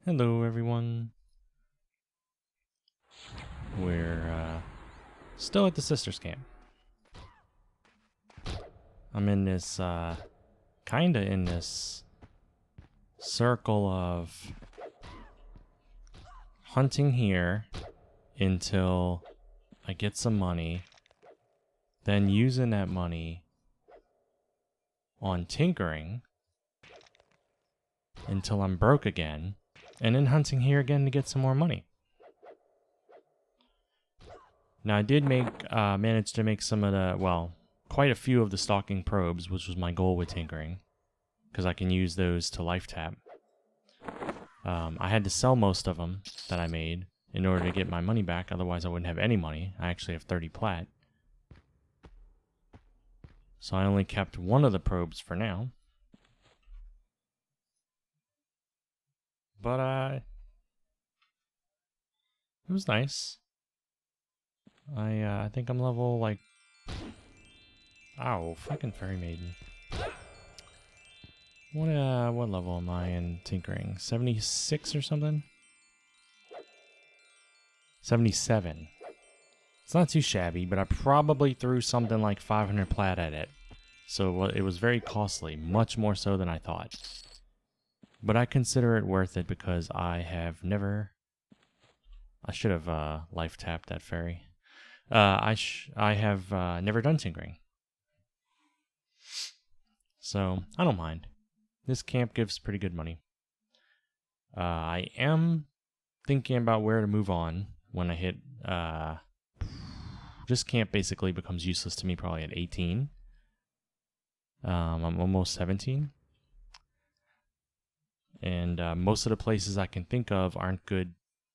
Hello everyone. We're still at the Sisters camp. I'm in this kinda in this circle of hunting here until I get some money, then using that money on tinkering until I'm broke again, and then hunting here again to get some more money. Now I did manage to make some of the, well, quite a few of the stalking probes, which was my goal with tinkering, because I can use those to life tap. I had to sell most of them that I made in order to get my money back, otherwise I wouldn't have any money. I actually have 30 plat. So I only kept one of the probes for now. But it was nice. I think I'm level like, ow, fucking fairy maiden. What level am I in tinkering? 76 or something? 77. It's not too shabby, but I probably threw something like 500 plat at it. So it was very costly, much more so than I thought. But I consider it worth it because I have never... I should have life tapped that fairy. I have never done tinkering. So I don't mind. This camp gives pretty good money. I am thinking about where to move on when I hit... this camp basically becomes useless to me probably at 18. I'm almost 17. And most of the places I can think of aren't good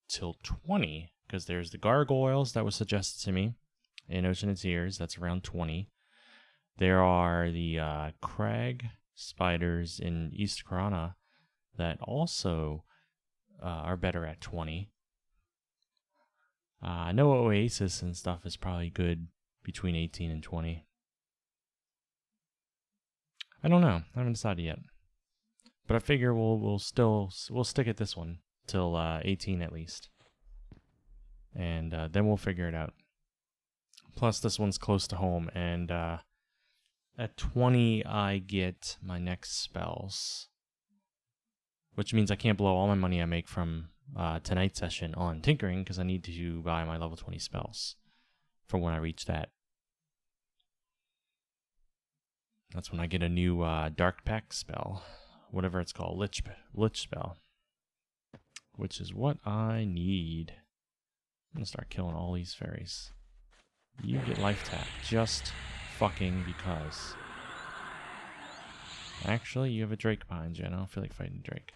till 20. Because there's the gargoyles that was suggested to me in Ocean and Tears. That's around 20. There are the crag spiders in East Corona that also are better at 20. I know Oasis and stuff is probably good between 18 and 20. I don't know. I haven't decided yet. But I figure we'll stick at this one till 18 at least. And then we'll figure it out. Plus this one's close to home, and at 20 I get my next spells. Which means I can't blow all my money I make from tonight's session on tinkering, because I need to buy my level 20 spells for when I reach that. That's when I get a new Dark Pact spell, whatever it's called, Lich spell, which is what I need. I'm gonna start killing all these fairies. You get life tap, just fucking because. Actually, you have a Drake behind you, and I don't feel like fighting Drake.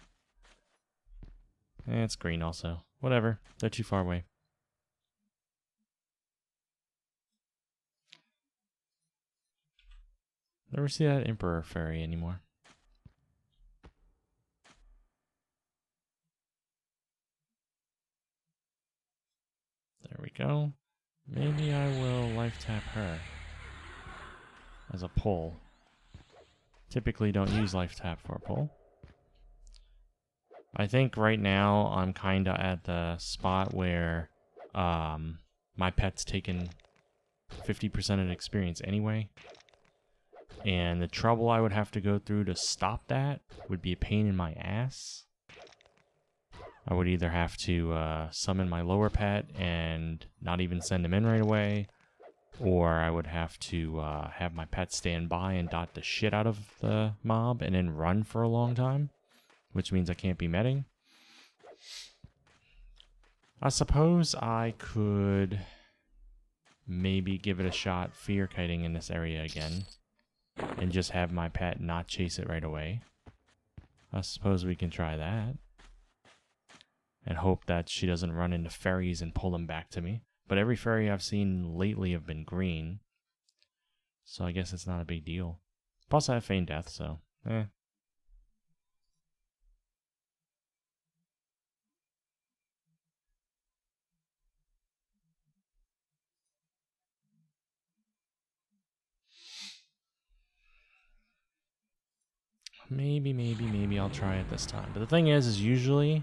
It's green also. Whatever, they're too far away. Never see that Emperor fairy anymore. There we go. Maybe I will life tap her as a pull. Typically don't use life tap for a pull. I think right now I'm kinda at the spot where my pet's taken 50% of the experience anyway. And the trouble I would have to go through to stop that would be a pain in my ass. I would either have to summon my lower pet and not even send him in right away, or I would have to have my pet stand by and dot the shit out of the mob and then run for a long time, which means I can't be meting. I suppose I could maybe give it a shot fear kiting in this area again and just have my pet not chase it right away. I suppose we can try that. And hope that she doesn't run into fairies and pull them back to me. But every fairy I've seen lately have been green. So I guess it's not a big deal. Plus I have Feign Death, so Maybe I'll try it this time. But the thing is usually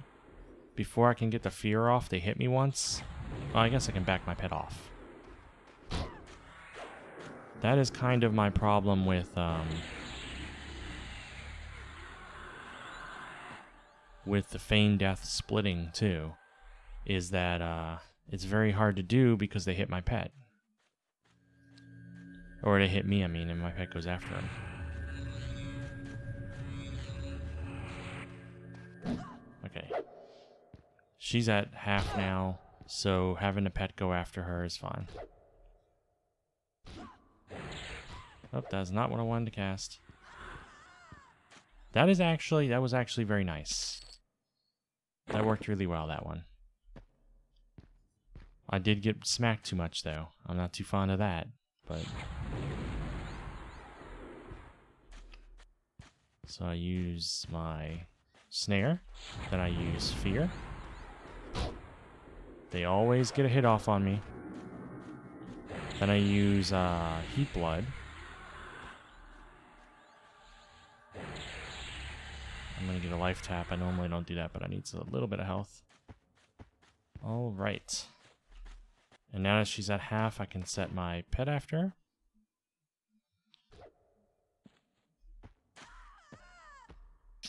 before I can get the fear off, they hit me once. Well, I guess I can back my pet off. That is kind of my problem with the feign death splitting too, is that it's very hard to do because they hit my pet. Or they hit me, I mean, and my pet goes after him. Okay. She's at half now, so having a pet go after her is fine. Oh, that's not what I wanted to cast. That was actually very nice. That worked really well, that one. I did get smacked too much, though. I'm not too fond of that, but... So I use my snare, then I use fear. They always get a hit off on me. Then I use heat blood. I'm gonna get a life tap. I normally don't do that, but I need a little bit of health. Alright. And now that she's at half, I can set my pet after her.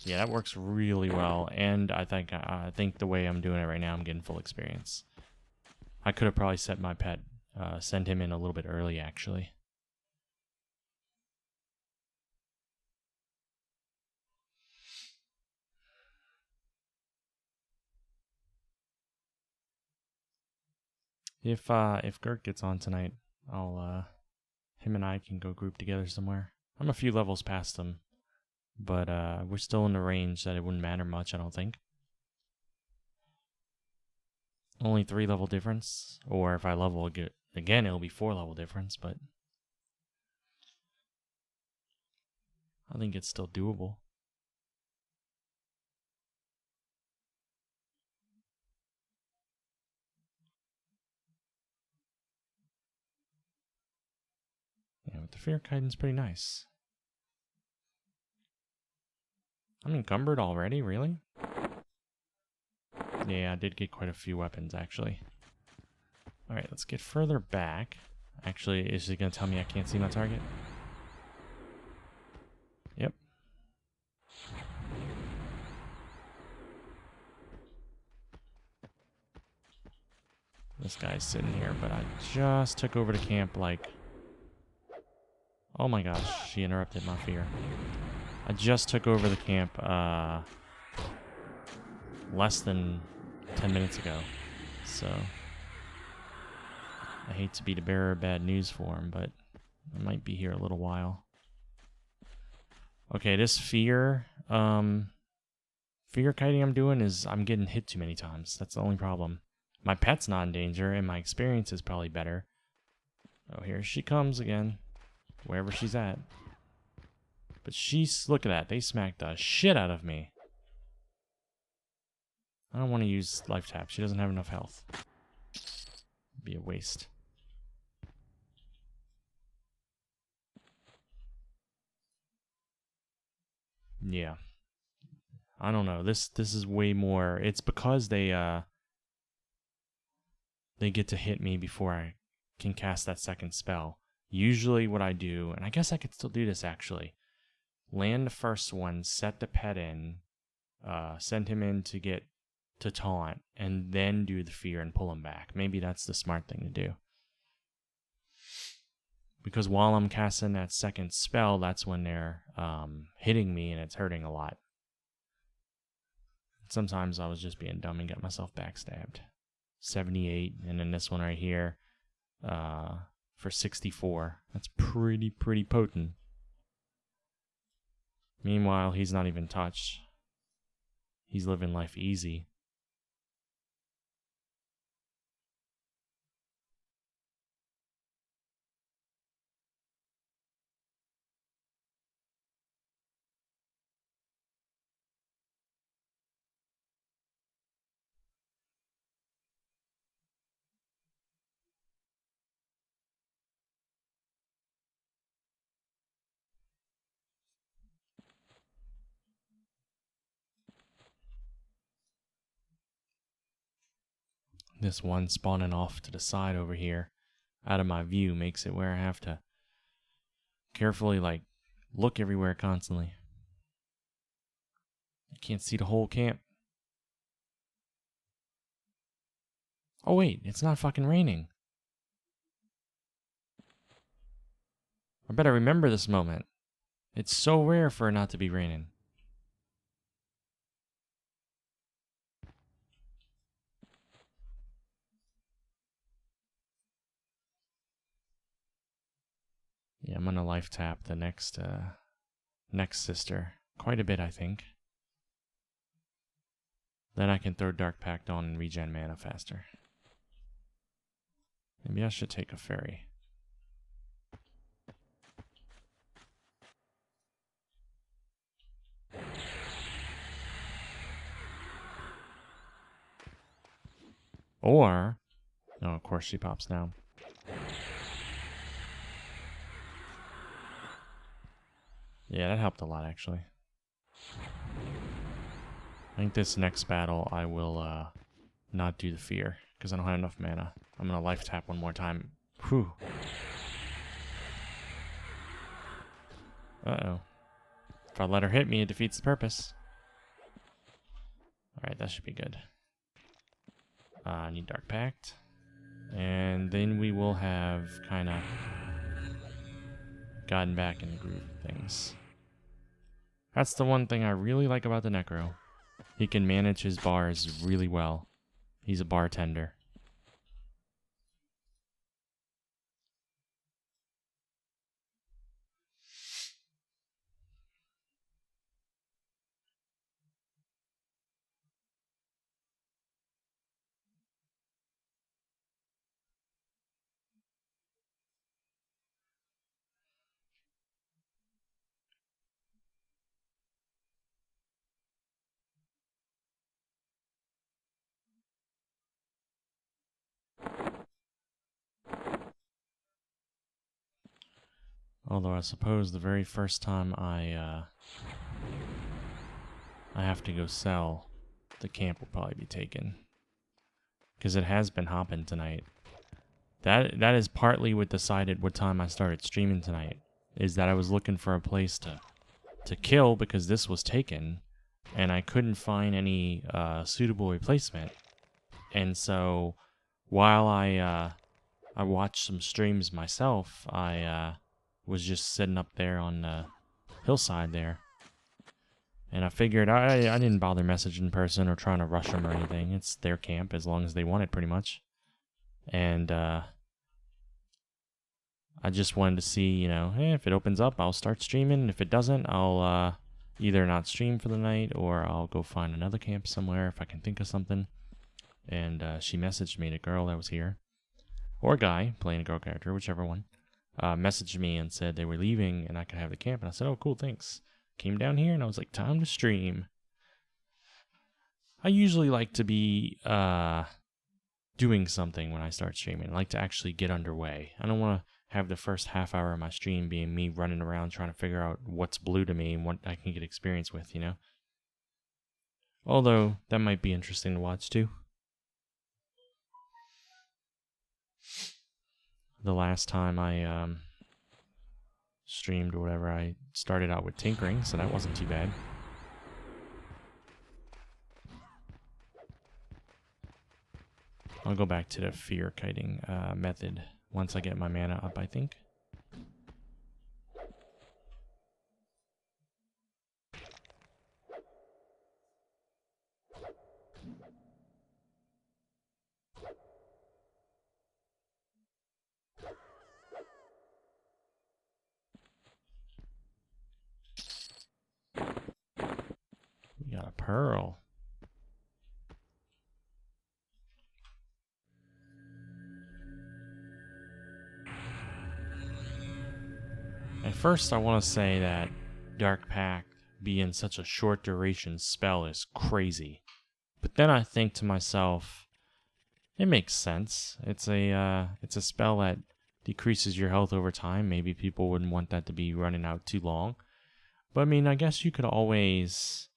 Yeah, that works really well, and I think the way I'm doing it right now, I'm getting full experience. I could have probably set my pet, send him in a little bit early, actually. If Gert gets on tonight, him and I can go group together somewhere. I'm a few levels past him, but we're still in the range that it wouldn't matter much, I don't think. Only 3 level difference, or if I level again, it'll be 4 level difference, but I think it's still doable. Yeah, with the fear chitin's pretty nice. I'm encumbered already, really? Yeah, I did get quite a few weapons, actually. Alright, let's get further back. Actually, is it going to tell me I can't see my target? Yep. This guy's sitting here, but I just took over the camp like... Oh my gosh, she interrupted my fear. I just took over the camp less than 10 minutes ago, so I hate to be the bearer of bad news for him, but I might be here a little while. Okay, this fear kiting I'm doing is I'm getting hit too many times. That's the only problem. My pet's not in danger, and my experience is probably better. Oh, here she comes again, wherever she's at. But look at that, they smacked the shit out of me. I don't want to use life tap. She doesn't have enough health. It'd be a waste. Yeah. I don't know. This is way more. It's because they get to hit me before I can cast that second spell. Usually what I do, and I guess I could still do this actually. Land the first one, set the pet in, send him in to taunt, and then do the fear and pull him back. Maybe that's the smart thing to do. Because while I'm casting that second spell, that's when they're hitting me and it's hurting a lot. Sometimes I was just being dumb and got myself backstabbed. 78, and then this one right here for 64. That's pretty potent. Meanwhile, he's not even touched. He's living life easy. This one spawning off to the side over here, out of my view, makes it where I have to carefully, like, look everywhere constantly. I can't see the whole camp. Oh wait, it's not fucking raining. I better remember this moment. It's so rare for it not to be raining. Yeah, I'm gonna life tap the next sister quite a bit, I think. Then I can throw Dark Pact on and regen mana faster. Maybe I should take a ferry. Or, no, of course she pops down. Yeah, that helped a lot, actually. I think this next battle I will not do the fear, because I don't have enough mana. I'm going to life tap one more time. Whew. Uh-oh. If I let her hit me, it defeats the purpose. Alright, that should be good. I need Dark Pact. And then we will have kind of gotten back in the groove of things. That's the one thing I really like about the Necro. He can manage his bars really well. He's a bartender. Although I suppose the very first time I have to go sell, the camp will probably be taken. Because it has been hopping tonight. That is partly what decided what time I started streaming tonight. Is that I was looking for a place to kill because this was taken. And I couldn't find any suitable replacement. And so while I watched some streams myself, I was just sitting up there on the hillside there. And I figured I didn't bother messaging person or trying to rush them or anything. It's their camp as long as they want it, pretty much. And I just wanted to see, you know, hey, if it opens up, I'll start streaming. And if it doesn't, I'll either not stream for the night or I'll go find another camp somewhere if I can think of something. And she messaged me, the girl that was here, or a guy playing a girl character, whichever one. Messaged me and said they were leaving and I could have the camp. And I said, oh, cool, thanks. Came down here and I was like, time to stream. I usually like to be doing something when I start streaming. I like to actually get underway. I don't want to have the first half hour of my stream being me running around trying to figure out what's blue to me and what I can get experience with, you know? Although, that might be interesting to watch too. The last time I streamed or whatever, I started out with tinkering, so that wasn't too bad. I'll go back to the fear kiting method once I get my mana up, I think. We got a pearl. At first, I want to say that Dark Pact being such a short duration spell is crazy. But then I think to myself, it makes sense. It's a spell that decreases your health over time. Maybe people wouldn't want that to be running out too long. But I mean, I guess you could always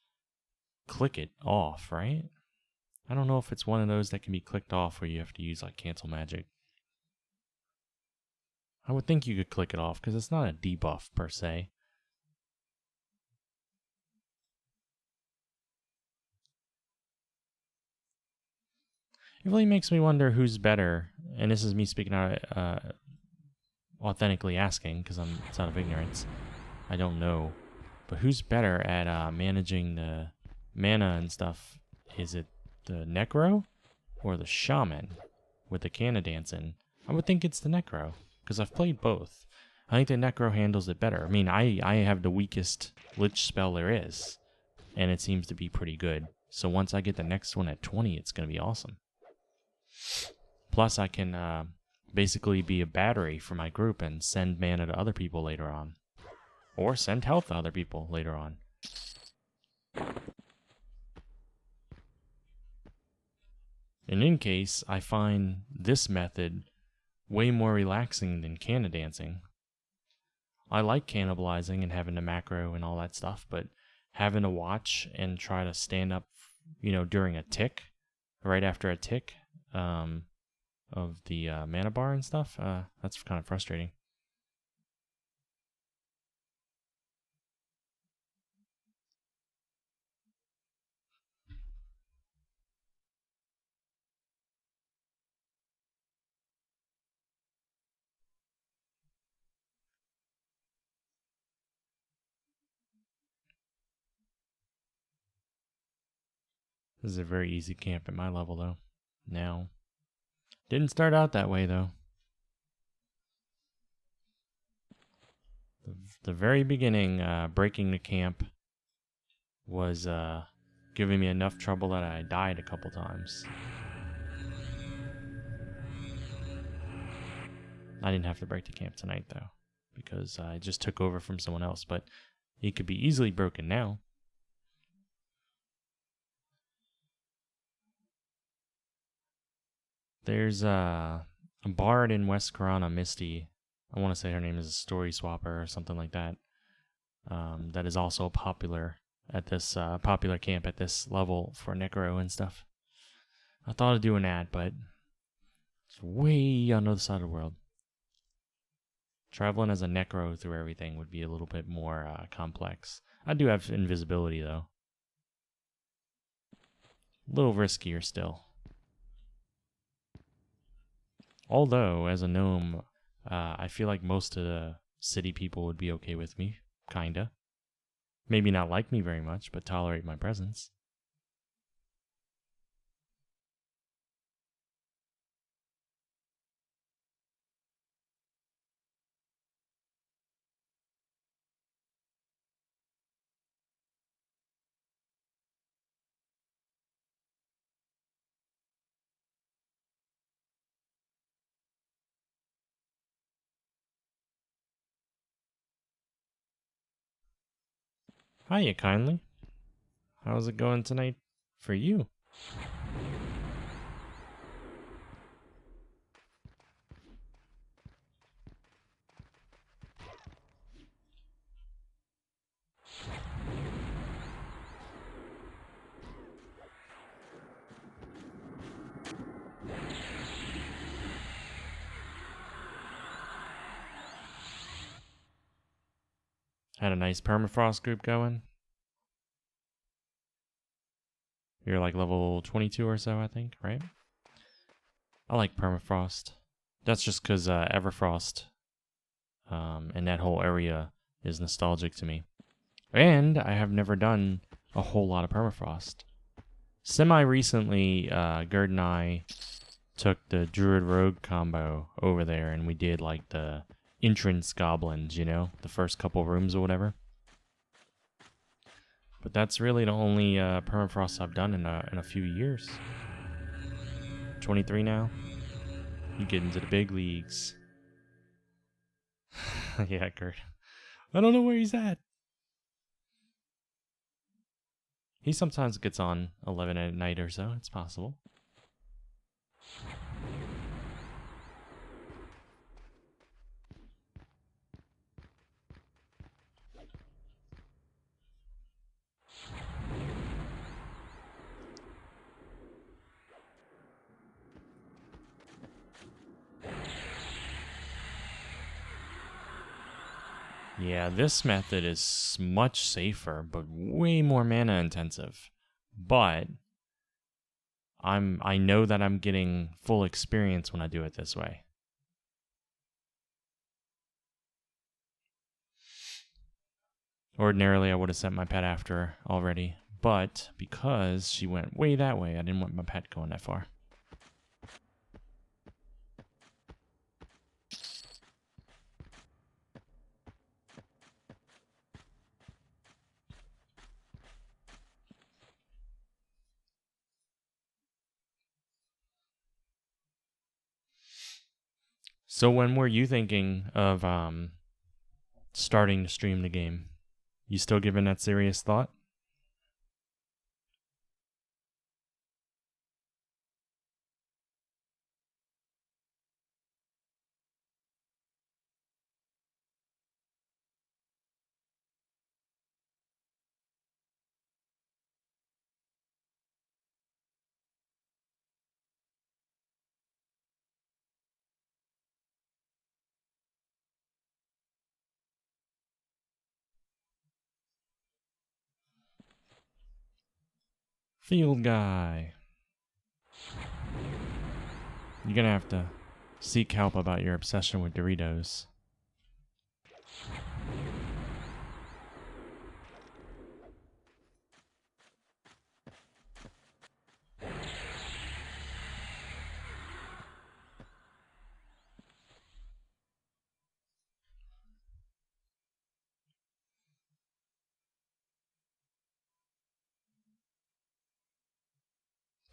click it off, right? I don't know if it's one of those that can be clicked off where you have to use like cancel magic. I would think you could click it off because it's not a debuff per se. It really makes me wonder who's better, and this is me speaking out, authentically asking because it's out of ignorance. I don't know, but who's better at managing the mana and stuff? Is it the Necro or the Shaman with the Canadancin? I would think it's the Necro because I've played both. I think the Necro handles it better. I mean, I have the weakest Lich spell there is, and it seems to be pretty good. So once I get the next one at 20, it's going to be awesome. Plus, I can basically be a battery for my group and send mana to other people later on. Or send health to other people later on. And in case, I find this method way more relaxing than Canadancing. I like cannibalizing and having the macro and all that stuff, but having to watch and try to stand up, during a tick, right after a tick, of the mana bar and stuff, that's kind of frustrating. This is a very easy camp at my level, though. Now, didn't start out that way, though. The very beginning, breaking the camp was giving me enough trouble that I died a couple times. I didn't have to break the camp tonight, though, because I just took over from someone else, but it could be easily broken now. There's a bard in West Corona, Misty. I want to say her name is Story Swapper or something like that. That is also popular at this popular camp at this level for Necro and stuff. I thought of doing that, but it's way on the other side of the world. Traveling as a Necro through everything would be a little bit more complex. I do have invisibility, though. A little riskier still. Although, as a gnome, I feel like most of the city people would be okay with me. Kinda. Maybe not like me very much, but tolerate my presence. Hiya, kindly. How's it going tonight for you? Had a nice permafrost group going. You're like level 22 or so, I think, right? I like permafrost. That's just because Everfrost and that whole area is nostalgic to me. And I have never done a whole lot of permafrost. Semi-recently, Gerd and I took the Druid Rogue combo over there, and we did like the entrance goblins, the first couple rooms or whatever. But that's really the only permafrost I've done in a few years. 23 now. You get into the big leagues. Yeah, Gerd. I don't know where he's at. He sometimes gets on 11 at night or so. It's possible. Yeah, this method is much safer, but way more mana intensive. But I know that I'm getting full experience when I do it this way. Ordinarily, I would have sent my pet after her already, but because she went way that way, I didn't want my pet going that far. So when were you thinking of starting to stream the game? You still giving that serious thought? Field guy. You're gonna have to seek help about your obsession with Doritos.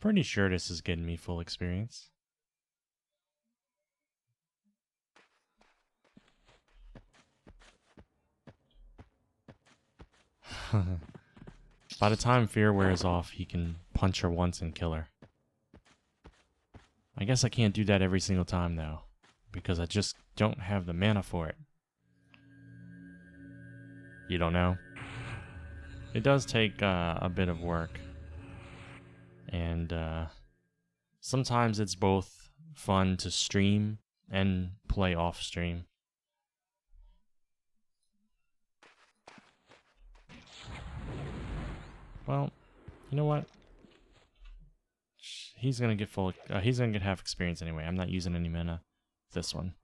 Pretty sure this is getting me full experience. By the time fear wears off, he can punch her once and kill her. I guess I can't do that every single time, though, because I just don't have the mana for it. You don't know? It does take a bit of work. And sometimes it's both fun to stream and play off stream. Well, you know what? He's gonna get full. He's gonna get half experience anyway. I'm not using any mana. This one.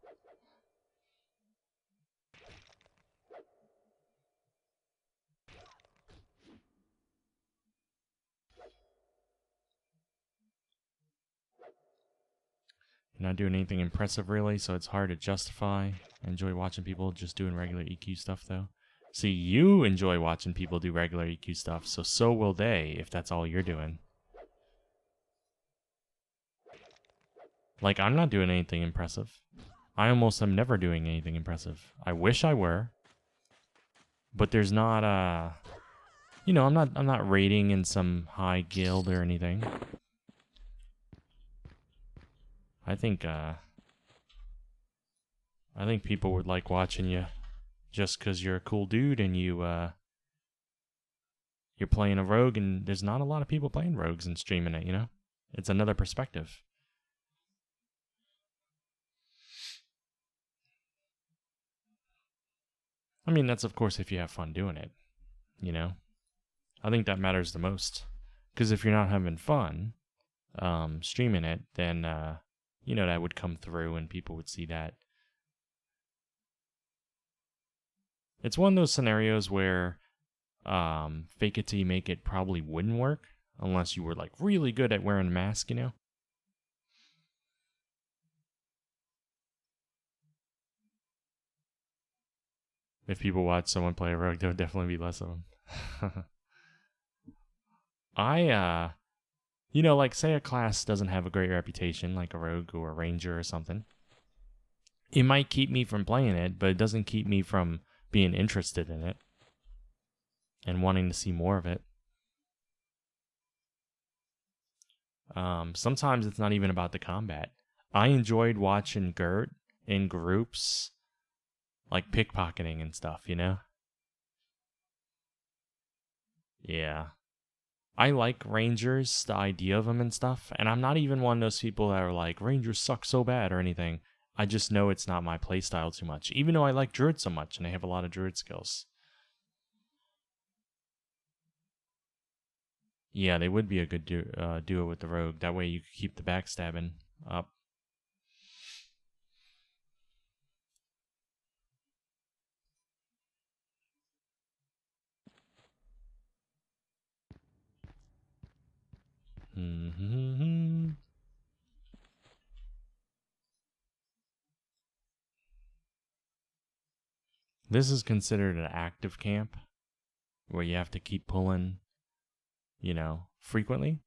You're not doing anything impressive really, so it's hard to justify. I enjoy watching people just doing regular EQ stuff though. See, you enjoy watching people do regular EQ stuff, so will they if that's all you're doing. Like, I'm not doing anything impressive. I almost am never doing anything impressive. I wish I were. But there's not you know, I'm not raiding in some high guild or anything. I think people would like watching you just because you're a cool dude and you're playing a rogue, and there's not a lot of people playing rogues and streaming it, you know? It's another perspective. I mean, that's of course if you have fun doing it, you know? I think that matters the most. Because if you're not having fun streaming it, then, you know, that would come through and people would see that. It's one of those scenarios where fake it till you make it probably wouldn't work unless you were like really good at wearing a mask, you know? If people watch someone play a rogue, there would definitely be less of them. You know, like say a class doesn't have a great reputation, like a rogue or a ranger or something. It might keep me from playing it, but it doesn't keep me from being interested in it and wanting to see more of it. Sometimes it's not even about the combat. I enjoyed watching Gert in groups, like pickpocketing and stuff, you know? Yeah. I like Rangers, the idea of them and stuff, and I'm not even one of those people that are like, Rangers suck so bad or anything. I just know it's not my playstyle too much, even though I like druid so much and I have a lot of druid skills. Yeah, they would be a good duo with the rogue. That way you could keep the backstabbing up. This is considered an active camp where you have to keep pulling, you know, frequently.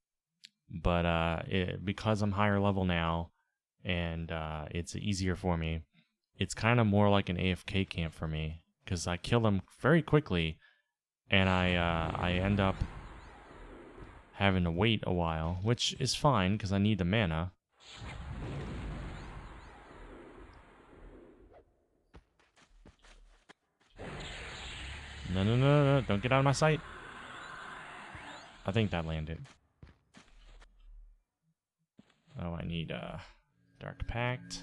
But because I'm higher level now and it's easier for me, it's kind of more like an AFK camp for me because I kill them very quickly and I end up having to wait a while, which is fine because I need the mana. No, don't get out of my sight. I think that landed. Oh, I need Dark Pact.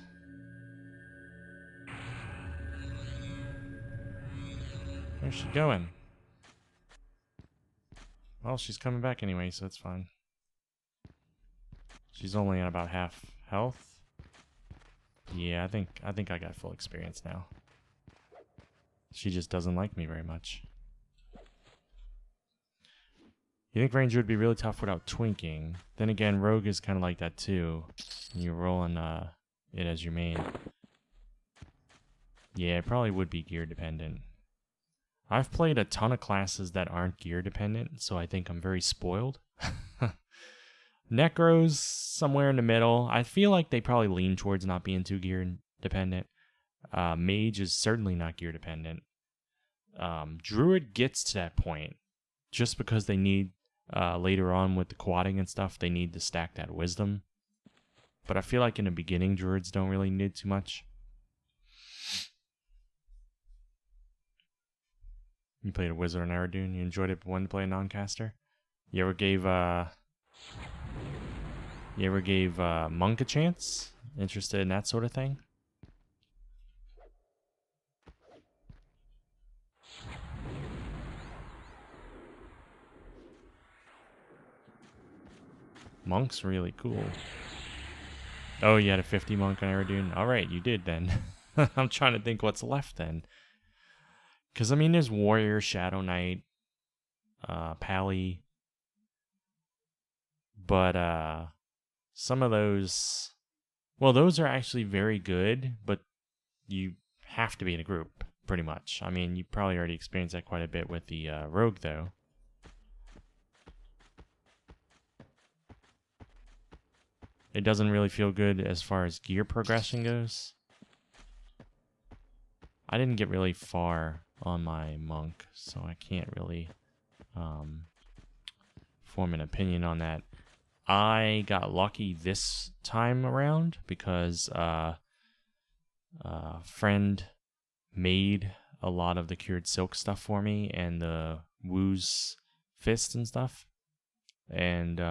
Where's she going? Well, she's coming back anyway, so it's fine. She's only at about half health. Yeah, I think I got full experience now. She just doesn't like me very much. You think Ranger would be really tough without twinking. Then again, Rogue is kind of like that too. You're rolling it as your main. Yeah, it probably would be gear dependent. I've played a ton of classes that aren't gear dependent, so I think I'm very spoiled. Necro's somewhere in the middle. I feel like they probably lean towards not being too gear dependent. Mage is certainly not gear dependent. Druid gets to that point just because they need, later on with the quadding and stuff, they need to stack that wisdom. But I feel like in the beginning, druids don't really need too much. You played a wizard on Aradune. You enjoyed it, but wanted to play a non-caster. You ever gave Monk a chance? Interested in that sort of thing? Monk's really cool. Oh, you had a 50 Monk on Aradune? Alright, you did then. I'm trying to think what's left then. Because, I mean, there's Warrior, Shadow Knight, Pally. But, some of those... Well, those are actually very good, but you have to be in a group, pretty much. I mean, you probably already experienced that quite a bit with the Rogue, though. It doesn't really feel good as far as gear progression goes. I didn't get really far on my Monk, so I can't really form an opinion on that. I got lucky this time around because a friend made a lot of the Cured Silk stuff for me and the Woo's Fist and stuff. And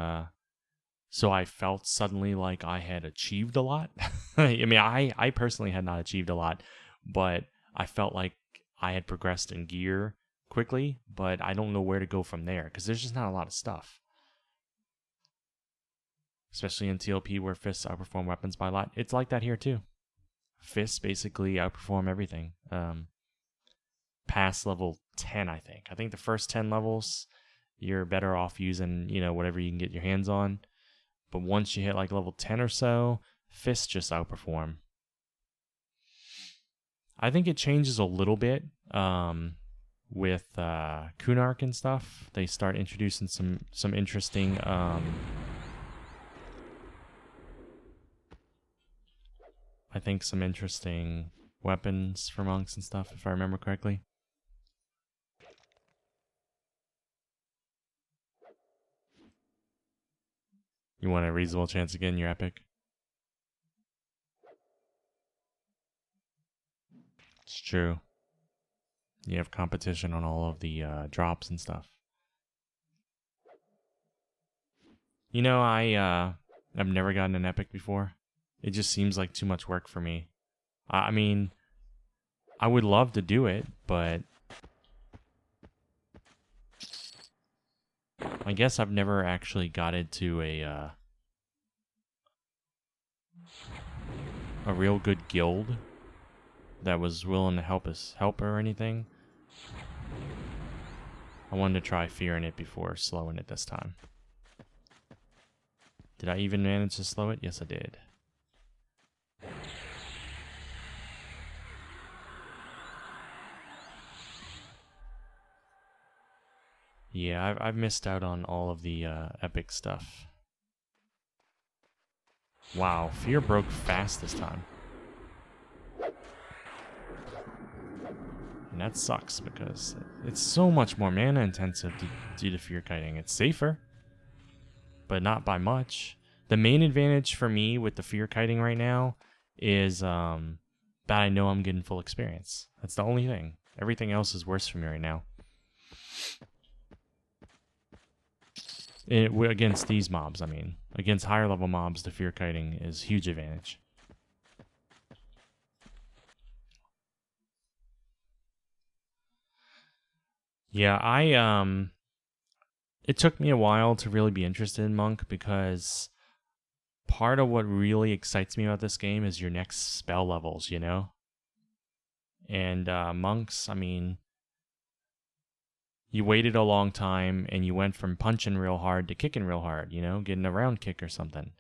so I felt suddenly like I had achieved a lot. I mean, I personally had not achieved a lot, but I felt like I had progressed in gear quickly, but I don't know where to go from there because there's just not a lot of stuff. Especially in TLP where fists outperform weapons by a lot. It's like that here too. Fists basically outperform everything. Past level 10, I think. I think the first 10 levels, you're better off using, you know, whatever you can get your hands on. But once you hit like level 10 or so, fists just outperform. I think it changes a little bit with Kunark and stuff. They start introducing some interesting I think some interesting weapons for monks and stuff, if I remember correctly. You want a reasonable chance again, you're epic. It's true. You have competition on all of the drops and stuff. You know, I've never gotten an epic before. It just seems like too much work for me. I mean, I would love to do it, but I guess I've never actually got into a real good guild that was willing to help or anything. I wanted to try fearing it before slowing it this time. Did I even manage to slow it? Yes, I did. Yeah, I've missed out on all of the epic stuff. Wow, fear broke fast this time. And that sucks because it's so much more mana intensive to do the fear kiting. It's safer, but not by much. The main advantage for me with the fear kiting right now is that I know I'm getting full experience. That's the only thing. Everything else is worse for me right now. Against these mobs, I mean. Against higher level mobs, the fear kiting is huge advantage. Yeah, it took me a while to really be interested in Monk because part of what really excites me about this game is your next spell levels, you know? And monks, I mean, you waited a long time and you went from punching real hard to kicking real hard, you know, getting a round kick or something.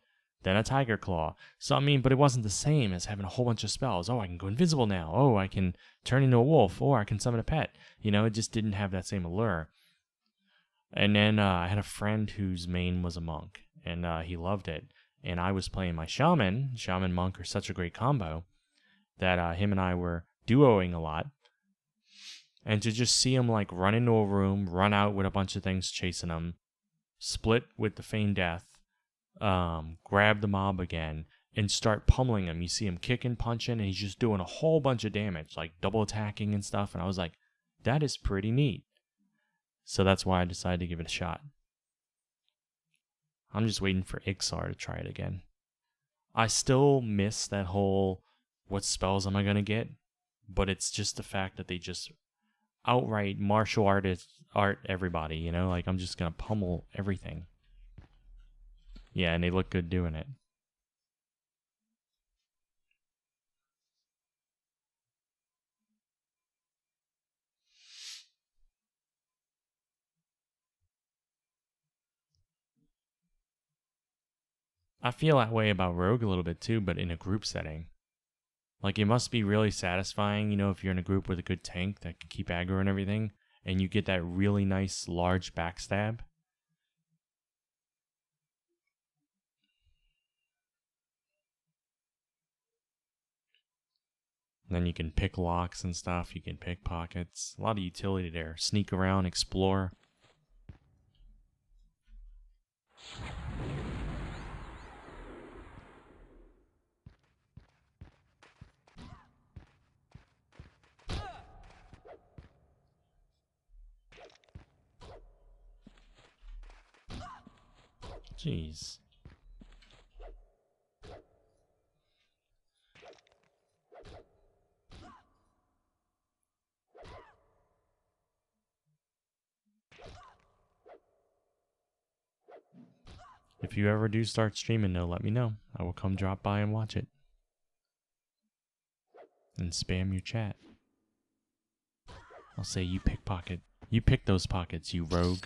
Then a tiger claw. So, I mean, but it wasn't the same as having a whole bunch of spells. Oh, I can go invisible now. Oh, I can turn into a wolf. Or I can summon a pet. You know, it just didn't have that same allure. And then I had a friend whose main was a monk, and he loved it. And I was playing my shaman. Shaman monk are such a great combo that him and I were duoing a lot. And to just see him like run into a room, run out with a bunch of things chasing him, split with the feigned death, grab the mob again, and start pummeling him. You see him kicking, punching, and he's just doing a whole bunch of damage, like double attacking and stuff. And I was like, that is pretty neat. So that's why I decided to give it a shot. I'm just waiting for Ixar to try it again. I still miss that whole, what spells am I going to get? But it's just the fact that they just outright martial art everybody, you know? Like, I'm just going to pummel everything. Yeah, and they look good doing it. I feel that way about Rogue a little bit too, but in a group setting. Like, it must be really satisfying, you know, if you're in a group with a good tank that can keep aggro and everything, and you get that really nice large backstab. And then you can pick locks and stuff, you can pick pockets. A lot of utility there. Sneak around, explore. Jeez. If you ever do start streaming though, let me know. I will come drop by and watch it. And spam your chat. I'll say you pickpocket. You pick those pockets, you rogue.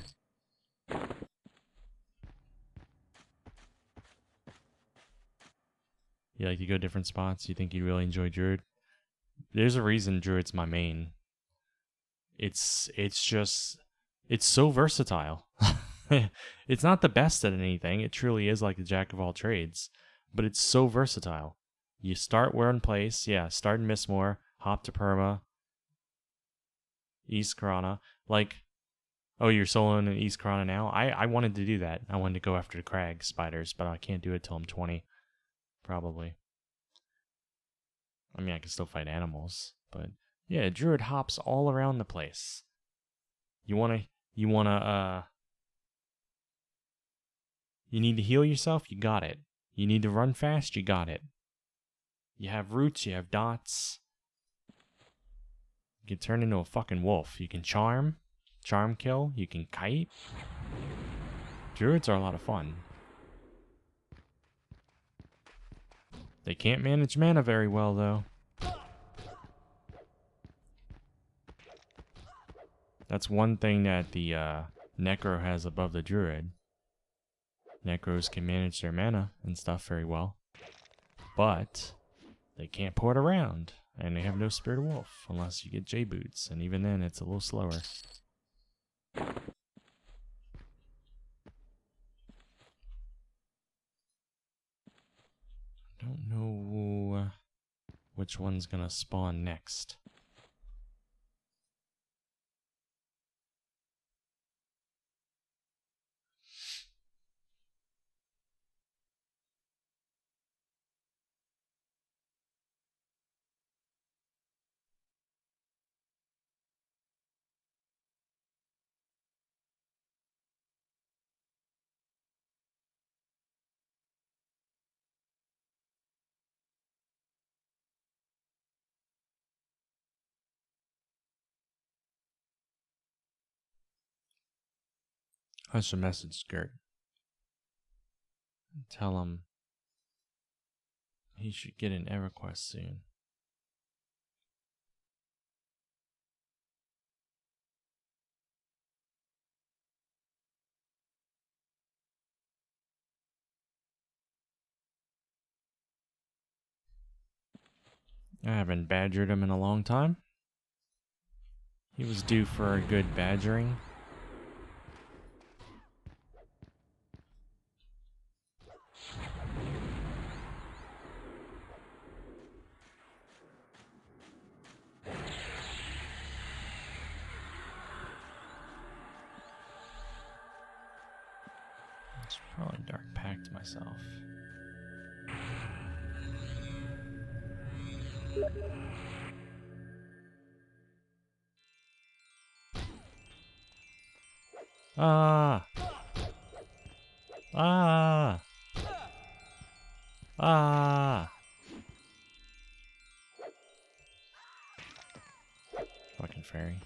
You like to go different spots? You think you really enjoy Druid? There's a reason Druid's my main. It's so versatile. It's not the best at anything. It truly is like a jack of all trades, but it's so versatile. You start one place, yeah, start in Mistmore, hop to Perma, East Corona. Like, oh, you're soloing in East Corona now? I wanted to do that. I wanted to go after the crag spiders, but I can't do it till I'm 20, probably. I mean, I can still fight animals, but yeah, Druid hops all around the place. You need to heal yourself? You got it. You need to run fast? You got it. You have roots, you have dots. You can turn into a fucking wolf. You can charm kill, you can kite. Druids are a lot of fun. They can't manage mana very well, though. That's one thing that the Necro has above the Druid. Necros can manage their mana and stuff very well. But they can't port around. And they have no Spirit of Wolf unless you get J-Boots. And even then, it's a little slower. Don't know which one's gonna spawn next. I should message Skirt. Tell him he should get an EverQuest soon. I haven't badgered him in a long time. He was due for a good badgering. I should probably dark pact myself. Ah! Ah! Ah! Fucking fairy.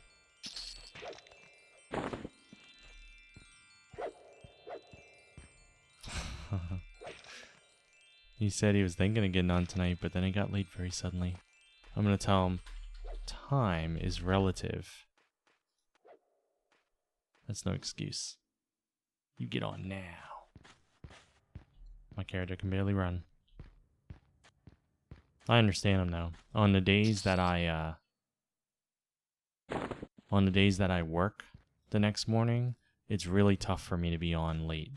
He said he was thinking of getting on tonight, but then it got late very suddenly. I'm gonna tell him time is relative. That's no excuse. You get on now. My character can barely run. I understand him though. On the days that I work the next morning, it's really tough for me to be on late.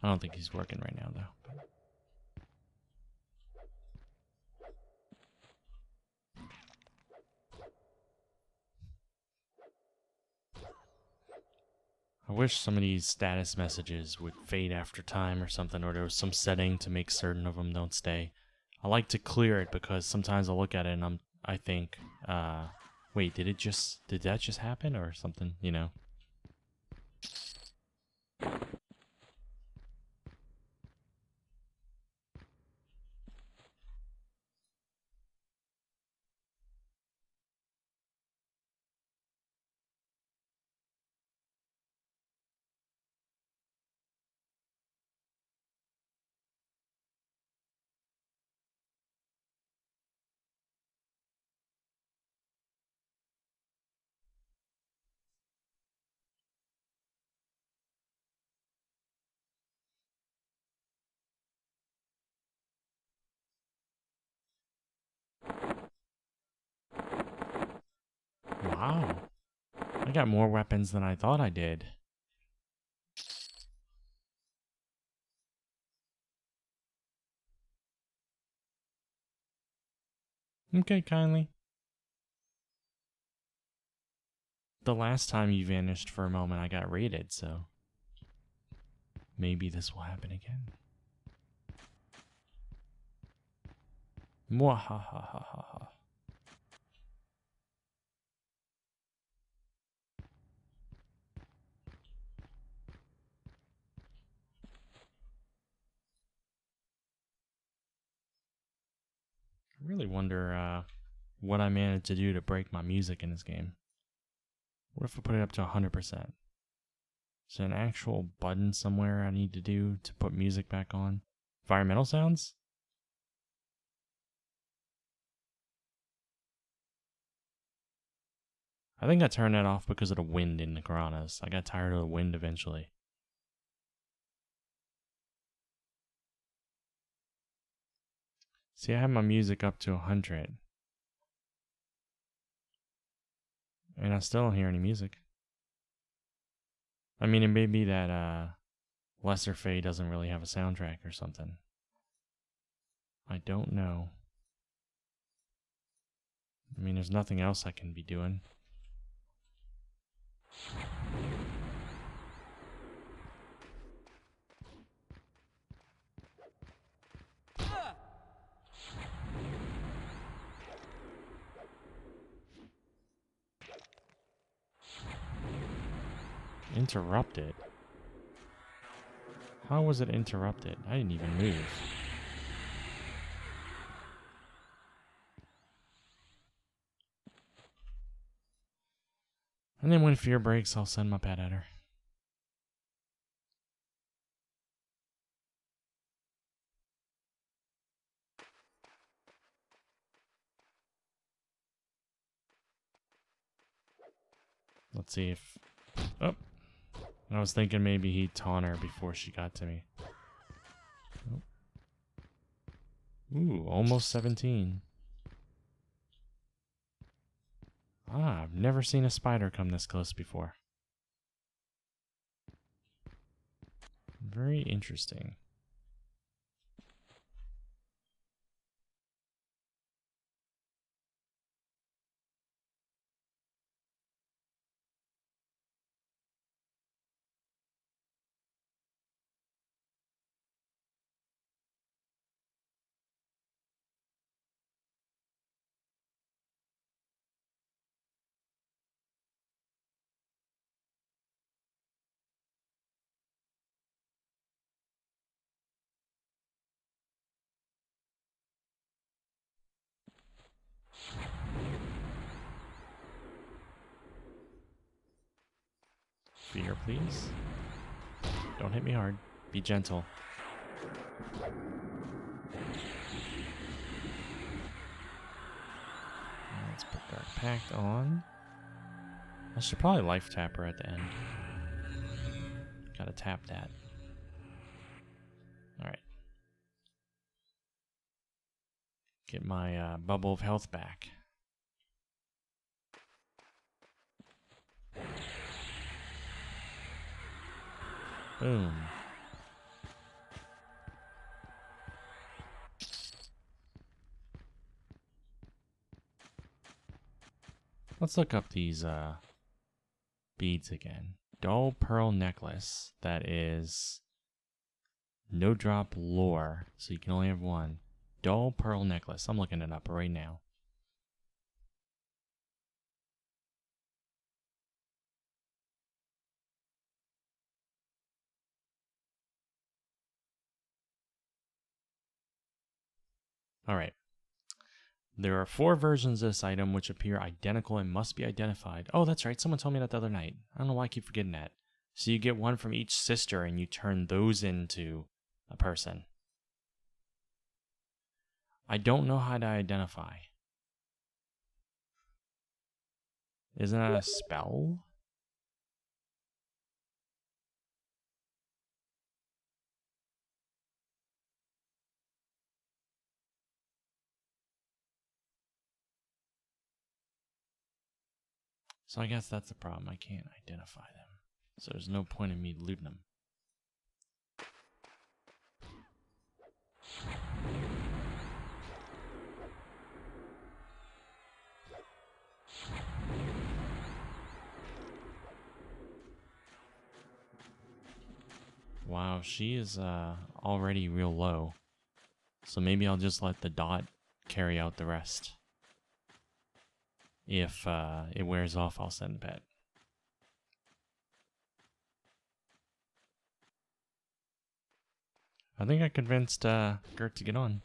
I don't think he's working right now though. I wish some of these status messages would fade after time or something, or there was some setting to make certain of them don't stay. I like to clear it because sometimes I'll look at it and I think, wait, did that just happen or something, you know? Wow. I got more weapons than I thought I did. Okay, kindly. The last time you vanished for a moment, I got raided, so maybe this will happen again. Mwahahaha. I really wonder what I managed to do to break my music in this game. What if I put it up to 100%? Is there an actual button somewhere I need to do to put music back on? Environmental sounds? I think I turned that off because of the wind in the piranhas. I got tired of the wind eventually. See, I have my music up to 100. And I still don't hear any music. I mean, it may be that Lesser Fate doesn't really have a soundtrack or something. I don't know. I mean, there's nothing else I can be doing. Interrupted? How was it interrupted? I didn't even move. And then when fear breaks, I'll send my pet at her. Let's see if... Oh! I was thinking maybe he'd taunt her before she got to me. Oh. Ooh, almost 17. Ah, I've never seen a spider come this close before. Very interesting. Fear, please. Don't hit me hard. Be gentle. Let's put Dark Pact on. I should probably life tap her at the end. Gotta tap that. Alright. Get my bubble of health back. Boom. Let's look up these beads again. Dull pearl necklace that is no drop lore, so you can only have one. Dull pearl necklace. I'm looking it up right now. Alright. There are 4 versions of this item which appear identical and must be identified. Oh, that's right. Someone told me that the other night. I don't know why I keep forgetting that. So you get one from each sister and you turn those into a person. I don't know how to identify. Isn't that a spell? So I guess that's the problem. I can't identify them. So there's no point in me looting them. Wow, she is already real low. So maybe I'll just let the dot carry out the rest. If it wears off, I'll send the pet. I think I convinced Gert to get on.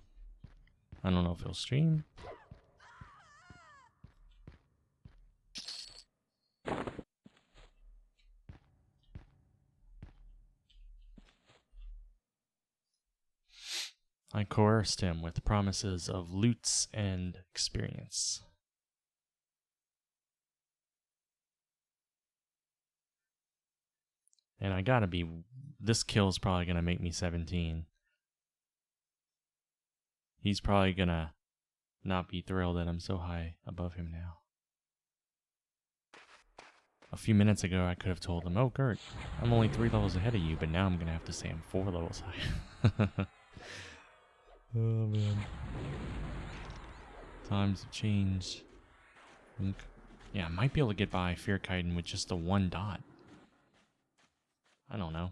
I don't know if he'll stream. I coerced him with promises of loots and experience. And I gotta be... This kill's probably gonna make me 17. He's probably gonna not be thrilled that I'm so high above him now. A few minutes ago, I could have told him, "Oh, Gert, I'm only 3 levels ahead of you," but now I'm gonna have to say I'm 4 levels high. Oh, man. Times have changed. Yeah, I might be able to get by Fear Kiten with just the 1 dot. I don't know.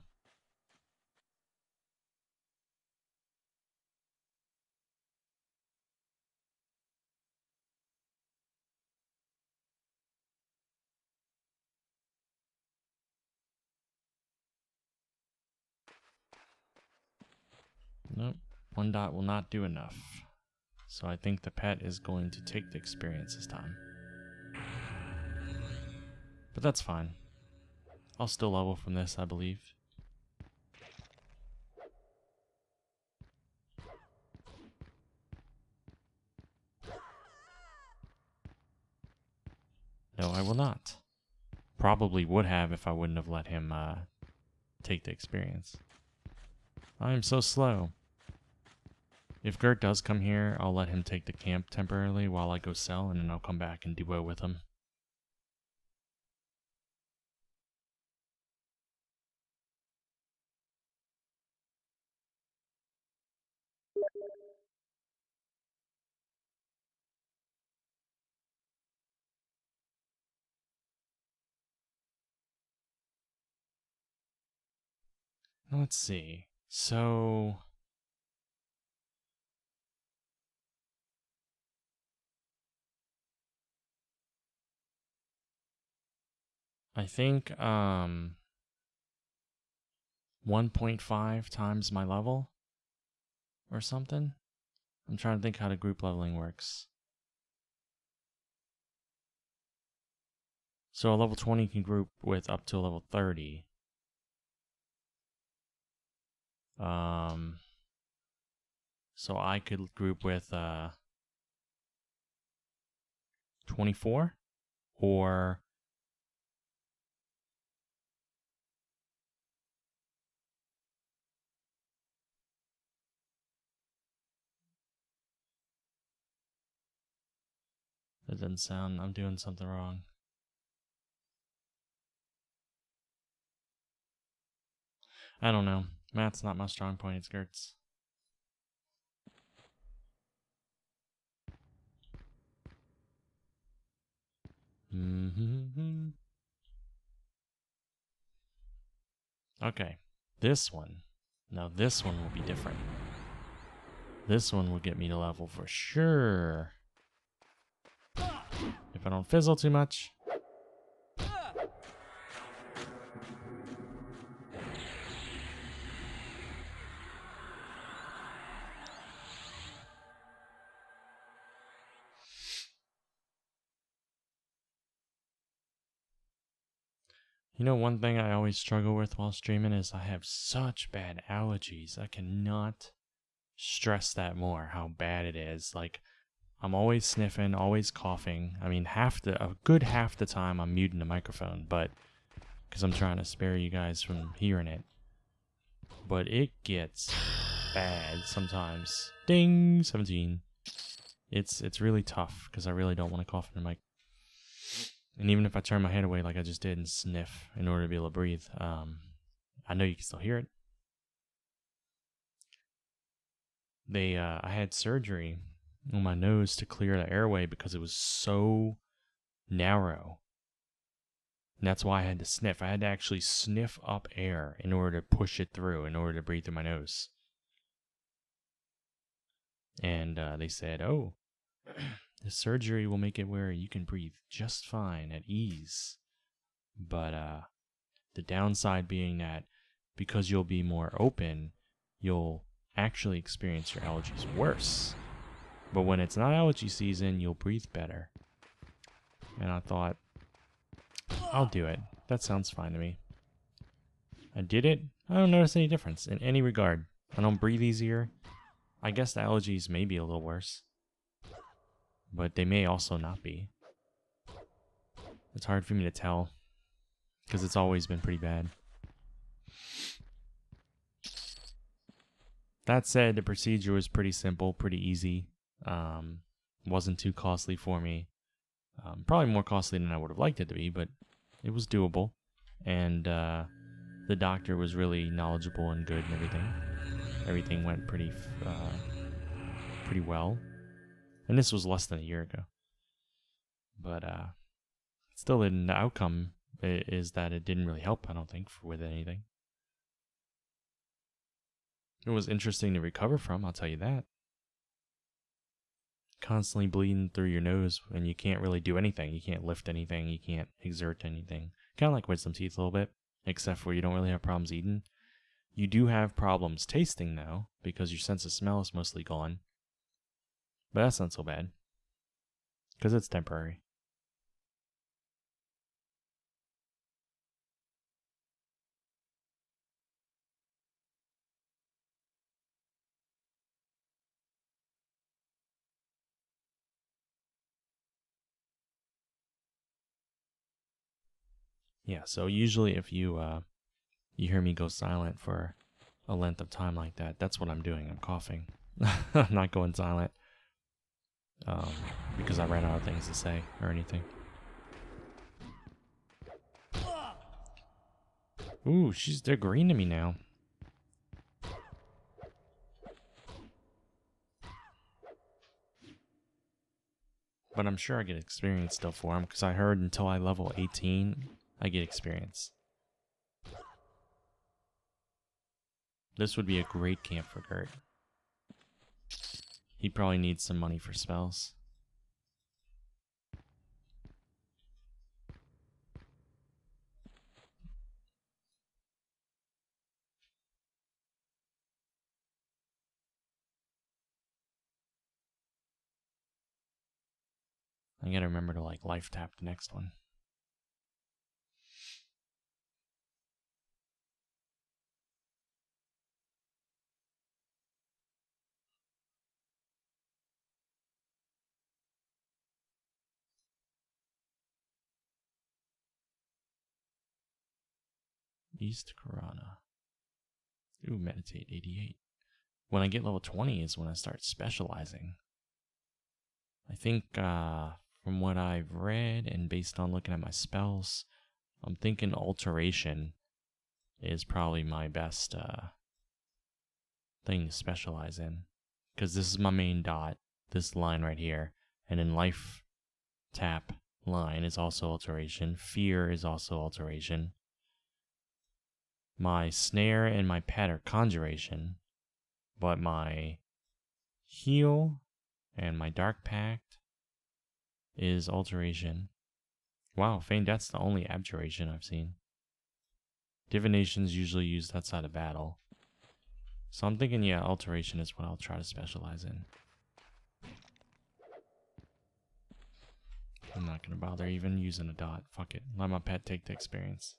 Nope. 1 dot will not do enough. So I think the pet is going to take the experience this time. But that's fine. I'll still level from this, I believe. No, I will not. Probably would have if I wouldn't have let him take the experience. I'm so slow. If Gert does come here, I'll let him take the camp temporarily while I go sell, and then I'll come back and duo with him. Let's see. So... I think 1.5 times my level or something. I'm trying to think how the group leveling works. So a level 20 can group with up to a level 30. So I could group with 24 or that doesn't sound, I'm doing something wrong. I don't know. Math's not my strong point, it's Gert's. Okay, this one. Now this one will be different. This one will get me to level for sure. If I don't fizzle too much. You know, one thing I always struggle with while streaming is I have such bad allergies. I cannot stress that more, how bad it is. Like, I'm always sniffing, always coughing. I mean, a good half the time I'm muting the microphone, but because I'm trying to spare you guys from hearing it. But it gets bad sometimes. Ding, 17. It's really tough because I really don't want to cough in the mic. And even if I turn my head away like I just did and sniff in order to be able to breathe, I know you can still hear it. I had surgery on my nose to clear the airway because it was so narrow. And that's why I had to sniff. I had to actually sniff up air in order to push it through, in order to breathe through my nose. And they said, "Oh, the surgery will make it where you can breathe just fine at ease." But the downside being that because you'll be more open, you'll actually experience your allergies worse. But when it's not allergy season, you'll breathe better. And I thought, I'll do it. That sounds fine to me. I did it. I don't notice any difference in any regard. I don't breathe easier. I guess the allergies may be a little worse. But they may also not be. It's hard for me to tell. Because it's always been pretty bad. That said, the procedure was pretty simple, pretty easy. Wasn't too costly for me. Probably more costly than I would have liked it to be, but it was doable. And the doctor was really knowledgeable and good and everything. Everything went pretty well. And this was less than a year ago. But still, the outcome is that it didn't really help, I don't think, with anything. It was interesting to recover from, I'll tell you that. Constantly bleeding through your nose, and you can't really do anything. You can't lift anything. You can't exert anything. Kind of like wisdom teeth a little bit, except for you don't really have problems eating. You do have problems tasting, though, because your sense of smell is mostly gone. But that's not so bad, because it's temporary. Yeah, so usually if you hear me go silent for a length of time like that, that's what I'm doing. I'm coughing. I'm not going silent because I ran out of things to say or anything. Ooh, they're green to me now. But I'm sure I get experience still for them, because I heard until I level 18, I get experience. This would be a great camp for Gert. He probably needs some money for spells. I gotta remember to like life tap the next one. East Karana. Ooh, meditate 88. When I get level 20 is when I start specializing. I think from what I've read and based on looking at my spells, I'm thinking alteration is probably my best thing to specialize in. Because this is my main dot, this line right here. And in life tap line is also alteration. Fear is also alteration. My snare and my pet are conjuration. But my heal and my dark pact is alteration. Wow, Feigned Death's the only abjuration I've seen. Divination's usually used outside of battle. So I'm thinking, yeah, alteration is what I'll try to specialize in. I'm not going to bother even using a dot. Fuck it. Let my pet take the experience.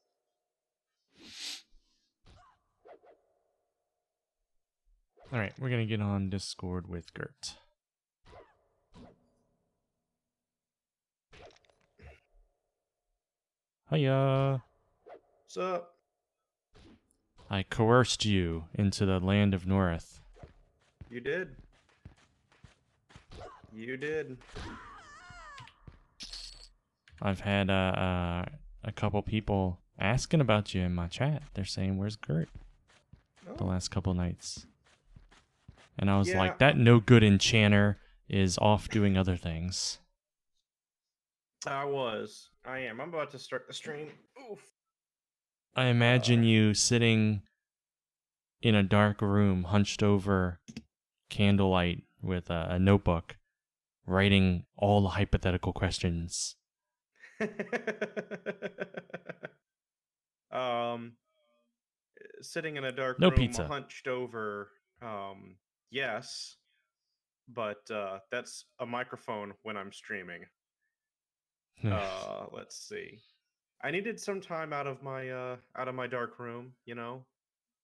Alright, we're going to get on Discord with Gert. Hiya! What's up? I coerced you into the land of North. You did. You did. I've had a couple people asking about you in my chat. They're saying, "Where's Gert?" Oh. The last couple nights. And I was Yeah. like, that no good enchanter is off doing other things. I am. I'm about to start the stream. Oof. I imagine you sitting in a dark room, hunched over candlelight with a notebook, writing all the hypothetical questions. Sitting in a dark No room, pizza. hunched over. Yes. but that's a microphone when I'm streaming. Let's see. I needed some time out of my dark room, you know.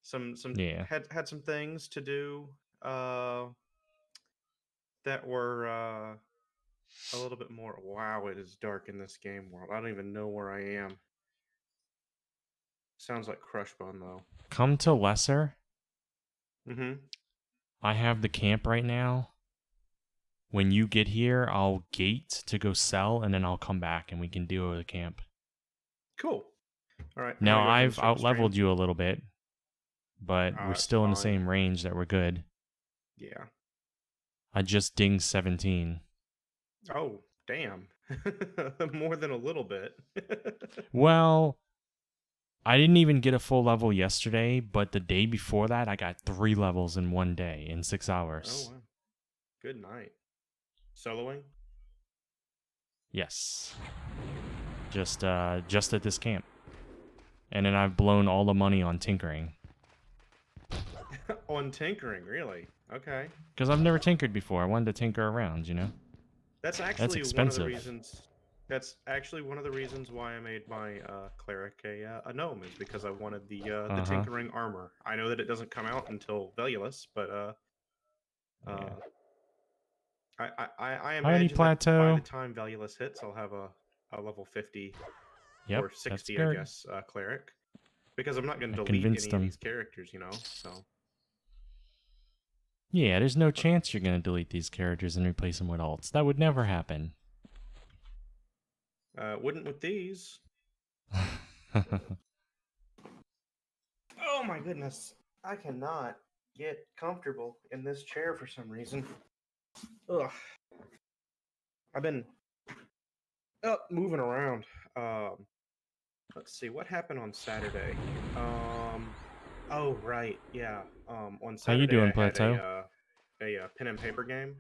Some Yeah. had some things to do uh that were a little bit more. Wow, it is dark in this game world. I don't even know where I am. Sounds like Crushbone though. Come to Lesser. Mm-hmm. I have the camp right now. When you get here, I'll gate to go sell, and then I'll come back and we can deal with the camp. Cool. All right, I'm Now, gonna go ahead and I've start the stream. out-leveled you a little bit, but we're It's still in the fine. same range that we're good. Yeah. I just dinged 17. Oh, damn. More than a little bit. Well, I didn't even get a full level yesterday, but the day before that, I got 3 levels in one day, in 6 Oh hours. wow. Good night. Soloing? Yes. Just at this camp. And then I've blown all the money on tinkering. On tinkering, really? Okay. Because I've never tinkered before. I wanted to tinker around, you know? That's That's actually one of the expensive. reasons. That's actually one of the reasons why I made my cleric a gnome, is because I wanted the Uh-huh. tinkering armor. I know that it doesn't come out until Velulus, but Yeah. I Howdy, imagine that by the Plateau. time Velulus hits, I'll have a level 50 Yep, or that's 60, I good. guess, cleric, because I'm not going I to delete convinced any of them. these characters, you know. So Yeah, there's no chance you're going to delete these characters and replace them with alts. That would never happen. wouldn't with these. Oh my goodness. I cannot get comfortable in this chair for some reason. Ugh. I've been moving around. Let's see what happened on Saturday. Oh right, yeah. On How you Saturday I doing, had Plateau? a pen and paper game,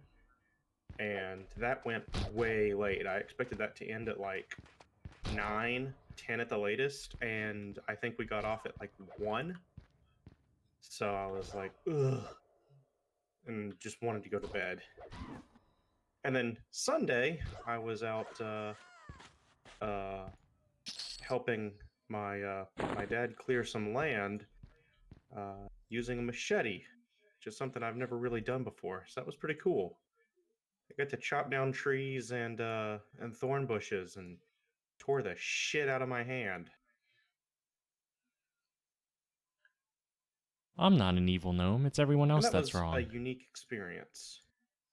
and that went way late. I expected that to end at like 9, 10 at the latest, and I think we got off at like 1. So I was like, ugh, and just wanted to go to bed. And then Sunday, I was out helping my dad clear some land using a machete, which is something I've never really done before. So that was pretty cool. I got to chop down trees and thorn bushes and tore the shit out of my hand. I'm not an evil gnome. It's everyone And else that that's was a wrong. unique experience,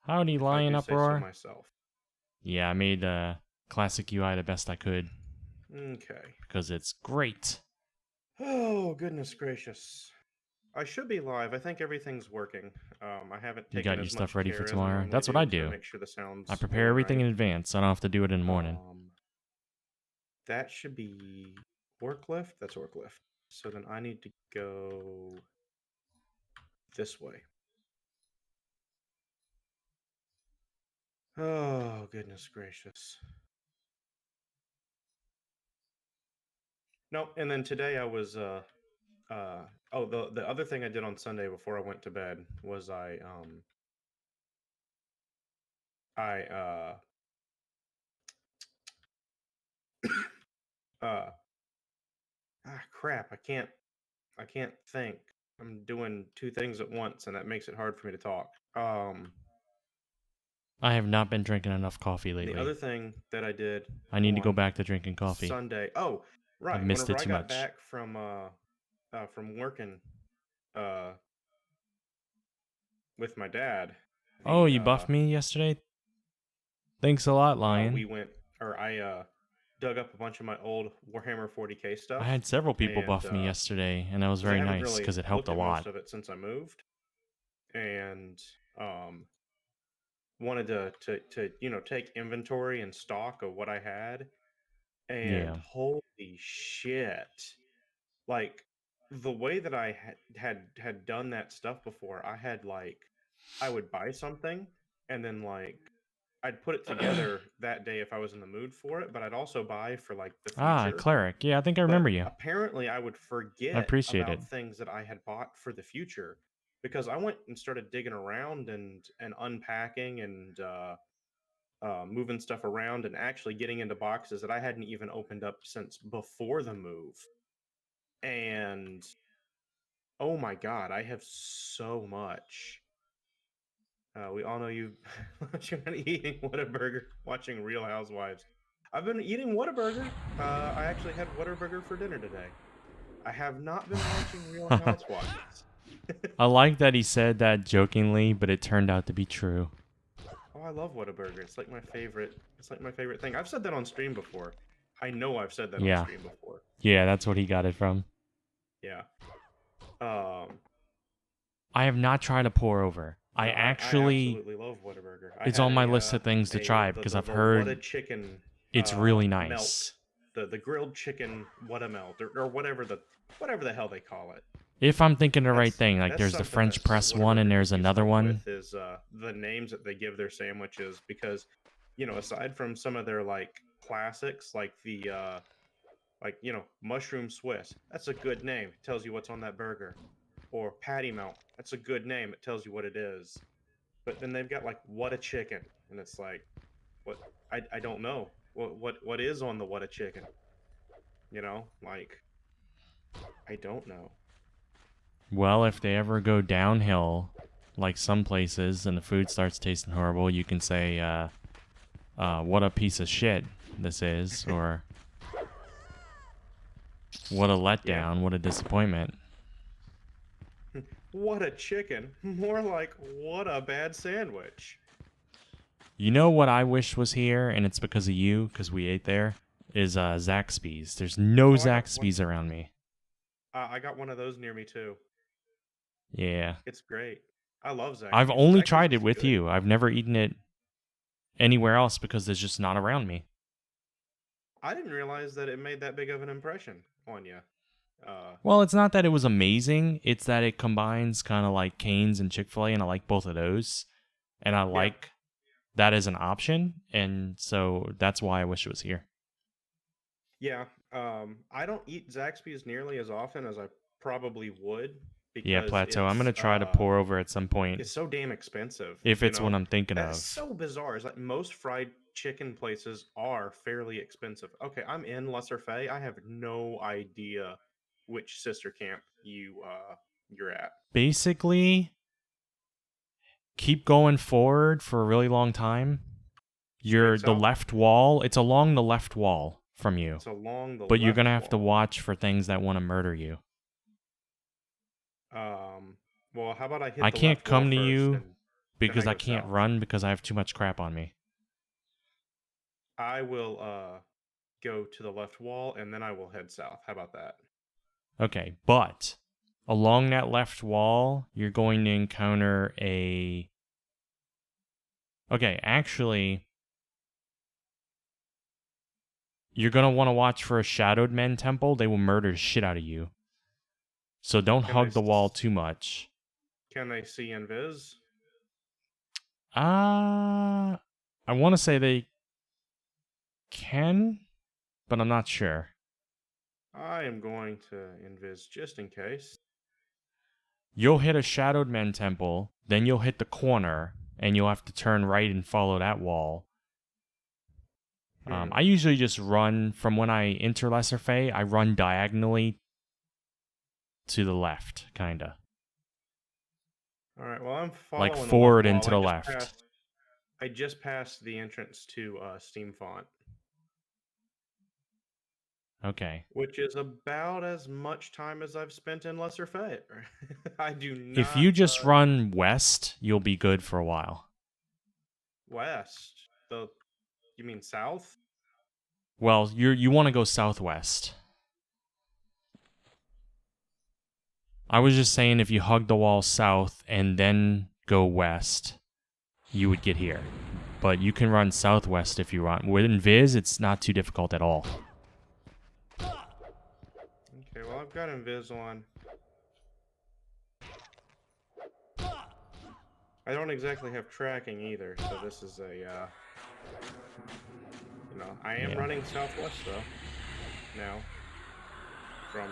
Howdy, if I Lion do say so Uproar. myself. Yeah, I made classic UI the best I could Okay. because it's great. Oh, goodness gracious. I should be live. I think everything's working. I haven't You taken got your as stuff much ready for care as I tomorrow. normally That's what I do to do. make sure the I sound's prepare all everything right. in advance, so I don't have to do it in the morning. That should be work lift. That's work lift. So then I need to go this way. Oh, goodness gracious. Nope. And then today I was oh, the other thing I did on Sunday before I went to bed was I uh crap, I can't think. I'm doing two things at once and that makes it hard for me to talk. I have not been drinking enough coffee The lately. other thing that I did I need to go on back to drinking coffee. Sunday. Oh, I've right. missed Whenever it I too got much. back from working uh with my dad, Oh, the you buffed me yesterday? Thanks a lot, we Lion. went or I dug up a bunch of my old Warhammer 40K I stuff, had several people and buff me yesterday, and that was because I very haven't nice really because it helped looked a at most lot. of it since I moved, and wanted to take inventory and stock of what I had, and Yeah. holy shit, like the way that I had done that stuff before, I had like I would buy something and then like I'd put it together that day if I was in the mood for it, but I'd also buy for like the Ah, future. Cleric. Yeah, I think I But remember you. apparently I would I forget appreciate it. about things that I had bought for the future. because I went and started digging around and unpacking and moving stuff around and actually getting into boxes that I hadn't even opened up since before the move. And oh my god, I have so much. We all know you you've been eating Whataburger, watching Real Housewives. I've been eating Whataburger. I actually had Whataburger for dinner today. I have not been watching Real Housewives. I like that he said that jokingly, but it turned out to be true. Oh, I love Whataburger. It's like my favorite. It's like my favorite thing. I've said that on stream before. I know I've said that on Yeah. stream before. Yeah, that's what he got it from. Yeah. I have not tried a pour over. I No, I actually, absolutely love Whataburger. I it's had on my list of things to try because I've the heard Whata chicken it's really melt, nice. the grilled chicken Whata melt or whatever the hell they call it. If I'm thinking the right thing, like That's there's the something French that press one and Whataburger there's keeps another up one. with is the names that they give their sandwiches, because aside from some of their like classics like the mushroom Swiss, that's a good name. It tells you what's on that burger. Or patty melt, that's a good name. It tells you what it is. But then they've got like Whata chicken, and it's like, what? I don't know what is on the Whata chicken. Like, I don't know. Well, if they ever go downhill, like some places, and the food starts tasting horrible, you can say, what a piece of shit this is, or what a letdown, what a disappointment. What a chicken. More like, what a bad sandwich. You know what I wish was here, and it's because of you, because we ate there, is Zaxby's. There's no Zaxby's around me. I got one of those near me too. Yeah. It's great. I love Zaxby's. I've only Zaxby's tried it is with good. you. I've never eaten it anywhere else because it's just not around me. I didn't realize that it made that big of an impression on you. Well, it's not that it was amazing. It's that it combines kind of like Cane's and Chick-fil-A, and I like both of those. And I like that as an option, and so that's why I wish it was here. Yeah. I don't eat Zaxby's nearly as often as I probably would, Yeah, because Plateau. I'm going to try to pour over at some point. it's so damn expensive. If it's what I'm thinking That's of. so bizarre. It's like most fried chicken places are fairly expensive. Okay, I'm in Lesser Fay. I have no idea which sister camp you're at. Basically, keep going forward for a really long time. You're the left wall. It's along the left wall from you. It's along the but you're left gonna have to wall. watch for things that want to murder you. Well, how about I hit I the can't left wall come to first you because then I go can't south? run because I have too much crap on me. I will go to the left wall and then I will head south. How about that? Okay, but along that left wall, you're going to encounter a... Okay, actually, you're going to want to watch for a Shadowed Men temple. They will murder the shit out of you. So don't hug the wall too much. Can they see invis? I want to say they can, but I'm not sure. I am going to invis just in case. You'll hit a Shadowed Men temple, then you'll hit the corner, and you'll have to turn right and follow that wall. I usually just run from when I enter Lesser Fay. I run diagonally to the left, kinda. All right. Well, I'm like following forward the and left to the wall. left. I just passed the entrance to Steam Font. Okay. Which is about as much time as I've spent in Lesser Fay. I do not. If you just run west, you'll be good for a while. West? You mean south? Well, you want to go southwest. I was just saying if you hug the wall south and then go west, you would get here. But you can run southwest if you want. With Invis, it's not too difficult at all. Okay, well, I've got Invis on. I don't exactly have tracking either, so this is a, I am running southwest, though, now, from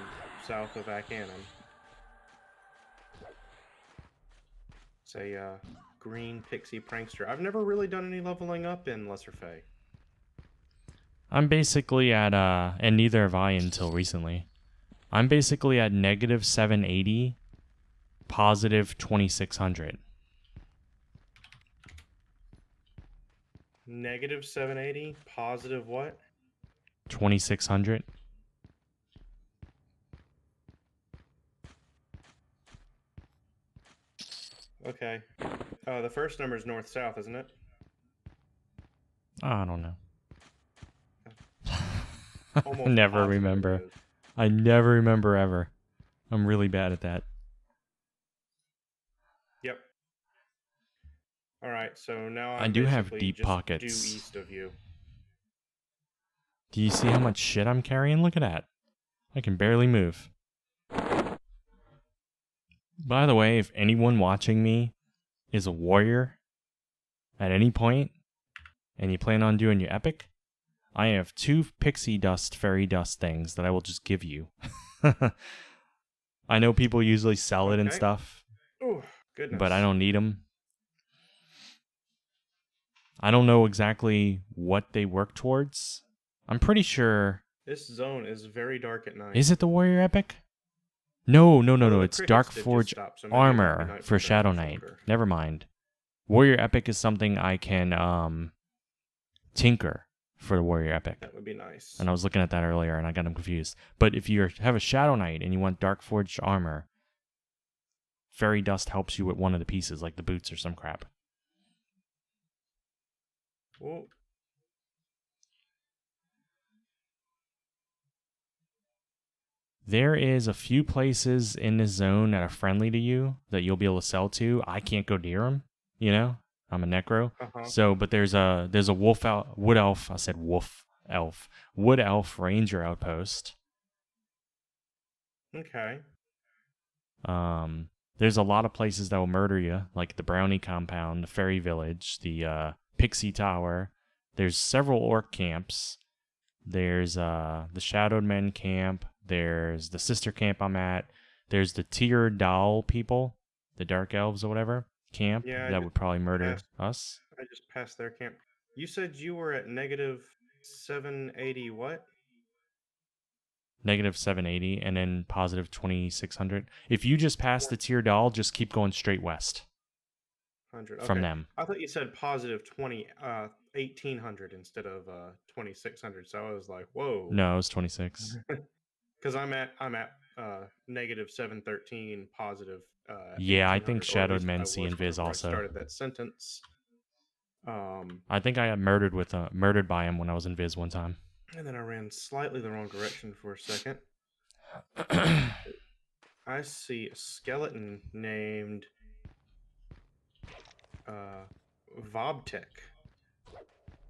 south of Akanon. It's a green pixie prankster. I've never really done any leveling up in Lesser Fey. I'm basically at, and neither have I until recently. I'm basically at negative 780, positive 2600. Negative 780, positive what? 2600. Okay. The first number is north-south, isn't it? I don't know. I Almost never positive it remember. is. I never remember ever. I'm really bad at that. Yep. All right, so now I I'm do have basically deep just pockets. due east of you. Do you see how much shit I'm carrying? Look at that. I can barely move. By the way, if anyone watching me is a warrior at any point, and you plan on doing your epic, I have 2 pixie dust, fairy dust things that I will just give you. I know people usually sell it and Okay. stuff, Oh, goodness. but I don't need them. I don't know exactly what they work towards. I'm pretty sure... This zone is very dark at night. Is it the warrior epic? No. Although the It's crickets did just Darkforge stop, so maybe it won't be armor night for very Shadow much Knight. longer. Never mind. Warrior epic is something I can tinker for the warrior epic. That would be nice. And I was looking at that earlier and I got them confused. But if you have a Shadow Knight and you want Darkforged armor, Fairy Dust helps you with one of the pieces, like the boots or some crap. Well, There is a few places in this zone that are friendly to you that you'll be able to sell to. I can't go near them, you know? I'm a necro. So, but there's a wood elf. I said wood elf ranger outpost. okay. There's a lot of places that will murder you, like the Brownie Compound, the Fairy Village, the Pixie Tower. There's several orc camps. There's the Shadowed Men camp. There's the sister camp I'm at. There's the Tyr Doll people, the Dark Elves or whatever camp that would probably murder us. I just passed their camp. You said you were at negative 780 what? Negative 780 and then positive 2600. If you just pass the Tyr Doll, just keep going straight west 100. from Okay. them. I thought you said positive 1800 instead of 2600. So I was like, whoa. No, it was 26. Because I'm at negative 713, positive. Yeah, I 1800, think or at Shadowed least I Men was see Invis whenever I also. started that sentence. I think I got murdered by him when I was in Viz one time. And then I ran slightly the wrong direction for a second. I see a skeleton named Vobtek.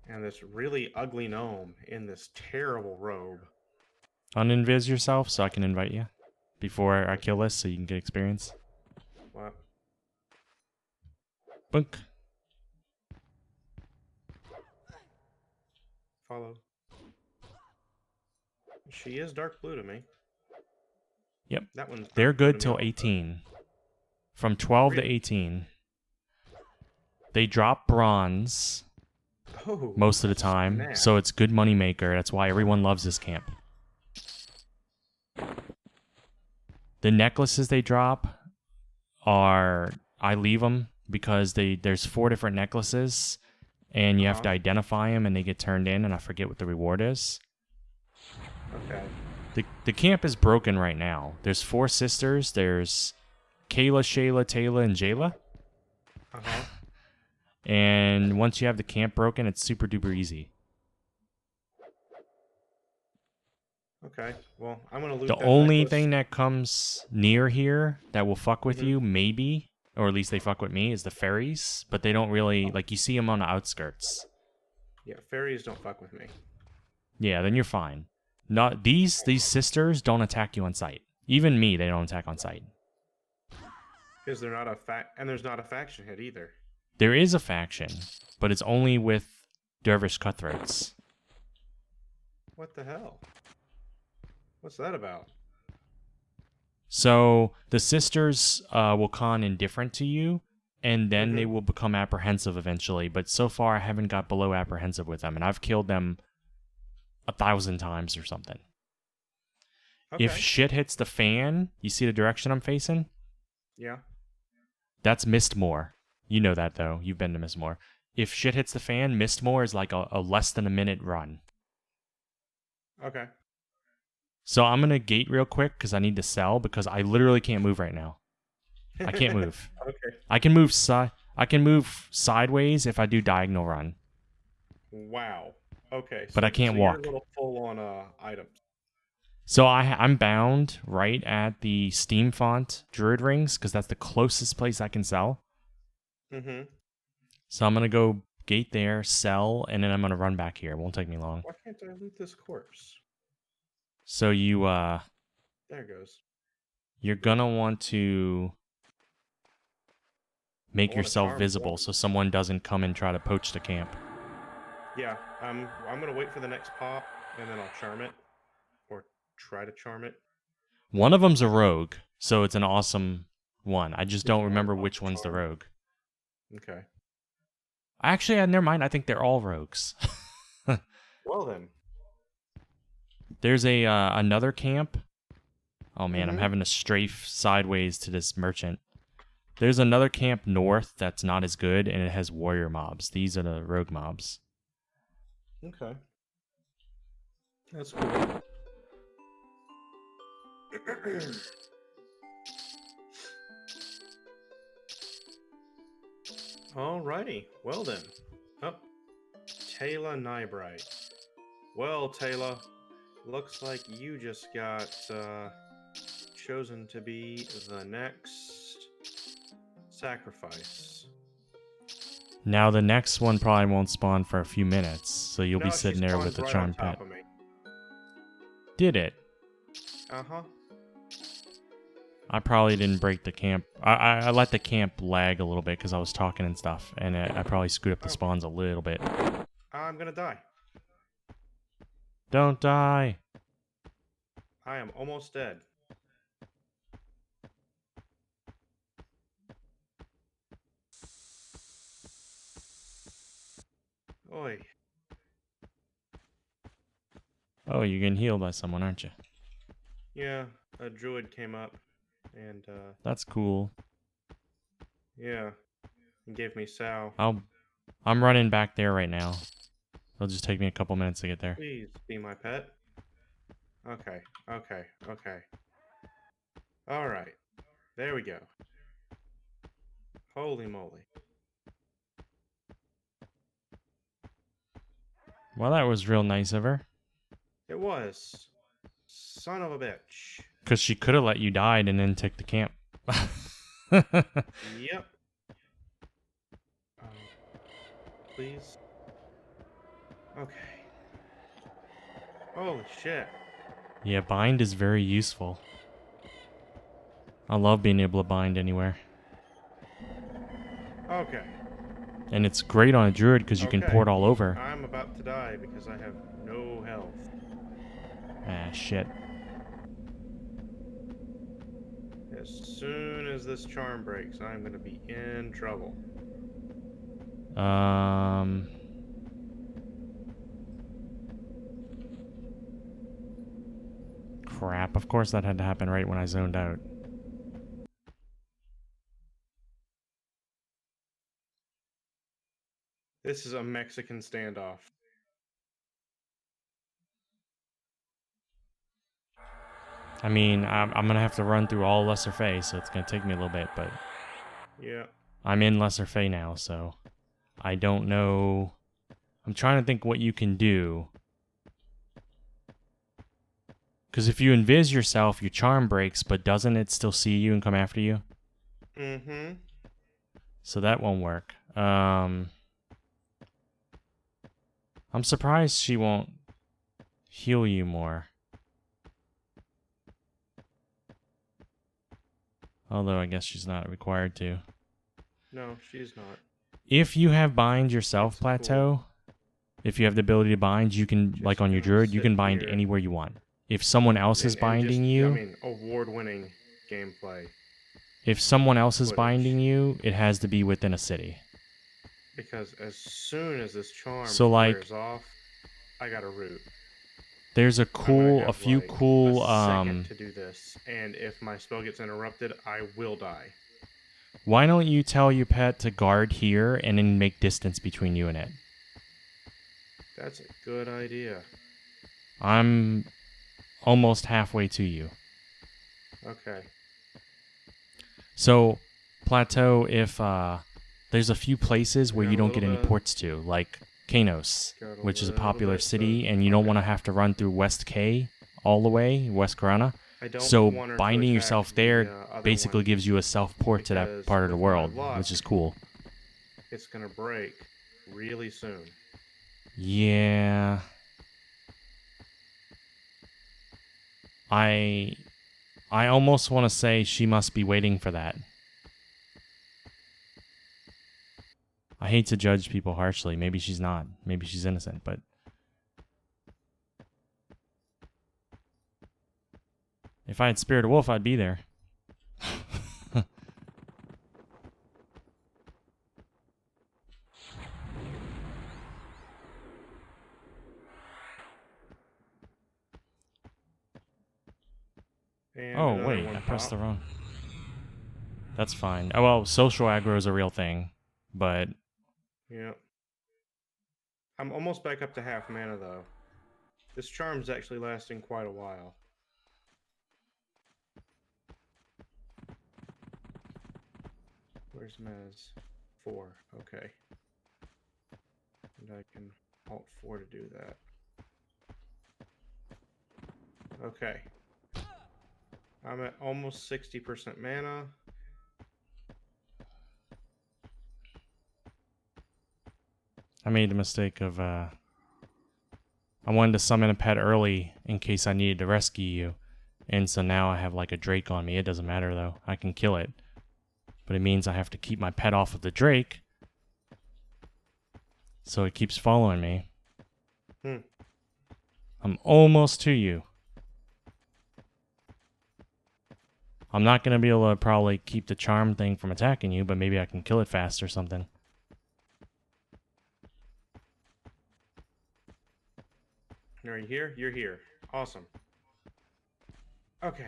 And this really ugly gnome in this terrible robe. Uninvis yourself so I can invite you before I kill this so you can get experience. What? Bunk. Follow. She is dark blue to me. Yep. That one's They're dark blue good to me till also. 18. From 12 to Really? 18. They drop bronze Oh, most of the time, snap. so it's good money maker. That's why everyone loves this camp. The necklaces they drop are... I leave them because there's 4 different necklaces, and you have to identify them, and they get turned in, and I forget what the reward is. Okay. The camp is broken right now. There's 4 sisters. There's Kayla, Shayla, Taylor, and Jayla. And once you have the camp broken, it's super duper easy. Okay. Well, I'm gonna loot The that only necklace. thing that comes near here that will fuck with you, maybe, or at least they fuck with me, is the fairies. But they don't really, like, you see them on the outskirts. Yeah, fairies don't fuck with me. Yeah, then you're fine. Not these sisters don't attack you on sight. Even me, they don't attack on sight. Because they're not and there's not a faction hit either. There is a faction, but it's only with dervish cutthroats. What the hell? What's that about? So the sisters will con indifferent to you, and then they Mhm. will become apprehensive eventually. But so far, I haven't got below apprehensive with them, and I've killed them 1,000 times or something. If Okay. shit hits the fan, you see the direction I'm facing? Yeah. That's Mistmore. You know that, though. You've been to Mistmore. If shit hits the fan, Mistmore is like a less than a minute run. Okay. So I'm going to gate real quick because I need to sell because I literally can't move right now. I can't move. Okay. I can move I can move sideways if I do diagonal run, Wow. Okay. but I can't You're a walk. little full on items. So I'm bound right at the Steam font Druid Rings because that's the closest place I can sell. Mm-hmm. So I'm going to go gate there, sell, and then I'm going to run back here. It won't take me long. Why can't I loot this corpse? So There it goes. you're going to want to I make want to yourself charm visible one. so someone doesn't come and try to poach the camp. Yeah. I'm gonna wait for the next pop, and then I'll charm it, or try to charm it. One of them's a rogue, so it's an awesome one. I just Which don't one remember I'll which one's the charm. rogue. Okay. Actually, never mind. I think they're all rogues. Well then. There's a another camp. Oh man, I'm Mhm. having to strafe sideways to this merchant. There's another camp north that's not as good, and it has warrior mobs. These are the rogue mobs. Okay. That's cool. Alrighty. Well then. Oh, Taylor Nybright. Well, Taylor, looks like you just got chosen to be the next sacrifice. Now the next one probably won't spawn for a few minutes, so you'll be No, she sitting there with spawned the right on charmed pet. top of me. Did it? Uh-huh. I probably didn't break the camp. I let the camp lag a little bit because I was talking and stuff, and I probably screwed up the spawns a little bit. I'm gonna die. Don't die. I am almost dead. Oi. Oh, you're getting healed by someone, aren't you? Yeah, a druid came up and That's cool. yeah, he gave me Sal. I'm running back there right now. It'll just take me a couple minutes to get there. Please be my pet. Okay, okay, okay. Alright. There we go. Holy moly. Well, that was real nice of her. It was. Son of a bitch. Because she could have let you die and then took the camp. Yep. Please. Okay. Holy shit. Yeah, bind is very useful. I love being able to bind anywhere. Okay. And it's great on a druid because you can Okay. port all over. I'm about to die because I have no health. Ah, shit. As soon as this charm breaks, I'm gonna be in trouble. Crap. Of course that had to happen right when I zoned out. This is a Mexican standoff. I mean, I'm going to have to run through all Lesser Fey, so it's going to take me a little bit, but Yeah. I'm in Lesser Fey now, so I don't know. I'm trying to think what you can do. Because if you invis yourself, your charm breaks, but doesn't it still see you and come after you? Mm-hmm. So that won't work. I'm surprised she won't heal you more. Although I guess she's not required to. No, she's not. If you have bind yourself That's plateau, if you have the ability to bind, you can, Just like on your gonna druid, you sit can bind here. anywhere you want. If someone else is And binding just, you, I mean, award-winning gameplay. If someone else is footage. binding you, it has to be within a city. Because as soon as this charm So, like, wears off, I got a root. there's a few like cool, a second to do this, and if my spell gets interrupted, I will die. why don't you tell your pet to guard here and then make distance between you and it? That's a good idea. I'm almost halfway to you. Okay. So, Plateau, if there's a few places where Got you a don't get little any bit- ports to, like Kanos, Got a which is a little popular bit city, of- and you don't okay. want to have to run through West K all the way, West Corona. I don't So want her to binding attack yourself the, there other basically one, gives you a self-port to that because part of the with my world, luck- which is cool. It's gonna break really soon. Yeah. I almost want to say she must be waiting for that. I hate to judge people harshly. Maybe she's not. Maybe she's innocent, but... If I had Spirit of Wolf, I'd be there. And Oh, another wait. one I pressed the popped. wrong... That's fine. Oh, well, social aggro is a real thing, but... Yep. I'm almost back up to half mana though. This charm's actually lasting quite a while. Where's Mez? 4. Okay. And I can Alt 4 to do that. Okay. I'm at almost 60% mana. I made the mistake of, I wanted to summon a pet early in case I needed to rescue you. And so now I have like a Drake on me. It doesn't matter though. I can kill it. But it means I have to keep my pet off of the Drake. So it keeps following me. I'm almost to you. I'm not going to be able to probably keep the charm thing from attacking you, but maybe I can kill it fast or something. Are you here? You're here. Awesome. Okay.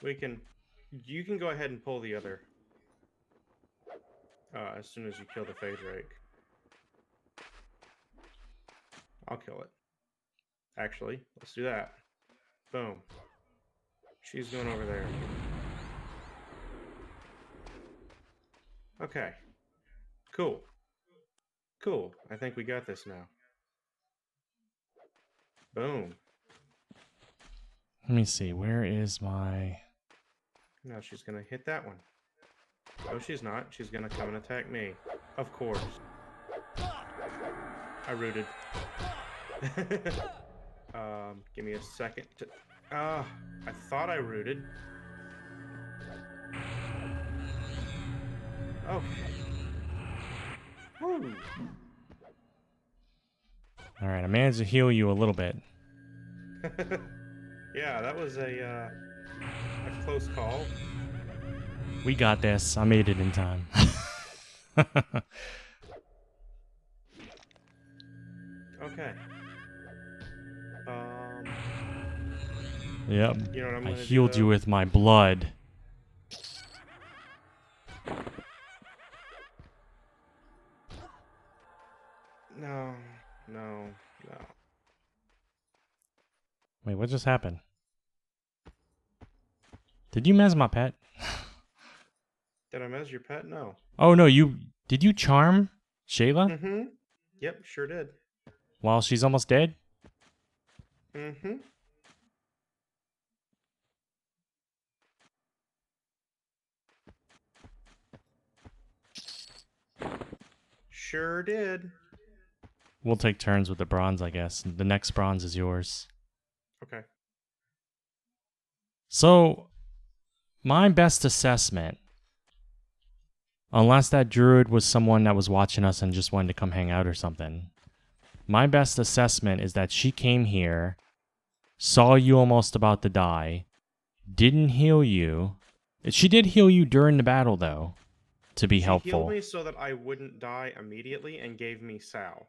You can go ahead and pull the other. As soon as you kill the Fey Drake. I'll kill it. Actually, let's do that. Boom. She's going over there. Okay. Cool. Cool. I think we got this now. Boom. Let me see. Where is my... Now she's going to hit that one. No, she's not. She's going to come and attack me. Of course. I rooted. Give me a second to... I thought I rooted. Okay. Woo. Alright, I managed to heal you a little bit. Yeah, that was a close call. We got this. I made it in time. Okay. Yep. You know what I'm I gonna healed do, you though? with my blood. No. Wait, what just happened? Did you mez my pet? Did I mess your pet? No. Oh no, did you charm Shayla Mm-hmm. Yep, sure did. while she's almost dead? Mm-hmm. Sure did. We'll take turns with the bronze, I guess. The next bronze is yours. Okay. So, my best assessment, unless that druid was someone that was watching us and just wanted to come hang out or something, my best assessment is that she came here, saw you almost about to die, didn't heal you, She did heal you during the battle, though, to be She helpful. healed me so that I wouldn't die immediately and gave me Sal.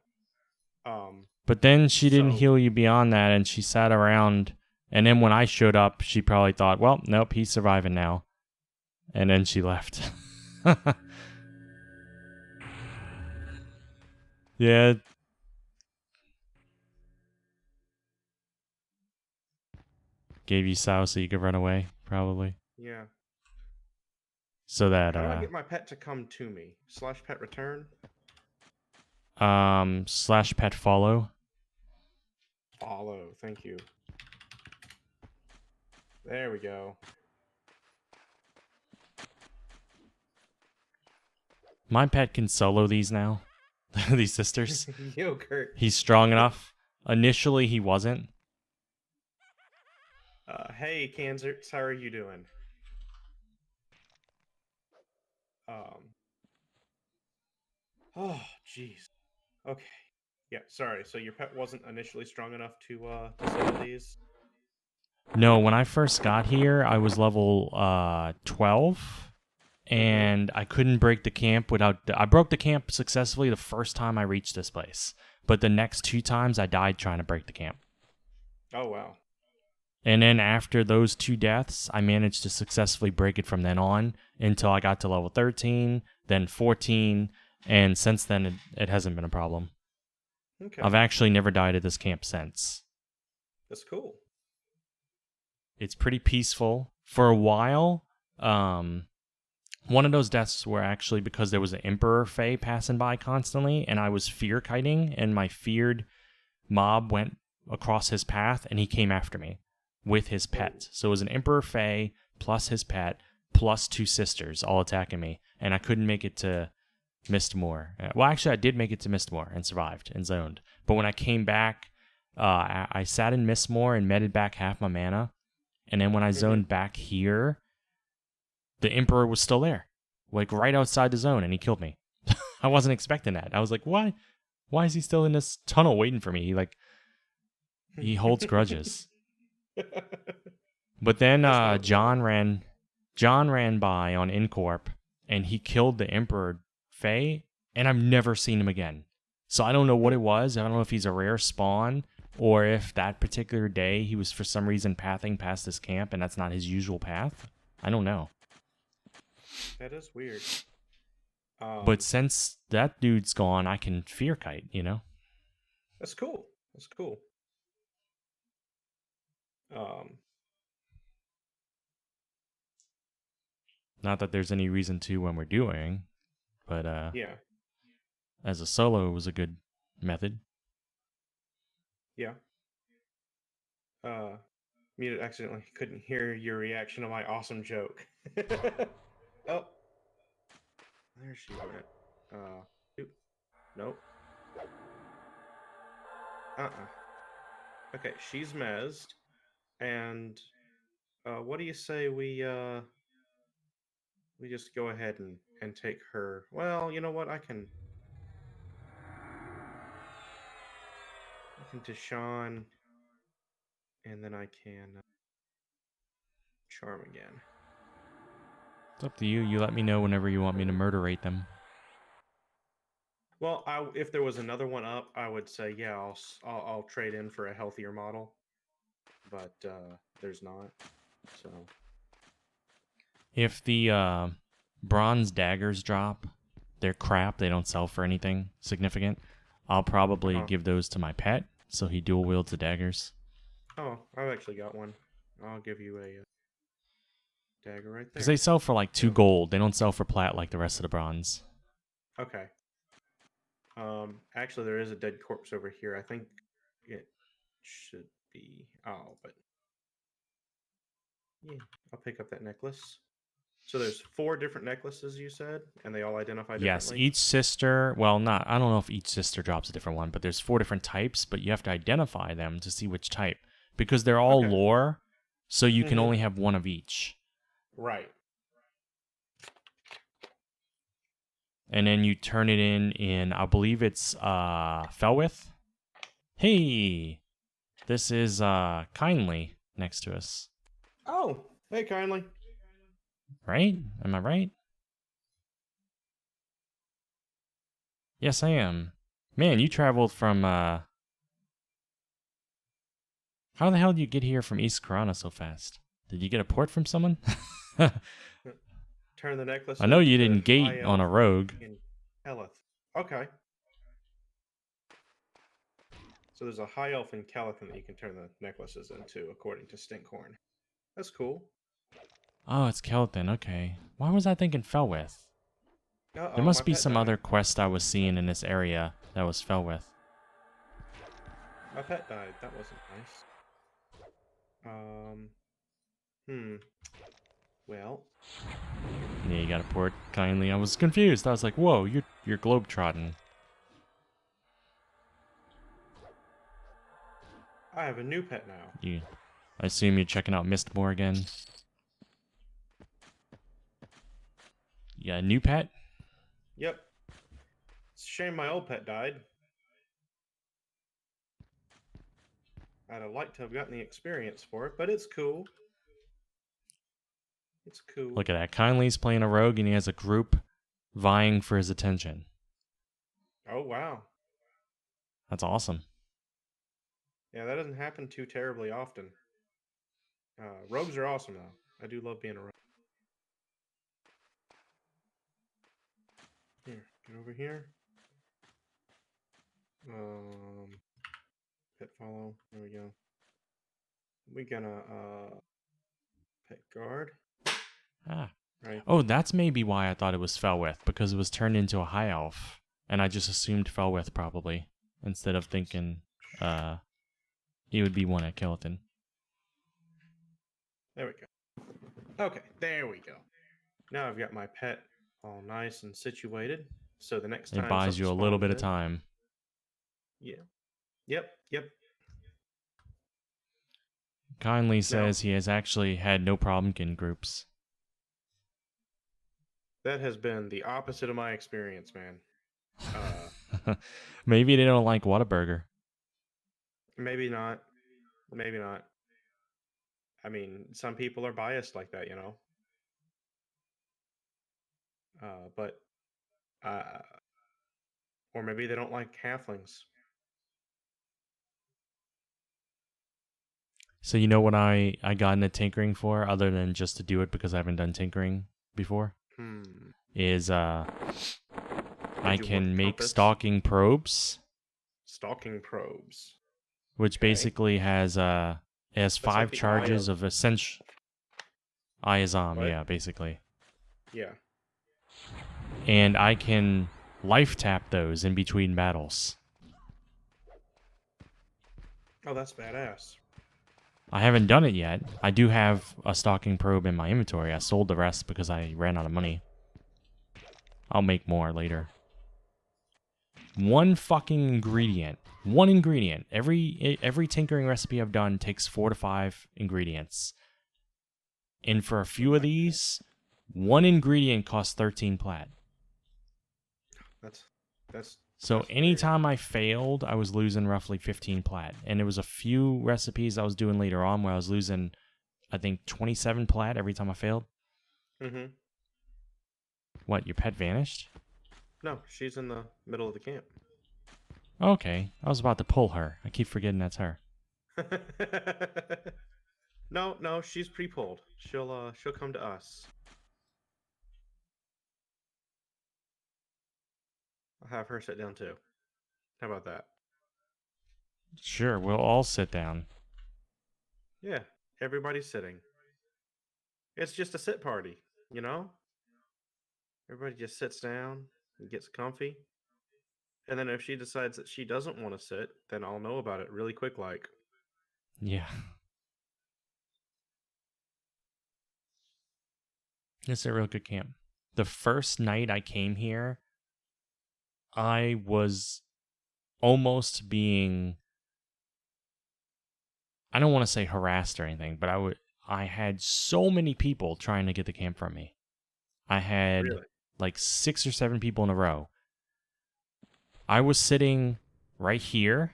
But then she didn't So- heal you beyond that, and she sat around. And then when I showed up, she probably thought, well, nope, he's surviving now. And then she left. Yeah. Gave you Sao so you could run away, probably. Yeah. So that, How do I get my pet to come to me? / pet return? / pet follow. Follow. Thank you. There we go. My pet can solo these now. These sisters. Yogurt. He's strong enough. Initially, he wasn't. Hey, Kansas, how are you doing? Oh, jeez. Okay. Yeah, sorry. So your pet wasn't initially strong enough to solo these? No, when I first got here, I was level 12, and I couldn't break the camp without... I broke the camp successfully the first time I reached this place, but the next 2 times I died trying to break the camp. Oh, wow. And then after those 2 deaths, I managed to successfully break it from then on until I got to level 13, then 14, and since then it hasn't been a problem. Okay. I've actually never died at this camp since. That's cool. It's pretty peaceful. For a while, one of those deaths were actually because there was an Emperor Fae passing by constantly, and I was fear kiting, and my feared mob went across his path, and he came after me with his pet. So it was an Emperor Fae plus his pet plus 2 sisters all attacking me, and I couldn't make it to Mistmoor. Well, actually, I did make it to Mistmoor and survived and zoned. But when I came back, I sat in Mistmoor and meted back half my mana. And then when I zoned back here, the Emperor was still there, like right outside the zone, and he killed me. I wasn't expecting that. I was like, why? Why is he still in this tunnel waiting for me? He holds grudges. But then John ran by on Incorp, and he killed the Emperor Fae, and I've never seen him again. So I don't know what it was. I don't know if he's a rare spawn, or if that particular day he was for some reason pathing past this camp, and that's not his usual path. I don't know. That is weird. But since that dude's gone, I can fear kite, you know? That's cool. That's cool. Not that there's any reason to when we're doing, but yeah. As a solo, it was a good method. Yeah. Muted accidentally. Couldn't hear your reaction to my awesome joke. Oh. There she went. Nope. Okay, she's mezzed. And what do you say we just go ahead and take her? Well, you know what? I can Deshaun, and then I can charm again. It's up to you. You let me know whenever you want me to murderate them. Well, if there was another one up, I would say yeah, I'll trade in for a healthier model, but there's not. So if the bronze daggers drop, they're crap. They don't sell for anything significant. I'll probably give those to my pet, so he dual wields the daggers. Oh, I've actually got one. I'll give you a dagger right there. Because they sell for like 2 gold. They don't sell for plat like the rest of the bronze. Okay. Actually, there is a dead corpse over here. I think it should be. Oh, but yeah, I'll pick up that necklace. So there's 4 different necklaces, you said, and they all identify differently? Yes, each sister, well, I don't know if each sister drops a different one, but there's 4 different types, but you have to identify them to see which type. Because they're all lore, so you can only have one of each. Right. And then you turn it in I believe it's Felwith. Hey, this is Kindly next to us. Oh, hey, Kindly. Right? Am I right? Yes, I am. Man, you traveled from, How the hell did you get here from East Corona so fast? Did you get a port from someone? Turn the necklace I know into you the didn't gate high on elf a rogue. in Keleth. Okay. So there's a high elf in Keleth that you can turn the necklaces into, according to Stinkhorn. That's cool. Oh, it's Kelton. Okay. Why was I thinking Felwith? There Uh-oh, my must be pet some died. other quest I was seeing in this area that was Felwith. My pet died. That wasn't nice. Hmm. Well, Yeah, you got a port kindly. I was confused. I was like, whoa, you're globetrotting. I have a new pet now. I assume you're checking out Mistmore again. You got a new pet? Yep. It's a shame my old pet died. I'd have liked to have gotten the experience for it, but it's cool. It's cool. Look at that. Kindly's playing a rogue and he has a group vying for his attention. Oh, wow. That's awesome. Yeah, that doesn't happen too terribly often. Rogues are awesome, though. I do love being a rogue. Here, get over here. Pet follow. There we go. We're gonna pet guard. Ah. Right. Oh, that's maybe why I thought it was Felwith, because it was turned into a high elf. And I just assumed Felwith probably, instead of thinking he would be one at Kelton. There we go. Okay, there we go. Now I've got my pet all nice and situated. So the next time It buys you a little bit of time. Yeah. Yep. Kindly says he has actually had no problem in groups. That has been the opposite of my experience, man. Maybe they don't like Whataburger. Maybe not. Maybe not. I mean, some people are biased like that, you know. But or maybe they don't like halflings. So you know what I got into tinkering for, other than just to do it because I haven't done tinkering before? Is I can make stalking probes. Stalking probes. Which basically has it has 5 like charges of essential Ayazam, What? yeah, basically. Yeah. And I can life tap those in between battles. Oh, that's badass. I haven't done it yet. I do have a stalking probe in my inventory. I sold the rest because I ran out of money. I'll make more later. One fucking ingredient. One ingredient. Every tinkering recipe I've done takes 4 to 5 ingredients. And for a few of these, one ingredient costs 13 plat. So anytime I failed, I was losing roughly 15 plat. And there was a few recipes I was doing later on where I was losing, I think, 27 plat every time I failed. Mm-hmm. What, your pet vanished? No, she's in the middle of the camp. Okay, I was about to pull her. I keep forgetting that's her. No, she's pre-pulled. She'll come to us. I'll have her sit down too. How about that? Sure, we'll all sit down. Yeah, everybody's sitting. It's just a sit party, you know? Everybody just sits down and gets comfy. And then if she decides that she doesn't want to sit, then I'll know about it really quick like. Yeah. It's a real good camp. The first night I came here, I was almost being, I don't want to say harassed or anything, but I had so many people trying to get the camp from me. I had like 6 or 7 people in a row. I was sitting right here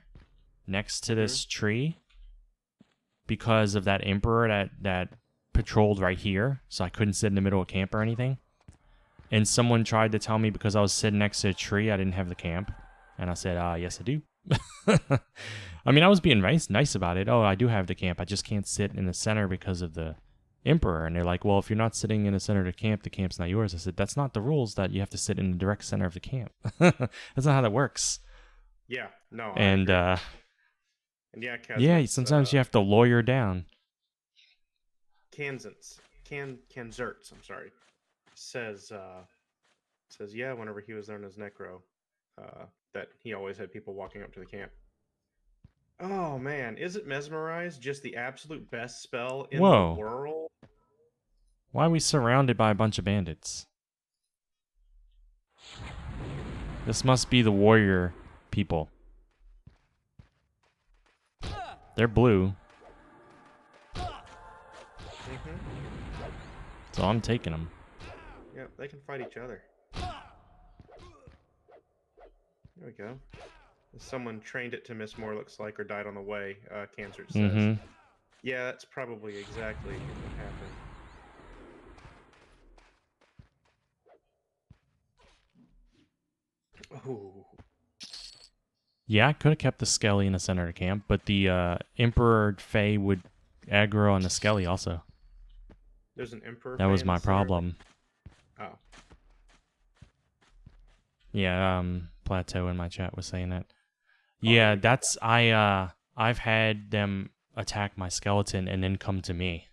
next to this tree because of that emperor that patrolled right here, so I couldn't sit in the middle of camp or anything. And someone tried to tell me because I was sitting next to a tree, I didn't have the camp. And I said, yes, I do. I mean, I was being nice about it. Oh, I do have the camp. I just can't sit in the center because of the Emperor. And they're like, well, if you're not sitting in the center of the camp's not yours. I said, that's not the rules, that you have to sit in the direct center of the camp. That's not how that works. Yeah, no. And, and yeah, yeah, sometimes you have to lawyer down. Kanzerts, I'm sorry, says, yeah, whenever he was known as Necro, that he always had people walking up to the camp. Oh, man, is it Mesmerize just the absolute best spell in the world? Why are we surrounded by a bunch of bandits? This must be the warrior people. They're blue. So I'm taking them. Yeah, they can fight each other. There we go. Someone trained it to miss more, looks like, or died on the way, Cancer says. Yeah, that's probably exactly what happened. Oh. Yeah, I could have kept the Skelly in the center of the camp, but the Emperor Fae would aggro on the Skelly also. There's an Emperor That was my problem. Oh. Yeah, Plateau in my chat was saying that. Yeah, that's I've had them attack my skeleton and then come to me,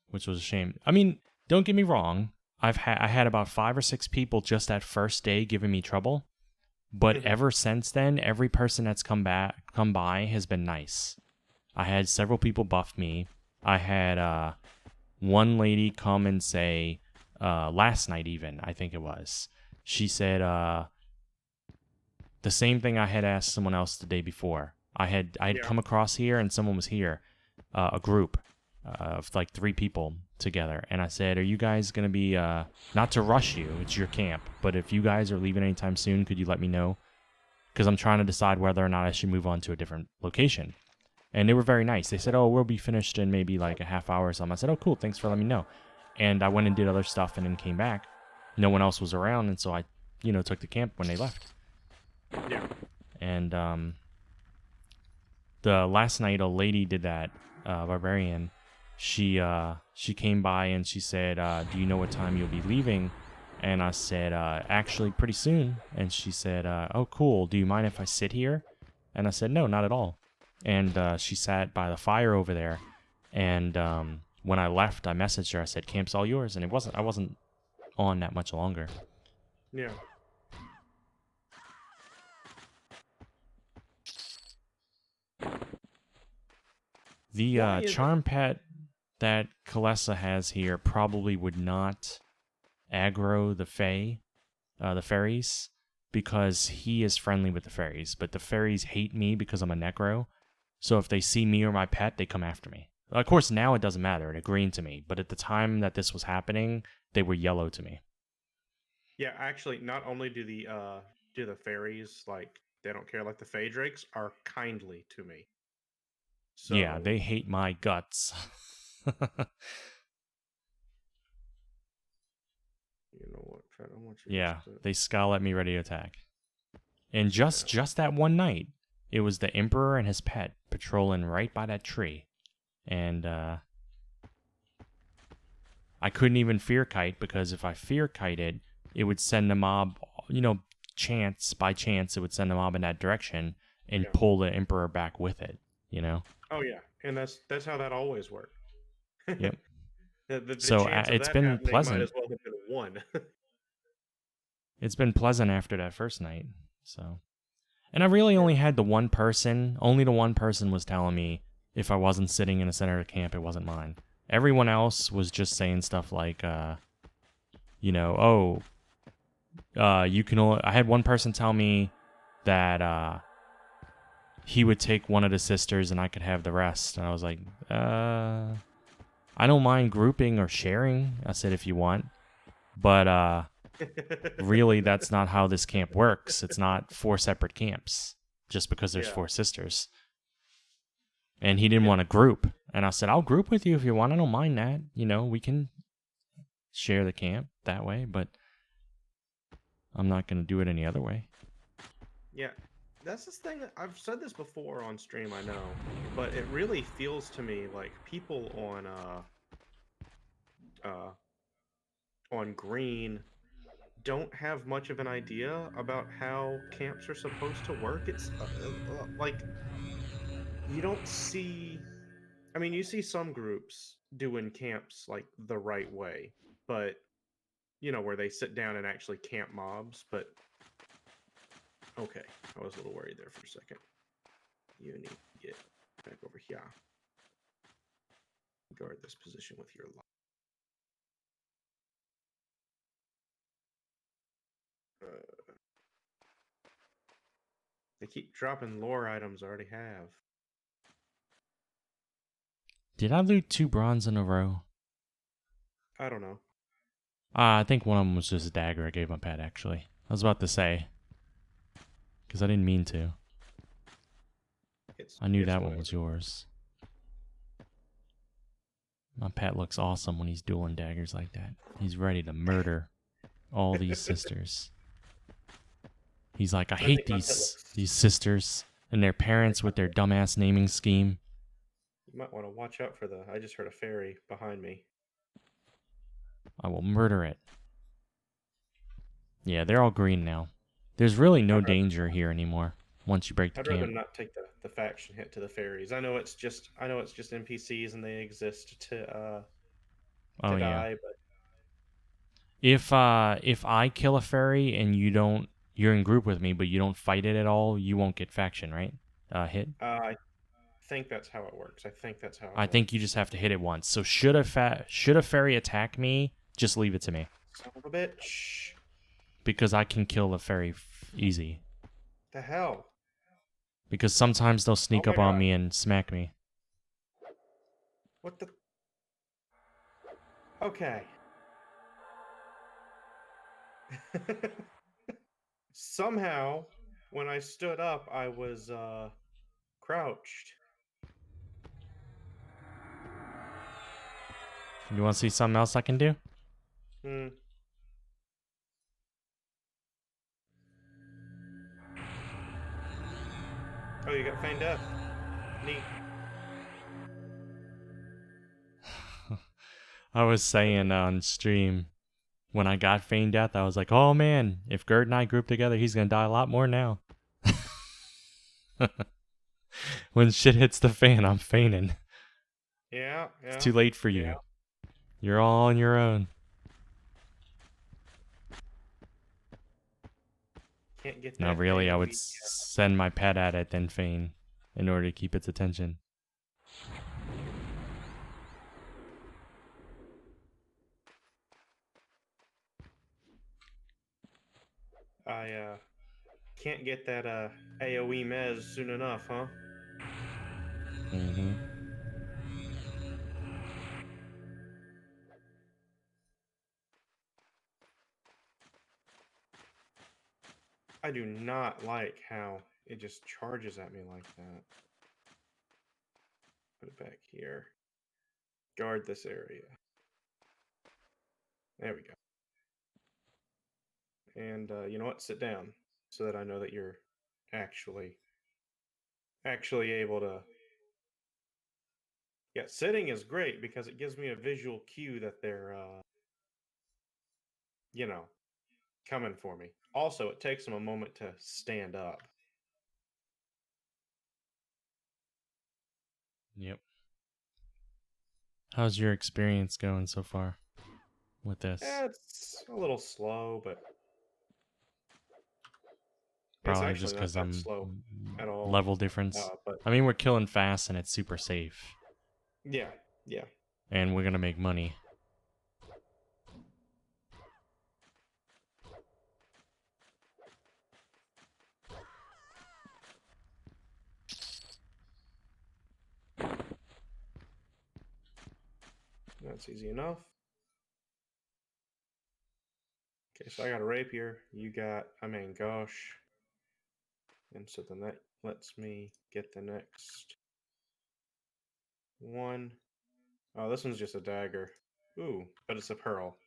which was a shame. I mean, don't get me wrong. I had about 5 or 6 people just that first day giving me trouble, but ever since then, every person that's come by has been nice. I had several people buff me. I had one lady come and say last night even, I think it was. She said the same thing I had asked someone else the day before. I'd come across here and someone was here, a group of like 3 people together, and I said, are you guys going to be, not to rush you, it's your camp, but if you guys are leaving anytime soon, could you let me know? Because I'm trying to decide whether or not I should move on to a different location. And they were very nice. They said, oh, we'll be finished in maybe like a half hour or something. I said, oh, cool, thanks for letting me know. And I went and did other stuff and then came back. No one else was around, and so I, took the camp when they left. Yeah. And the last night, a lady did that, Barbarian. She came by and she said, do you know what time you'll be leaving? And I said, actually, pretty soon. And she said, oh, cool. Do you mind if I sit here? And I said, no, not at all. And she sat by the fire over there. And when I left, I messaged her. I said, camp's all yours. And I wasn't on that much longer. Yeah. The charm pet that Kalessa has here probably would not aggro the Fae, the fairies, because he is friendly with the fairies. But the fairies hate me because I'm a necro. So if they see me or my pet, they come after me. Of course, now it doesn't matter. They're green to me. But at the time that this was happening, they were yellow to me. Yeah, actually, not only do the fairies, like, they don't care, like the Fae Drakes are kindly to me. So, yeah, they hate my guts. You know what? I want you yeah, they scowl at me ready to attack. And just that one night, it was the Emperor and his pet patrolling right by that tree. And I couldn't even fear kite, because if I fear kited, it would send the mob, by chance, it would send the mob in that direction and pull the Emperor back with it, Oh, yeah. And that's how that always worked. Yep. the so it's been pleasant. Might as well have been 1. It's been pleasant after that first night. So, and I really only had the one person was telling me if I wasn't sitting in the center of the camp, it wasn't mine. Everyone else was just saying stuff like, you can only... I had one person tell me that he would take one of the sisters and I could have the rest. And I was like, I don't mind grouping or sharing. I said, if you want. But really, that's not how this camp works. It's not 4 separate camps just because there's 4 sisters. And he didn't want to group. And I said, I'll group with you if you want. I don't mind that. You know, we can share the camp that way, but I'm not going to do it any other way. Yeah, that's this thing that I've said this before on stream, I know, but it really feels to me like people on Green don't have much of an idea about how camps are supposed to work. It's like you don't see. I mean, you see some groups doing camps like the right way, but you know where they sit down and actually camp mobs. But okay, I was a little worried there for a second. You need to get back over here. Guard this position with your life. They keep dropping lore items I already have. Did I loot 2 bronze in a row? I don't know. I think one of them was just a dagger I gave my pet, actually. I was about to say. Because I didn't mean to. I knew that one was yours. My pet looks awesome when he's dueling daggers like that. He's ready to murder all these sisters. He's like, I hate these sisters and their parents with their dumbass naming scheme. You might want to watch out for the... I just heard a fairy behind me. I will murder it. Yeah, they're all green now. There's really no danger here anymore once you break the I'd camp. rather not take the faction hit to the fairies. I know it's just NPCs and they exist to die, but if I kill a fairy and you're in group with me, but you don't fight it at all, you won't get faction, right? Hit. I think that's how it works. I think you just have to hit it once. So should a fairy attack me, just leave it to me. Son of a bitch. Because I can kill the fairy easy. The hell? Because sometimes they'll sneak up on me and smack me. What the? Okay. Somehow, when I stood up, I was crouched. You want to see something else I can do? Oh, you got feigned death. Neat. I was saying on stream, when I got feigned death, I was like, oh man, if Gert and I group together, he's going to die a lot more now. When shit hits the fan, I'm feigning. Yeah. It's too late for you. You're all on your own. Can't get that. No, really, I would send my pet at it, then feign, in order to keep its attention. I can't get that AoE mez soon enough, huh? Mm-hmm. I do not like how it just charges at me like that. Put it back here. Guard this area. There we go. And you know what? Sit down so that I know that you're actually able to... Yeah, sitting is great because it gives me a visual cue that they're, you know, coming for me. Also, it takes them a moment to stand up. Yep. How's your experience going so far with this? It's a little slow, but Probably it's just because not I'm slow at all. Level difference. But I mean, we're killing fast and it's super safe. Yeah. And we're gonna make money. That's easy enough. Okay, so I got a rapier. You got a mangosh. And so then that lets me get the next One. Oh, this one's just a dagger. Ooh, but it's a pearl.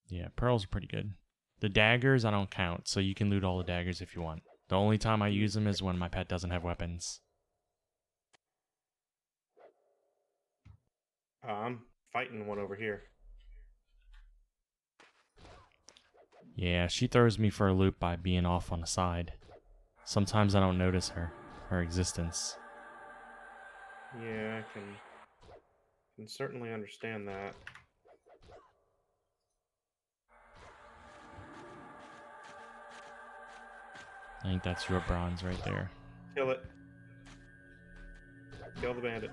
Yeah, pearls are pretty good. The daggers I don't count, so you can loot all the daggers if you want. The only time I use them is when my pet doesn't have weapons. I'm fighting one over here. Yeah, she throws me for a loop by being off on the side. Sometimes I don't notice her existence. Yeah, I can certainly understand that. I think that's your bronze right there. Kill it. Kill the bandit.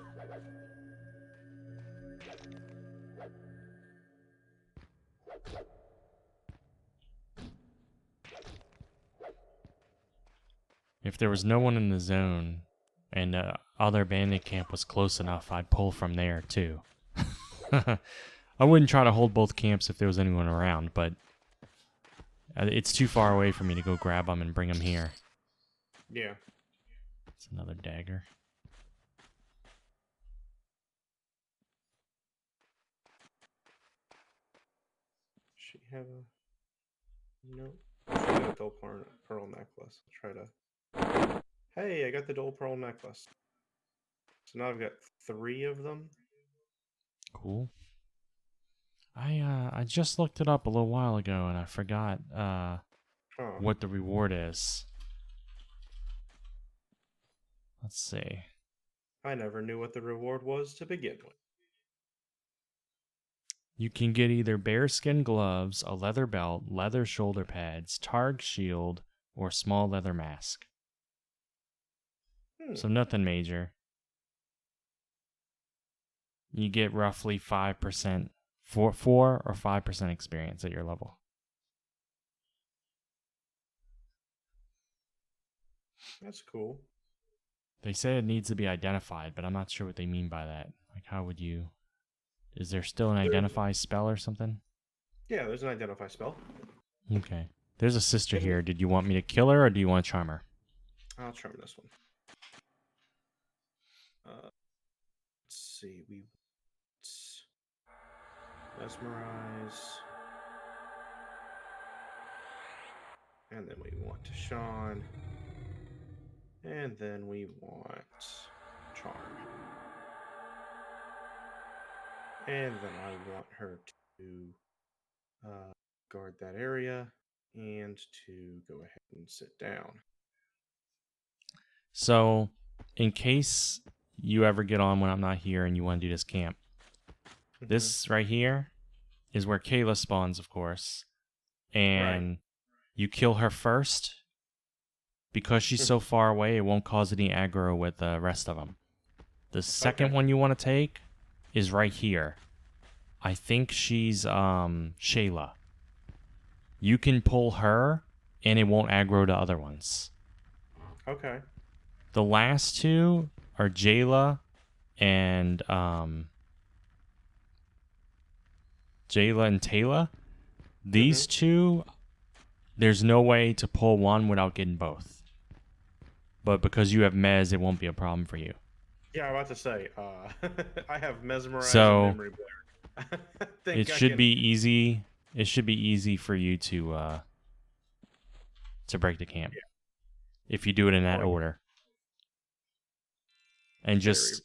If there was no one in the zone and the other bandit camp was close enough, I'd pull from there too. I wouldn't try to hold both camps if there was anyone around, but it's too far away for me to go grab them and bring them here. Yeah. It's another dagger. She have a... Nope. She got a dull pearl necklace. I'll try to... Hey, I got the dull pearl necklace. So now I've got 3 of them. Cool. I just looked it up a little while ago and I forgot what the reward is. Let's see. I never knew what the reward was to begin with. You can get either bearskin gloves, a leather belt, leather shoulder pads, Targ shield, or small leather mask. So nothing major. You get roughly 5%, 4 or 5% experience at your level. That's cool. They say it needs to be identified, but I'm not sure what they mean by that. Like, how would you... Is there still an identify spell or something? Yeah, there's an identify spell. Okay. There's a sister here. Did you want me to kill her or do you want to charm her? I'll charm this one. Let's see. We mesmerize, and then we want to Sean, and then we want charm, and then I want her to guard that area and to go ahead and sit down. So, in case you ever get on when I'm not here and you want to do this camp, this right here is where Kayla spawns, of course. And you kill her first. Because she's so far away, it won't cause any aggro with the rest of them. The second one you want to take is right here. I think she's Shayla. You can pull her, and it won't aggro the other ones. Okay. The last 2 are Jayla and Taylor. These 2, there's no way to pull one without getting both. But because you have Mez, it won't be a problem for you. Yeah, I'm about to say, I have mesmerize so, and memory blur. It should be easy. It should be easy for you to break the camp if you do it in that order. And just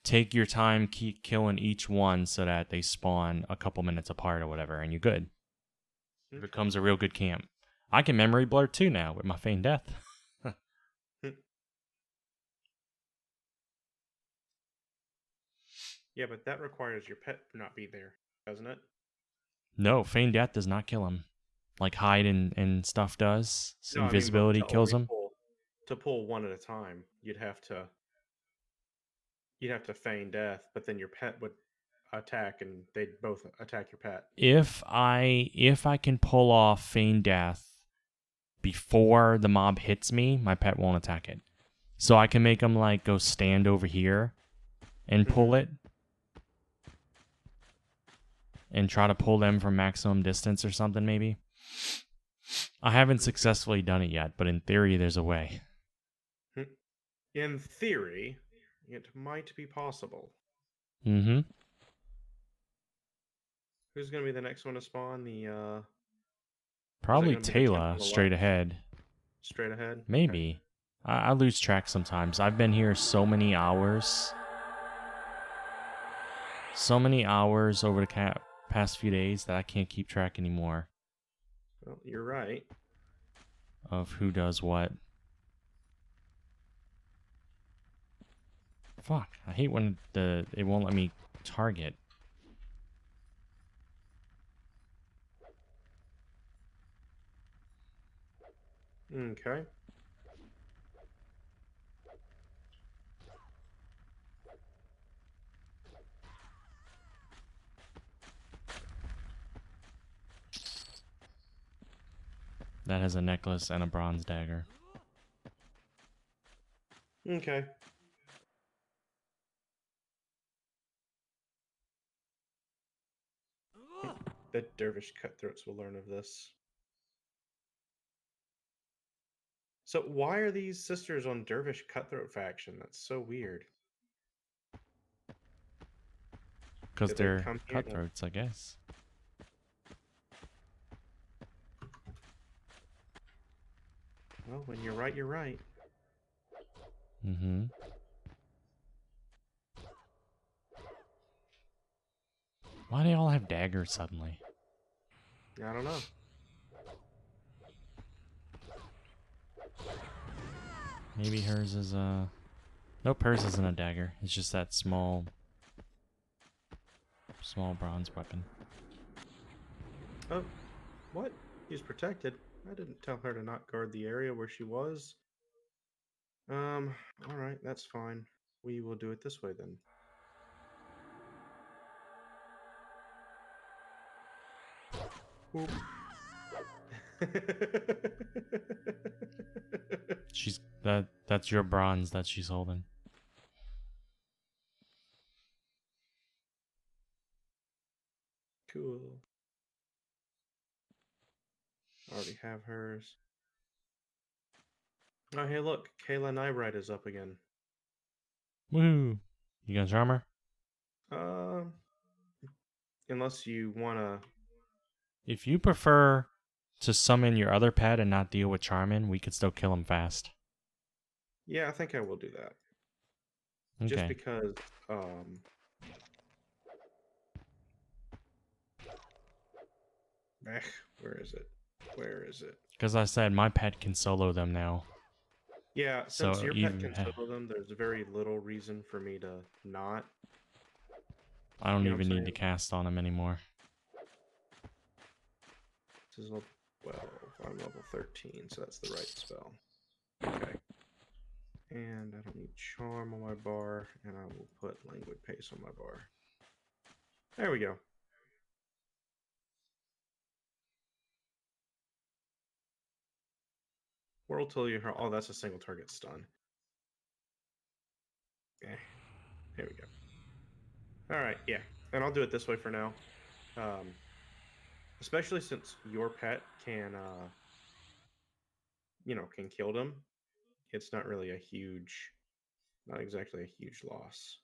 take your time, keep killing each one so that they spawn a couple minutes apart or whatever, and you're good. It becomes a real good camp. I can memory blur too now with my feigned death. Yeah, but that requires your pet not be there, doesn't it? No, feigned death does not kill him. Like hide and stuff does. No, invisibility kills him. To pull one at a time, you'd have to feign death, but then your pet would attack and they'd both attack your pet. If I can pull off feign death before the mob hits me, my pet won't attack it. So I can make them like go stand over here and pull it. And try to pull them from maximum distance or something, maybe. I haven't successfully done it yet, but in theory, there's a way. In theory, It might be possible. Mm-hmm. Who's gonna be the next one to spawn? The or is that Probably gonna be the temple Taylor on the straight left? ahead. Straight ahead? Okay. Maybe. I lose track sometimes. I've been here so many hours. So many hours over the past few days that I can't keep track anymore Well, you're right. of who does what. Fuck. I hate when it won't let me target. Okay. That has a necklace and a bronze dagger. Okay. The dervish cutthroats will learn of this. So why are these sisters on dervish cutthroat faction? That's so weird. Because Did they they're come here? cutthroats, I guess. Well, when you're right, you're right. Mm-hmm. Why do they all have daggers suddenly? I don't know. Maybe hers is a... Nope, hers isn't a dagger. It's just that small bronze weapon. Oh, what? She's protected. I didn't tell her to not guard the area where she was. All right, that's fine. We will do it this way then. Whoop. That's your bronze that she's holding. Cool. Already have hers. Oh, hey, look. Kayla Nybright is up again. Woo! You gonna charm her? Um, unless you want to... If you prefer to summon your other pet and not deal with Charmin, we could still kill him fast. Yeah, I think I will do that. Just Okay. because, where is it? Where is it? Because I said my pet can solo them now. Yeah, since So your pet even can solo them, there's very little reason for me to not. I don't You know what even I'm need to saying? cast on him anymore. This is level 12. I'm level 13, so that's the right spell. Okay. And I don't need charm on my bar, and I will put languid pace on my bar. There we go. World till you hear. Oh, that's a single target stun. Okay. There we go. All right, yeah. And I'll do it this way for now. Especially since your pet can, can kill them. It's not really not exactly a huge loss.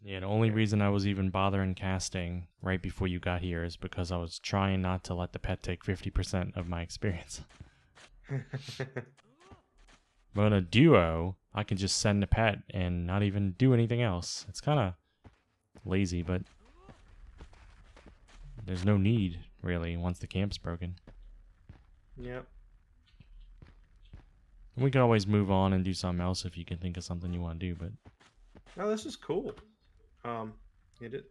Yeah, the only Okay. reason I was even bothering casting right before you got here is because I was trying not to let the pet take 50% of my experience. But in a duo, I can just send the pet and not even do anything else. It's kind of lazy, but there's no need, really, once the camp's broken. Yep. And we can always move on and do something else if you can think of something you want to do, but... Oh, this is cool. It.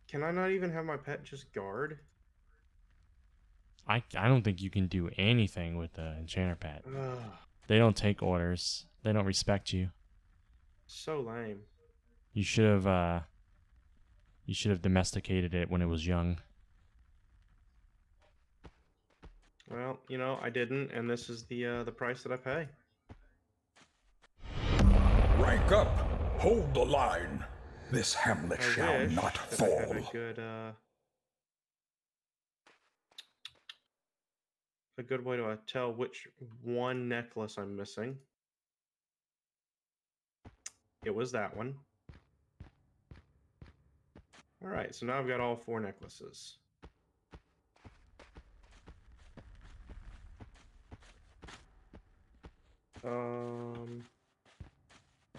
Can I not even have my pet just guard? I don't think you can do anything with the enchanter pet. Ugh, They don't take orders. They don't respect you. so lame. You should have domesticated it when it was young. Well, I didn't, and this is the price that I pay. Rank up. Hold the line. This hamlet I shall wish not that I had fall. a good way to tell which one necklace I'm missing. It was that one. All right, so now I've got all 4 necklaces.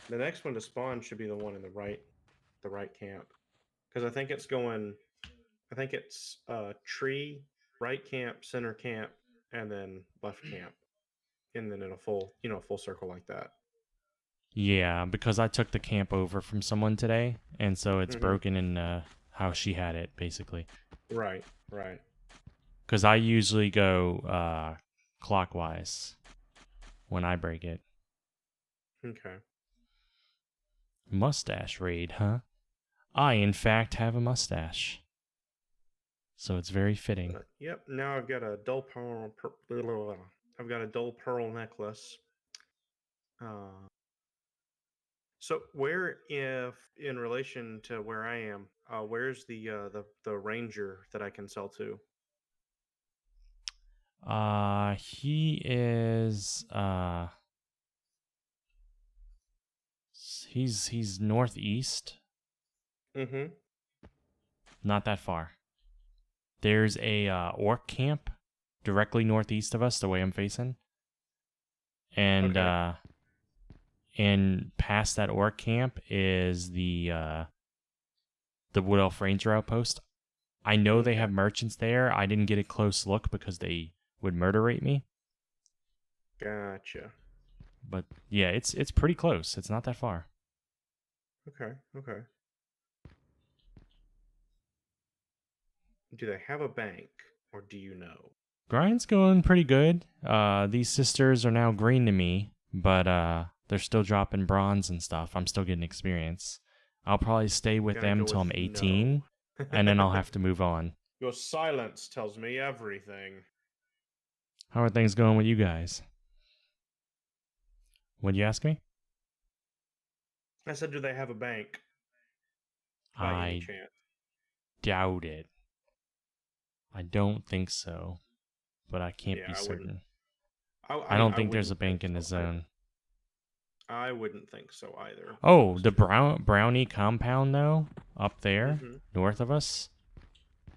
The next one to spawn should be the one in the right camp, because I think it's going. I think it's tree, right camp, center camp, and then left camp, and then in a full circle like that. Yeah, because I took the camp over from someone today, and so it's Hmm. broken in how she had it, basically. Right, right. Because I usually go clockwise when I break it. Okay. Mustache raid, huh? I, in fact, have a mustache. So it's very fitting. Yep. Now I've got a dull pearl. I've got a dull pearl necklace. Uh, so where, if in relation to where I am, where's the ranger that I can sell to? He is he's northeast, Mm-hmm. not that far. There's a orc camp directly northeast of us, the way I'm facing. And Okay. and past that orc camp is the Wood Elf Ranger outpost. I know they Okay. have merchants there. I didn't get a close look because they would murderate me. Gotcha. But yeah, it's pretty close. It's not that far. Okay. Okay. Do they have a bank, or do you know? Grind's going pretty good. These sisters are now green to me, but they're still dropping bronze and stuff. I'm still getting experience. I'll probably stay with Gonna them go till with I'm no. 18, and then I'll have to move on. Your silence tells me everything. How are things going with you guys? What'd you ask me? I said, do they have a bank by any I chance? doubt it. I don't think so, but I can't Yeah, be I wouldn't. certain. I I mean, don't I think there's wouldn't a think bank in the so either. zone. I wouldn't think so either. Oh, the brownie compound though, up there, Mm-hmm. north of us.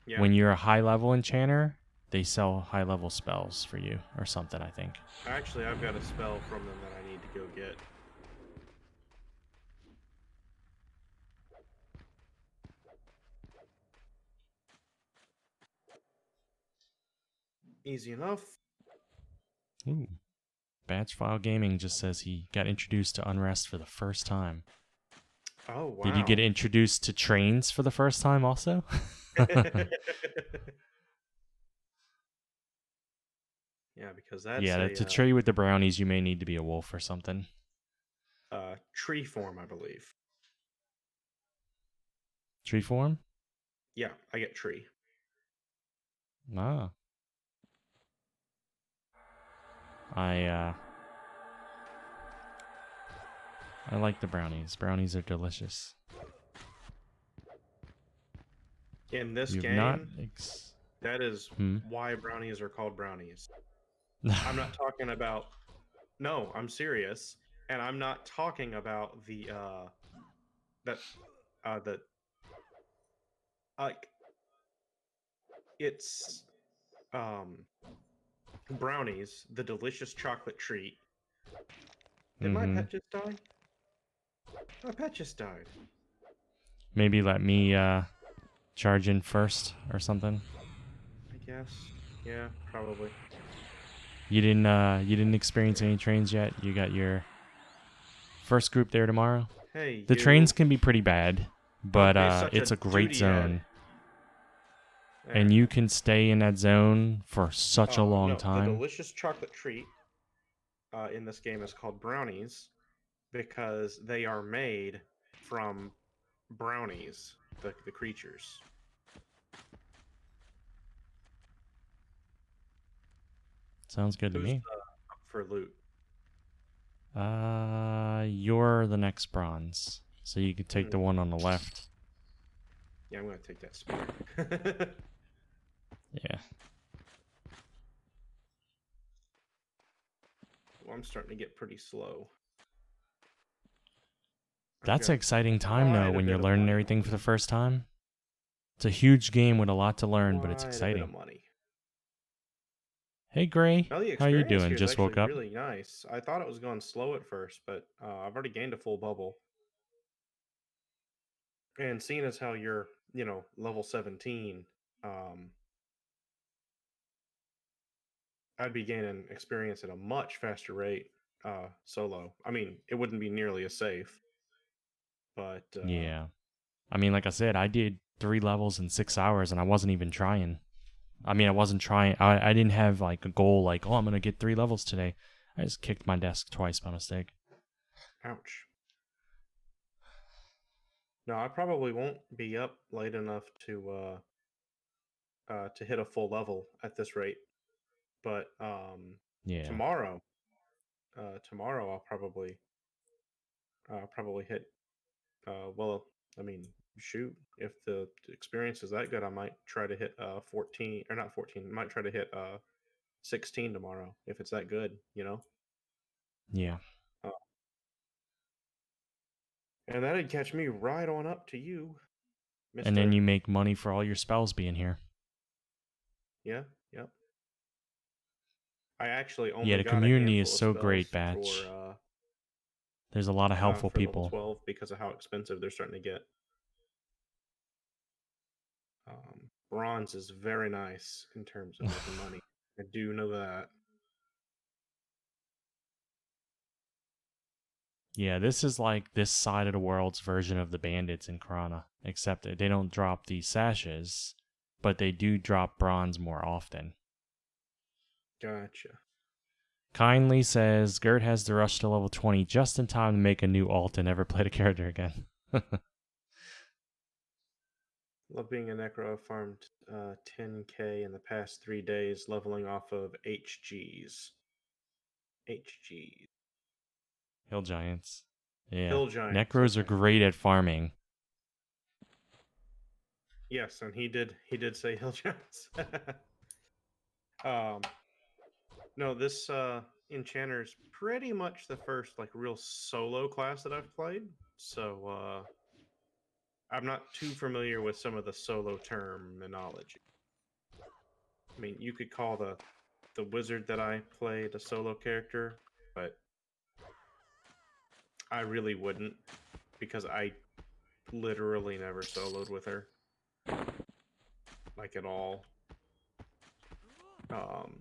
Yeah. When you're a high level enchanter, they sell high level spells for you or something, I think. Actually, I've got a spell from them that I need to go get. Easy enough. Ooh. Batch File Gaming just says he got introduced to Unrest for the first time. Oh, wow. Did you get introduced to trains for the first time also? Yeah, because that's Yeah, to trade with the brownies, you may need to be a wolf or something. tree form, I believe. Tree form? Yeah, I get tree. Ah. I like the brownies. Brownies are delicious. In this You've not game, that is why brownies are called brownies. I'm not talking about. No, I'm serious, and I'm not talking about that the like it's um brownies, the delicious chocolate treat. Did my Mm-hmm. pet just die? My pet just died. Maybe let me charge in first or something. I guess. Yeah, probably. You didn't experience any trains yet. You got your first group there tomorrow. Hey, The you. trains can be pretty bad, Don't but be such it's a a great duty head. zone, and There. you can stay in that zone for such a long No, the time. delicious chocolate treat in this game is called brownies because they are made from brownies, the creatures. Sounds good to Who's me. up for loot? You're the next bronze, so you could take the one on the left. Yeah, I'm gonna take that spear. Yeah. Well, I'm starting to get pretty slow. That's got an exciting time, though, quite a when you're bit of learning money everything on for me. the first time. It's a huge game with a lot to learn, but it's Quite a bit of exciting. money. Hey, Gray. Now the How you experience doing? here is Just actually woke up? really nice. I thought it was going slow at first, but I've already gained a full bubble. And seeing as how you're, level 17, um, I'd be gaining experience at a much faster rate solo. I mean, it wouldn't be nearly as safe, but Yeah. I mean, like I said, I did 3 levels in 6 hours, and I wasn't even trying. I mean, I wasn't trying. I didn't have, like, a goal, like, oh, I'm going to get 3 levels today. I just kicked my desk twice by mistake. ouch. No, I probably won't be up late enough to hit a full level at this rate. But Yeah. tomorrow, tomorrow I'll probably hit. Well, I mean, shoot, if the experience is that good, I might try to hit 14 or not 14. I might try to hit 16 tomorrow if it's that good. Yeah. Uh, and that'd catch me right on up to you, And then Mister. you make money for all your spells being here. Yeah, yep. I actually Yeah, only the got a community is handful of so great, spells for Batch. There's a lot of helpful level people. 12 because of how expensive they're starting to get. Bronze is very nice in terms of making money. I do know that. Yeah, this is like this side of the world's version of the bandits in Krana, except that they don't drop the sashes, but they do drop bronze more often. Gotcha. Kindly says Gert has to rush to level 20 just in time to make a new alt and never play the character again. Love being a Necro. I've farmed 10k in the past 3 days, leveling off of HGs. HGs. Hill Giants. Yeah. Hill Giants. Necros are Okay. great at farming. Yes, and he did say Hill Giants. um, no, this Enchanter's pretty much the first like real solo class that I've played. So I'm not too familiar with some of the solo terminology. I mean, you could call the wizard that I played a solo character, but I really wouldn't because I literally never soloed with her, like at all. Um,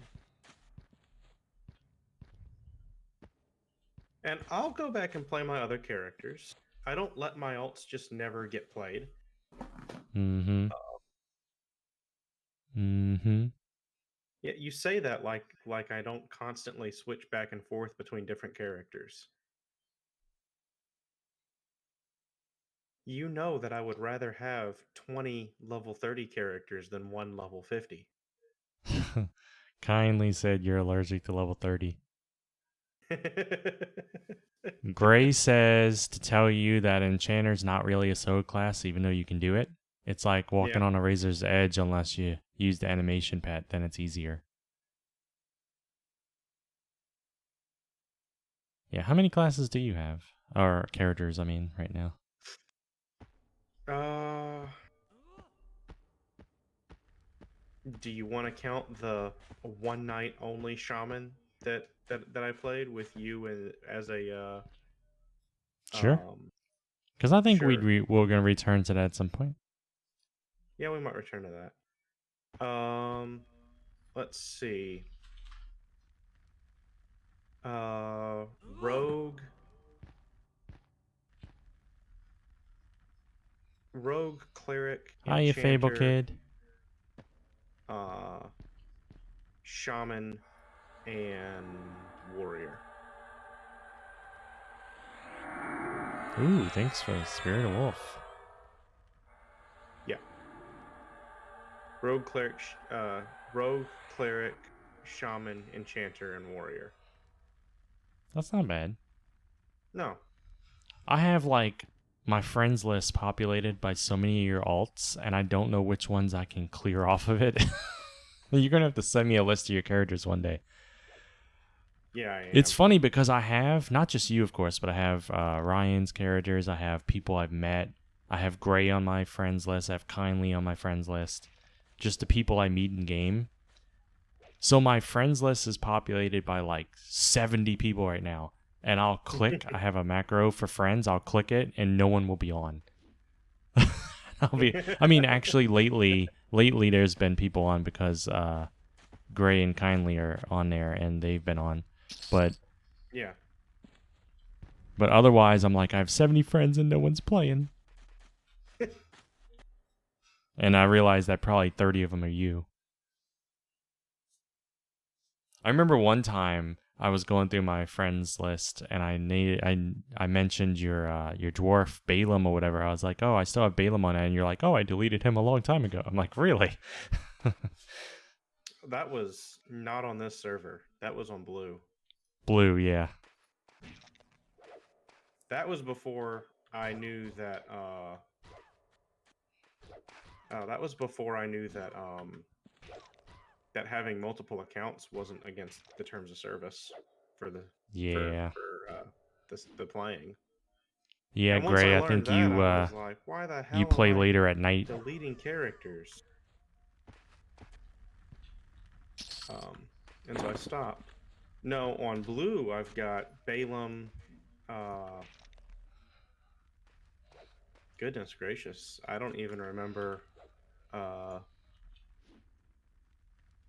and I'll go back and play my other characters. I don't let my alts just never get played. Mm-hmm. Mm-hmm. Yeah, you say that like I don't constantly switch back and forth between different characters. You know that I would rather have 20 level 30 characters than one level 50. Kindly said you're allergic to level 30. Gray says to tell you that Enchanter's not really a solo class, even though you can do it. It's like walking Yeah. on a razor's edge unless you use the animation pad, then it's easier. Yeah, how many classes do you have? Or characters, I mean, right now. Uh, do you want to count the one night only shaman that I played with you as a Sure. um Because I think sure. we're going to return to that at some point. Yeah, we might return to that. Let's see. Uh rogue rogue cleric Hiya, Fable enchanter Kid. uh shaman and warrior. Ooh, thanks for the Spirit of Wolf. Yeah. Rogue cleric rogue cleric shaman enchanter and warrior. That's not bad. No. I have, like, my friends list populated by so many of your alts, and I don't know which ones I can clear off of it. You're going to have to send me a list of your characters one day. Yeah, I It's am. funny because I have, not just you, of course, but I have Ryan's characters. I have people I've met. I have Gray on my friends list. I have Kindly on my friends list. Just the people I meet in game. So my friends list is populated by like 70 people right now. And I'll click. I have a macro for friends. I'll click it, and no one will be on. I mean, actually, lately, there's been people on because Gray and Kindly are on there, and they've been on. But Yeah. otherwise, I'm like, I have 70 friends and no one's playing. And I realize that probably 30 of them are you. I remember one time I was going through my friends list and I mentioned your dwarf Balaam or whatever. I was like, oh, I still have Balaam on it, and you're like, oh, I deleted him a long time ago. I'm like, really? That was not on this server. That was on Blue. Blue, yeah. That was before I knew that. That was before I knew that that having multiple accounts wasn't against the terms of service for the Yeah. the playing. Yeah, And once I Gray, I learned think that, I was like, why the you hell am play I later at night. deleting characters? And so I stopped. No, on Blue, I've got Balaam. Goodness gracious, I don't even remember. Uh,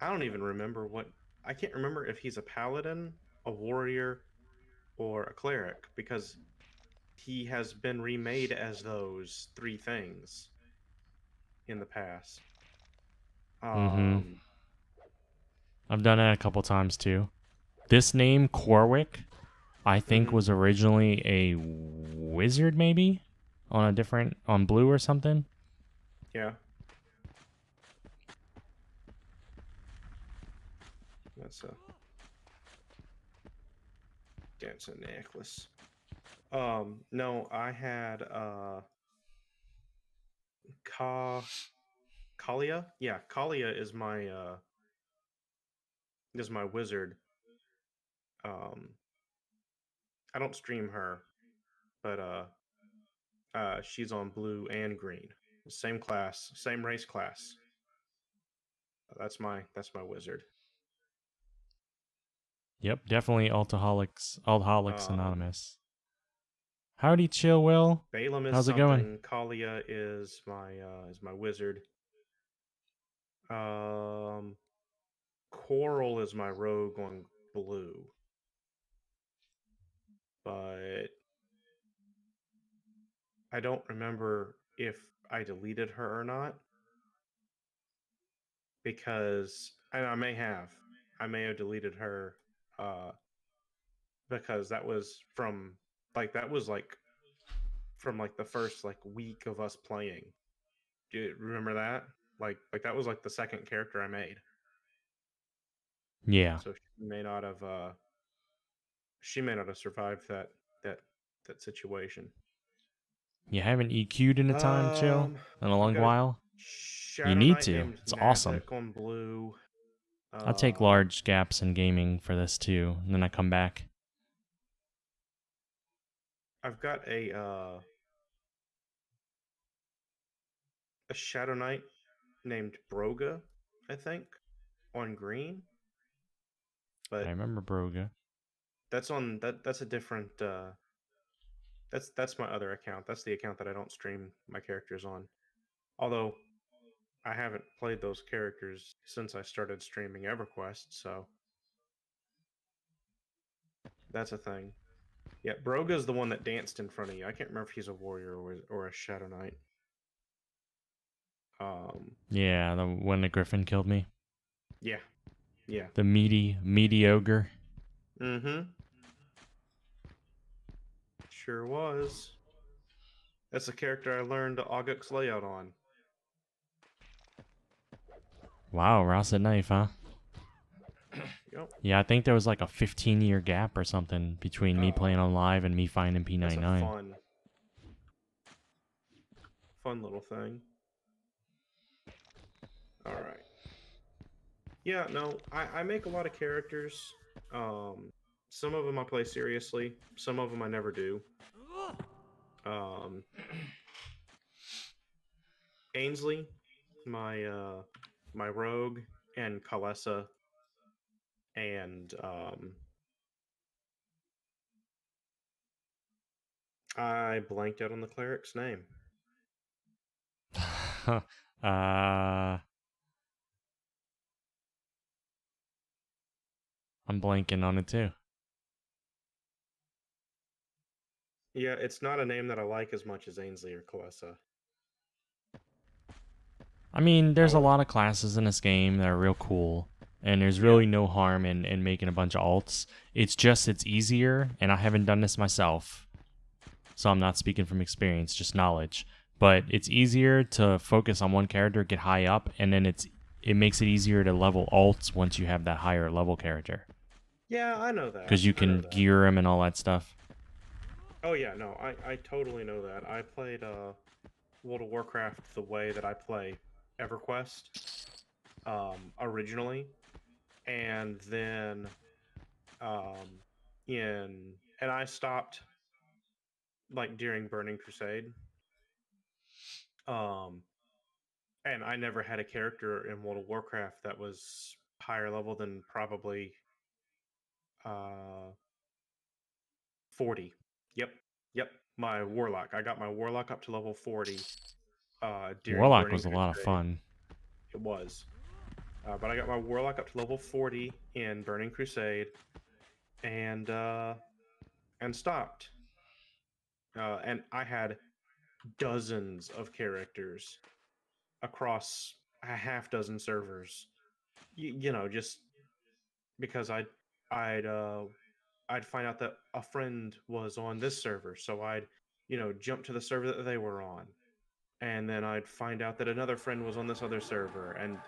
I don't even remember what. I can't remember if he's a paladin, a warrior, or a cleric because he has been remade as those three things in the past. Mm-hmm. Um, I've done it a couple times too. This name, Corwick, I think mhm, was originally a wizard, maybe? On Blue or something? yeah, that's a dancing necklace. No, I had Ka Kalia. Yeah, Kalia is my wizard. Um, I don't stream her, but she's on Blue and Green, same class, same race class. That's my wizard. Yep, definitely Alcoholics Um, Anonymous. Howdy, Chill Will. Balaam is How's it going? something. Kalia is my wizard. Um, Coral is my rogue on Blue, but I don't remember if I deleted her or not because and I may have deleted her uh, because that was like from like the first like week of us playing. Do you remember that? Like that was like the second character I made. Yeah. So she may not have survived that that situation. You haven't EQ'd in a time, Chill? In a I've long got a while? You Shadow need Knight to. named It's awesome. Nazik on Blue. I take Uh, large gaps in gaming for this too, and then I come back. I've got a Shadow Knight named Broga, I think, on Green, I but remember Broga. that's a different that's my other account. That's the account that I don't stream my characters on. Although I haven't played those characters since I started streaming EverQuest, so that's a thing. Yeah, Broga's the one that danced in front of you. I can't remember if he's a warrior or a Shadow Knight. Um, Yeah, when the Griffin killed me. yeah, yeah. The meaty ogre. Mm-hmm. Sure was. That's the character I learned Augux layout on. Wow, Ross at knife, huh? Yep. Yeah, I think there was like a 15-year gap or something between me playing on live and me finding That's a P99. fun little thing. All right. Yeah, no, I make a lot of characters. Um, Some of them I play seriously. Some of them I never do. Um, Ainsley, my rogue, and Kalesa, and I blanked out on the cleric's name. I'm blanking on it too. Yeah, it's not a name that I like as much as Ainsley or Kalesa. I mean, there's a However, lot of classes in this game that are real cool, and there's yeah, really no harm in making a bunch of alts. It's just it's easier, and I haven't done this myself, so I'm not speaking from experience, just knowledge. But it's easier to focus on one character, get high up, and then it makes it easier to level alts once you have that higher level character, yeah, I know that. because you I know can that. gear him and all that stuff. Oh yeah, no, I totally know that. I played World of Warcraft the way that I play EverQuest originally, and then um, and I stopped like during Burning Crusade. Um, and I never had a character in World of Warcraft that was higher level than probably uh 40. Yep. Yep. My warlock. I got my warlock up to level 40 during Warlock Burning was a lot of Crusade. fun. It was. But I got my warlock up to level 40 in Burning Crusade and stopped. And I had dozens of characters across a half dozen servers. You know, just because I'd I'd find out that a friend was on this server, so I'd jump to the server that they were on, and then I'd find out that another friend was on this other server, and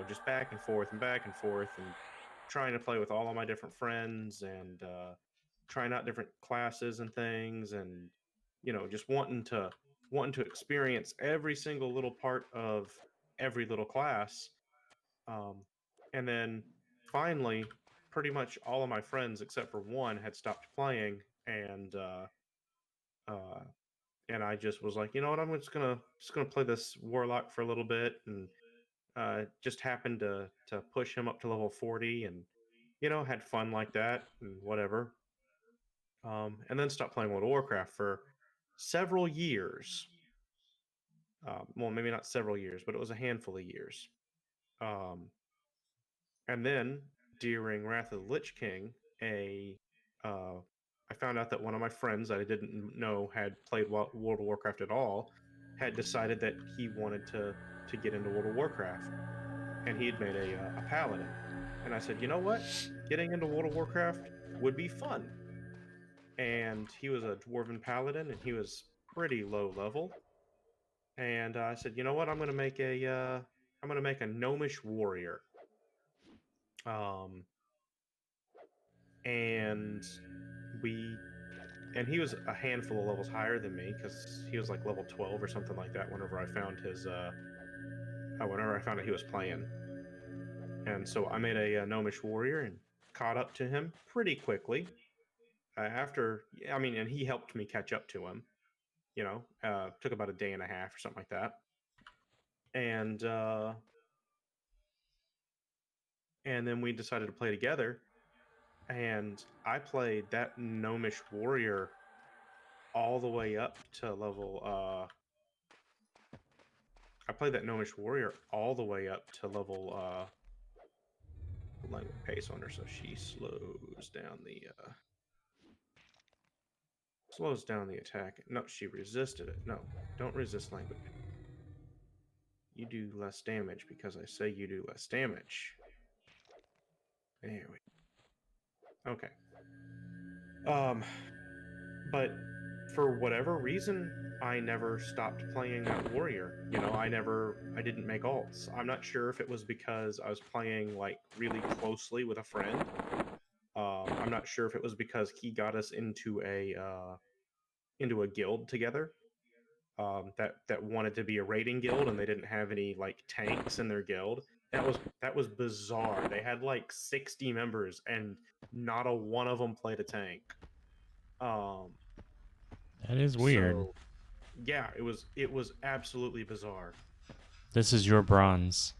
just back and forth and back and forth, and trying to play with all of my different friends, and trying out different classes and things, and just wanting to experience every single little part of every little class, um, and then finally, pretty much all of my friends except for one had stopped playing, uh, and I just was like, you know what, I'm just gonna play this warlock for a little bit, and just happened to push him up to level 40, and had fun like that and whatever. And then stopped playing World of Warcraft for several years. Well, maybe not several years, but it was a handful of years. Um, And then during Wrath of the Lich King, a uh, I found out that one of my friends that I didn't know had played World of Warcraft at all had decided that he wanted to get into World of Warcraft, and he had made a paladin. And I said, you know what, getting into World of Warcraft would be fun. And he was a dwarven paladin, and he was pretty low level. And I said, you know what, I'm gonna make a gnomish warrior. Um, and we and he was a handful of levels higher than me because he was like level 12 or something like that whenever I found out he was playing. And so I made a gnomish warrior and caught up to him pretty quickly. I mean, and he helped me catch up to him. Took about a day and a half or something like that. And then we decided to play together. And I played that gnomish warrior all the way up to level I played that gnomish warrior all the way up to level language pace on her, so she slows down the attack. No, she resisted it. No, don't resist language. You do less damage because I say you do less damage. There we Okay. Um, but for whatever reason, I never stopped playing that warrior. I didn't make alts. I'm not sure if it was because I was playing like really closely with a friend. I'm not sure if it was because he got us into a guild together. That wanted to be a raiding guild, and they didn't have any like tanks in their guild. That was bizarre. They had like 60 members, and not a one of them played a tank. That is weird. So yeah, it was absolutely bizarre. This is your bronze.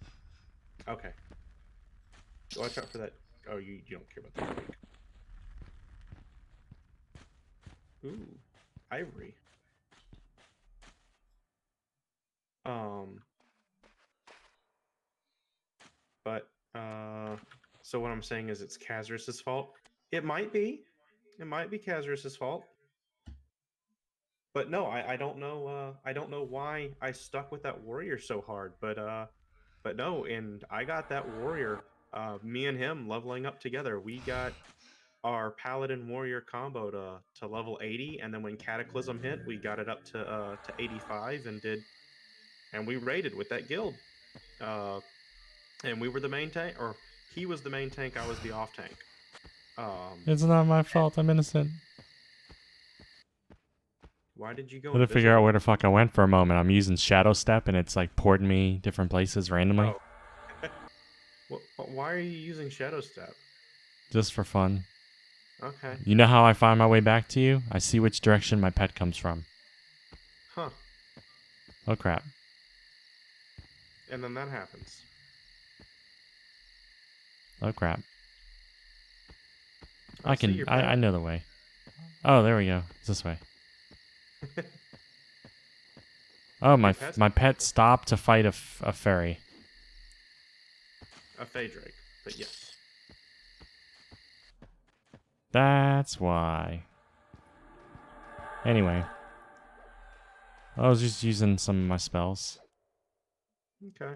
Okay, watch out for that. Oh, you don't care about that. Ooh, ivory. But so what I'm saying is it's Kazarus's fault. It might be. It might be Kazarus's fault. But no, I don't know. I don't know why I stuck with that warrior so hard. But no, and I got that warrior. Me and him leveling up together. We got our paladin warrior combo to level 80, and then when Cataclysm hit, we got it up to 85 and we raided with that guild. And we were the main tank, or he was the main tank. I was the off tank. It's not my fault. I'm innocent. Why did you go? I had to figure out where the fuck I went for a moment. I'm using Shadow Step, and it's like porting me different places randomly. Oh. Why are you using Shadow Step? Just for fun. Okay. You know how I find my way back to you? I see which direction my pet comes from. Huh. Oh crap. And then that happens. Oh crap. See your pet. I know the way. Oh, there we go. It's this way. Oh, my pet stopped to fight a fairy. A Fey Drake, but yes. That's why. Anyway. I was just using some of my spells. Okay.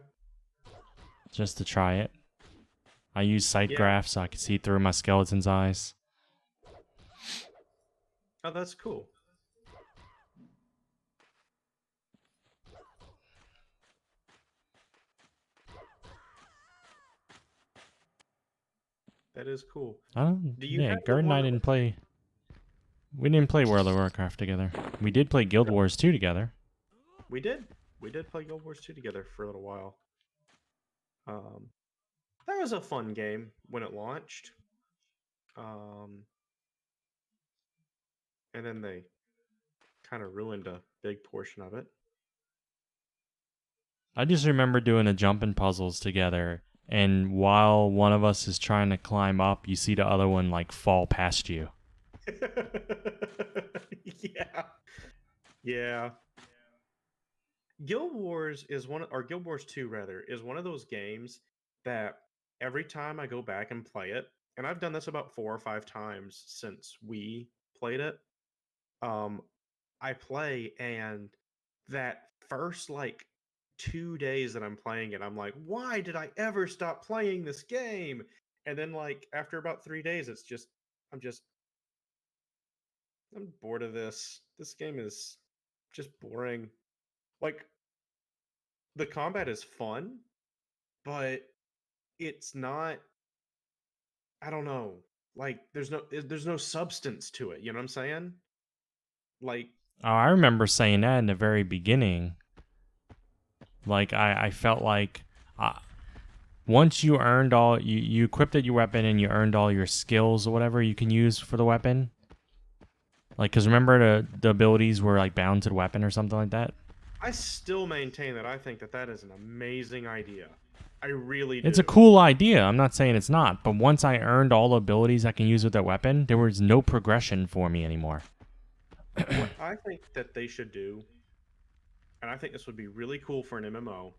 Just to try it. I use sight graph so I can see through my skeleton's eyes. Oh, that's cool. That is cool. Gerd and I didn't play. We didn't play World of Warcraft together. We did play Guild Wars 2 together. We did. We did play Guild Wars 2 together for a little while. That was a fun game when it launched. And then they kind of ruined a big portion of it. I just remember doing the jumping puzzles together, and while one of us is trying to climb up, you see the other one like fall past you. Yeah. Yeah. Guild Wars or Guild Wars 2 rather, is one of those games that every time I go back and play it, and I've done this about 4 or 5 times since we played it, I play, and that first like 2 days that I'm playing it, I'm like, why did I ever stop playing this game? And then like after about 3 days, I'm bored of this. This game is just boring. Like the combat is fun, but it's not, I don't know. Like there's no substance to it, you know what I'm saying? Like Oh, I remember saying that in the very beginning. Like I felt like once you earned all you equipped your weapon and you earned all your skills or whatever you can use for the weapon. Like, cause remember the abilities were like bound to the weapon or something like that. I still maintain that I think that is an amazing idea. I really do. It's a cool idea. I'm not saying it's not, but once I earned all the abilities I can use with that weapon, there was no progression for me anymore. What I think that they should do, and I think this would be really cool for an MMO,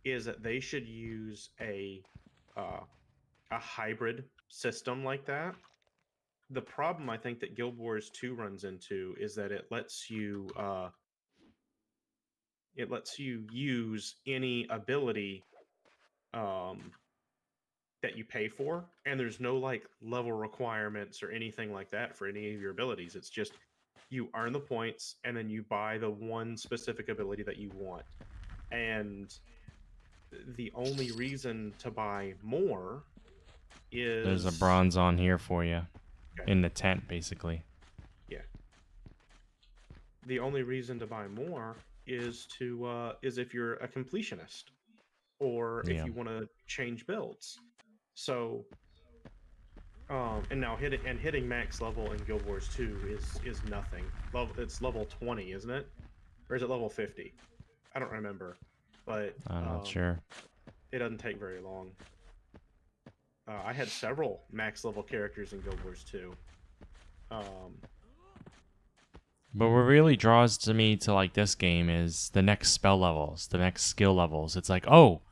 is that they should use a hybrid system like that. The problem I think that Guild Wars 2 runs into is that it lets you use any ability that you pay for, and there's no like level requirements or anything like that for any of your abilities. It's just you earn the points and then you buy the one specific ability that you want. And the only reason to buy more is There's a bronze on here for you. Okay. In the tent, basically. Yeah. The only reason to buy more is if you're a completionist. or if Yeah. you want to change builds. So, and now hitting max level in Guild Wars 2 is nothing. It's level 20, isn't it? Or is it level 50? I don't remember, but I'm not sure. it doesn't take very long. I had several max level characters in Guild Wars 2. But what really draws to me to like this game is the next spell levels, the next skill levels. It's like, oh,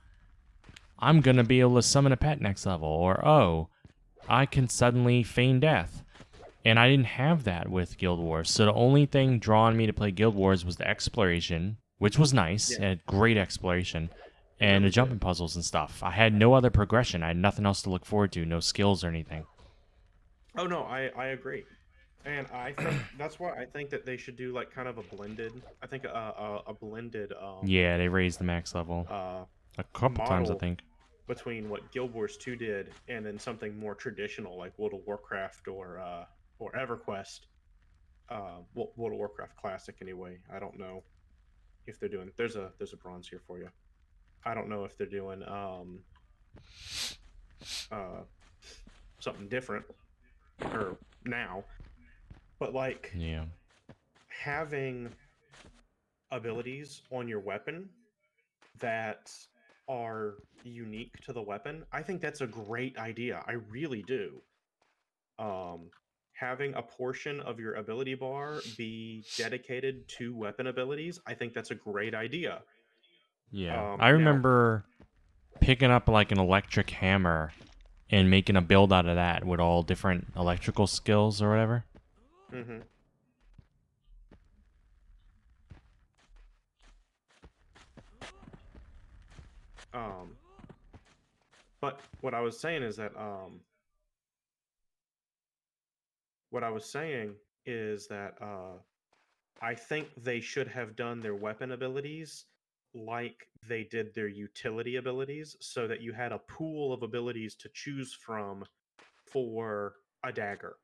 I'm gonna be able to summon a pet next level, or oh, I can suddenly feign death. And I didn't have that with Guild Wars. So the only thing drawing me to play Guild Wars was the exploration, which was nice. Yeah, It had great exploration. it And the really jumping did. puzzles and stuff. I had no other progression. I had nothing else to look forward to, no skills or anything. Oh no, I agree, and I think that's why I think that they should do like kind of a blended. I think a blended Yeah, they raised the max level uh a couple times, I model think. between what Guild Wars 2 did and then something more traditional like World of Warcraft or EverQuest. World of Warcraft Classic anyway. I don't know if they're doing. There's a bronze here for you. I don't know if they're doing uh something different or now, but like Yeah. having abilities on your weapon that are unique to the weapon, I think that's a great idea. I really do. Um, Having a portion of your ability bar be dedicated to weapon abilities, I think that's a great idea. Yeah. I Now, remember picking up like an electric hammer and making a build out of that with all different electrical skills or whatever. hmm um, but what I was saying is that what I was saying is that I think they should have done their weapon abilities like they did their utility abilities so that you had a pool of abilities to choose from for a dagger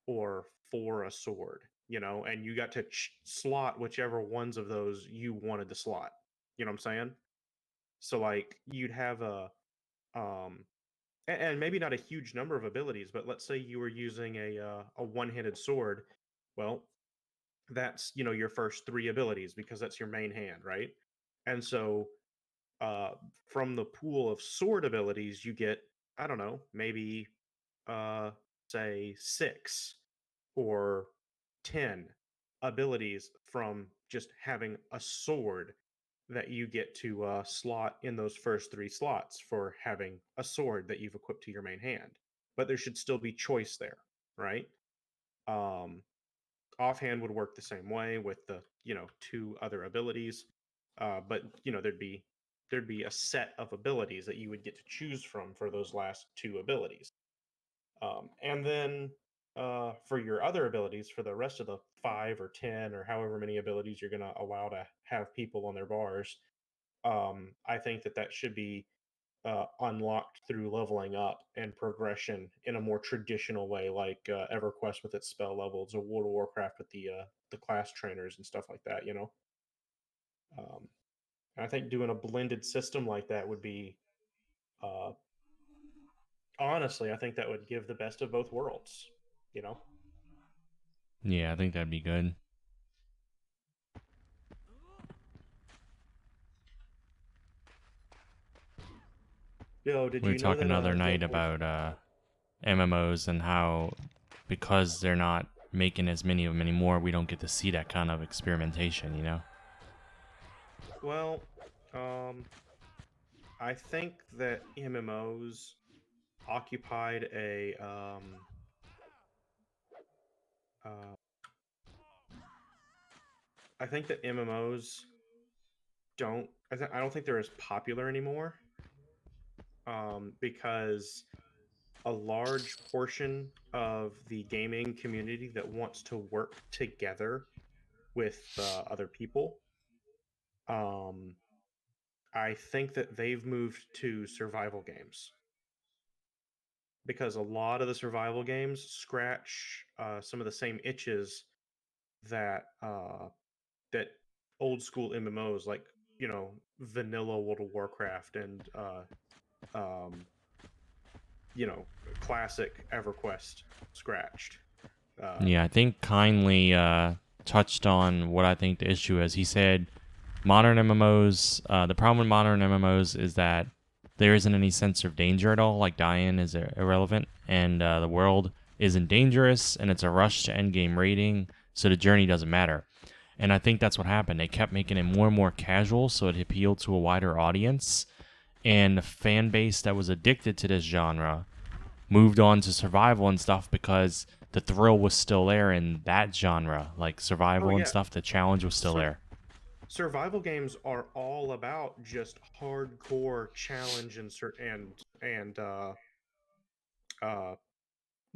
or for a sword, and you got to slot whichever ones of those you wanted to slot. You know what I'm saying? So like you'd have um and maybe not a huge number of abilities, but let's say you were using a one-handed sword. Well, that's your first three abilities because that's your main hand, right? And so uh from the pool of sword abilities you get, I don't know, maybe uh say 6 or 10 abilities from just having a sword that you get to slot in those first three slots for having a sword that you've equipped to your main hand. But there should still be choice there, right? um Offhand would work the same way with the two other abilities, but there'd be a set of abilities that you would get to choose from for those last two abilities, and then for your other abilities for the rest of the 5 or 10 or however many abilities you're going to allow to have people on their bars. I think that should be unlocked through leveling up and progression in a more traditional way, like EverQuest with its spell levels, or World of Warcraft with the class trainers and stuff like that. And I think doing a blended system like that would be, uh, honestly, I think that would give the best of both worlds. You know, Yeah, I think that'd be good. Yo, did We were you know talking that the other Guild night Wars? about MMOs and how because they're not making as many of them anymore, we don't get to see that kind of experimentation, you know? Well, um, I think that MMOs occupied uh, I think that MMOs I don't think they're as popular anymore, because a large portion of the gaming community that wants to work together with other people, um, I think that they've moved to survival games because a lot of the survival games scratch some of the same itches that that old school MMOs like vanilla World of Warcraft and um, classic EverQuest scratched. Yeah, I think Kindly touched on what I think the issue is. He said modern MMOs, the problem with modern MMOs is that there isn't any sense of danger at all. Like dying is irrelevant, and the world isn't dangerous, and it's a rush to endgame rating, so the journey doesn't matter. And I think that's what happened. They kept making it more and more casual, so it appealed to a wider audience. And the fan base that was addicted to this genre moved on to survival and stuff because the thrill was still there in that genre, like Oh survival and yeah, stuff. The challenge was still Sur- there. survival games are all about just hardcore challenge and uh,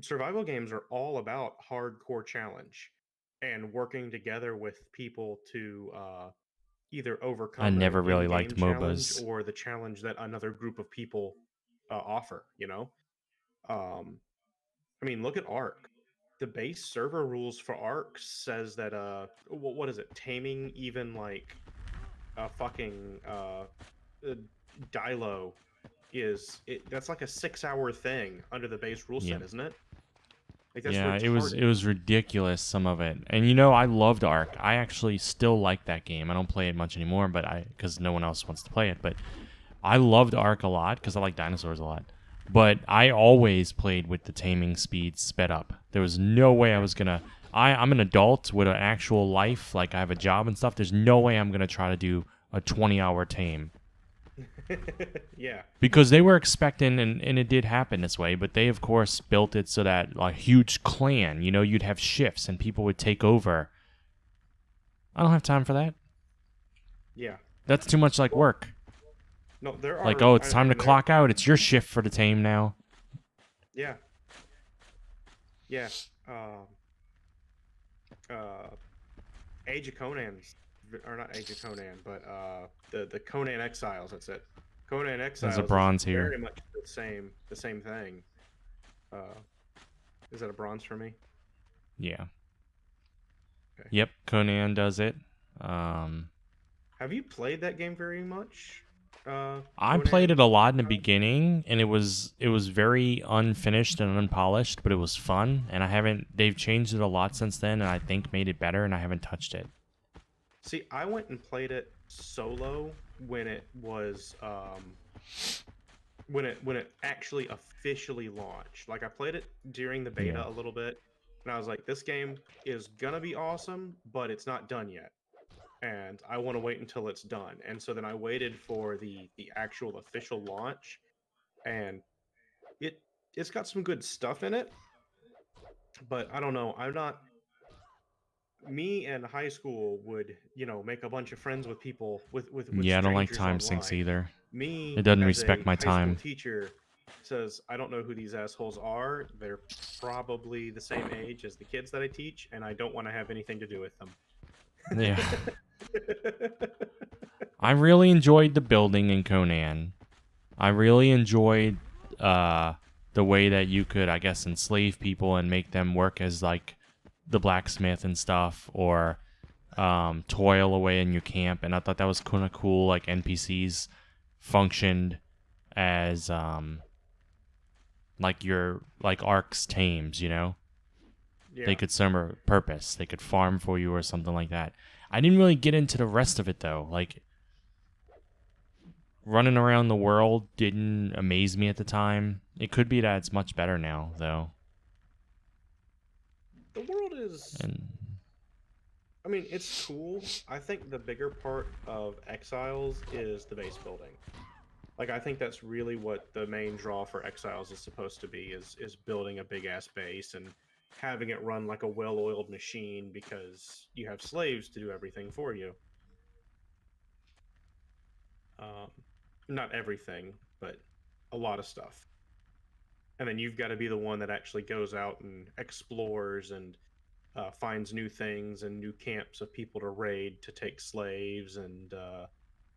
survival games are all about hardcore challenge and working together with people to either I overcome an never really in-game liked challenge MOBAs. or the challenge that another group of people offer. Um, I mean, look at Ark. The base server rules for Ark says that what is it? Taming even like a fucking uh Dilo that's like a 6-hour thing under the base rule Yeah. set, isn't it? Like that's Yeah, retarded. it was ridiculous, some of it. And I loved Ark. I actually still like that game. I don't play it much anymore, but because no one else wants to play it, but I loved Ark a lot because I like dinosaurs a lot. But I always played with the taming speed sped up. There was no way I Yeah. was gonna. I'm an adult with an actual life, like I have a job and stuff. There's no way I'm gonna try to do a 20-hour tame Yeah. because they were expecting, and it did happen this way. But they, of course, built it so that a huge clan, you'd have shifts and people would take over. I don't have time for that. Yeah. That's too much like Well, work. no, there Like, are oh, it's time to and there clock out. It's your shift for the tame now. yeah. Yeah. Um uh Age of Conan's or not Age of Conan, but the Conan Exiles, that's it. Conan There's a Exiles is bronze here. very much the same thing. Uh is that a bronze for me? Yeah. Okay. Yep, Conan does it. Um, Have you played that game very much? I played Conan? it a lot in the beginning, and it was very unfinished and unpolished, but it was fun. And I haven't. They've changed it a lot since then, and I think made it better. And I haven't touched it. See, I went and played it solo when it was when it actually officially launched. Like I played it during the Yeah. beta a little bit, and I was like, this game is gonna be awesome, but it's not done yet. And I want to wait until it's done. And so then I waited for the actual official launch, and it's got some good stuff in it, but I don't know. I'm not me in high school would make a bunch of friends with people with Yeah, I don't like strangers time sinks online. either. It Me doesn't as respect a my high school time. teacher says, I don't know who these assholes are. They're probably the same age as the kids that I teach, and I don't want to have anything to do with them. Yeah. I really enjoyed the building in Conan. I really enjoyed uh, the way that you could, I guess, enslave people and make them work as like the blacksmith and stuff, or toil away in your camp. And I thought that was kind of cool. Like NPCs functioned as like your like Ark's tames. They Yeah. could serve a purpose. They could farm for you or something like that. I didn't really get into the rest of it though. Like running around the world didn't amaze me at the time. It could be that it's much better now, though. The world is, And I mean, it's cool. I think the bigger part of Exiles is the base building. Like I think that's really what the main draw for Exiles is supposed to be is building a big ass base and having it run like a well-oiled machine because you have slaves to do everything for you. Um, not everything, but a lot of stuff. And then you've got to be the one that actually goes out and explores and finds new things and new camps of people to raid to take slaves, and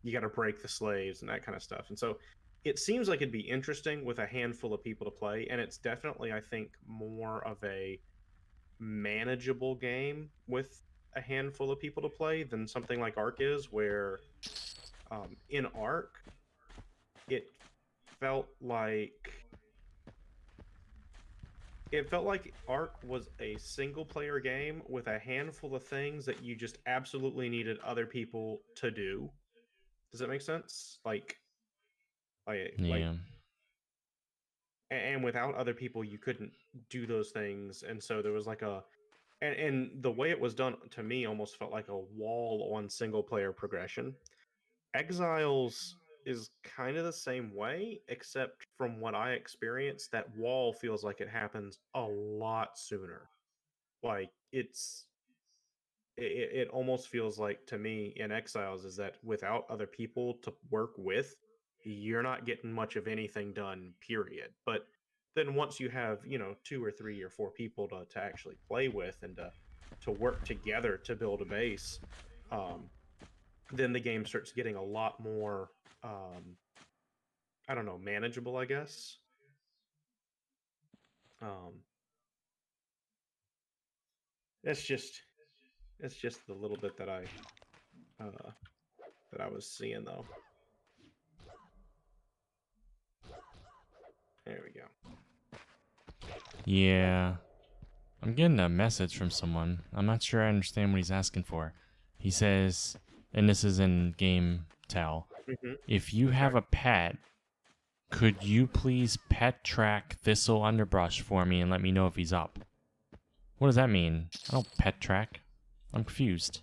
you got to break the slaves and that kind of stuff. And so it seems like it'd be interesting with a handful of people to play, and it's definitely, I think, more of a manageable game with a handful of people to play than something like Ark is, where In Ark, it felt like Ark was a single player game with a handful of things that you just absolutely needed other people to do. Does that make sense? Like Yeah. and without other people you couldn't do those things, and so there was like a and the way it was done to me almost felt like a wall on single player progression. Exiles is kind of the same way, except from what I experienced, that wall feels like it happens a lot sooner. Like it almost feels like to me in Exiles is that without other people to work with, you're not getting much of anything done, period. But then once you have, two or three or four people to actually play with and to work together to build a base, um, then the game starts getting a lot more I don't know, manageable, I guess. Um, that's just it's just the little bit uh, that I was seeing though. There we go. Yeah. I'm getting a message from someone. I'm not sure I understand what he's asking for. He says, and this is in game tell, Mm-hmm. if you have a pet, could you please pet track Thistle Underbrush for me and let me know if he's up? What does that mean? I don't pet track. I'm confused.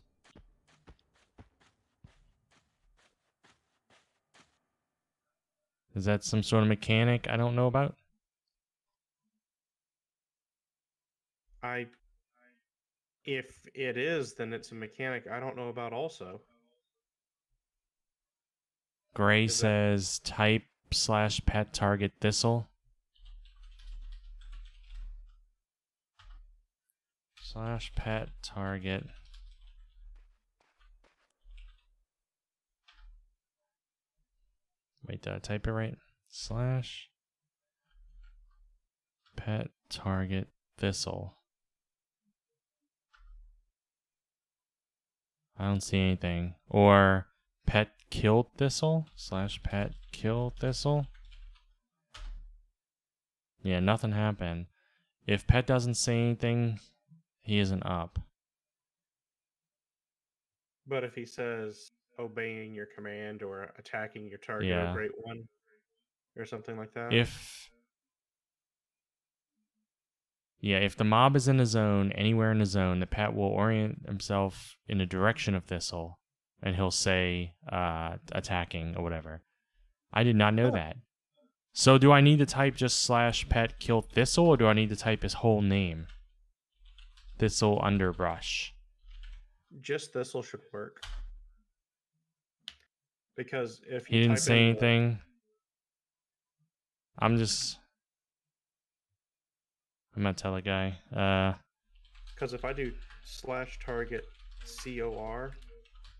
Is that some sort of mechanic I don't know about? I If it is, then it's a mechanic I don't know about also. Gray Is that says type / pet target Thistle. / pet target. Wait, did I type it right? / pet target Thistle. I don't see anything. Or pet kill Thistle / pet kill Thistle. Yeah, nothing happened. If pet doesn't say anything, he isn't up. But if he says obeying your command or attacking your target or Yeah. great one or something like that. If the mob is in a zone, anywhere in the zone, the pet will orient himself in the direction of Thistle, and he'll say attacking or whatever. I did not know that. So do I need to type just / pet kill Thistle, or do I need to type his whole name? Thistle Underbrush. Just thistle should work. Because if He you didn't type say in anything. I'm gonna tell a guy. because if I do /target COR,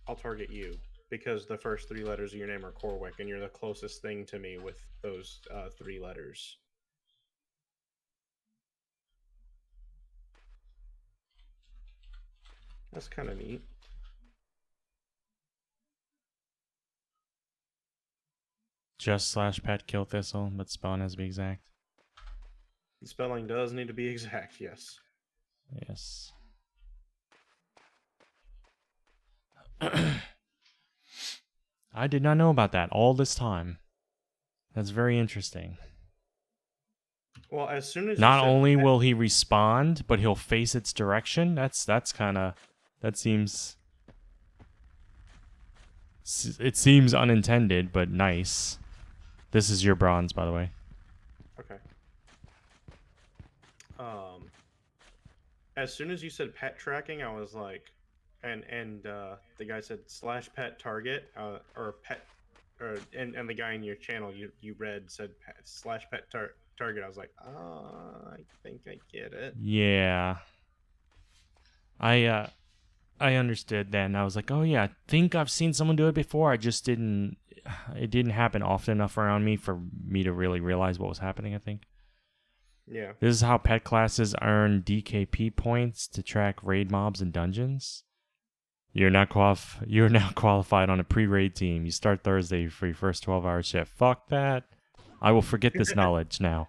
I'll target you because the first three letters of your name are Corwick, and you're the closest thing to me with those three letters. That's kind of neat. Just / pet kill Thistle, but spelling has to be exact. The spelling does need to be exact, yes. Yes. I did not know about that all this time. That's very interesting. Well, as soon as Not you said only will he respond, but he'll face its direction. That seems it seems unintended, but nice. This is your bronze, by the way. okay. As soon as you said pet tracking, I was like, and the guy said /pet target or pet, and the guy in your channel you read said /pet target. I was like, I think I get it. Yeah. I understood then. I was like, oh yeah, I think I've seen someone do it before. I just didn't. It didn't happen often enough around me for me to really realize what was happening. I think. Yeah. This is how pet classes earn DKP points to track raid mobs and dungeons. You're now qualified on a pre-raid team. You start Thursday for your first 12-hour shift. Fuck that. I will forget this knowledge now.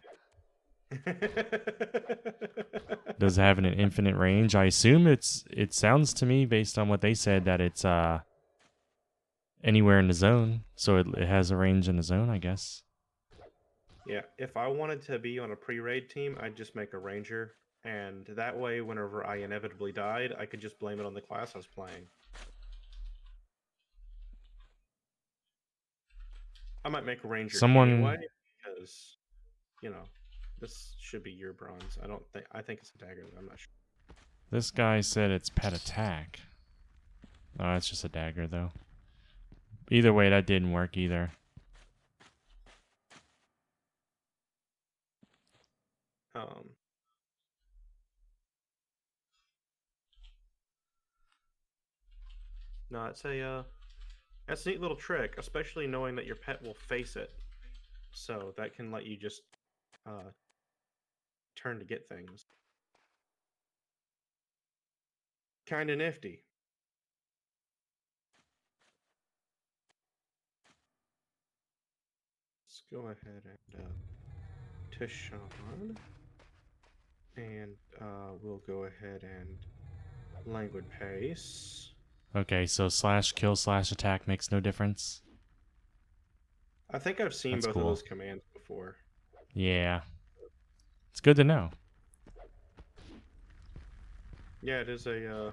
Does it have an infinite range? I assume it sounds to me based on what they said that it's anywhere in the zone. So it has a range in the zone, I guess. Yeah, if I wanted to be on a pre-raid team, I'd just make a ranger, and that way, whenever I inevitably died, I could just blame it on the class I was playing. I might make a ranger anyway, Someone because, you know, this should be your bronze. I think it's a dagger, I'm not sure. This guy said it's pet attack. Oh, it's just a dagger though. Either way, that didn't work either. Um, no, that's a neat little trick, especially knowing that your pet will face it. So that can let you just uh, turn to get things. Kind of nifty. Let's go ahead and to Sean, and we'll go ahead and languid pace. Okay, so slash kill slash attack makes no difference. I think I've seen That's both of cool. those commands before. Yeah. It's good to know. Yeah, it is a.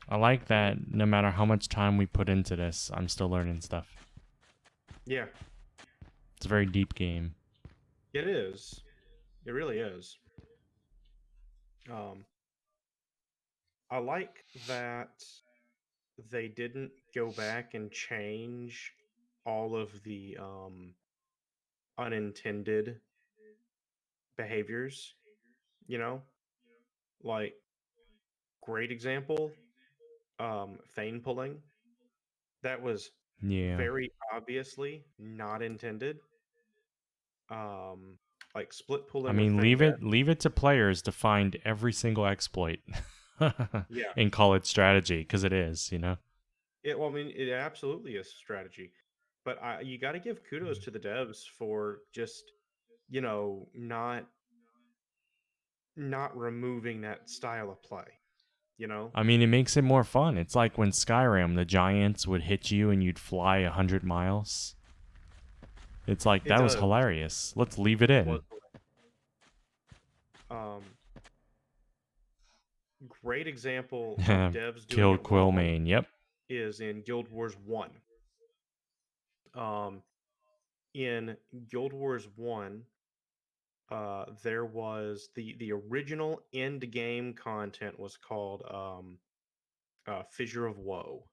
I like that no matter how much time we put into this, I'm still learning stuff. Yeah, It's a very deep game. it is. It really is. Um, I like that they didn't go back and change all of the unintended behaviors. You know, like great example, feign pulling. That was Yeah. very obviously not intended. Um, like split I pulling with mean, feign death. leave it to players to find every single exploit Yeah, and call it strategy because it is, you know. well, I mean, it absolutely is strategy, but you got to give kudos to the devs for just, not removing that style of play. You know, I mean, it makes it more fun. It's like when Skyrim, the giants would hit you and you'd fly 100 miles. It's like it that was does. hilarious. Let's leave it It in. was. Great example of devs doing Killed it wrong Quillmane. Yep. is in Guild Wars 1. Um, in Guild Wars 1, there was the original end game content was called Fissure of Woe.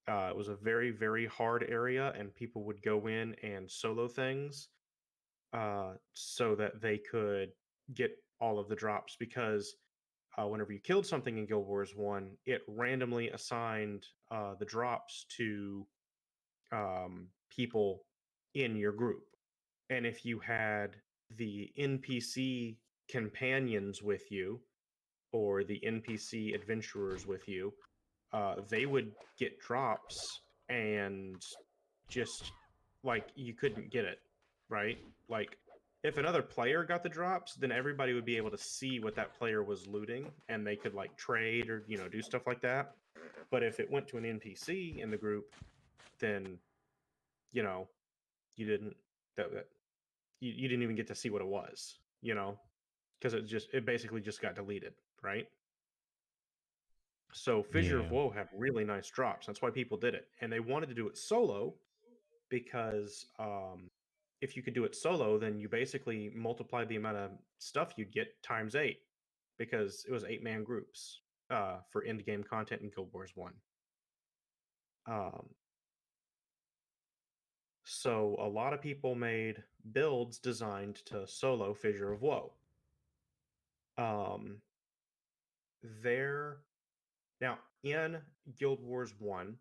It was a very, very hard area, and people would go in and solo things so that they could get all of the drops because whenever you killed something in Guild Wars 1, it randomly assigned the drops to people in your group. And if you had the NPC companions with you or the NPC adventurers with you, they would get drops and just like you couldn't get it, right? Like if another player got the drops, then everybody would be able to see what that player was looting and they could like trade or, do stuff like that. But if it went to an NPC in the group, then, you know, you didn't that you didn't even get to see what it was, because it basically just got deleted, right? So Fissure of Yeah. Woe had really nice drops. That's why people did it, and they wanted to do it solo because if you could do it solo, then you basically multiply the amount of stuff you'd get times 8 because it was 8-man groups for end game content in Guild Wars 1. Um, so a lot of people made builds designed to solo Fissure of Woe. Um, there Now in Guild Wars 1,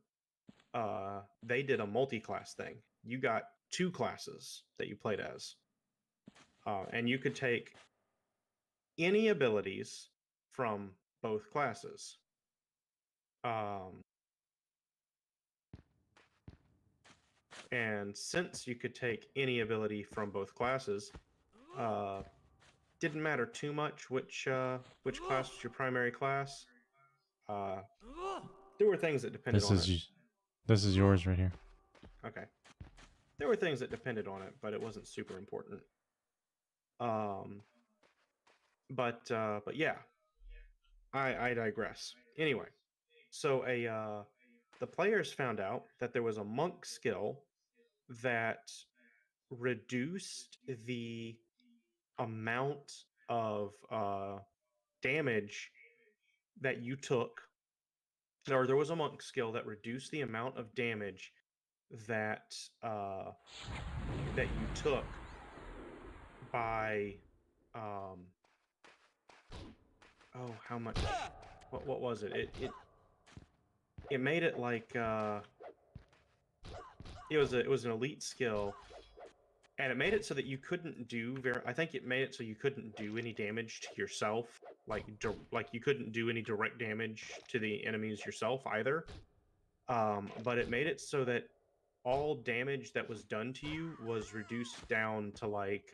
they did a multi-class thing. You got two classes that you played as. and you could take any abilities from both classes. And since you could take any ability from both classes, didn't matter too much which class was your primary class. There were things that depended on it. This is yours right here. Okay. There were things that depended on it, but it wasn't super important. But yeah, I digress. Anyway, so the players found out that there was a monk skill that reduced the amount of damage that you took, or there was a monk skill that reduced the amount of damage that that you took by oh, how much? What was it? It made it like it was an elite skill, and it made it so that you couldn't do I think it made it so you couldn't do any damage to yourself, like you couldn't do any direct damage to the enemies yourself either. But it made it so that all damage that was done to you was reduced down to like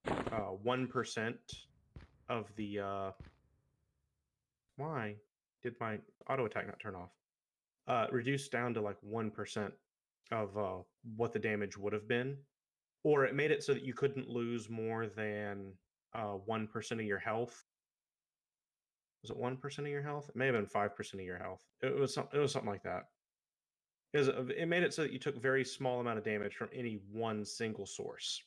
1% of the why did my auto attack not turn off? Reduced down to like 1% of what the damage would have been, or it made it so that you couldn't lose more than 1% of your health. Was it 1% of your health? It may have been 5% of your health. It was something like that. It made it so that you took very small amount of damage from any one single source,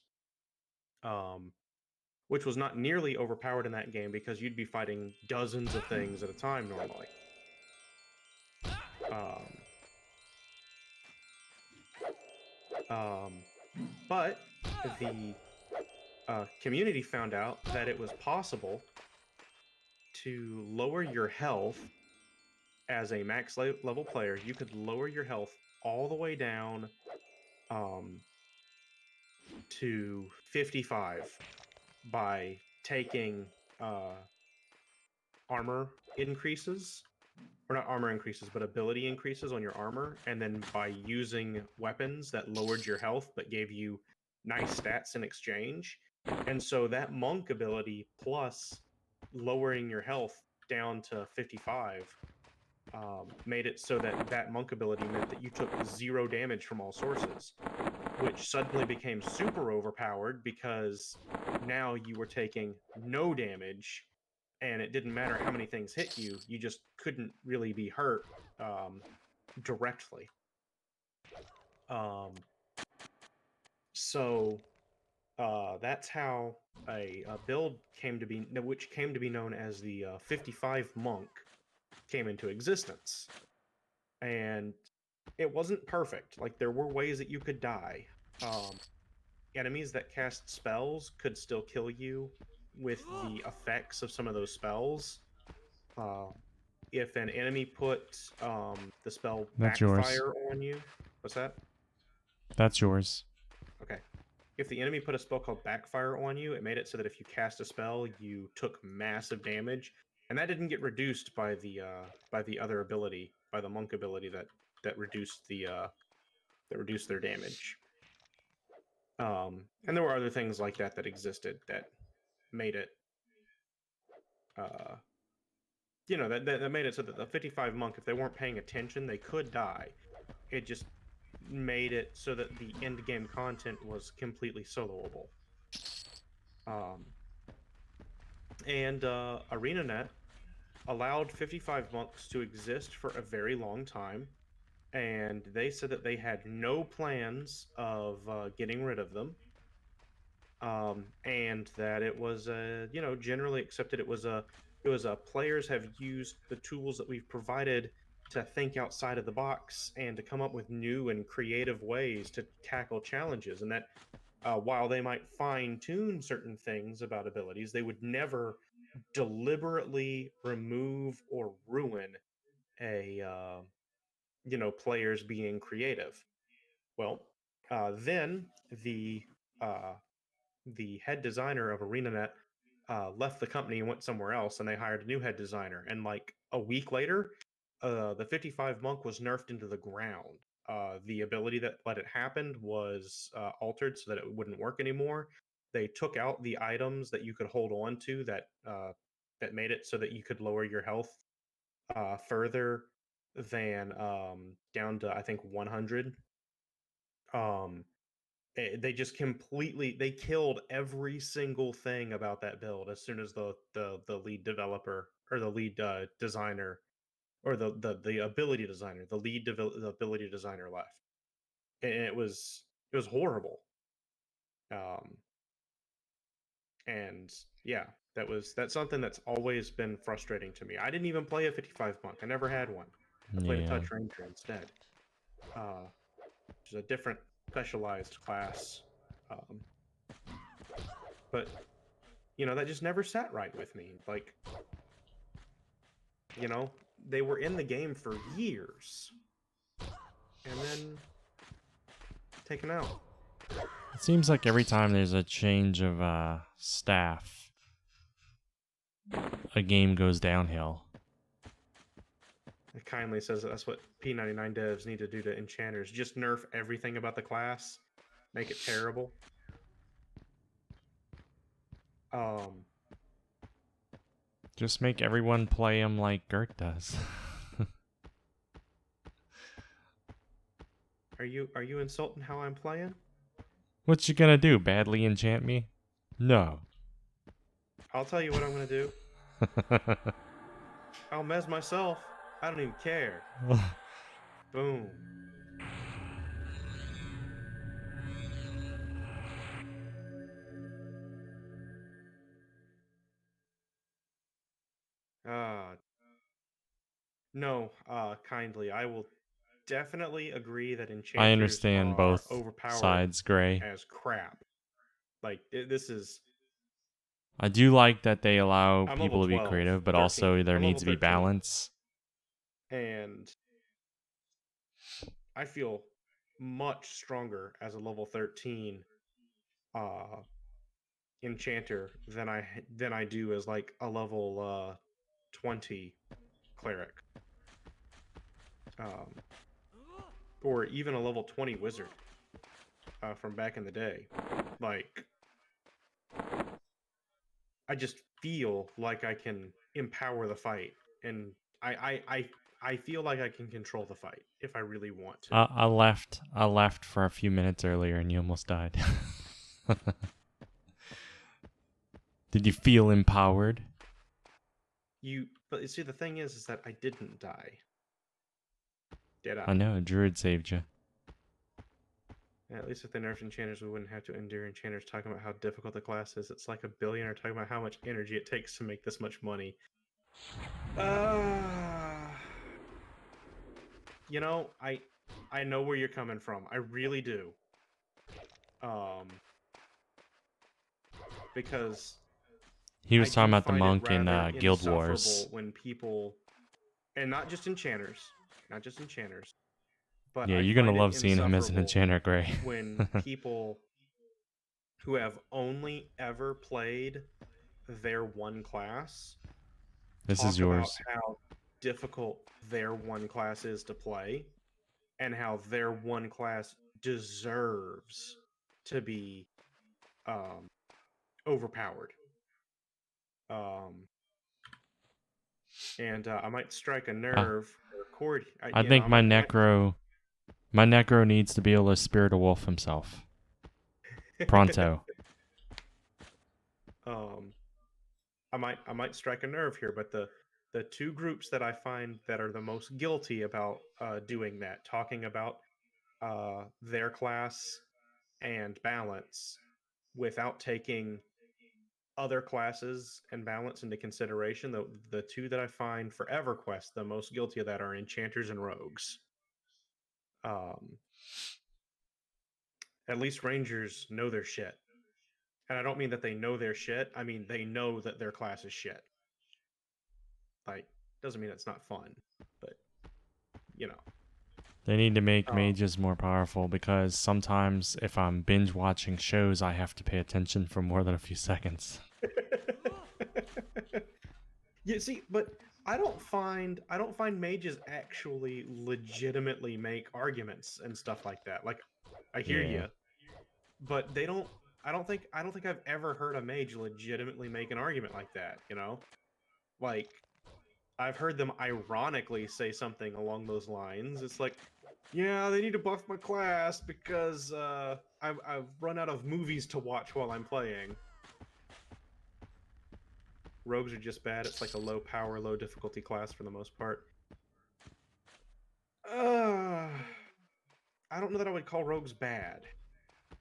which was not nearly overpowered in that game because you'd be fighting dozens of things at a time normally. But the community found out that it was possible to lower your health as a max level player. You could lower your health all the way down to 55 by taking armor increases, or not armor increases, but ability increases on your armor, and then by using weapons that lowered your health but gave you nice stats in exchange. And so that monk ability plus lowering your health down to 55 made it so that that monk ability meant that you took 0 damage from all sources, which suddenly became super overpowered because now you were taking no damage, and it didn't matter how many things hit you, you just couldn't really be hurt directly. So that's how a build came to be, which came to be known as the 55 Monk, came into existence. And it wasn't perfect. Like, there were ways that you could die. Enemies that cast spells could still kill you with the effects of some of those spells. If an enemy put the spell That's backfire yours. on you, what's that? That's yours. Okay. If the enemy put a spell called backfire on you, it made it so that if you cast a spell, you took massive damage, and that didn't get reduced by the other ability, by the monk ability that reduced their damage. And there were other things like that that existed that made it, that made it so that the 55 monk, if they weren't paying attention, they could die. It just made it so that the end game content was completely soloable. And ArenaNet allowed 55 monks to exist for a very long time, and they said that they had no plans of getting rid of them, and that it was generally accepted. It was players have used the tools that we've provided to think outside of the box and to come up with new and creative ways to tackle challenges, and that while they might fine-tune certain things about abilities, they would never deliberately remove or ruin a players being creative. Well, then the the head designer of ArenaNet left the company and went somewhere else, and they hired a new head designer. And like a week later, the 55 monk was nerfed into the ground. The ability that let it happen was altered so that it wouldn't work anymore. They took out the items that you could hold on to that made it so that you could lower your health further than down to I think 100. Um, they just completely they killed every single thing about that build as soon as the lead developer or the lead designer or the ability designer, the ability designer left, and it was horrible. Um, and yeah, that's something that's always been frustrating to me. I didn't even play a 55 monk. I never had one. I played a Yeah. touch ranger instead, which is a different specialized class. Um, but that just never sat right with me. Like, they were in the game for years, and then taken out. It seems like every time there's a change of staff, a game goes downhill. It kindly says that's what P99 devs need to do to enchanters. Just nerf everything about the class, make it terrible. Just make everyone play them like Gert does. Are you insulting how I'm playing? What you gonna do? Badly enchant me? No. I'll tell you what I'm gonna do. I'll mez myself. I don't even care. Boom. Uh no, kindly. I will definitely agree that I enchanters understand are both overpowered sides, Gray. as crap. Like this is. I do like that they allow I'm level people to be 12, creative, but 13. also there I'm level needs to be 13, balance. and I feel much stronger as a level 13 uh enchanter than I do as like a level 20 cleric. Um or even a level 20 wizard from back in the day. Like, I just feel like I can empower the fight, and I feel like I can control the fight if I really want to. I left for a few minutes earlier and you almost died. Did you feel empowered? But you see, the thing is that I didn't die. Did I I? know, Druid saved you. At least if they nerfed enchanters, we wouldn't have to endure enchanters talking about how difficult the class is. It's like a billionaire talking about how much energy it takes to make this much money. I know where you're coming from. I really do. Because He I was talking do about the find it monk in rather Guild insufferable Wars. when people, and not just enchanters, but Yeah, I you're gonna find it love seeing him as an insufferable enchanter, Gray. when people who have only ever played their one class This is talk about yours. how difficult their one class is to play and how their one class deserves to be um, overpowered. Um, and I might strike a Ah, nerve or a chord. I I think my might. necro needs to be able to spirit a wolf himself. Pronto. um, I might strike a nerve here, but the two groups that I find that are the most guilty about doing that, talking about their class and balance without taking other classes and balance into consideration, the two that I find for EverQuest the most guilty of that are enchanters and rogues. Um, at least rangers know their shit. And I don't mean that they know their shit. I mean they know that their class is shit. Like, doesn't mean it's not fun, but you know. They need to make Oh. mages more powerful because sometimes if I'm binge watching shows, I have to pay attention for more than a few seconds. Yeah, see, but I don't find mages actually legitimately make arguments and stuff like that. Like, I hear Yeah. you, but they don't. I don't think I've ever heard a mage legitimately make an argument like that. Like I've heard them ironically say something along those lines. It's like, yeah, they need to buff my class because I've run out of movies to watch while I'm playing. Rogues are just bad. It's like a low power, low difficulty class for the most part. Uh, I don't know that I would call rogues bad.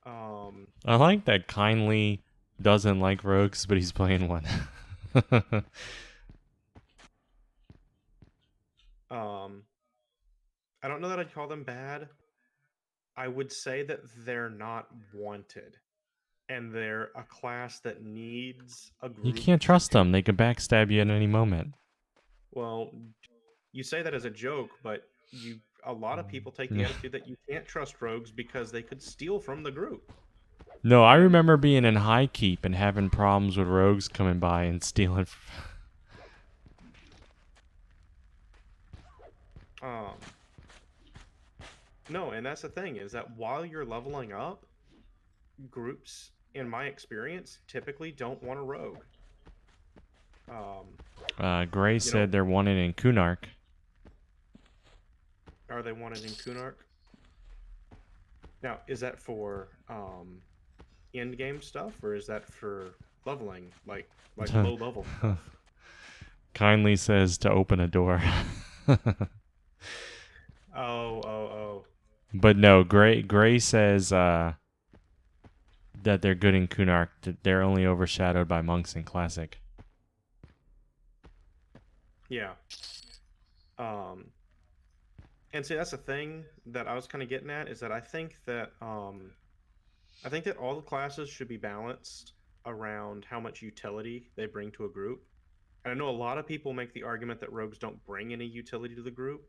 Um, I like that Kindly doesn't like rogues, but he's playing one. um, I don't know that I'd call them bad. I would say that they're not wanted, and they're a class that needs a You group can't to trust do. them. They could backstab you at any moment. Well, you say that as a joke, but a lot of people take the attitude that you can't trust rogues because they could steal from the group. No, I And remember being in High Keep and having problems with rogues coming by and stealing. um no, and that's the thing is that while you're leveling up, groups in my experience typically don't want a rogue. Um, Gray you know, said they're wanted in Kunark. are they wanted in Kunark? Now, is that for end game stuff or is that for leveling, like low level stuff? Kindly says to open a door. Oh, oh, But no, Gray says that they're good in Kunark. That they're only overshadowed by monks in Classic. yeah. Um, and see, that's the thing that I was kind of getting at is that I think that all the classes should be balanced around how much utility they bring to a group. And I know a lot of people make the argument that rogues don't bring any utility to the group.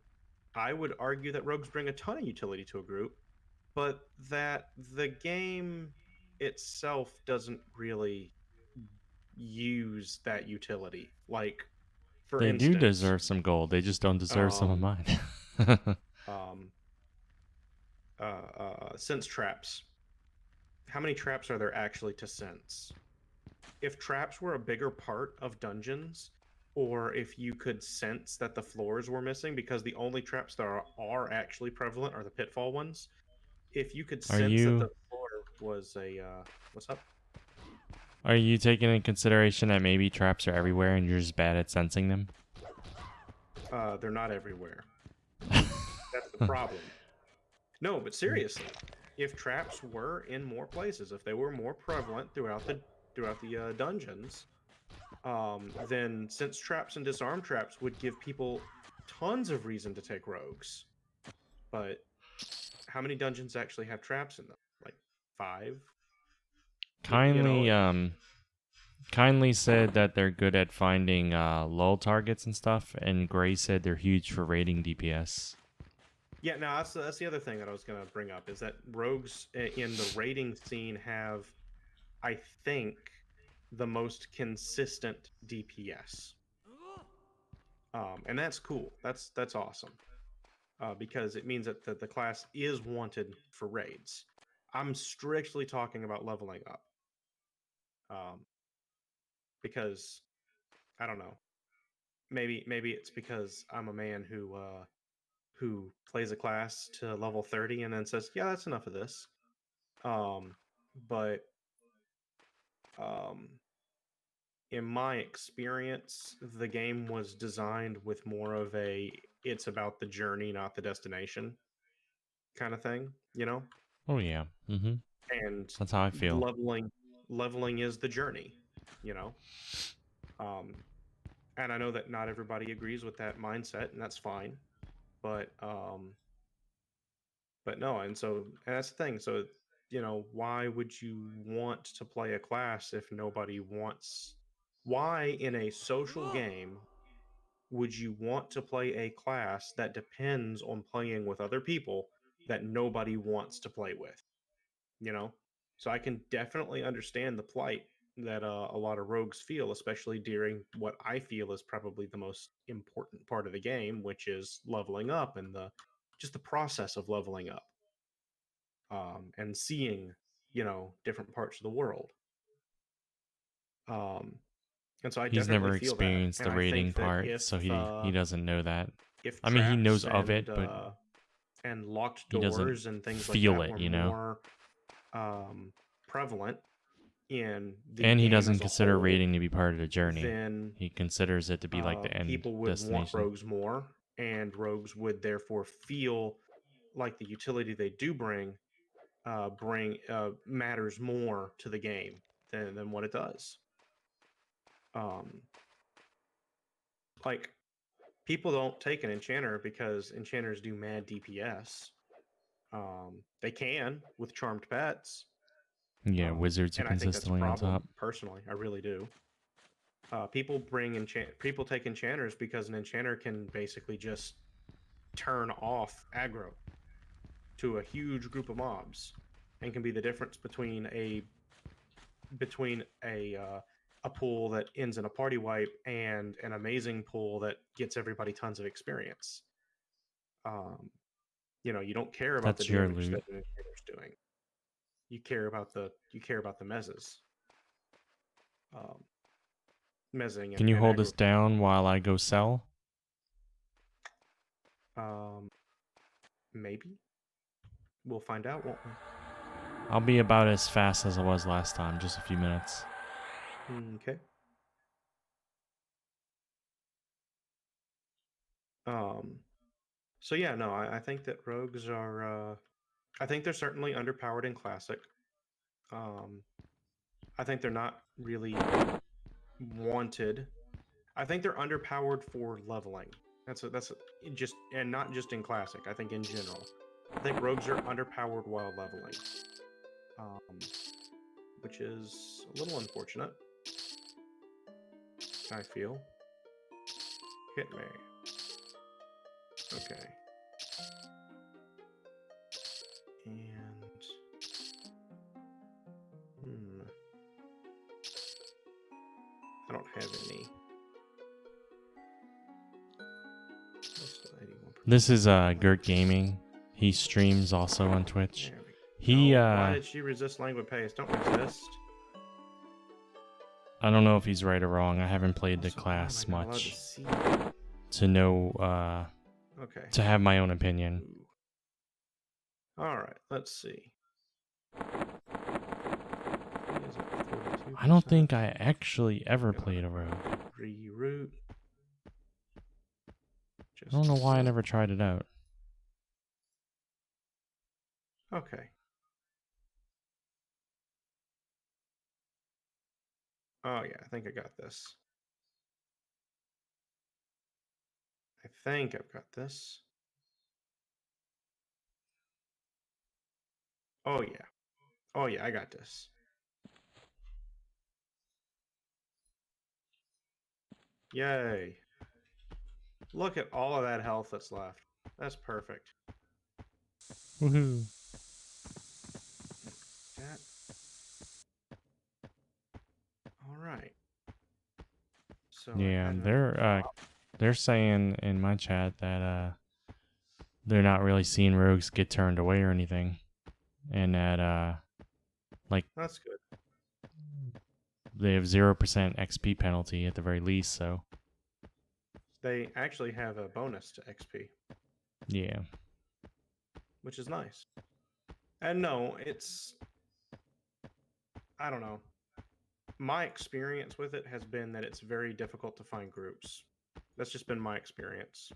I would argue that rogues bring a ton of utility to a group, but that the game itself doesn't really use that utility. Like, for They do instance, deserve some gold. They just don't deserve some of um, mine. um, sense traps. How many traps are there actually to sense? If traps were a bigger part of dungeons, or if you could sense that the floors were missing, because the only traps that are actually prevalent are the pitfall ones. If you could Are sense that you the floor was what's up? are you taking into consideration that maybe traps are everywhere and you're just bad at sensing them? They're not everywhere. That's the problem. No, but seriously, if traps were in more places, if they were more prevalent throughout the dungeons, then since traps and disarm traps would give people tons of reason to take rogues. But how many dungeons actually have traps in them? Like five? You know, Kindly Kindly said that they're good at finding lull targets and stuff, and Gray said they're huge for raiding DPS. yeah. Now that's the other thing that I was gonna bring up is that rogues in the raiding scene have, I think, the most consistent DPS, and that's cool. That's awesome. Because it means that the class is wanted for raids. I'm strictly talking about leveling up, um, because I don't know. Maybe it's because I'm a man who plays a class to level 30 and then says, "Yeah, that's enough of this." Um, but um, in my experience, the game was designed with more of a "it's about the journey, not the destination" kind of thing, Oh yeah, and that's how I feel. leveling is the journey, you know. Um, and I know that not everybody agrees with that mindset, and that's fine. But no, and that's the thing. So why would you want to play a class if nobody wants? Why in a social game would you want to play a class that depends on playing with other people that nobody wants to play with? You know? So I can definitely understand the plight that a lot of rogues feel, especially during what I feel is probably the most important part of the game, which is leveling up and just the process of leveling up, and seeing, different parts of the world. Um, and so I He's definitely never feel that, experienced and the I rating think that part, so he doesn't know that. if I mean, he knows traps of it, but and locked he doesn't doors and things like feel that it, were you know? more prevalent in the And he game doesn't as a consider whole, rating to be part of the journey. then He considers it to be like the end people would want destination. rogues more, and rogues would therefore feel like the utility they do bring matters more to the game than what it does. Like, people don't take an enchanter because enchanters do mad DPS. They can with charmed pets, Yeah, wizards are and I think that's a consistently on top. problem. Personally, I really do. People take enchanters because an enchanter can basically just turn off aggro to a huge group of mobs, and can be the difference between a pool that ends in a party wipe and an amazing pool that gets everybody tons of experience. You don't care about the That's your damage loot. that an enchanter's doing. You care about the mezzes. Um, Mezzing Can you and hold us aggro. down while I go sell? Maybe we'll find out, won't we? I'll be about as fast as I was last time, just a few minutes. Okay. So yeah, no, I think that rogues are. I think they're certainly underpowered in classic. Um, I think they're not really wanted. I think they're underpowered for leveling. Just, and not just in classic. I think in general, I think rogues are underpowered while leveling, um, which is a little unfortunate. I feel. Hit me. Okay. And I don't have any. This is Gert Gaming. He streams also on Twitch. Why did she resist languid paste? Don't resist. I don't know if he's right or wrong. I haven't played the class much to know Okay. to have my own opinion. All right, let's see. I don't think I actually ever played a rogue. Reroute. I don't know why I never tried it out. Okay. Oh yeah, I think I got this. I think I've got this. Oh yeah. Oh yeah, I got this. Yay. Look at all of that health that's left. That's perfect. Woohoo. That. All right. So Yeah, they're saying in my chat that they're not really seeing rogues get turned away or anything. And that like that's good. They have 0% XP penalty at the very least, so They actually have a bonus to XP. Yeah. Which is nice. And no, I don't know. My experience with it has been that it's very difficult to find groups. That's just been my experience.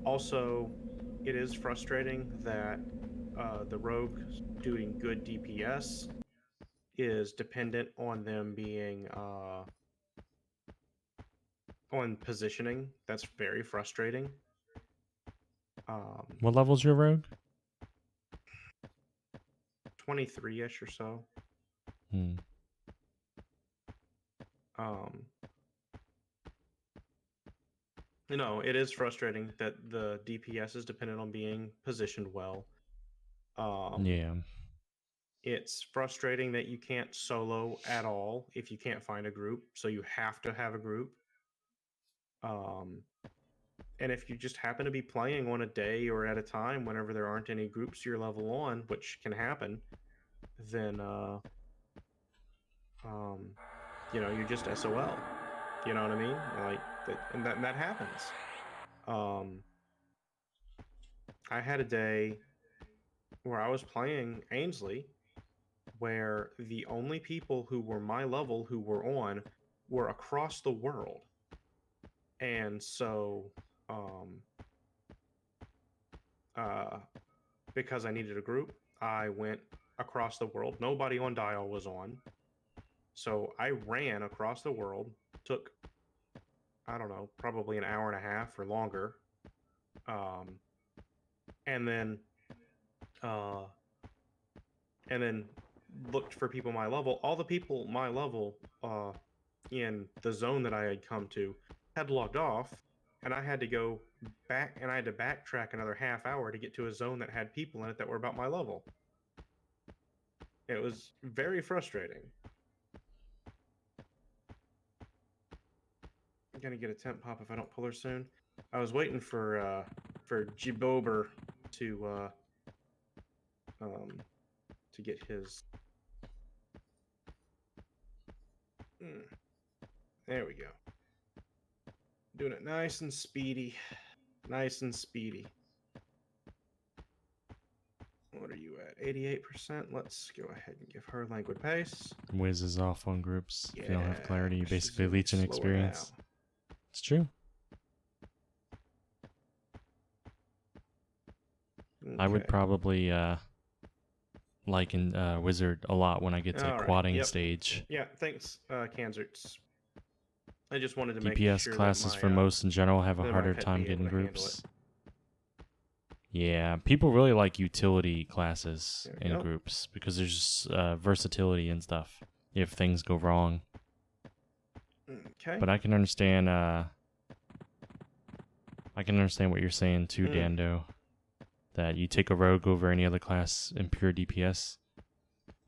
Also, it is frustrating that the rogue doing good DPS is dependent on them being on positioning. That's very frustrating. What level's your rogue? 23-ish or so. Hmm. You know, it is frustrating that the DPS is dependent on being positioned well. Yeah. It's frustrating that you can't solo at all if you can't find a group, so you have to have a group. And if you just happen to be playing on a day or at a time whenever there aren't any groups your level on, which can happen, then you know, you're just SOL. You know what I mean? Like that happens. I had a day where I was playing Ainsley where the only people who were my level who were on were across the world. And so because I needed a group, I went across the world. Nobody on Dial was on. So I ran across the world, took, I don't know, probably an hour and a half or longer. And then looked for people my level. All the people my level in the zone that I had come to had logged off, and I had to go back, and I had to backtrack another half hour to get to a zone that had people in it that were about my level. It was very frustrating. I'm gonna get a temp pop if I don't pull her soon. I was waiting for Jibober to get his. There we go. Doing it nice and speedy. Nice and speedy. What are you at? 88%? Let's go ahead and give her languid pace. Wiz is off on groups. If you don't have clarity, you she's basically gonna be leech an slower experience. now. It's true. I would Okay. probably like in Wizard a lot when I get to All right, quadding yep. stage. Yeah, thanks, Kanzerts. I just wanted to make DPS sure classes that my, for most in general have a that my harder pet time be able getting to handle groups. it. Yeah, people really like utility classes There we in go. groups because there's just versatility and stuff if things go wrong. Okay. But I can understand what you're saying too, Dando. That you take a rogue over any other class in pure DPS.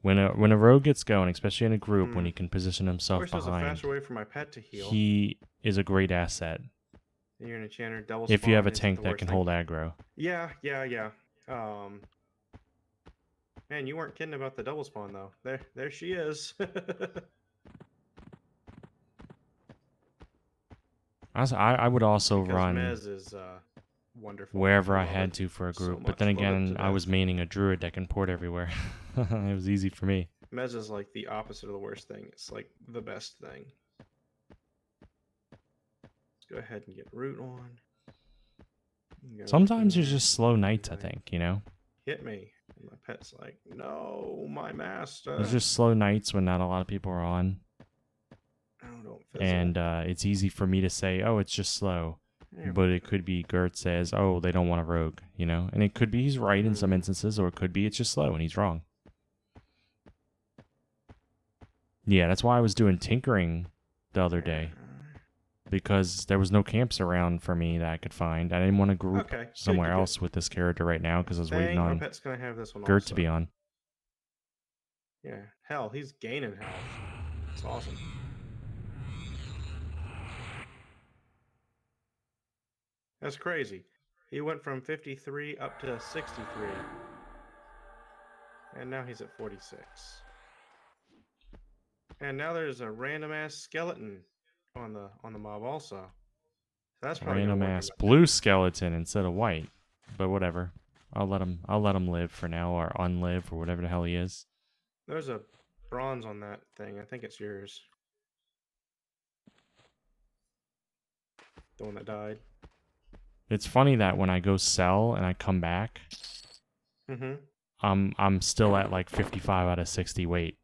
When a rogue gets going, especially in a group, when he can position Of himself course, there's a behind, faster way for my pet to heal. he is a great asset. You're an enchanter, double If you have a spawn isn't tank the that worst can thing. hold aggro. Yeah. Man, you weren't kidding about the double spawn though. There she is. I would also because run Mez is wonderful. wherever I love had it. to for a So group, but then much. Love it again, to I was death. maining a druid that can port everywhere. It was easy for me. Mez is like the opposite of the worst thing. It's like the best thing. Let's go ahead and get root on. Sometimes there's just slow nights, I think, you know? Hit me. And my pet's like, no, my master. There's just slow nights when not a lot of people are on. Oh, don't fizzle. And it's easy for me to say, oh, it's just slow. But it could be Gert says, oh, they don't want a rogue, you know? And it could be he's right in some instances, or it could be it's just slow and he's wrong. Yeah, that's why I was doing tinkering the other day. Because there was no camps around for me that I could find. I didn't want to group somewhere else with this character right now because I was waiting on pet's gonna have this one Gert also. to be on. Yeah, hell, he's gaining health. It's awesome. That's crazy. He went from 53 up to 63. And now he's at 46. And now there's a random ass skeleton on the mob also. That's probably Random ass blue skeleton instead of white. But whatever. I'll let him live for now, or unlive, or whatever the hell he is. There's a bronze on that thing. I think it's yours. The one that died. It's funny that when I go sell and I come back, I'm still at like 55 out of 60 weight.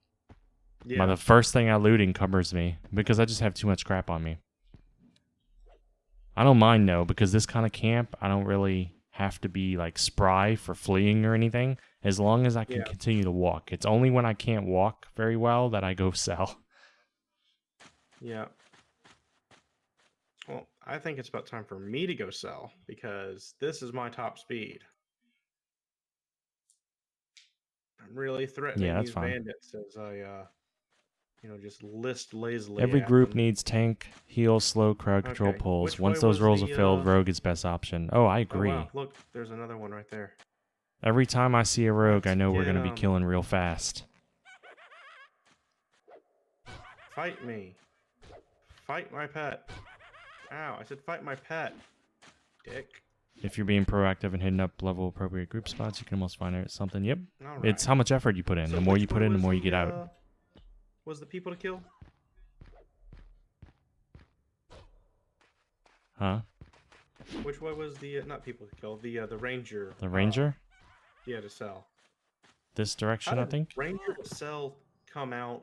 Yeah. But the first thing I loot encumbers me because I just have too much crap on me. I don't mind though, because this kind of camp, I don't really have to be like spry for fleeing or anything. As long as I can continue to walk. It's only when I can't walk very well that I go sell. Yeah. Well, I think it's about time for me to go sell because this is my top speed. I'm really threatening Yeah, that's these fine. bandits as I, just list lazily Every at group them. needs tank, heal, slow, crowd control, Okay, pulls. which way Once those was roles are the? filled, rogue is best option. Oh, I Oh agree. wow! Look, there's another one right there. Every time I see a rogue, Let's I know we're get going to be 'em. killing real fast. Fight me! Fight my pet! Ow! I said fight my pet. Dick. If you're being proactive and hitting up level appropriate group spots, you can almost find out something. Yep. All right. It's how much effort you put in. So The more you which put way in, the was more you get out. Was the people to kill? Huh? Which way was the not people to kill? The ranger. The ranger? Yeah, to sell. This How direction, I did think? ranger to sell come out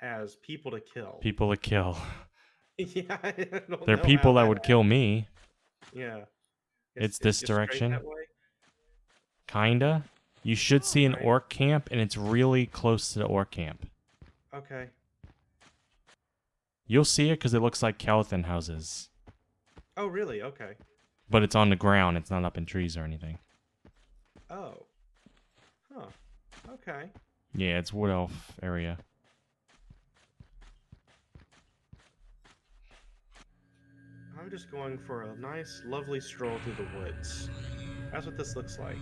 as people to kill? People to kill. Yeah, I don't They're know people how that would kill me. Yeah. It's this just straight direction. that way? Kinda. You should see an Alright. orc camp, and it's really close to the orc camp. Okay. You'll see it because it looks like Calithan houses. Oh, really? Okay. But it's on the ground. It's not up in trees or anything. Oh. Huh. Okay. Yeah, it's Wood Elf area. I'm just going for a nice, lovely stroll through the woods. That's what this looks like.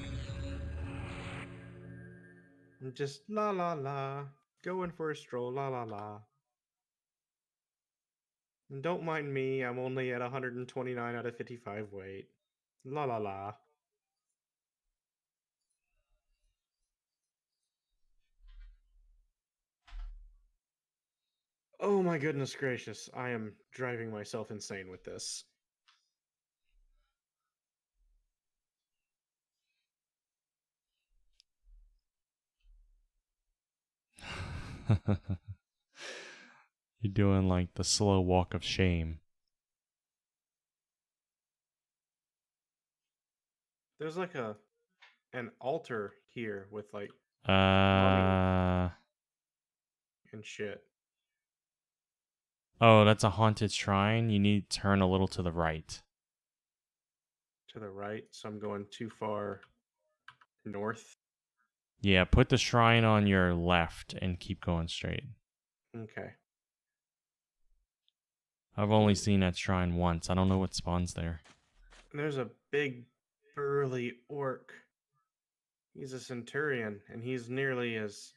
I'm just la la la. Going for a stroll, la la la. And don't mind me, I'm only at 129 out of 55 weight. La la la. Oh my goodness gracious, I am driving myself insane with this. You're doing like the slow walk of shame. There's like an altar here with like Uh and shit. oh, that's a haunted shrine. You need to turn a little to the right. To the right, so I'm going too far north. Yeah, put the shrine on your left and keep going straight. Okay. I've only seen that shrine once. I don't know what spawns there. There's a big burly orc. He's a centurion, and he's nearly as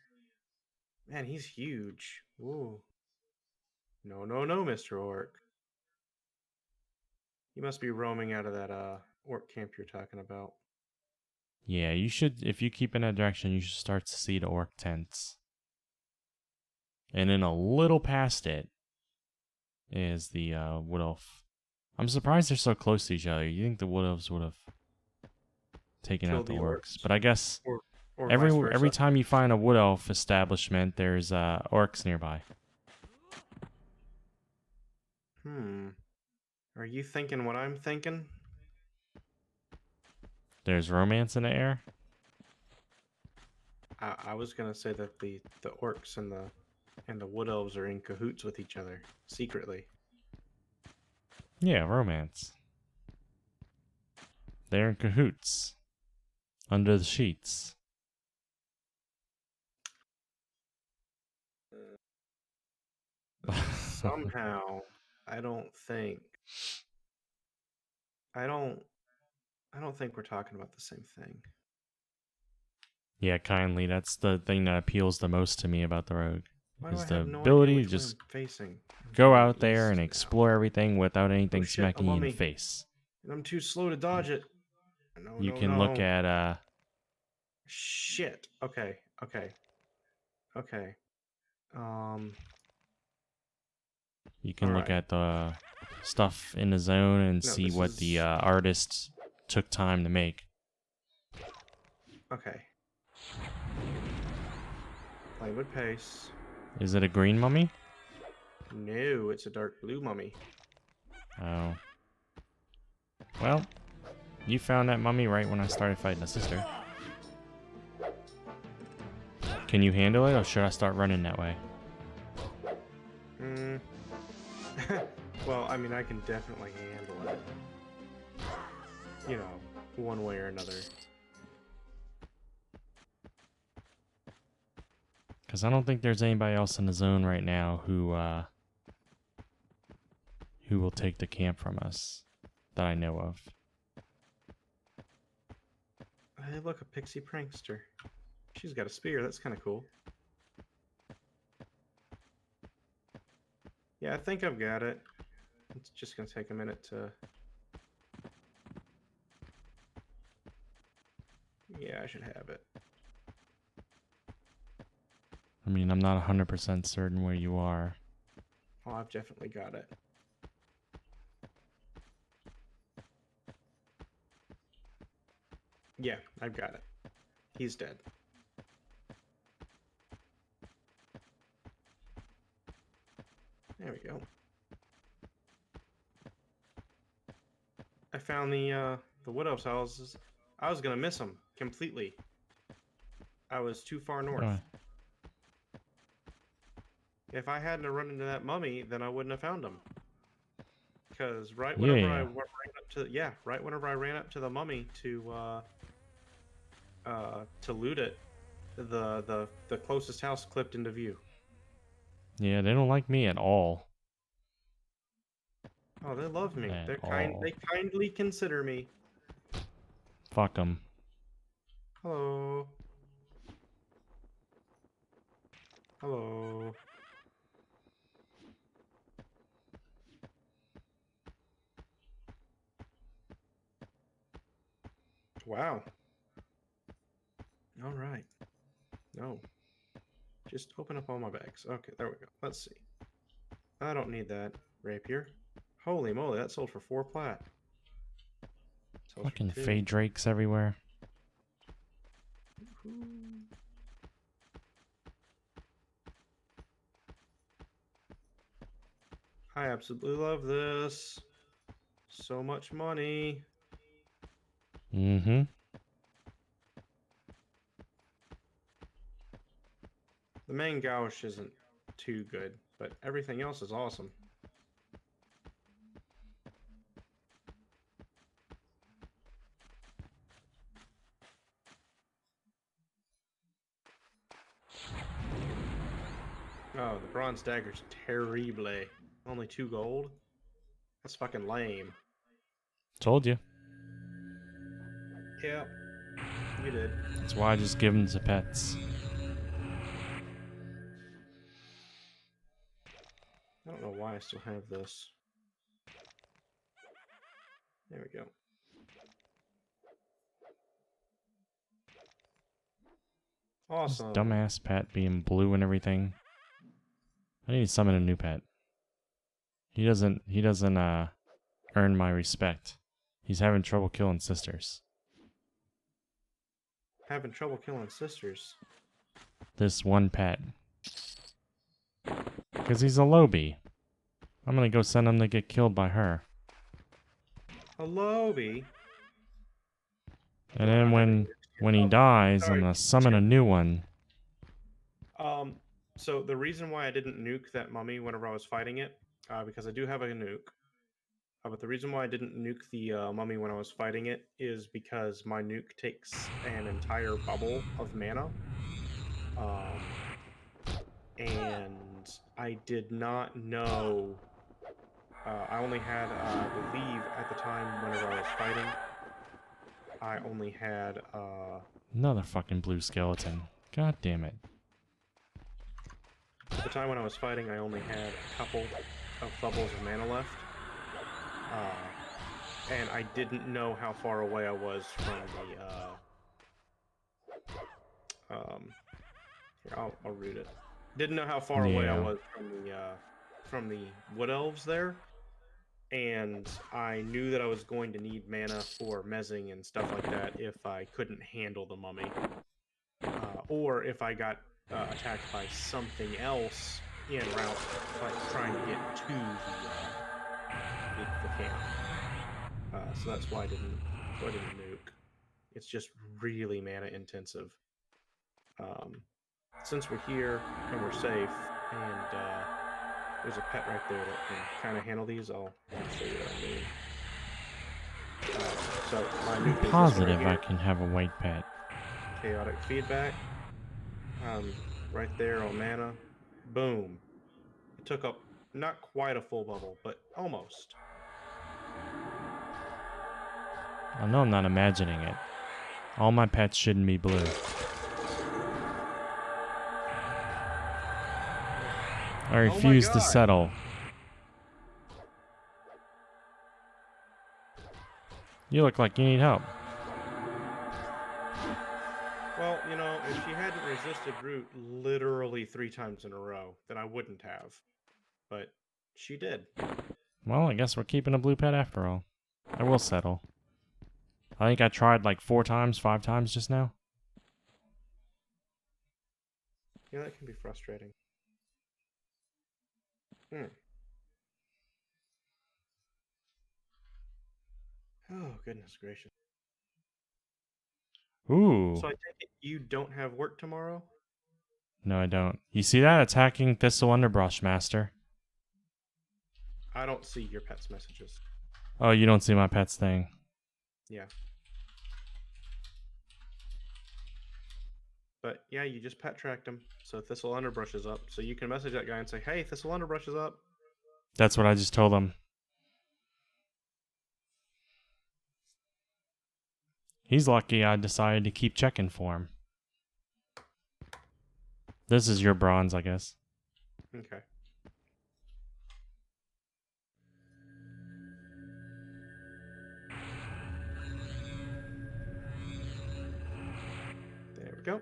man, he's huge. Ooh. No, no, no, Mr. Orc. You must be roaming out of that orc camp you're talking about. Yeah, you should, if you keep in that direction, you should start to see the orc tents. And then a little past it is the Wood Elf. I'm surprised they're so close to each other. You think the Wood Elves would have taken Killed out the the orcs. orcs. But I guess Or every vice versa. time you find a Wood Elf establishment, there's orcs nearby. Are you thinking what I'm thinking? There's romance in the air. I was gonna say that the orcs and the wood elves are in cahoots with each other secretly. Yeah, romance. They're in cahoots. Under the sheets. Somehow, I don't think we're talking about the same thing. Yeah, kindly. That's the thing that appeals the most to me about the rogue. Why do Is I the have no idea ability which to way just I'm facing? I'm go going out there and east now. explore everything without anything Oh, shit, smacking a you in the mummy. face. And I'm too slow to dodge it. No, You no, can no. look at Shit. Okay. you can look Alright. at the stuff in the zone and No, see this what the is- artists took time to make. Okay. Play with pace. Is it a green mummy? No, it's a dark blue mummy. Oh. Well, You found that mummy right when I started fighting the sister. Can you handle it, or should I start running that way? Well, I mean, I can definitely handle it. You know, one way or another. Because I don't think there's anybody else in the zone right now who will take the camp from us that I know of. Hey, look, a pixie prankster. She's got a spear. That's kind of cool. Yeah, I think I've got it. It's just going to take a minute to... Yeah, I should have it. I mean, I'm not 100% certain where you are. Oh, I've definitely got it. Yeah, I've got it. He's dead. There we go. I found the Wood Elves houses. I was gonna miss them completely. I was too far north. Oh. If I hadn't run into that mummy, then I wouldn't have found him. Because right whenever I ran up to right whenever I ran up to the mummy to loot it, the closest house clipped into view. Yeah, they don't like me at all. Oh, they love me. At They're all. They kindly consider me. Fuck them. Hello. Hello. Wow. All right. No. Just open up all my bags. Okay, there we go. Let's see. I don't need that rapier. Holy moly, that sold for 4 plat. Sells for Fucking 2. fade drakes everywhere. I absolutely love this. So much money. Mm-hmm. The main gouge isn't too good, but everything else is awesome. Oh, the bronze dagger's terrible. Only 2 gold? That's fucking lame. Told you. Yeah, you did. That's why I just give them to pets. I don't know why I still have this. There we go. This Awesome. dumbass pet being blue and everything. I need to summon a new pet. He doesn't earn my respect. He's having trouble killing sisters. Having trouble killing sisters. This one pet. Because he's a lobby. I'm gonna go send him to get killed by her. A lobby? And then when he dies, I'm gonna summon a new one. So the reason why I didn't nuke that mummy whenever I was fighting it, because I do have a nuke. But the reason why I didn't nuke the mummy when I was fighting it is because my nuke takes an entire bubble of mana. And I did not know. I only had, I believe, at the time whenever I was fighting, I only had. Another fucking blue skeleton. God damn it. At the time when I was fighting, I only had a couple of bubbles of mana left. And I didn't know how far away I was from the, here, I'll read it. Didn't know how far away I was from the Wood Elves there. And I knew that I was going to need mana for mezzing and stuff like that if I couldn't handle the mummy. Or if I got attacked by something else en route, like trying to get to the camp. So that's why I didn't go ahead and nuke. It's just really mana intensive. Since we're here and we're safe, and there's a pet right there that can kind of handle these, I'll show you what I mean. So my nuke is this Positive right I here. can have a white pet. Chaotic feedback. Right there on mana. Boom. It took up not quite a full bubble, but almost. I know I'm not imagining it. All my pets shouldn't be blue. I refuse to God. settle. You look like you need help. Well, you know, if she hadn't resisted root literally 3 times in a row, then I wouldn't have. But she did. Well, I guess we're keeping a blue pet after all. I will settle. I think I tried like 4 times, 5 times just now. Yeah, that can be frustrating. Oh, goodness gracious. Ooh. So I take it you don't have work tomorrow? No, I don't. You see that? Attacking Thistle Underbrush, Master. I don't see your pet's messages. Oh, you don't see my pet's thing. Yeah. But yeah, you just pet tracked him. So Thistle Underbrush is up. So you can message that guy and say, hey, Thistle Underbrush is up. That's what I just told him. He's lucky I decided to keep checking for him. This is your bronze, I guess. Okay. There we go.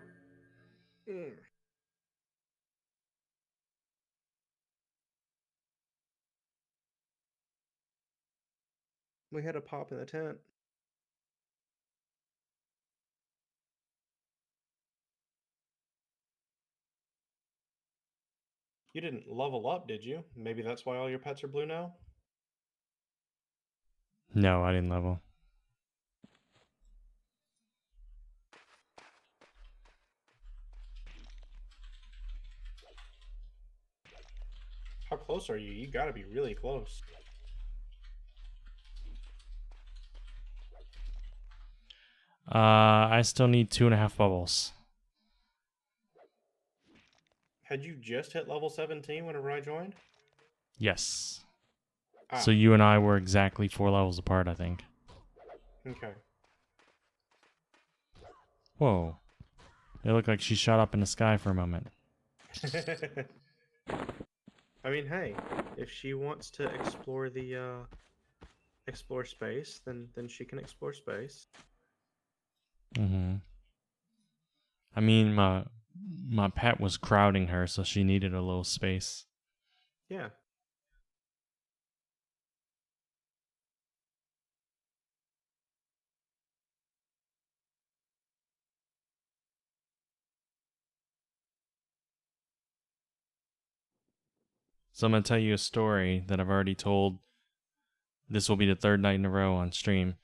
We had a pop in the tent. You didn't level up, did you? Maybe that's why all your pets are blue now? No, I didn't level. How close are you? You gotta be really close. I still need 2.5 bubbles. Had you just hit level 17 whenever I joined? Yes. Ah, So you and I were exactly 4 levels apart, I think. okay. Whoa. It looked like she shot up in the sky for a moment. I mean, hey, if she wants to explore the explore space, then she can explore space. Mm-hmm. I mean, my pet was crowding her, so she needed a little space. Yeah. So I'm going to tell you a story that I've already told. This will be the 3rd night in a row on stream.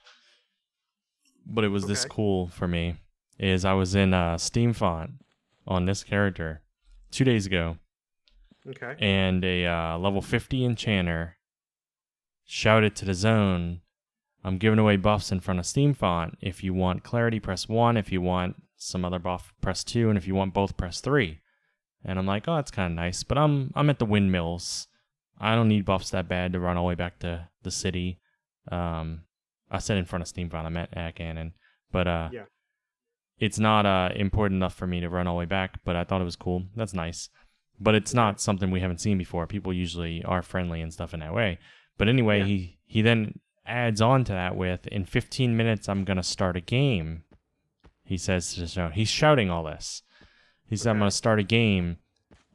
But it was this Okay. cool for me. Is I was in Steam Font on this character 2 days ago. Okay. And a level 50 enchanter shouted to the zone, I'm giving away buffs in front of Steam Font. If you want clarity, press 1. If you want some other buff, press 2. And if you want both, press 3. And I'm like, oh, that's kind of nice. But I'm at the windmills. I don't need buffs that bad to run all the way back to the city. I said in front of Steam Font, I meant at Ganon. But Yeah. it's not important enough for me to run all the way back. But I thought it was cool. That's nice. But it's not something we haven't seen before. People usually are friendly and stuff in that way. But anyway, Yeah. he then adds on to that with, in 15 minutes, I'm going to start a game. He says to the show. He's shouting all this. He said, I'm going to start a game.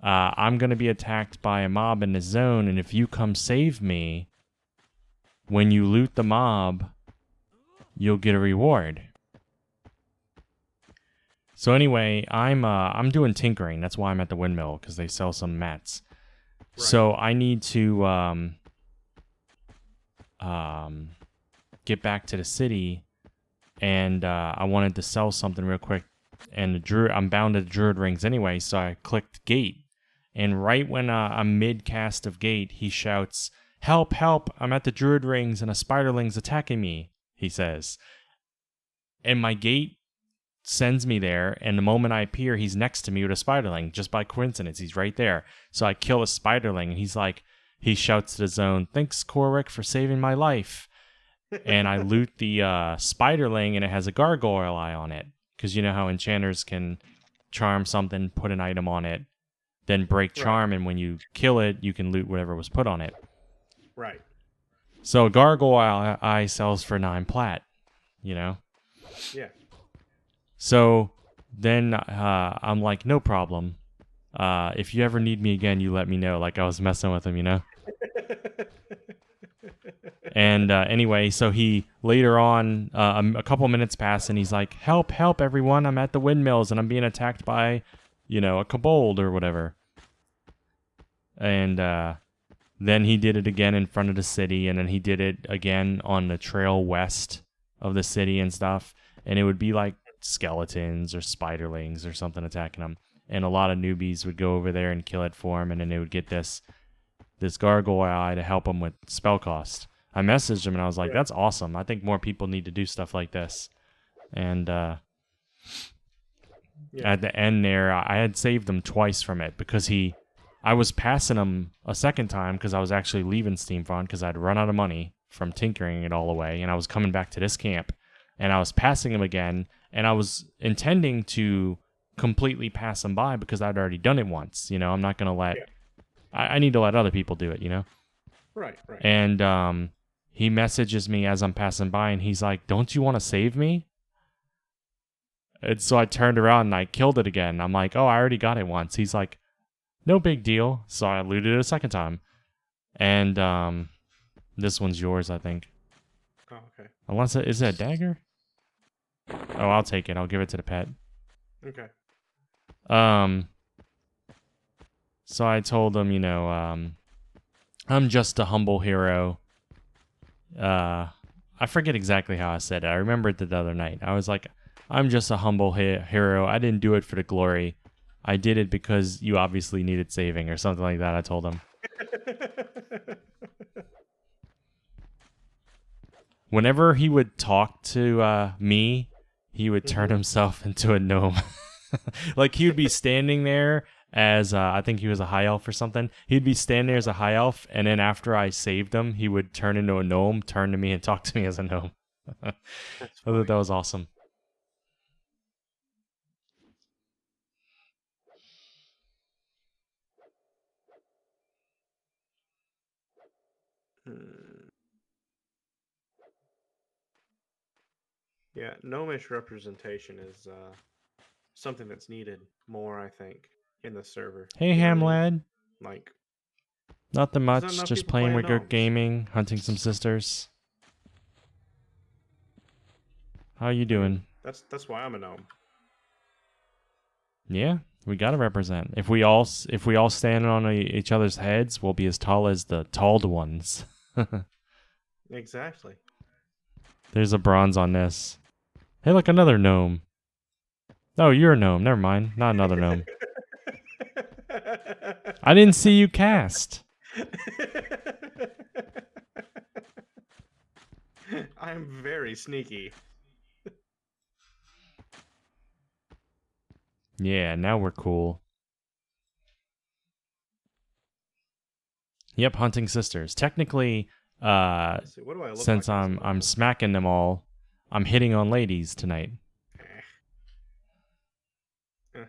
I'm going to be attacked by a mob in the zone, and if you come save me, when you loot the mob, you'll get a reward. So anyway, I'm doing tinkering. That's why I'm at the windmill, because they sell some mats. Right. So I need to get back to the city and I wanted to sell something real quick. And the druid, I'm bound to the druid rings anyway, so I clicked gate. And right when I'm mid-cast of gate, he shouts, "Help, help, I'm at the druid rings and a spiderling's attacking me," he says. And my gate sends me there, and the moment I appear, he's next to me with a spiderling. Just by coincidence, he's right there. So I kill a spiderling, and he shouts to the zone, "Thanks, Corrick, for saving my life." And I loot the spiderling, and it has a gargoyle eye on it. Because you know how enchanters can charm something, put an item on it, then break charm, and when you kill it, you can loot whatever was put on it. Right. So gargoyle eye sells for 9 plat, you know? Yeah. So then I'm like, no problem. If you ever need me again, you let me know. Like I was messing with him, you know? And anyway, so he later on, a couple minutes pass, and he's like, "Help, help, everyone! I'm at the windmills, and I'm being attacked by, a kobold or whatever." And then he did it again in front of the city, and then he did it again on the trail west of the city and stuff. And it would be like skeletons or spiderlings or something attacking him. And a lot of newbies would go over there and kill it for him, and then they would get this gargoyle eye to help him with spell cost. I messaged him and I was like, "That's awesome. I think more people need to do stuff like this." And at the end there, I had saved him twice from it because I was passing him a second time because I was actually leaving Steamfront because I'd run out of money from tinkering it all away, and I was coming back to this camp, and I was passing him again, and I was intending to completely pass him by because I'd already done it once. I'm not going to let... I need to let other people do it, Right. And he messages me as I'm passing by, and he's like, "Don't you want to save me?" And so I turned around and I killed it again. I'm like, "Oh, I already got it once." He's like, "No big deal." So I looted it a second time. And this one's yours, I think. Oh, okay. Unless is it a dagger? Oh, I'll take it. I'll give it to the pet. Okay. So I told him, I'm just a humble hero. I forget exactly how I said it. I remembered it the other night. I was like, "I'm just a humble hero. I didn't do it for the glory. I did it because you obviously needed saving," or something like that, I told him. Whenever he would talk to me, he would turn himself into a gnome. Like, he would be standing there as, I think he was a high elf or something. He'd be standing there as a high elf, and then after I saved him, he would turn into a gnome, turn to me, and talk to me as a gnome. I thought that was awesome. Yeah, gnomish representation is something that's needed more, I think, in the server. Hey, You know what I mean? Hamlad. Like, Nothing there's not much. enough Just people playing playing with Good gnomes. Gaming, hunting some sisters. How you doing? That's why I'm a gnome. Yeah, we gotta represent. If we all stand on each other's heads, we'll be as tall as the talled ones. Exactly. There's a bronze on this. Hey, look, another gnome. Oh, you're a gnome. Never mind. Not another gnome. I didn't see you cast. I'm very sneaky. Yeah, now we're cool. Yep, hunting sisters. Technically, Let's see, what do I look since like in this I'm model? smacking them all, I'm hitting on ladies tonight. Oh,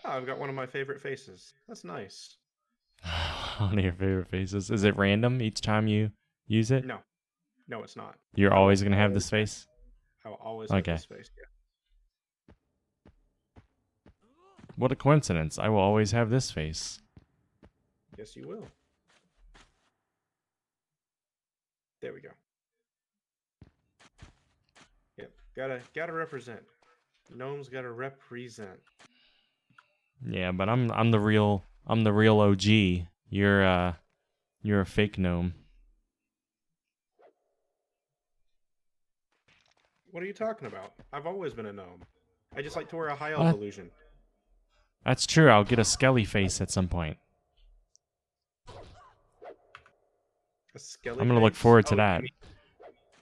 I've got one of my favorite faces. That's nice. One of your favorite faces. Is it random each time you use it? No, it's not. You're I will always gonna have this always face? I will always have Okay. this face. Yeah. What a coincidence. I will always have this face. Yes, you will. There we go. Yep. Gotta represent. Gnomes gotta represent. Yeah, but I'm the real OG. You're a fake gnome. What are you talking about? I've always been a gnome. I just like to wear a high elf What? illusion. That's true. I'll get a skelly face at some point. A skelly I'm gonna look face? forward to Oh, that. you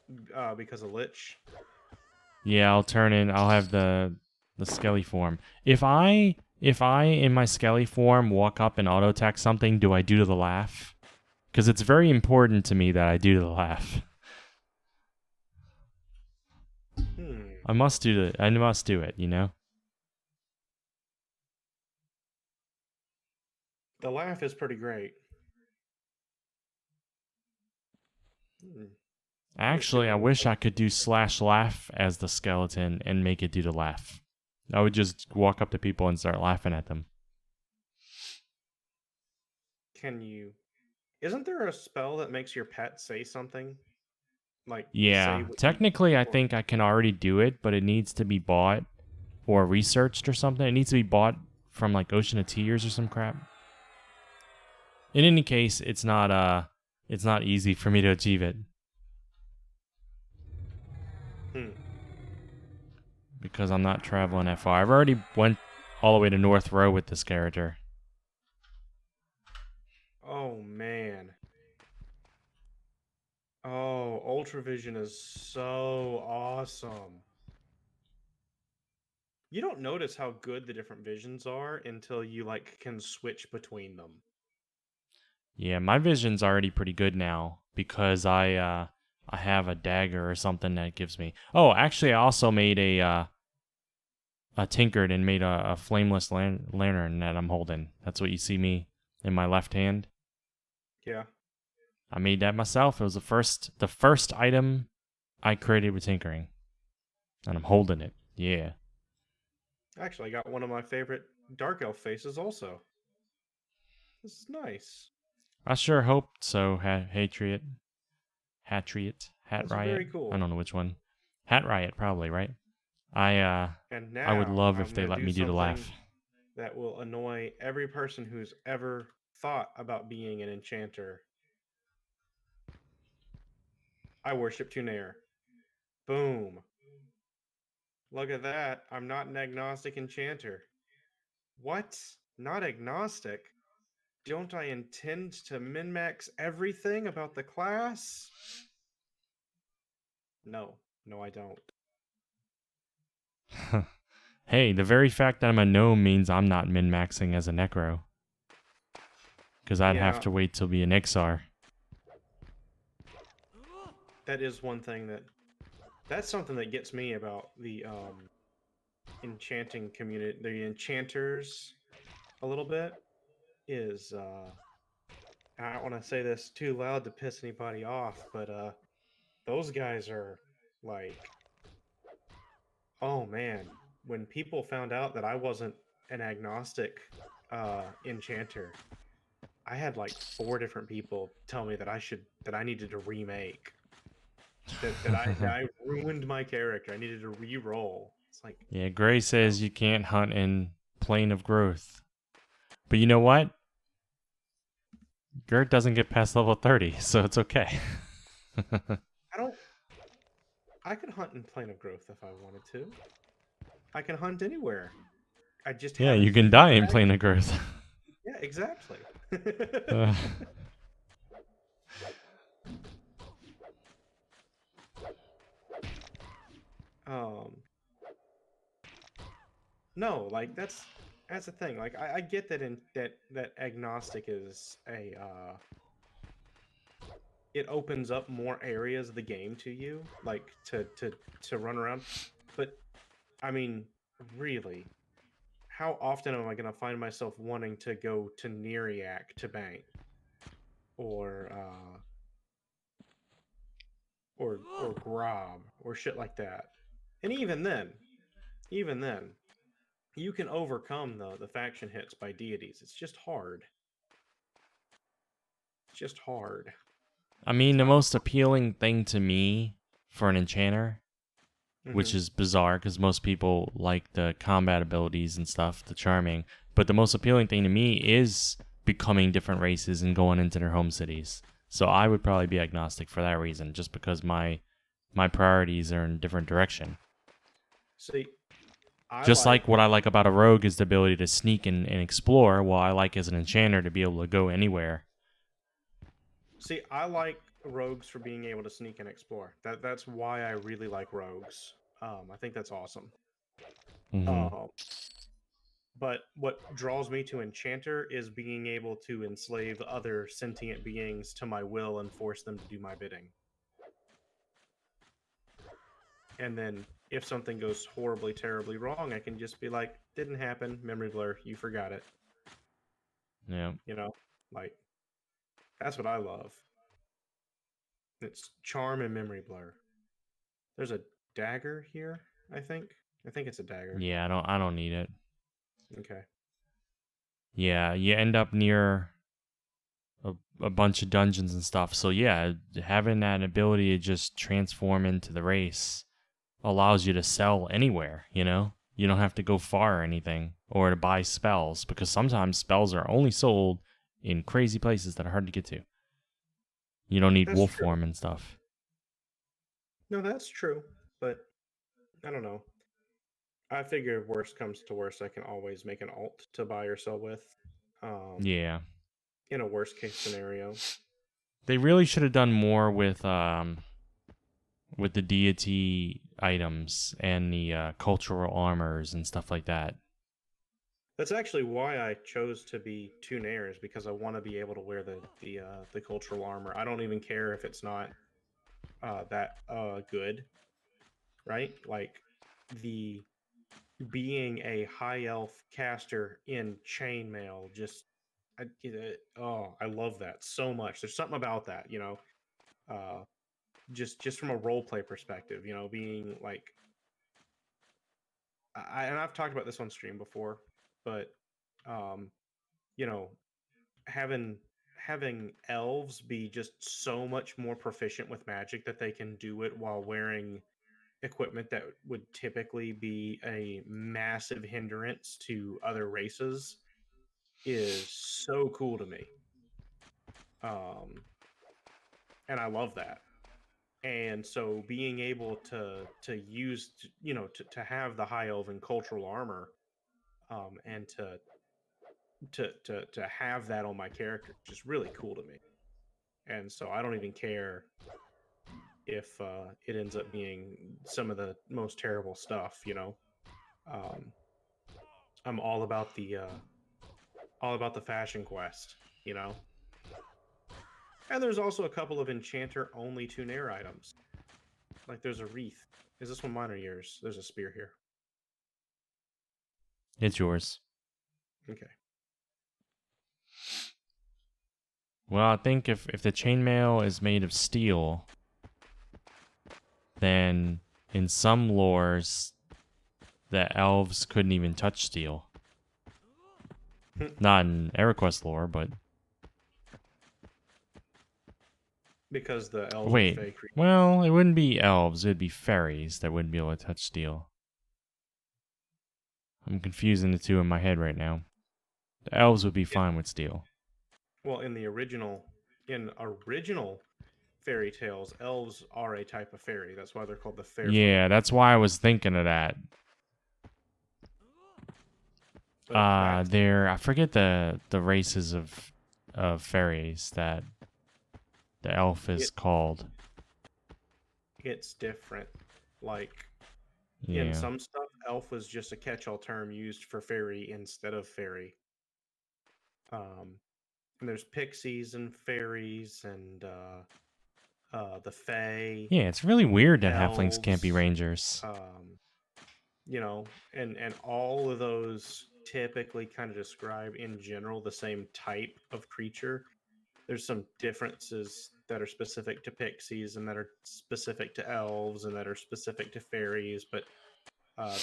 mean, because of Lich? Yeah, I'll have the skelly form. If I in my skelly form walk up and auto attack something, do I do the laugh? Because it's very important to me that I do the laugh. I must do it, you know? The laugh is pretty great. Actually, I wish I could do /laugh as the skeleton and make it do the laugh. I would just walk up to people and start laughing at them. Can you... Isn't there a spell that makes your pet say something? Like, say Yeah, what technically I or- think I can already do it, but it needs to be bought or researched or something. It needs to be bought from like Ocean of Tears or some crap. In any case, it's not easy for me to achieve it. Because I'm not traveling that far. I've already went all the way to North Row with this character. Oh, man. Oh, Ultravision is so awesome. You don't notice how good the different visions are until you, like, can switch between them. Yeah, my vision's already pretty good now because I have a dagger or something that gives me. Oh, actually, I also made a tinkered and made a flameless lantern that I'm holding. That's what you see me in my left hand. Yeah. I made that myself. It was the first item I created with tinkering, and I'm holding it. Yeah. Actually, I got one of my favorite Dark Elf faces also. This is nice. I sure hoped so. Hatriot, Hat That's Riot. very cool. I don't know which one. Hat Riot, probably right. I And I would now love I'm if they gonna let me do the something laugh. that will annoy every person who's ever thought about being an enchanter. I worship Tunair. Boom. Look at that. I'm not an agnostic enchanter. What? Not agnostic? Don't I intend to min-max everything about the class? No. No, I don't. Hey, the very fact that I'm a gnome means I'm not min-maxing as a necro. Because I'd have Yeah. to wait till be an Ixar. That is one thing that's something that gets me about the enchanting community, the enchanters a little bit is I don't want to say this too loud to piss anybody off, but those guys are like, oh man, when people found out that I wasn't an agnostic enchanter, I had like 4 different people tell me that I needed to remake. That I ruined my character. I needed to re-roll. It's like, Yeah, Gray says you can't hunt in Plane of Growth. But you know what? Gert doesn't get past level 30, so it's okay. I could hunt in Plane of Growth if I wanted to. I can hunt anywhere. I just Yeah, haven't you can used die in that. Plane of Growth. Yeah, exactly. Uh, um, no, like that's the thing. Like I get that that agnostic is a it opens up more areas of the game to you, like to run around. But I mean, really, how often am I going to find myself wanting to go to Neriac to bank, or or Grob or shit like that? And even then, you can overcome the faction hits by deities. It's just hard. It's just hard. I mean, the most appealing thing to me for an enchanter, which is bizarre because most people like the combat abilities and stuff, the charming, but the most appealing thing to me is becoming different races and going into their home cities. So I would probably be agnostic for that reason, just because my my priorities are in a different direction. See, I Just like like what I like about a rogue is the ability to sneak and explore, while I like as an enchanter to be able to go anywhere. I like rogues for being able to sneak and explore. That's why I really like rogues. I think that's awesome. Hmm. Um, but what draws me to enchanter is being able to enslave other sentient beings to my will and force them to do my bidding. And then if something goes horribly, terribly wrong, I can just be like, didn't happen, memory blur, you forgot it. Yeah. You know, like that's what I love. It's charm and memory blur. There's a dagger here, I think. I think it's a dagger. Yeah, I don't need it. Okay. Yeah, you end up near a bunch of dungeons and stuff. So yeah, having that ability to just transform into the race allows you to sell anywhere, you know? You don't have to go far or anything, or to buy spells, because sometimes spells are only sold in crazy places that are hard to get to. You don't need That's wolf true. form and stuff. No, that's true. But I don't know. I figure if worst comes to worst, I can always make an alt to buy or sell with. Um, Yeah. in a worst case scenario. They really should have done more with the deity items and the cultural armors and stuff like that. That's actually why I chose to be Tunair, is because I want to be able to wear the cultural armor. I don't even care if it's not that good, right? Like the being a high elf caster in chainmail, just I love that so much. There's something about that, uh, just from a role play perspective, being like and I've talked about this on stream before, but um, you know, having elves be just so much more proficient with magic that they can do it while wearing equipment that would typically be a massive hindrance to other races is so cool to me. Um, and I love that. And so being able to use to have the high elven cultural armor, and to have that on my character is just really cool to me. And so I don't even care if it ends up being some of the most terrible stuff. Um, I'm all about the fashion quest. You know, and there's also a couple of enchanter only Tunair items. Like there's a wreath. Is this one mine or yours? There's a spear here. It's yours. Okay. Well, I think if the chainmail is made of steel, then in some lores, the elves couldn't even touch steel. Not in EverQuest lore, but Because the elves are wait. fey creatures. Well, it wouldn't be elves. It'd be fairies that wouldn't be able to touch steel. I'm confusing the two in my head right now. The elves would be fine with steel. Well, in original fairy tales, elves are a type of fairy. That's why they're called the fair folk. Yeah, that's why I was thinking of that. But that's I forget the races of fairies that the elf is it. called. It's different. Like in Yeah. some stuff, elf was just a catch-all term used for fairy instead of fairy. And there's pixies and fairies and the fae, Yeah, it's really weird that halflings can't be elves. rangers. Um, and all of those typically kind of describe in general the same type of creature. There's some differences that are specific to pixies and that are specific to elves and that are specific to fairies, but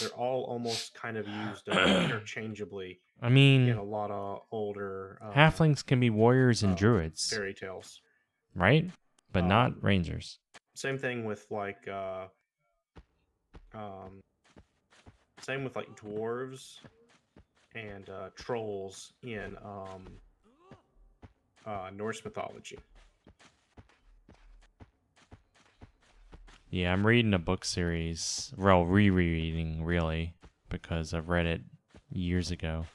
they're all almost kind of used interchangeably I in mean, a lot of older halflings can be warriors and druids, fairy tales. right? But not Um, rangers. same thing with um, dwarves and trolls in Norse mythology. Yeah, I'm reading a book series. Well, rereading, really, because I've read it years ago.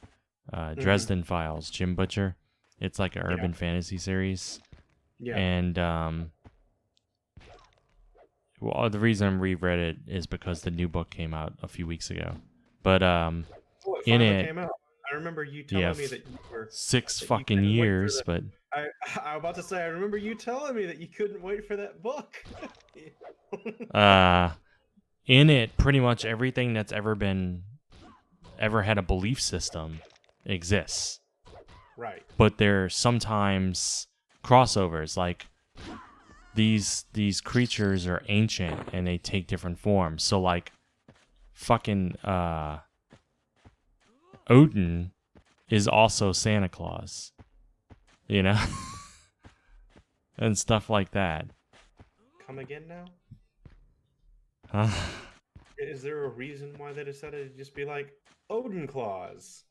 Mm-hmm. Dresden Files, Jim Butcher. It's like an Yeah. urban fantasy series. Yeah. And well, the reason I'm reread it is because the new book came out a few weeks ago. But Oh, it in finally it, came out. I remember you yeah, telling me that you were six that you fucking couldn't wait for years, the. but I was about to say I remember you telling me that you couldn't wait for that book. uh, in it, pretty much everything that's ever had a belief system exists. Right. But there are sometimes crossovers, like these creatures are ancient and they take different forms. So like fucking Odin is also Santa Claus, you know? And stuff like that. Come again now? Huh? Is there a reason why they decided to just be like Odin Claus?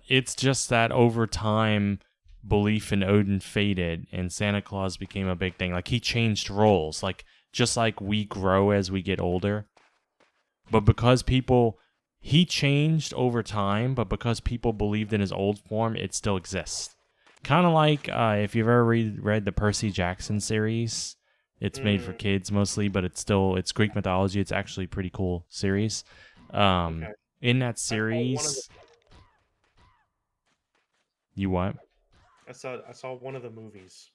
It's just that over time belief in Odin faded and Santa Claus became a big thing. Like he changed roles, like just like we grow as we get older. But because people he changed over time, but because people believed in his old form, it still exists. Kind of like if you've ever read the Percy Jackson series. It's made for Mm, kids mostly, but it's Greek mythology. It's actually a pretty cool series. okay. In that I saw one of the series, you what? I saw one of the movies.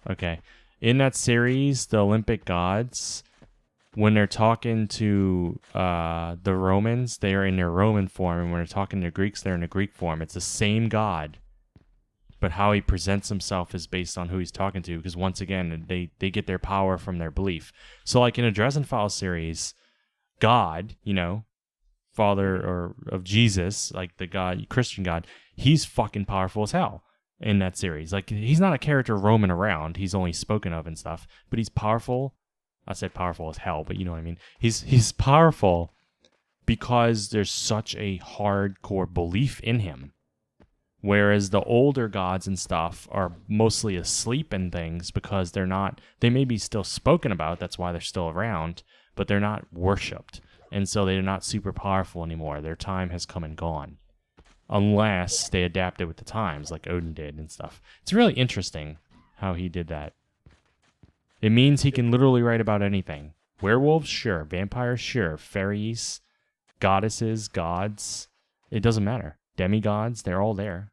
Okay. In that series, the Olympic gods, when they're talking to the Romans, they are in their Roman form, and when they're talking to Greeks, they're in the Greek form. It's the same god, but how he presents himself is based on who he's talking to, because once again, they get their power from their belief. So like in a Dresden Files series, God, Father Mhm. or of Jesus, like the God, Christian God, he's fucking powerful as hell in that series. Like he's not a character roaming around. He's only spoken of and stuff, but he's powerful. I said powerful as hell, but you know what I mean. He's powerful because there's such a hardcore belief in him. Whereas the older gods and stuff are mostly asleep in things because they may be still spoken about, that's why they're still around, but they're not worshipped. And so they're not super powerful anymore. Their time has come and gone. Unless they adapted with the times, like Odin did and stuff. It's really interesting how he did that. It means he can literally write about anything. Werewolves, sure. Vampires, sure. Fairies, goddesses, gods. It doesn't matter. Demigods, they're all there.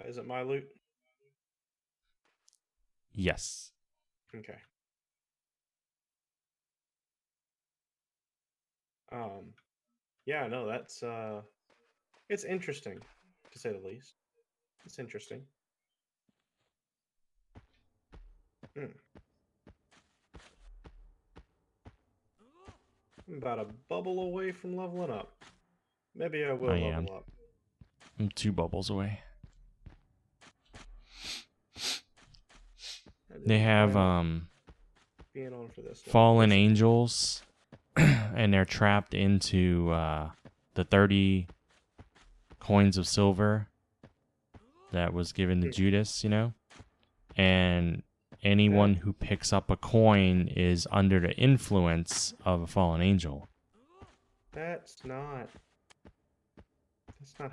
Is it my loot? Yes. Okay. Um. Yeah. No. That's It's interesting, to say the least. It's interesting. Mm. I'm about a bubble away from leveling up. Maybe I I will am. level up. I'm 2 bubbles away. I They didn't have plan on being on for this long. fallen Listen. angels, and they're trapped into the 30 coins of silver that was given to Mm. Judas, and That anyone who picks up a coin is under the influence of a fallen angel. that's not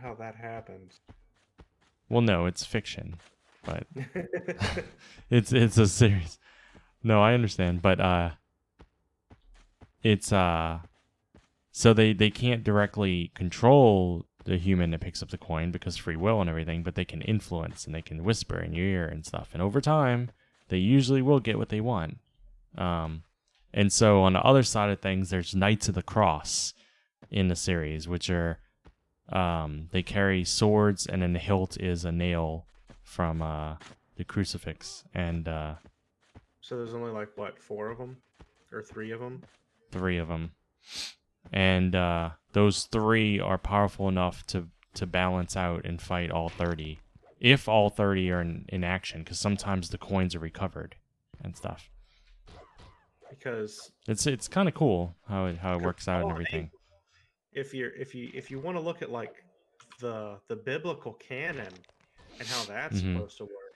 how that happens. Well, no, it's fiction, but it's a series. No, I understand, but it's so they can't directly control the human that picks up the coin because free will and everything, but they can influence and they can whisper in your ear and stuff. And over time, they usually will get what they want. And so on the other side of things, there's Knights of the Cross in the series, which are they carry swords, and then the hilt is a nail from the crucifix, and So there's only like what, 4 of them or 3 of them? 3 of them. And those 3 are powerful enough to balance out and fight all 30, if all 30 are in action, because sometimes the coins are recovered and stuff. Because It's kind of cool how it works out and fallen everything. angel, if you want to look at like the biblical canon and how that's Hmm. supposed to work,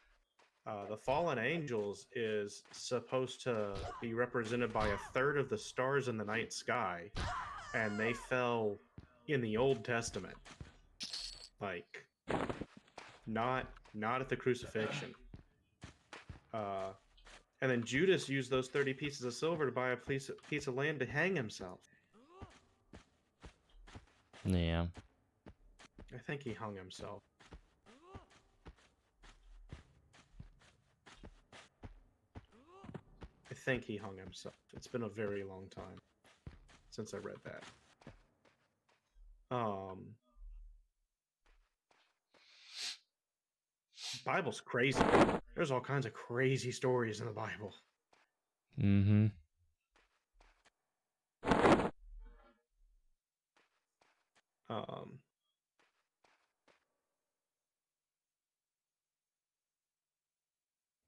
The fallen angels is supposed to be represented by a third of the stars in the night sky, and they fell in the Old Testament, like not at the crucifixion. And then Judas used those 30 pieces of silver to buy a piece of land to hang himself. Yeah. I think he hung himself. I think he hung himself. It's been a very long time since I read that. Bible's crazy. There's all kinds of crazy stories in the Bible. Mm-hmm.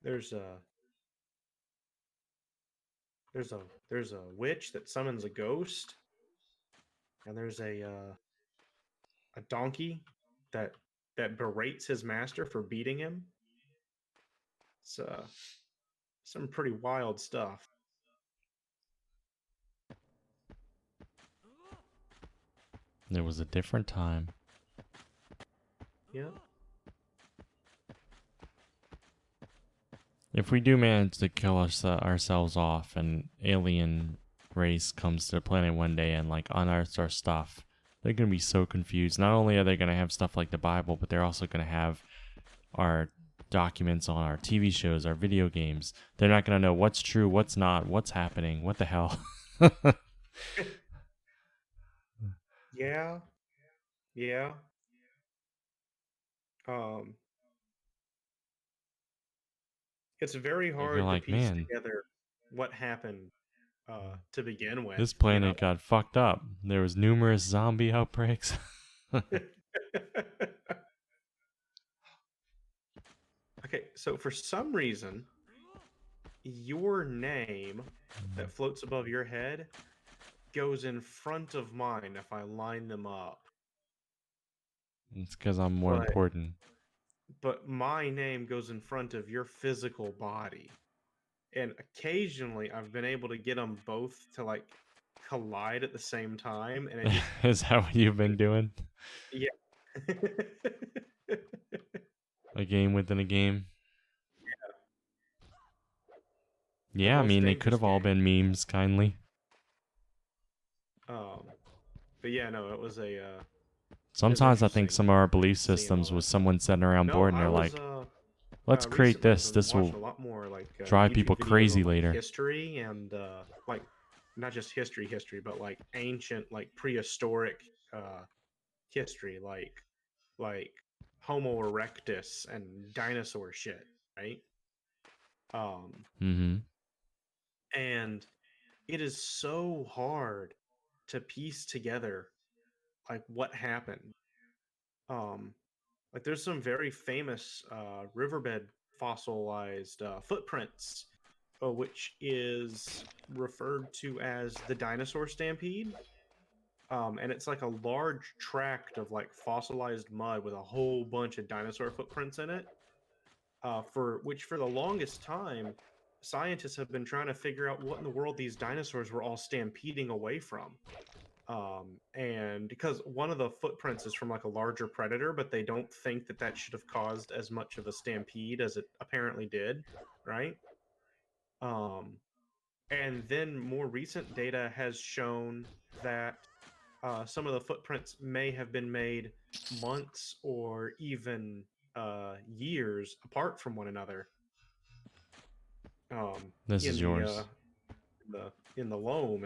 There's a witch that summons a ghost, and there's a donkey that berates his master for beating him. It's some pretty wild stuff. There was a different time. Yeah. If we do manage to kill ourselves off, an alien race comes to the planet one day and like unearths our stuff, they're gonna be so confused. Not only are they gonna have stuff like the Bible, but they're also gonna have our documents on our TV shows, our video games. They're not gonna know what's true, what's not, what's happening, what the hell. Yeah. Yeah. It's very You're hard to like, piece man, together what happened to begin with. this planet got fucked up. There was numerous zombie outbreaks. Okay, so for some reason, your name that floats above your head goes in front of mine if I line them up. It's because I'm more important. But my name goes in front of your physical body. And occasionally I've been able to get them both to like collide at the same time. And it just, Is that what you've been doing? yeah. A game within a game? Yeah, I Most mean, they could dangerous have all been memes, kindly. But yeah, no, it was a. Sometimes I think interesting some of our belief seeing all systems that was someone sitting around No, bored and I they're was, like, let's create recently this. been This watching will a lot more like drive YouTube people videos crazy on, like, later. history and like not just history, but like ancient, like prehistoric history, like Homo erectus and dinosaur shit, right? Mm-hmm. And it is so hard to piece together like what happened. Like there's some very famous riverbed fossilized footprints, which is referred to as the dinosaur stampede. And it's like a large tract of like fossilized mud with a whole bunch of dinosaur footprints in it. For the longest time, scientists have been trying to figure out what in the world these dinosaurs were all stampeding away from. And because one of the footprints is from like a larger predator, but they don't think that should have caused as much of a stampede as it apparently did, right? And then more recent data has shown that some of the footprints may have been made months or even years apart from one another. This in is the yours. in the loam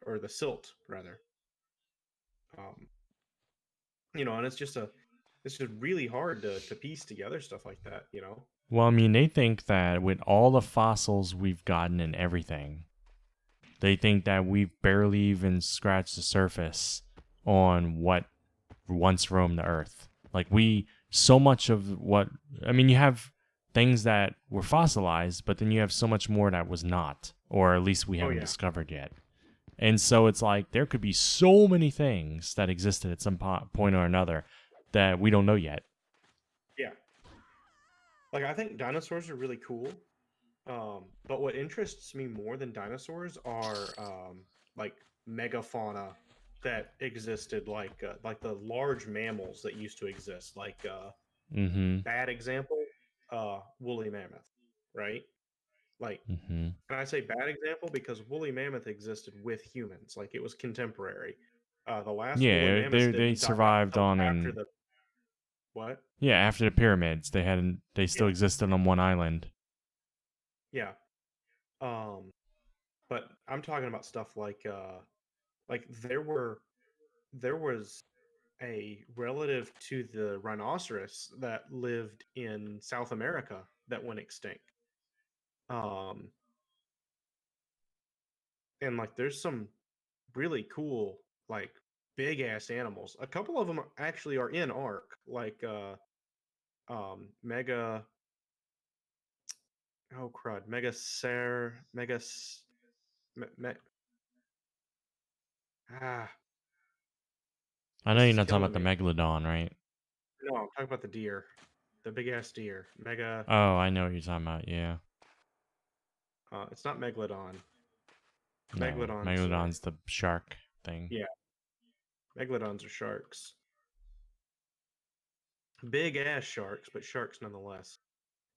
or the silt rather. And it's just really hard to piece together stuff like that. Well, I mean, they think that with all the fossils we've gotten and everything, they think that we've barely even scratched the surface on what once roamed the earth. Like so much of what, I mean, you have things that were fossilized, but then you have so much more that was not, or at least we haven't discovered yet. And so it's like there could be so many things that existed at some point or another that we don't know yet. Yeah. Like, I think dinosaurs are really cool. But what interests me more than dinosaurs are like megafauna that existed, like the large mammals that used to exist. Like Mm-hmm. bad example, woolly mammoth, right? Like, Mm-hmm. and I say bad example because woolly mammoth existed with humans. Like it was contemporary. The last woolly Yeah, mammoths they didn't die out survived until on after an the what? yeah, after the pyramids. They Yeah, still existed on one island. yeah. Um, but I'm talking about stuff like there was a relative to the rhinoceros that lived in South America that went extinct. Um, and like there's some really cool like big ass animals. A couple of them actually are in Ark, like mega oh crud, mega ser mega me, me, ah I know this you're is not talking killing about the me. megalodon, right? No, I'm talking about the deer, the big ass deer. Mega. Oh, I know what you're talking about. Yeah. It's not megalodon. No, Megalodons are megalodon's the shark thing. yeah. Megalodons are sharks. Big ass sharks, but sharks nonetheless.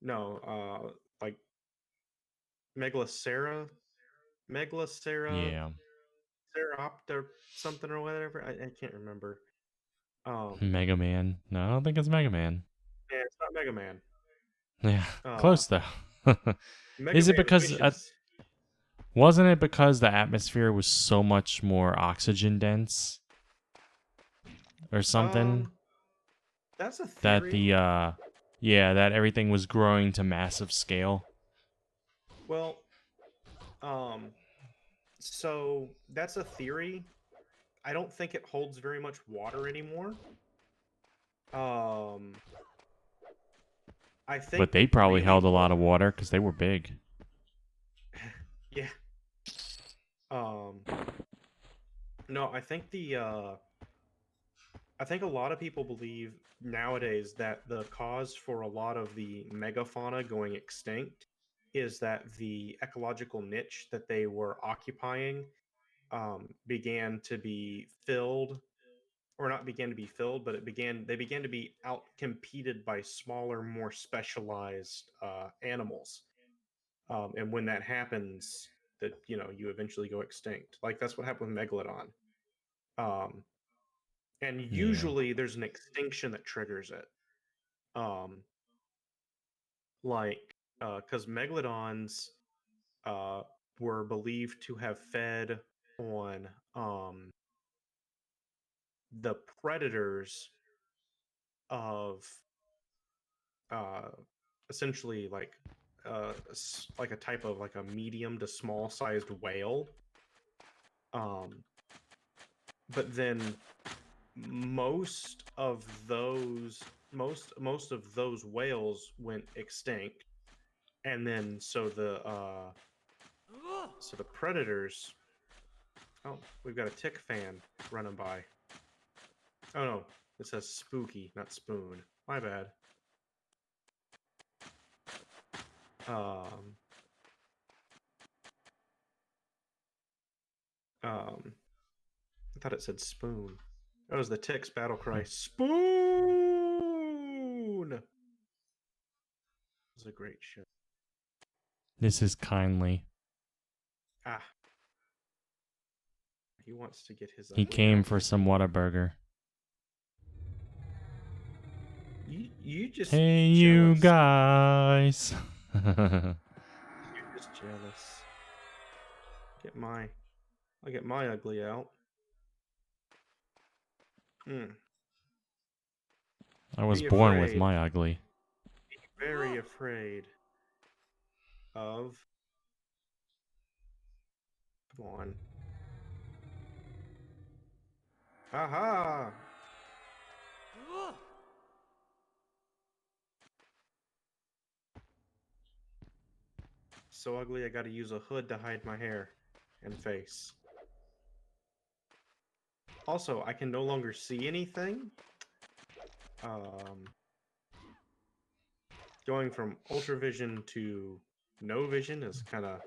No, like Megalocera, Megalocera, Yeah. Ceropter something or whatever. I can't remember. Mega Man. No, I don't think it's Mega Man. Yeah, it's not Mega Man. Yeah, Uh, close though. Mega Is it Man because wishes. wasn't it because the atmosphere was so much more oxygen dense or something Um, that's a that theory. that everything was growing to massive scale? Well, um, so that's a theory. I don't think it holds very much water anymore. Um, I But think they probably really held a lot what. of water because they were big. Yeah. Um, no, I think a lot of people believe nowadays that the cause for a lot of the megafauna going extinct is that the ecological niche that they were occupying began to be filled, or not began to be filled, but they began to be out competed by smaller, more specialized animals. And when that happens, that you eventually go extinct. Like that's what happened with megalodon. Um, and Yeah. usually there's an extinction that triggers it. Um, like because megalodons uh, were believed to have fed on the predators of uh, essentially like a type of like a medium to small sized whale. Um, but then most of most of those whales went extinct, and then so the predators. Oh, we've got a tick fan running by. Oh no, it says spooky, not spoon. My bad. Um, I thought it said spoon. That was the tick's battle cry. Spoon. It was a great show. This is kindly. Ah, he wants to get his He ugly came out. for some Whataburger. You just Hey, you jealous. guys. You're just jealous. Get my, I'll get my ugly out. Hmm. I was Be born with afraid. my ugly. Very afraid of. Come on. Aha! So ugly I gotta use a hood to hide my hair and face. Also, I can no longer see anything. Um, going from ultravision to no vision is kind of.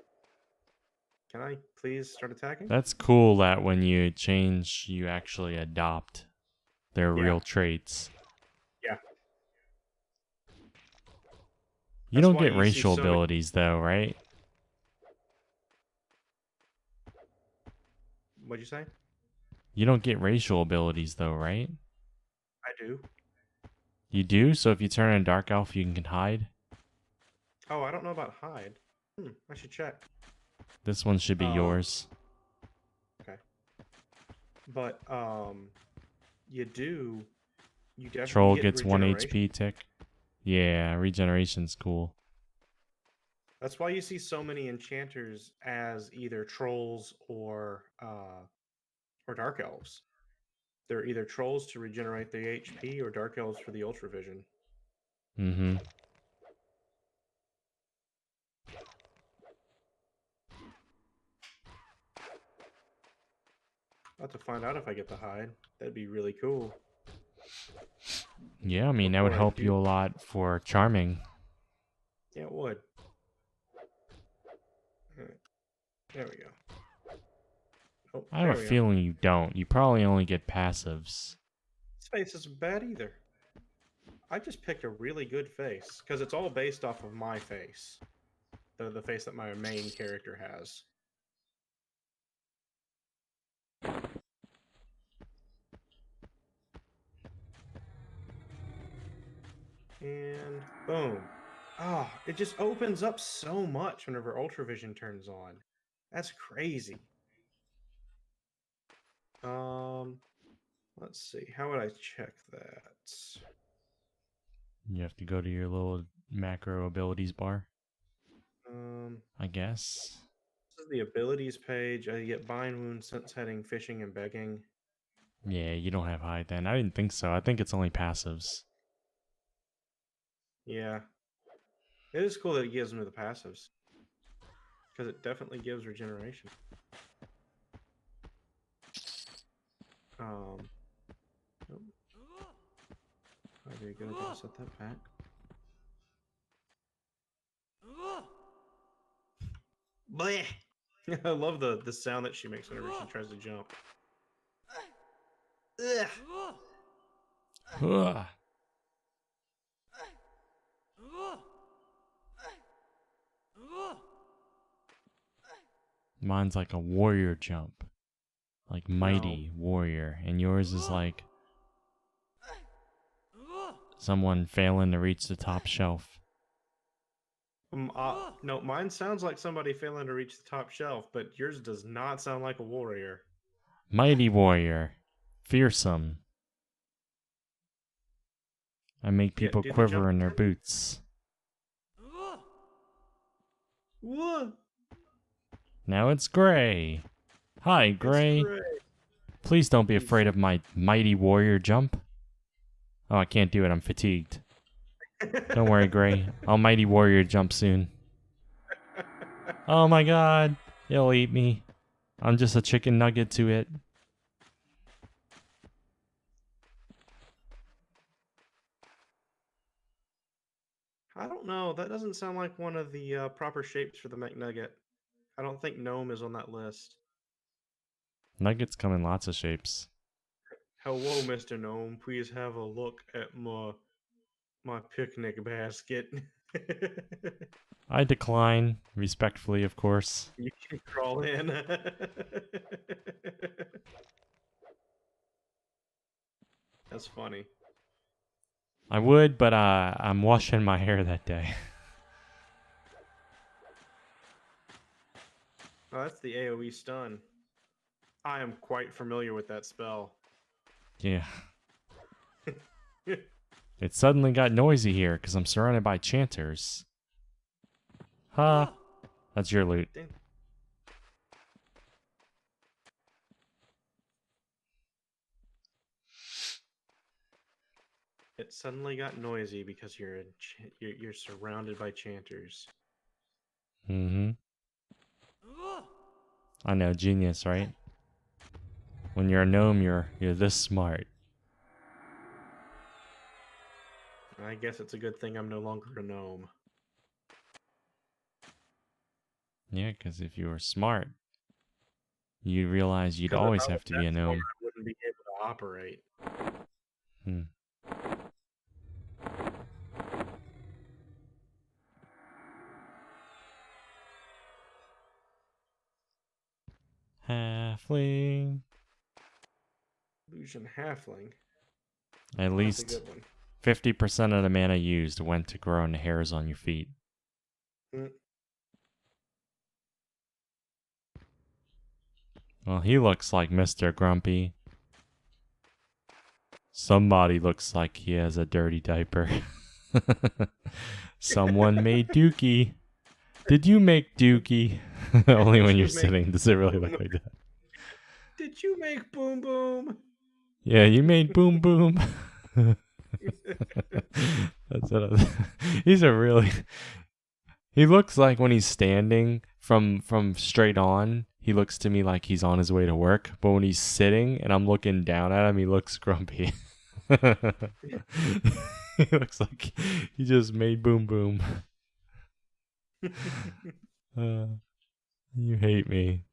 Can I please start attacking? That's cool that when you change, you actually adopt their Yeah. real traits. Yeah. You That's don't why get you see racial so many- abilities though, right? What'd you say? You don't get racial abilities though, right? I do. You do? So if you turn on Dark Elf, you can hide? Oh, I don't know about hide. I should check. This one should be yours. Okay. But you do. You definitely Troll get gets 1 regeneration. HP tick. Yeah, regeneration's cool. That's why you see so many enchanters as either trolls or dark elves. They're either trolls to regenerate the HP or dark elves for the ultravision. Mm-hmm. I'll have to find out if I get the hide. That'd be really cool. Yeah, I mean, that would Before I help do- you a lot for charming. Yeah, it would. Alright. There we go. Oh, I have there a we go. feeling you don't. You probably only get passives. This face isn't bad either. I just picked a really good face because it's all based off of my face, the face that my main character has. And boom. Ah, it just opens up so much whenever Ultravision turns on. That's crazy. Let's see. How would I check that? You have to go to your little macro abilities bar, Um, I guess. this is the abilities page. I get bind, wound, sense heading, fishing, and begging. Yeah, you don't have hide then. I didn't think so. I think it's only passives. Yeah, it is cool that it gives me the passives because it definitely gives regeneration. Oh, there you go. Gotta set that back. Bleh. I love the sound that she makes whenever she tries to jump. Ugh. Ugh. Mine's like a warrior jump. Like mighty warrior. And yours is like someone failing to reach the top shelf. No, mine sounds like somebody failing to reach the top shelf, but yours does not sound like a warrior. Mighty warrior. Fearsome. I make Yeah, people do the quiver jump in their again. boots. What? Now it's Gray. Hi, It's Gray. great. Please don't be He's- afraid of my mighty warrior jump. Oh, I can't do it. I'm fatigued. Don't worry, Gray. I'll mighty warrior jump soon. Oh my god. It'll eat me. I'm just a chicken nugget to it. I don't know. That doesn't sound like one of the proper shapes for the McNugget. I don't think gnome is on that list. Nuggets come in lots of shapes. Hello, Mr. Gnome. Please have a look at my picnic basket. I decline, respectfully, of course. You can crawl in. That's funny. I would, but I'm washing my hair that day. Oh, that's the AoE stun. I am quite familiar with that spell. Yeah. It suddenly got noisy here because I'm surrounded by chanters. Huh. That's your loot. Damn. It suddenly got noisy because you're surrounded by chanters. Mm-hmm. I know, genius, right? When you're a gnome, you're this smart. I guess it's a good thing I'm no longer a gnome. Yeah, because if you were smart, you'd realize you'd Because if always I have was to that be a smart, gnome. I wouldn't be able to operate. Hmm. Halfling. Illusion halfling. At Oh, that's a least good one. 50% of the mana used went to growing hairs on your feet. Mm. Well, he looks like Mr. Grumpy. Somebody looks like he has a dirty diaper. Someone made Dookie. Did you make Dookie? Only when you're sitting does it really look like that. Did you make Boom Boom? Yeah, you made Boom Boom. That's what he's a really... He looks like when he's standing from straight on, he looks to me like he's on his way to work. But when he's sitting and I'm looking down at him, he looks grumpy. He looks like he just made Boom Boom. You hate me.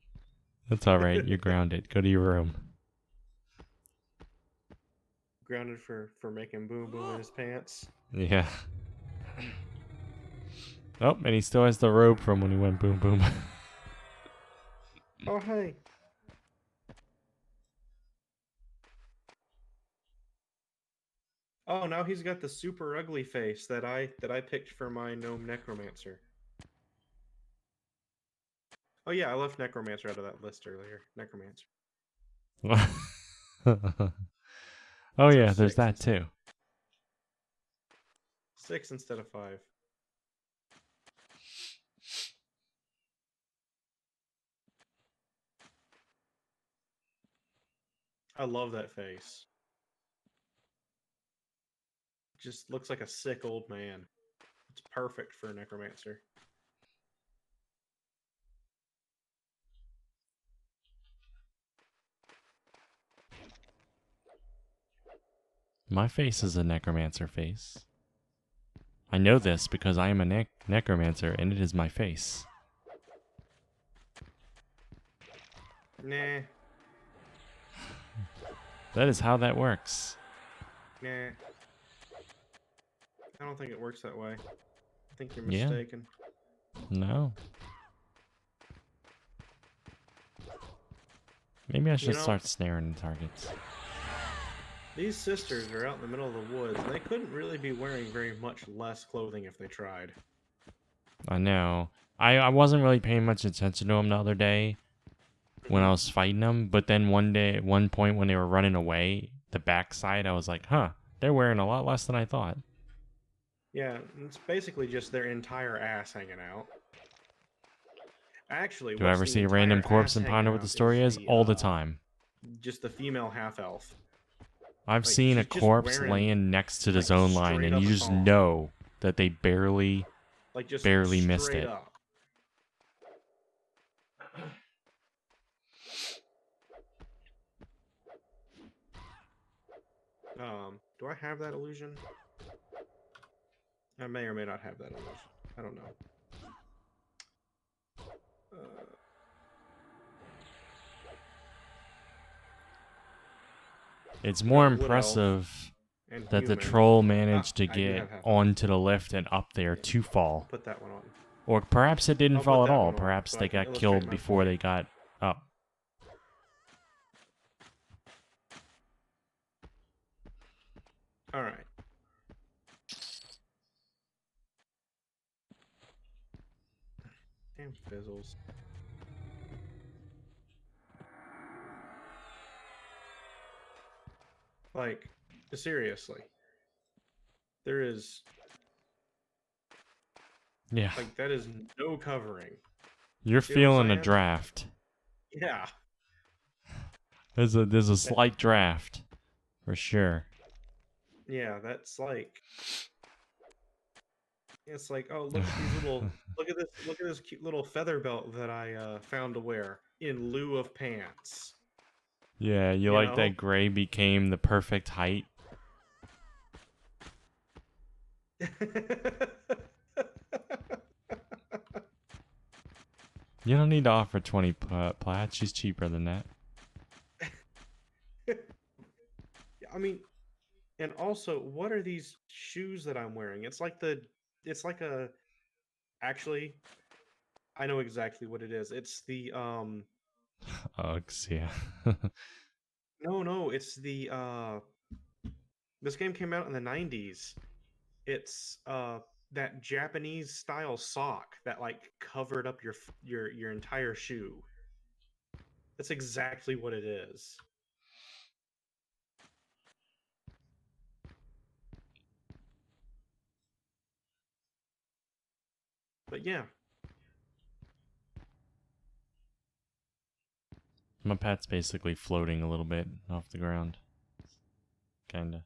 That's all right. You're grounded. Go to your room. Grounded for making Boom Boom in his pants. Yeah. Oh, and he still has the robe from when he went Boom Boom. Oh, hey. Oh, now he's got the super ugly face that I picked for my gnome necromancer. Oh yeah, I left necromancer out of that list earlier. Necromancer. Oh So yeah, there's 6 that instead- too. 6 instead of 5. I love that face. Just looks like a sick old man. It's perfect for a necromancer. My face is a necromancer face. I know this because I am a necromancer and it is my face. Nah. That is how that works. Nah. I don't think it works that way. I think you're Yeah. mistaken. No. Maybe I should know- start snaring targets. These sisters are out in the middle of the woods, and they couldn't really be wearing very much less clothing if they tried. I know. I wasn't really paying much attention to them the other day when I was fighting them, but then at one point when they were running away, the backside, I was like, huh, they're wearing a lot less than I thought. Yeah, it's basically just their entire ass hanging out. Actually, Do I ever see a random corpse and ponder what the story is? All the time. Just the female half elf. I've Like, seen a she's just corpse wearing, laying next to the like, zone line, straight and up you a just thong. know that they barely Like just missed straight it. up. Do I have that illusion? I may or may not have that illusion. I don't know. It's more Wood elf impressive and that the human. troll managed to I do get have half. onto the lift and up there Yeah. to fall. Put that one on. Or perhaps it didn't I'll fall put at that all. one on Perhaps so I they can got illustrate killed my before point. they got up. All right. Damn fizzles. Like, seriously. There is, Yeah. like, that is no covering. You're See what I'm feeling a saying? draft. Yeah. There's a slight draft. For sure. Yeah, that's like, it's like, oh, look at these little, look at this cute little feather belt that I found to wear in lieu of pants. Yeah, you You like know? that gray became the perfect height? You don't need to offer 20 plats. She's cheaper than that. I mean, and also, what are these shoes that I'm wearing? It's like a. Actually, I know exactly what it is. It's the Uggs, yeah. no, it's the this game came out in the 90s. It's that Japanese style sock that like covered up your entire shoe. That's exactly what it is. But yeah, My pet's basically floating a little bit off the ground. Kinda.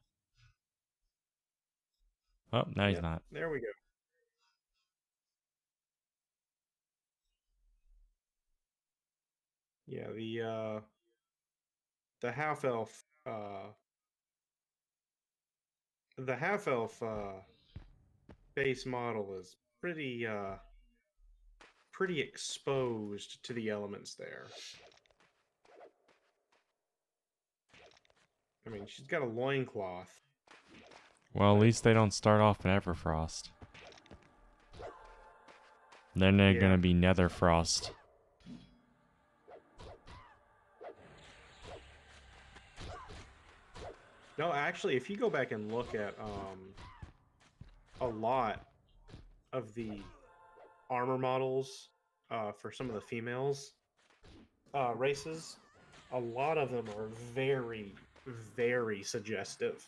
Oh, no, he's yeah, not. there we go. Yeah, the half elf base model is pretty exposed to the elements there. I mean, she's got a loincloth. Well, at But least they don't start off in Everfrost. Then they're yeah. gonna be Netherfrost. No, actually, if you go back and look at a lot of the armor models for some of the females races, a lot of them are very, very suggestive,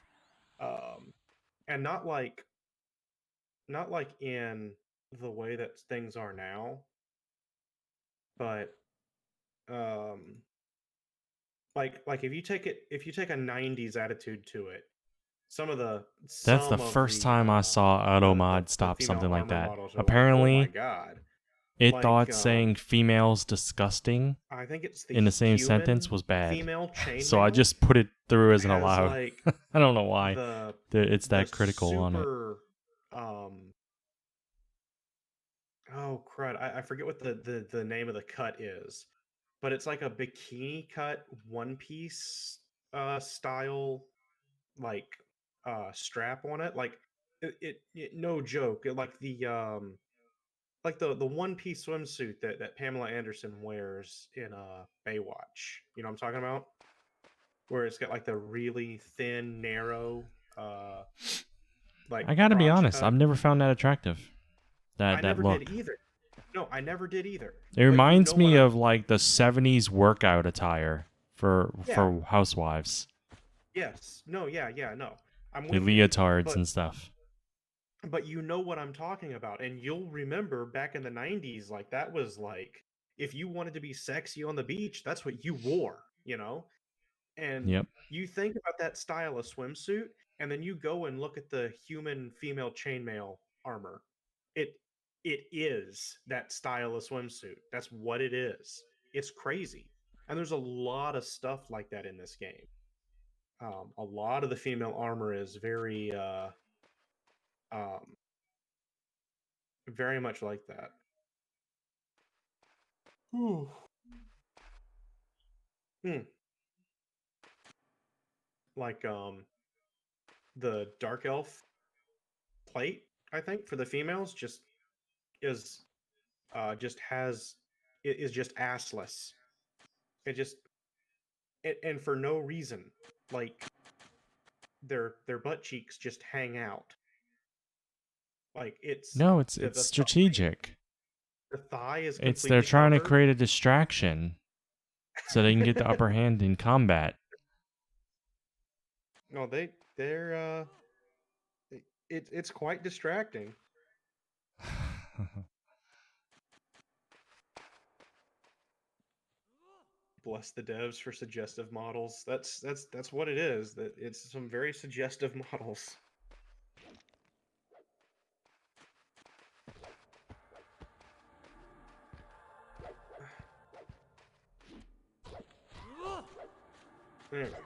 and not like in the way that things are now, but um, like if you take a 90s attitude to it, That's the some of first time I saw AutoMod the stop female something like armor that. models are like, oh my Apparently, god. it Like thought saying females disgusting I think it's the in the same sentence human was bad. female So I chainmail just put it through as an has allowed. like I don't know why. the It's the that critical on it. super oh crud, I forget what the name of the cut is, but it's like a bikini cut one piece style like strap on it, like no joke, like the one piece swimsuit that Pamela Anderson wears in Baywatch. You know what I'm talking about? Where it's got like the really thin, narrow, uh, like I gotta be crotch honest, I've cut. never found that attractive. I That never did look. either. No, I never did either. It But you reminds know what me I'm? of like the 70s workout attire Yeah. for housewives. Yes. No. Yeah. Yeah. No. I'm The with you. leotards But and stuff. you know what I'm talking about, and you'll remember back in the '90s, like that was like if you wanted to be sexy on the beach, that's what you wore. You know. And Yep. you think about that style of swimsuit, and then you go and look at the human female chainmail armor. It it is that style of swimsuit. That's what it is. It's crazy. And there's a lot of stuff like that in this game. A lot of the female armor is um, very much like that. Ooh. Hmm. Like the dark elf plate, I think, for the females is just has it is just assless. It just and for no reason, like their butt cheeks just hang out. Like it's No, the it's the thigh strategic. the thigh is It's they're completely trying to covered. create a distraction so they can get the upper hand in combat. No, it's quite distracting. Bless the devs for suggestive models. That's what it is. That it's some very suggestive models. There we go.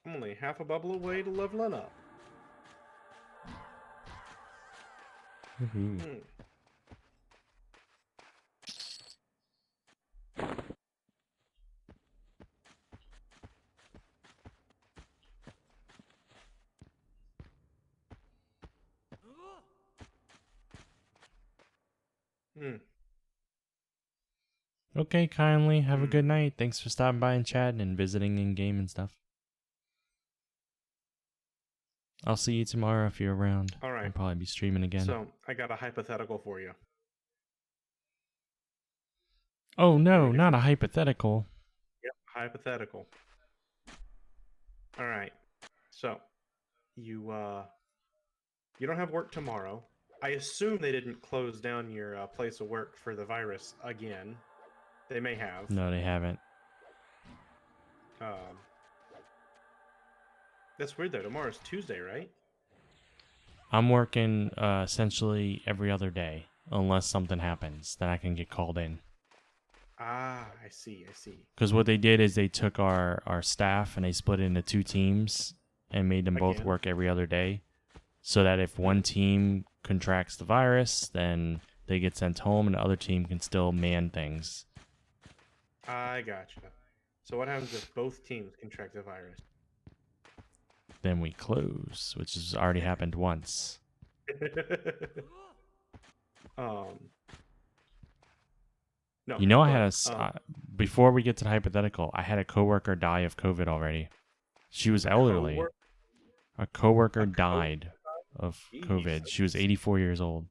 I'm only half a bubble away to leveling up. Woohoo. Hmm. Hmm. Okay, kindly. Have a good Hmm. night. Thanks for stopping by and chatting and visiting in game and stuff. I'll see you tomorrow if you're around. All I'll right. probably be streaming again. So I got a hypothetical for you. Oh no, Ready not for a hypothetical. Yep, hypothetical. All right. So you don't have work tomorrow. I assume they didn't close down your place of work for the virus again. They may have. No, they haven't. Um, that's weird though. Tomorrow's Tuesday, right? I'm working essentially every other day, unless something happens. Then I can get called in. Ah, I see. I see. Because what they did is they took our staff and they split it into two teams and made them both Again. work every other day. So that if one team contracts the virus, then they get sent home and the other team can still man things. I gotcha. So what happens if both teams contract the virus? Then we close, which has already happened once. um, no, You know, I had but before we get to the hypothetical, I had a coworker die of COVID already. She was a elderly. coworker. A coworker A co. died of Jeez, COVID. She was 84 years old.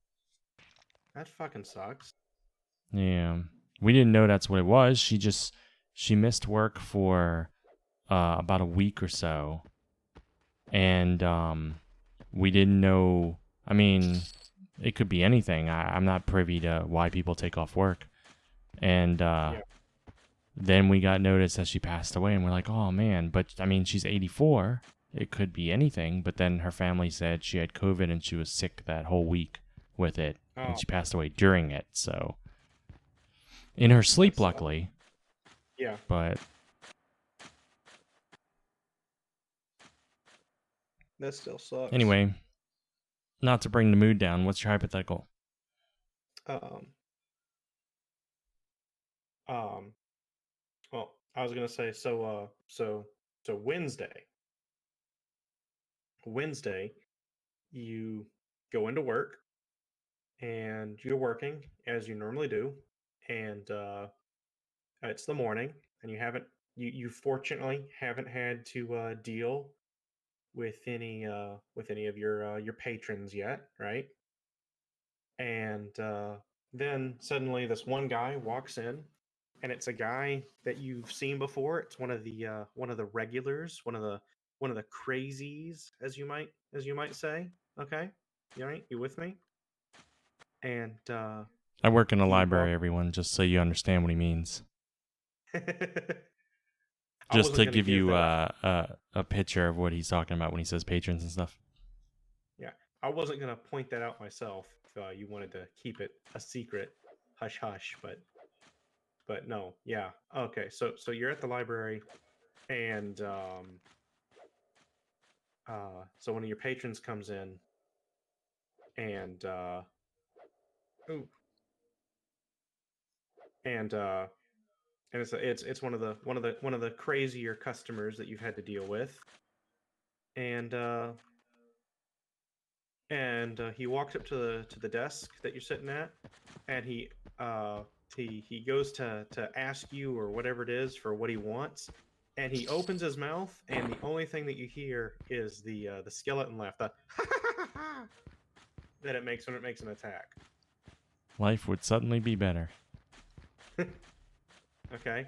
that fucking sucks. Yeah. We didn't know that's what it was. She missed work for about a week or so. And we didn't know. I mean, it could be anything. I'm not privy to why people take off work. And Yeah. then we got notice that she passed away, and we're like, oh man. But I mean, she's 84. It could be anything. But then her family said she had COVID and she was sick that whole week with it, and Oh, she passed away during it. So in her sleep, that's luckily. yeah. But That still sucks. anyway, not to bring the mood down, what's your hypothetical? Um. Um. Well, I was gonna say so. So Wednesday. Wednesday, you go into work and you're working as you normally do, and it's the morning, and you fortunately haven't had to deal with any of your patrons yet, right? And then suddenly this one guy walks in, and it's a guy that you've seen before. It's one of the regulars, one of the crazies, as you might say. Okay, you all right? You with me? And I work in a he library, walked. everyone, just so you understand what he means. I Just wasn't to gonna give give you that. a picture of what he's talking about when he says patrons and stuff. Yeah, I wasn't gonna point that out myself if you wanted to keep it a secret, hush hush. But no, yeah. Okay, so you're at the library, and so one of your patrons comes in, and ooh, and it's one of the crazier customers that you've had to deal with, and he walks up to the desk that you're sitting at, and uh he goes to ask you or whatever it is for what he wants, and he opens his mouth, and the only thing that you hear is the skeleton laugh, the that it makes when it makes an attack. Life would suddenly be better. Okay,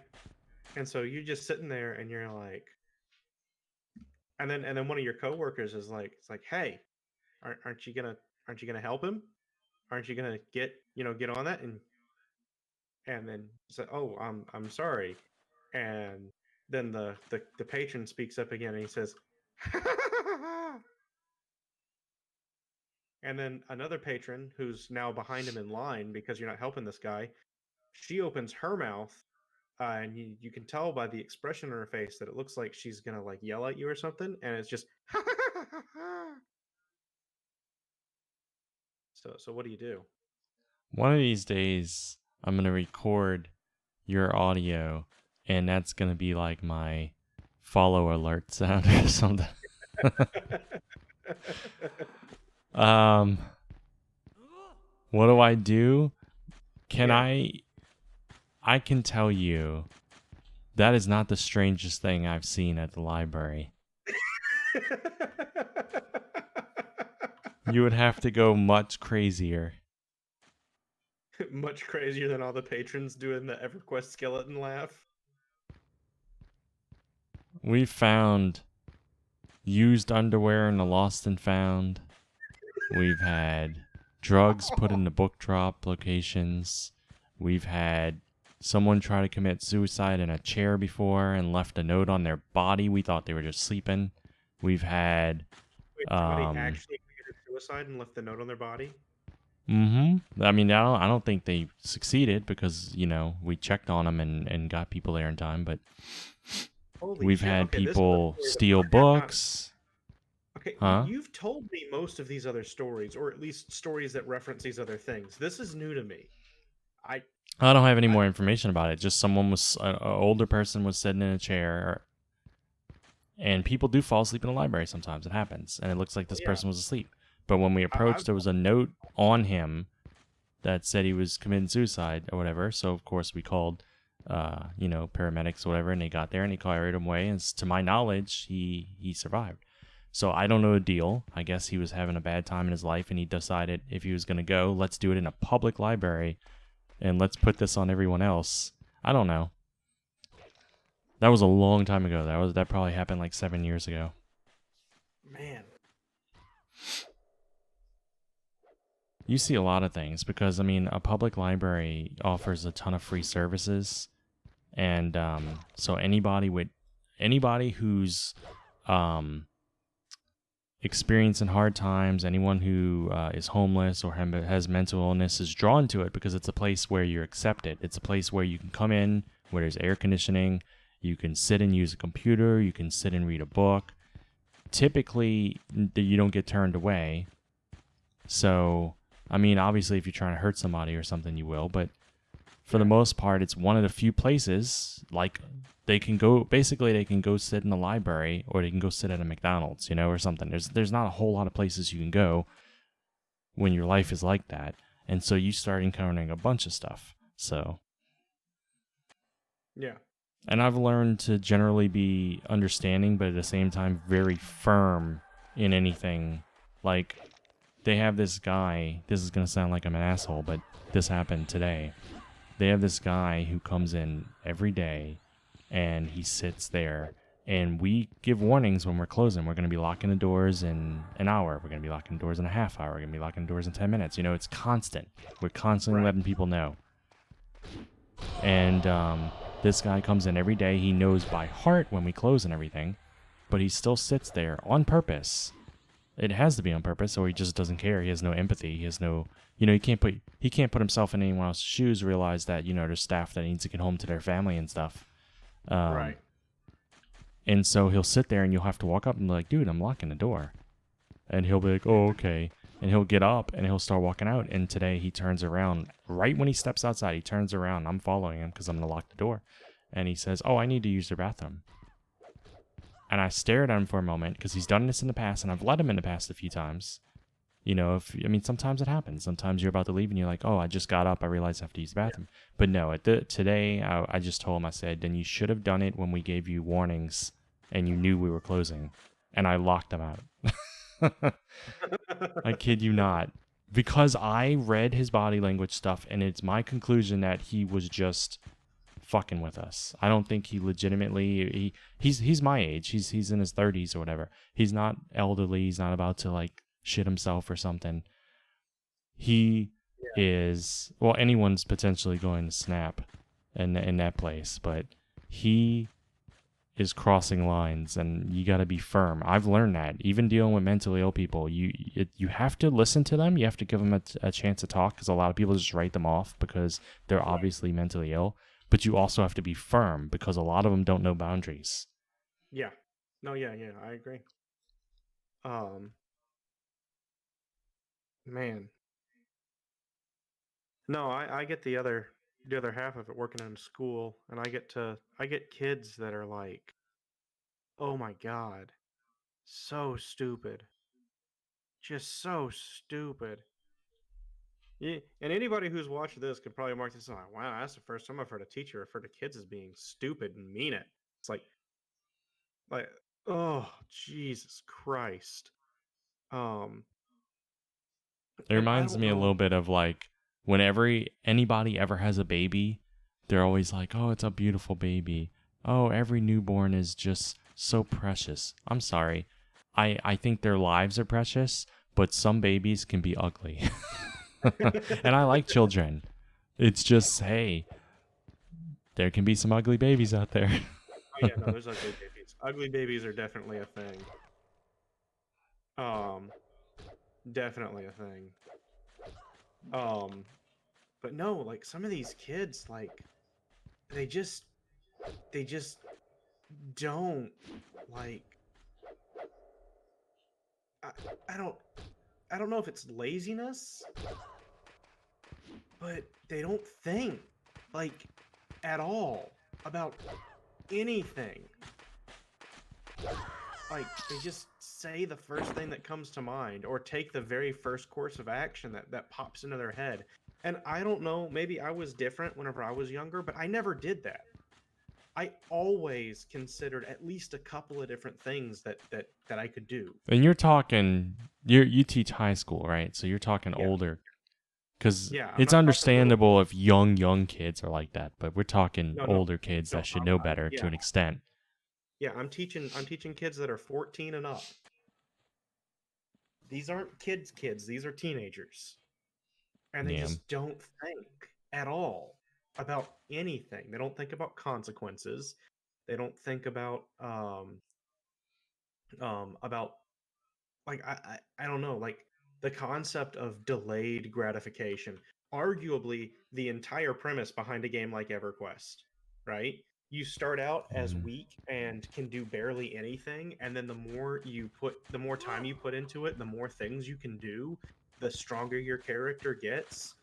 and so you're just sitting there, and you're like, and then one of your coworkers is like, it's like, hey, aren't you gonna help him? Aren't you gonna get on that? And then say, "Oh, I'm sorry." And then the patron speaks up again, and he says, and then another patron who's now behind him in line because you're not helping this guy, she opens her mouth and you can tell by the expression on her face that it looks like she's gonna like yell at you or something, and it's just so what do you do? One of these days, I'm going to record your audio, and that's going to be like my follow alert sound or something. um, what do I do? Yeah. I can tell you that is not the strangest thing I've seen at the library. You would have to go much crazier. Much crazier than all the patrons doing the EverQuest skeleton laugh. We found used underwear in the lost and found. We've had drugs put in the book drop locations. We've had someone try to commit suicide in a chair before and left a note on their body. We thought they were just sleeping. We've had Wait, somebody actually committed suicide and left the note on their body? I mean, I don't think they succeeded because, we checked on them and got people there in time, but Holy we've shit. had Okay, this is a people story that steal I have not- books. Okay, Huh? you've told me most of these other stories, or at least stories that reference these other things. This is new to me. I don't have any I- more information about it. Just an older person was sitting in a chair, and people do fall asleep in the library sometimes. It happens, and it looks like this Yeah. person was asleep. But when we I've approached, there was a note on him that said he was committing suicide or whatever. So of course we called, paramedics or whatever, and they got there and they carried him away. And to my knowledge, he survived. So I don't know the deal. I guess he was having a bad time in his life, and he decided if he was going to go, let's do it in a public library, and let's put this on everyone else. I don't know. That was a long time ago. That probably happened like 7 years ago. Man. You see a lot of things because, a public library offers a ton of free services. And so anybody who's experiencing hard times, anyone who is homeless or has mental illness is drawn to it because it's a place where you're accepted. It's a place where you can come in, where there's air conditioning. You can sit and use a computer. You can sit and read a book. Typically, you don't get turned away. So, obviously, if you're trying to hurt somebody or something, you will. But for the most part, it's one of the few places, like, they can go sit in the library, or they can go sit at a McDonald's, or something. There's not a whole lot of places you can go when your life is like that. And so you start encountering a bunch of stuff. So. Yeah. And I've learned to generally be understanding, but at the same time very firm in anything. Like, they have this guy, this is going to sound like I'm an asshole, but this happened today. They have this guy who comes in every day, and he sits there, and we give warnings when we're closing. We're going to be locking the doors in an hour. We're going to be locking the doors in a half hour. We're going to be locking the doors in 10 minutes. It's constant. We're constantly letting people know. And this guy comes in every day. He knows by heart when we close and everything, but he still sits there on purpose. It has to be on purpose, or he just doesn't care. He has no empathy. He has no, he can't put himself in anyone else's shoes. Realize that there's staff that needs to get home to their family and stuff. Right. And so he'll sit there, and you'll have to walk up and be like, "Dude, I'm locking the door," and he'll be like, "Oh, okay." And he'll get up and he'll start walking out. And today he turns around right when he steps outside. He turns around. I'm following him because I'm going to lock the door. And he says, "Oh, I need to use the bathroom." And I stared at him for a moment because he's done this in the past, and I've let him in the past a few times. Sometimes it happens. Sometimes you're about to leave and you're like, "Oh, I just got up. I realized I have to use the bathroom." Yeah. But no, today I just told him, I said, "Then you should have done it when we gave you warnings and you knew we were closing." And I locked him out. I kid you not. Because I read his body language stuff, and it's my conclusion that he was just fucking with us. I don't think he legitimately, he's my age. He's in his 30s or whatever. He's not elderly. He's not about to like shit himself or something. He is, well, anyone's potentially going to snap in that place, but he is crossing lines, and you got to be firm. I've learned that even dealing with mentally ill people, you have to listen to them. You have to give them a chance to talk, because a lot of people just write them off because they're obviously mentally ill. but you also have to be firm because a lot of them don't know boundaries. Yeah. No, yeah, I agree. Man. No, I get the other half of it working in school, and I get kids that are like, oh my God, so stupid. Just so stupid. Yeah, and anybody who's watched this could probably mark this like, wow, that's the first time I've heard a teacher refer to kids as being stupid and mean it. It's like, oh, Jesus Christ. Um, It and I reminds don't me a know. little bit of like whenever anybody ever has a baby, they're always like, "Oh, it's a beautiful baby. Oh, every newborn is just so precious." I'm sorry. I think their lives are precious, but some babies can be ugly. And I like children. It's just, hey, there can be some ugly babies out there. Oh yeah, no, there's ugly babies. Ugly babies are definitely a thing. Um, definitely a thing. Um, but no, like some of these kids, like they just they just don't like. I, I don't I don't know if it's laziness, but they don't think like at all about anything. Like they just say the first thing that comes to mind or take the very first course of action that pops into their head. And I don't know, maybe I was different whenever I was younger, but I never did that. I always considered at least a couple of different things that I could do. And you're talking, you teach high school, right? So you're talking Yeah. older, because Yeah, I'm it's not talking little. understandable if young kids are like that, but we're talking No, no. older kids No, that should know better to yeah. an extent. Yeah, I'm teaching kids that are 14 and up. These aren't kids, these are teenagers. And they Yeah. just don't think at all about anything. They don't think about consequences. They don't think about like I don't know, like the concept of delayed gratification. Arguably the entire premise behind a game like EverQuest, right? You start out as Mhm. weak and can do barely anything, and then the more time you put into it, the more things you can do, the stronger your character gets.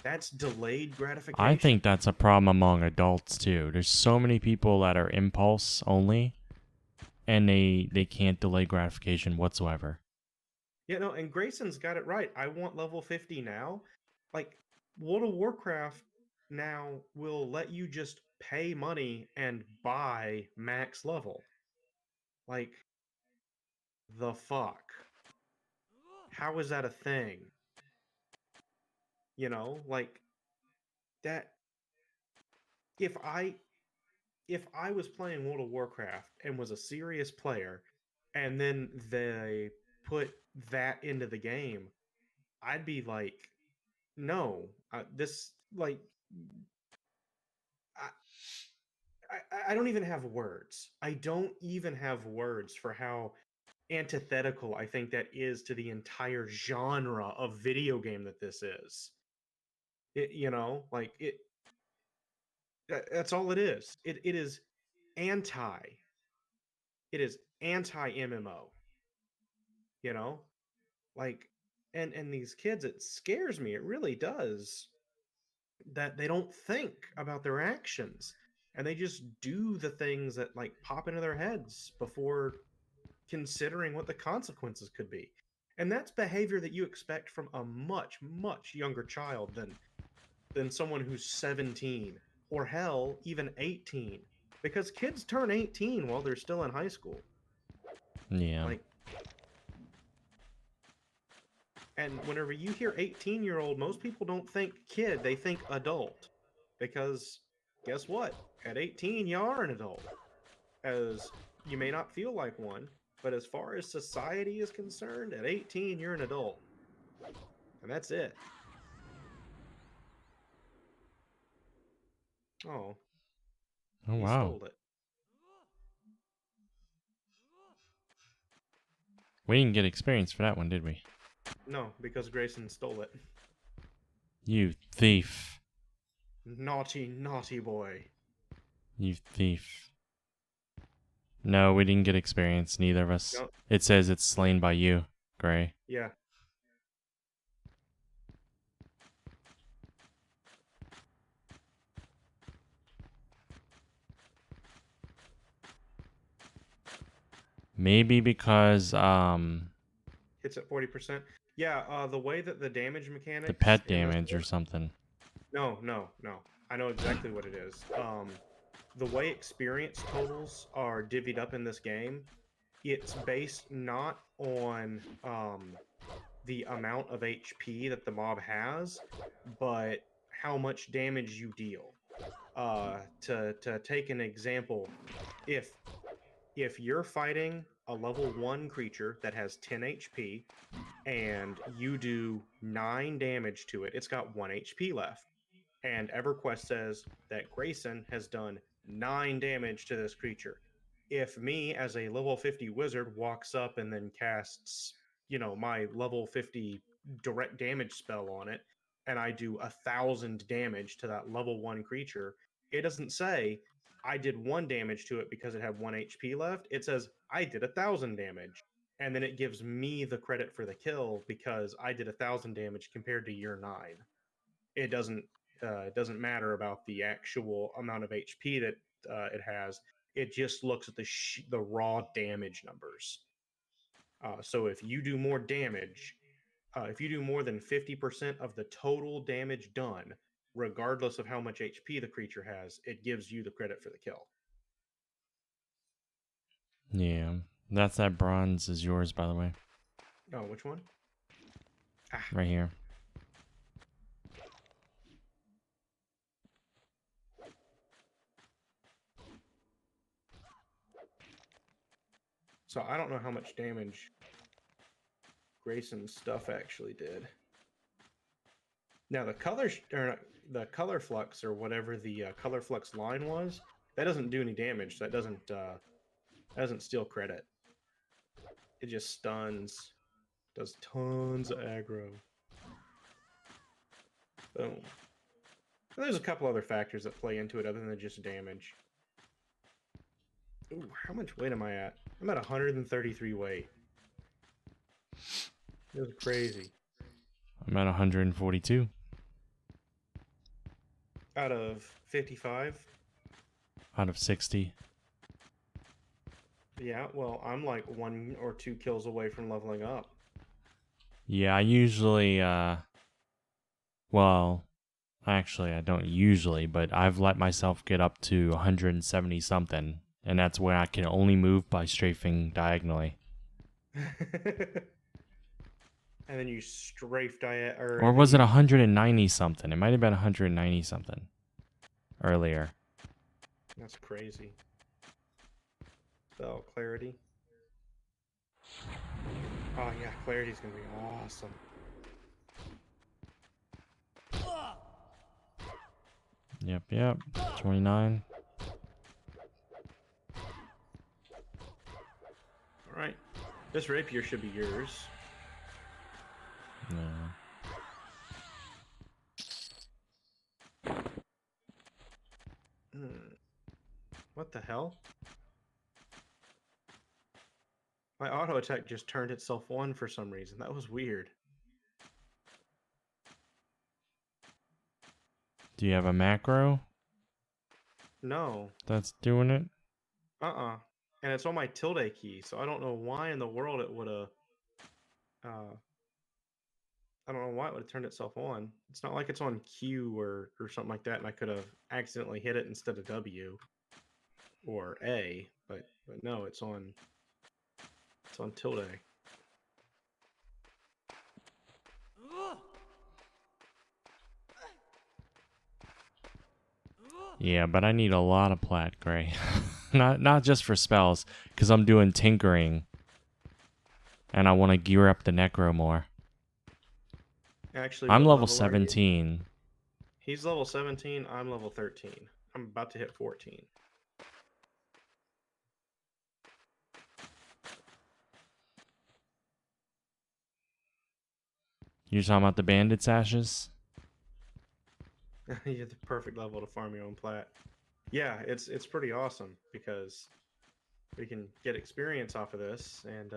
That's delayed I gratification. think that's a problem among adults too. There's so many people that are impulse only, and they can't delay gratification whatsoever. And Grayson's got it right. I want level 50 now. Like, World of Warcraft now will let you just pay money and buy max level. Like, the fuck? How is that a thing? Like that if I was playing World of Warcraft and was a serious player and then they put that into the game, I'd be like, no, this like I, I don't even have words. I don't even have words for how antithetical I think that is to the entire genre of video game that this is. Like that's all it is. It is anti. It is anti MMO, you know? Like and these kids, it scares me. It really does that they don't think about their actions and they just do the things that like pop into their heads before considering what the consequences could be. And that's behavior that you expect from a much, much younger child than someone who's 17 or hell, even 18. Because kids turn 18 while they're still in high school. Yeah. Like, and whenever you hear 18-year-old, most people don't think kid, they think adult. Because guess what? At 18, you are an adult. As you may not feel like one, but as far as society is concerned, at 18, you're an adult. And that's it. Oh, Oh he wow. stole it. We didn't get experience for that one, did we? No, because Grayson stole it. You thief. Naughty, naughty boy. You thief. No, we didn't get experience, neither of us. No, It says it's slain by you, Gray. yeah. Maybe because Hits at 40%. Yeah, the way that the damage mechanics the pet in this damage or work- something. No, no, no. I know exactly what it is. The way experience totals are divvied up in this game, it's based not on the amount of HP that the mob has, but how much damage you deal. To take an example, if you're fighting a level 1 creature that has 10 HP and you do 9 damage to it, it's got 1 HP left. And EverQuest says that Grayson has done 9 damage to this creature. If me, as a level 50 wizard, walks up and then casts, my level 50 direct damage spell on it, and I do 1,000 damage to that level 1 creature, it doesn't say I did 1 damage to it because it had 1 HP left. It says I did 1,000 damage. And then it gives me the credit for the kill because I did 1,000 damage compared to your 9. It doesn't matter about the actual amount of HP that it has. It just looks at the raw damage numbers. So if you do more damage, if you do more than 50% of the total damage done, regardless of how much HP the creature has, it gives you the credit for the kill. Yeah. That bronze is yours, by the way. Oh, which one? Right here. So I don't know how much damage Grayson's stuff actually did. Now the the color flux or whatever the color flux line was, that doesn't do any damage. That doesn't steal credit. It just stuns, does tons of aggro. Boom. And there's a couple other factors that play into it other than just damage. Ooh, how much weight am I at? I'm at 133 weight. This is crazy. I'm at 142. Out of 55? Out of 60. Yeah, well, I'm like 1 or 2 kills away from leveling up. Yeah, I usually, well, actually, I don't usually, but I've let myself get up to 170 something, and that's where I can only move by strafing diagonally. And then you strafe diet, Or was it 190 something? It might have been 190 something earlier. That's crazy. Spell clarity. Oh yeah, clarity's gonna be awesome. Yep. 29. All right, this rapier should be yours. No. What the hell? My auto attack just turned itself on for some reason. That was weird. Do you have a macro No. that's doing it? And it's on my tilde key, so I don't know why in the world it would have. I don't know why it would have turned itself on. It's not like it's on Q or something like that, and I could have accidentally hit it instead of W or A, but no, it's on tilde. Yeah, but I need a lot of plat, Gray. not just for spells, because I'm doing tinkering, and I want to gear up the Necro more. Actually, I'm what level level are you? 17. He's level 17. I'm level 13. I'm about to hit 14. You're talking about the bandits' ashes? You're the perfect level to farm your own plat. Yeah, it's pretty awesome because we can get experience off of this, and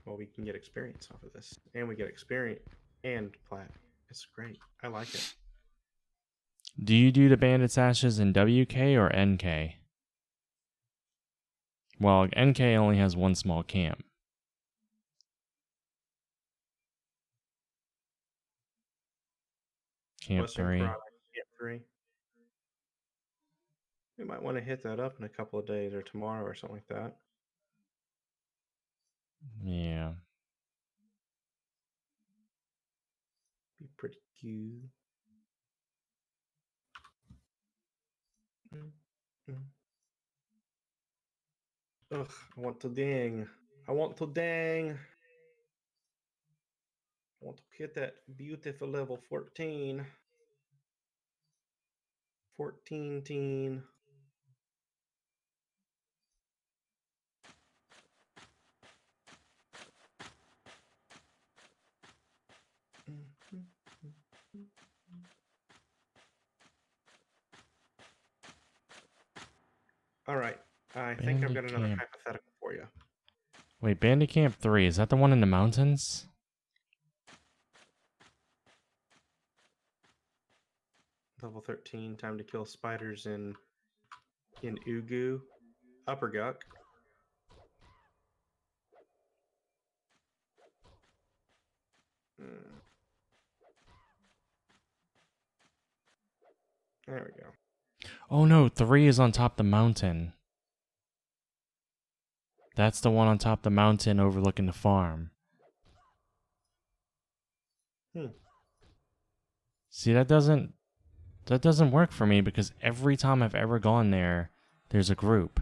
well, we can get experience off of this, and we get experience and plat. It's great. I like it. Do you do the Bandit's Ashes in WK or NK? Well, NK only has one small camp. Camp Western 3. Karate Camp 3. We might want to hit that up in a couple of days or tomorrow or something like that. Yeah. Be pretty cute. Ugh, I want to ding. I want to dang. I want to hit that beautiful level 14. 14 teen. All right. I think I've got another Bandicamp. hypothetical for you. Wait, Bandit Camp 3, is that the one in the mountains? Level 13, time to kill spiders in Ugu. Upper Guck. There we go. Oh no, 3 is on top of the mountain. That's the one on top of the mountain overlooking the farm. See, that doesn't work for me because every time I've ever gone there, there's a group.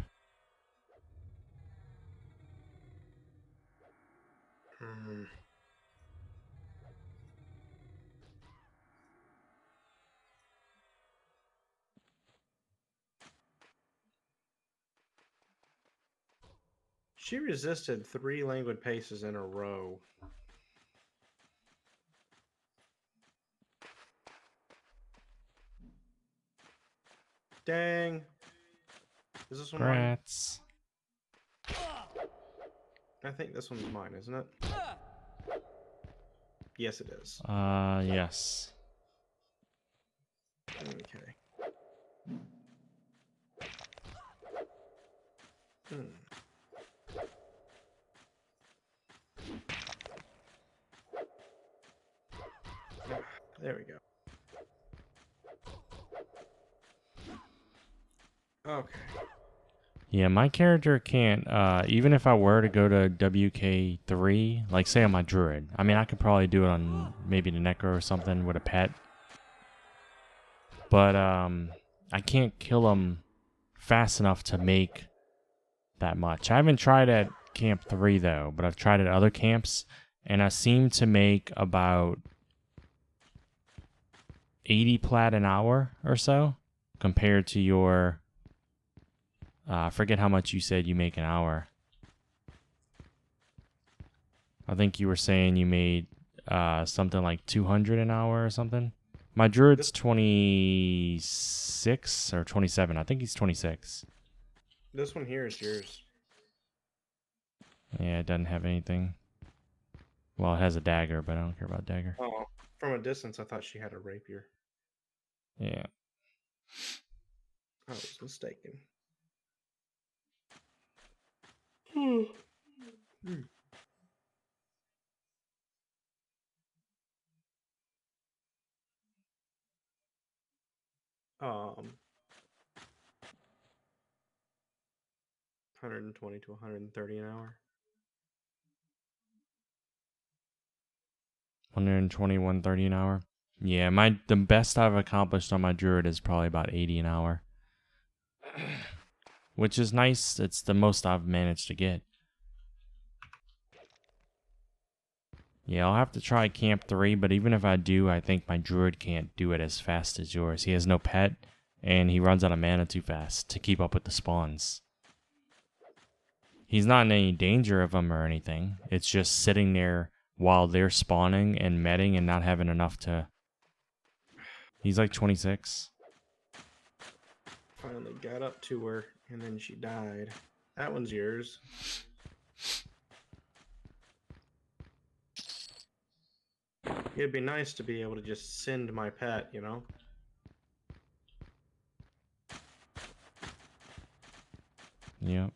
She resisted 3 languid paces in a row. Dang. Is this one mine? Rats. I think this one's mine, isn't it? Yes, it is. Yes. Okay. There we go. Okay. Yeah, my character can't, even if I were to go to WK3, like say on my druid, I mean, I could probably do it on maybe the Necro or something with a pet. But, I can't kill him fast enough to make that much. I haven't tried at Camp 3, though, but I've tried at other camps, and I seem to make about 80 plat an hour or so, compared to your... I forget how much you said you make an hour. I think you were saying you made something like 200 an hour or something. My druid's 26 or 27. I think he's 26. This one here is yours. Yeah, it doesn't have anything. Well, it has a dagger, but I don't care about dagger. Oh, from a distance, I thought she had a rapier. Yeah. I was mistaken. Um, 120 to 130 an hour. 120, 130 an hour. Yeah, the best I've accomplished on my druid is probably about 80 an hour. Which is nice. It's the most I've managed to get. Yeah, I'll have to try Camp 3, but even if I do, I think my druid can't do it as fast as yours. He has no pet, and he runs out of mana too fast to keep up with the spawns. He's not in any danger of them or anything. It's just sitting there while they're spawning and medding and not having enough to... He's like 26. Finally got up to her, and then she died. That one's yours. It'd be nice to be able to just send my pet, you know? Yep.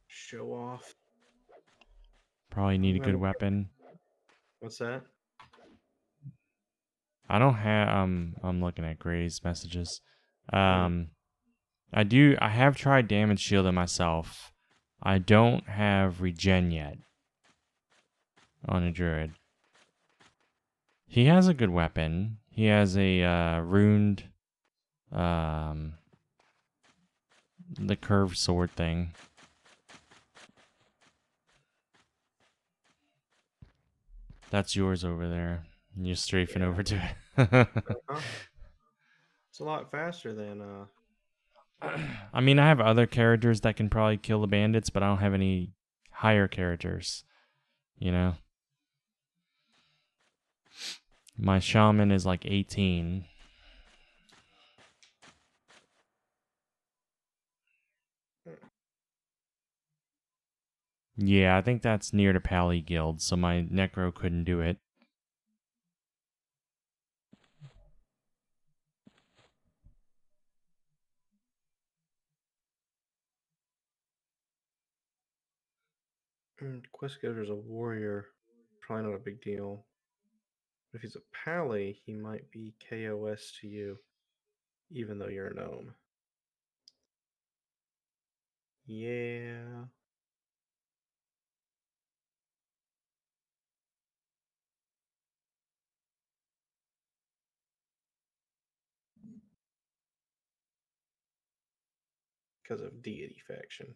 Show off. Probably need a good weapon. What's that? I don't have... I'm looking at Gray's messages. Mhm. I have tried damage shielding myself. I don't have regen yet on a druid. He has a good weapon. He has a runed, the curved sword thing. That's yours over there. You're strafing over to it. Uh-huh. It's a lot faster than I mean, I have other characters that can probably kill the bandits, but I don't have any higher characters, you know? My shaman is like 18. Yeah, I think that's near the Pally Guild, so my Necro couldn't do it. Quest giver's a warrior. Probably not a big deal. But if he's a pally, he might be KOS to you, even though you're a gnome. Yeah. Because of deity faction.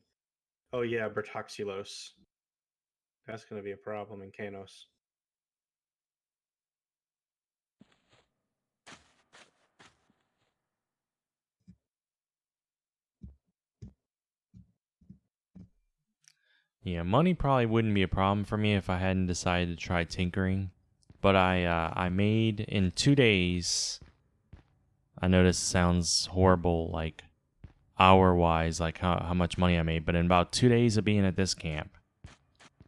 Oh yeah, Bertoxulos. That's going to be a problem in Kanos. Yeah, money probably wouldn't be a problem for me if I hadn't decided to try tinkering. But I made in 2 days. I know this sounds horrible, like hour-wise, like how much money I made. But in about 2 days of being at this camp,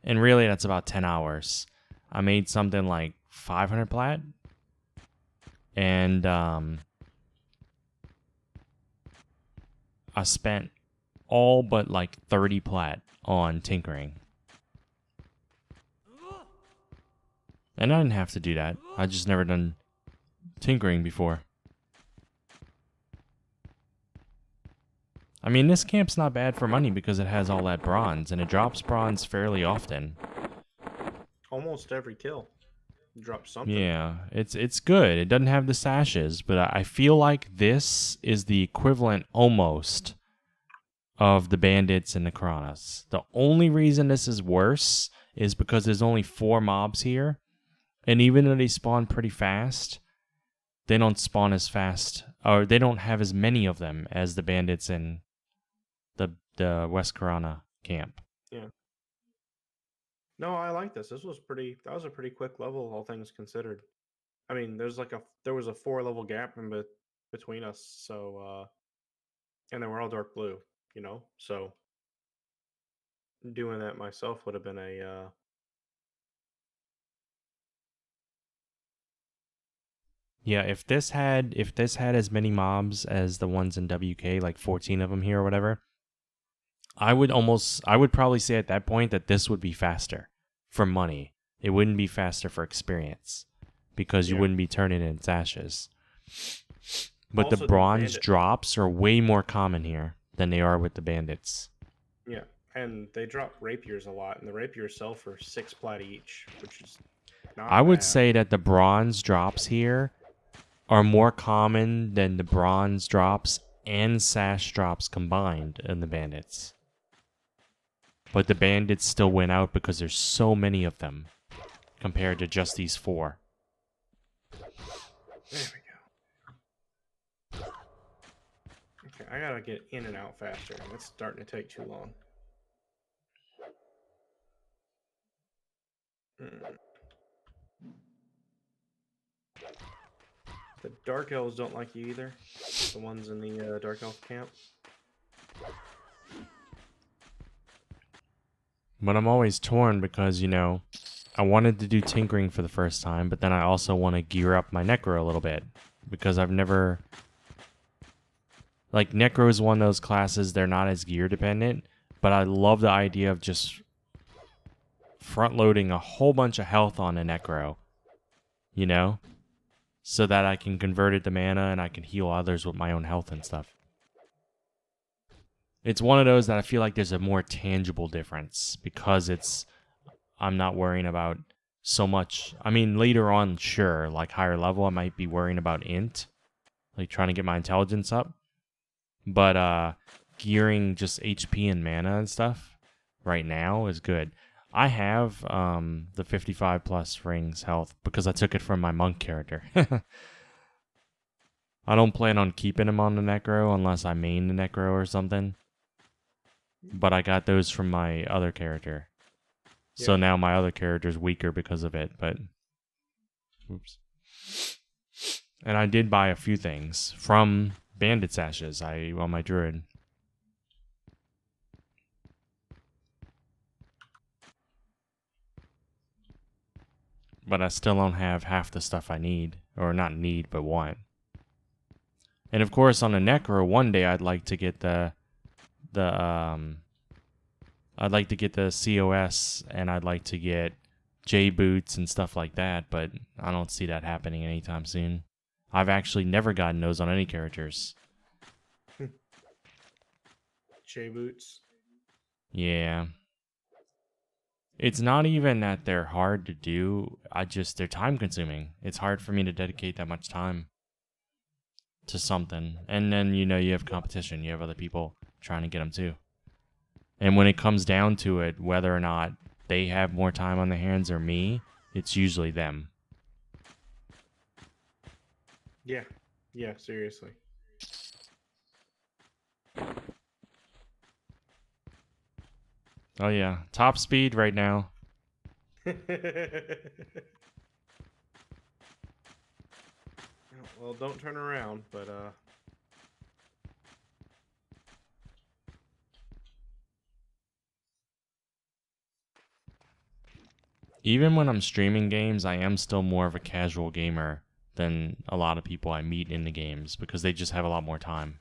and really that's about 10 hours, I made something like 500 plat. And I spent all but like 30 plat on tinkering. And I didn't have to do that. I just never done tinkering before. I mean, this camp's not bad for money because it has all that bronze, and it drops bronze fairly often. Almost every kill drops something. Yeah, it's good. It doesn't have the sashes, but I feel like this is the equivalent almost of the bandits and the Necronas. The only reason this is worse is because there's only 4 mobs here, and even though they spawn pretty fast, they don't spawn as fast, or they don't have as many of them as the bandits in the West Corona camp. Yeah. No, I like this. That was a pretty quick level, all things considered. I mean, there was a 4-level gap between us, so and they were all dark blue, you know. So doing that myself would have been a Yeah, if this had as many mobs as the ones in WK, like 14 of them here or whatever, I would probably say at that point that this would be faster for money. It wouldn't be faster for experience because you wouldn't be turning in sashes. But Also, the the bronze bandit- drops are way more common here than they are with the bandits. Yeah, and they drop rapiers a lot, and the rapiers sell for 6 plat each, which is not I would bad. say that the bronze drops here are more common than the bronze drops and sash drops combined in the bandits. But the bandits still win out because there's so many of them compared to just these 4. There we go. Okay, I gotta get in and out faster. It's starting to take too long. The Dark Elves don't like you either. The ones in the Dark Elf camp. But I'm always torn because, you know, I wanted to do tinkering for the first time, but then I also want to gear up my Necro a little bit because I've never... Like, Necro is one of those classes, they're not as gear dependent, but I love the idea of just front-loading a whole bunch of health on a Necro, you know? So that I can convert it to mana and I can heal others with my own health and stuff. It's one of those that I feel like there's a more tangible difference because I'm not worrying about so much. I mean, later on, sure, like higher level, I might be worrying about int, like trying to get my intelligence up. But gearing just HP and mana and stuff right now is good. I have the 55 plus rings health because I took it from my monk character. I don't plan on keeping him on the Necro unless I main the Necro or something. But I got those from my other character. So Yeah. now my other character's weaker because of it, but... Oops. And I did buy a few things from Bandit Sashes on my Druid. But I still don't have half the stuff I need. Or not need, but want. And of course, on a Necro, one day I'd like to get the COS, and I'd like to get J boots and stuff like that, but I don't see that happening anytime soon. I've actually never gotten those on any characters. J boots. Yeah. It's not even that they're hard to do, they're time consuming. It's hard for me to dedicate that much time to something. And then, you know, you have competition. You have other people trying to get them too. And when it comes down to it, whether or not they have more time on their hands or me, it's usually them. Yeah. Yeah, seriously. Oh yeah, top speed right now. Well, don't turn around, but Even when I'm streaming games, I am still more of a casual gamer than a lot of people I meet in the games because they just have a lot more time.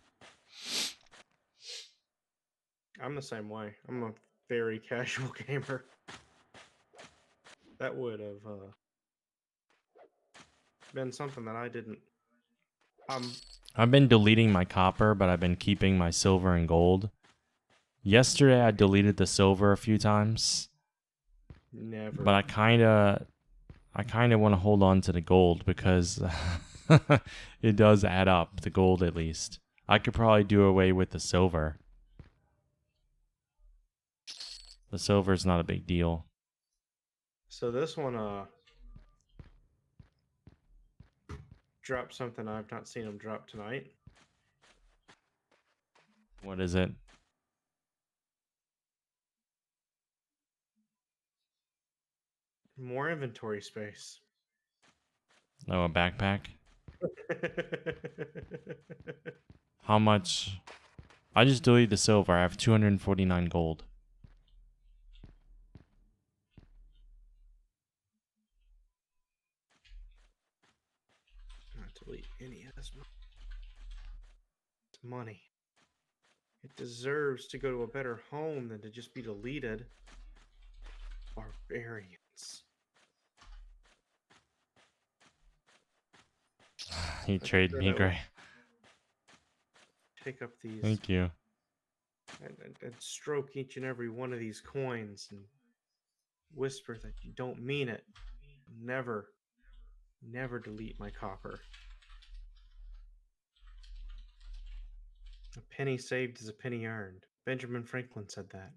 I'm the same way. I'm a very casual gamer. That would have been something that I didn't. I've been deleting my copper, but I've been keeping my silver and gold. Yesterday, I deleted the silver a few times, Never. but I kind of want to hold on to the gold because it does add up, the gold at least. I could probably do away with the silver. The silver's not a big deal. So this one dropped something I've not seen him drop tonight. What is it? More inventory space. Oh, a backpack? How much? I just deleted the silver. I have 249 gold. Not delete any of this. It's money. It deserves to go to a better home than to just be deleted. Barbarians. You trade me, Gray. Take up these Thank you. and stroke each and every one of these coins and whisper that you don't mean it. Never, never delete my copper. A penny saved is a penny earned. Benjamin Franklin said that.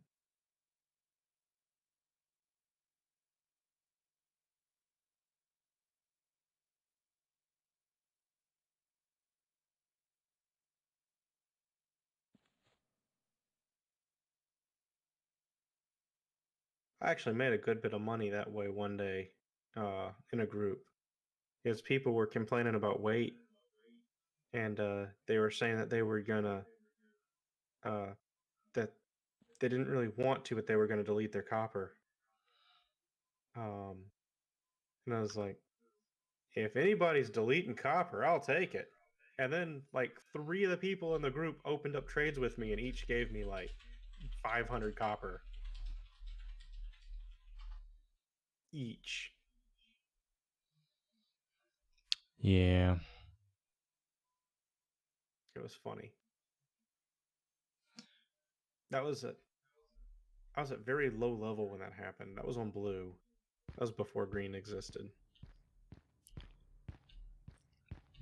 I actually made a good bit of money that way one day, in a group, because people were complaining about weight, and they were saying that they were gonna uh, that they didn't really want to, but they were gonna delete their copper. Um, and I was like, if anybody's deleting copper, I'll take it. And then like three of the people in the group opened up trades with me, and each gave me like 500 copper each. Yeah. It was funny. That was at I was at very low level when that happened. That was on blue. That was before green existed.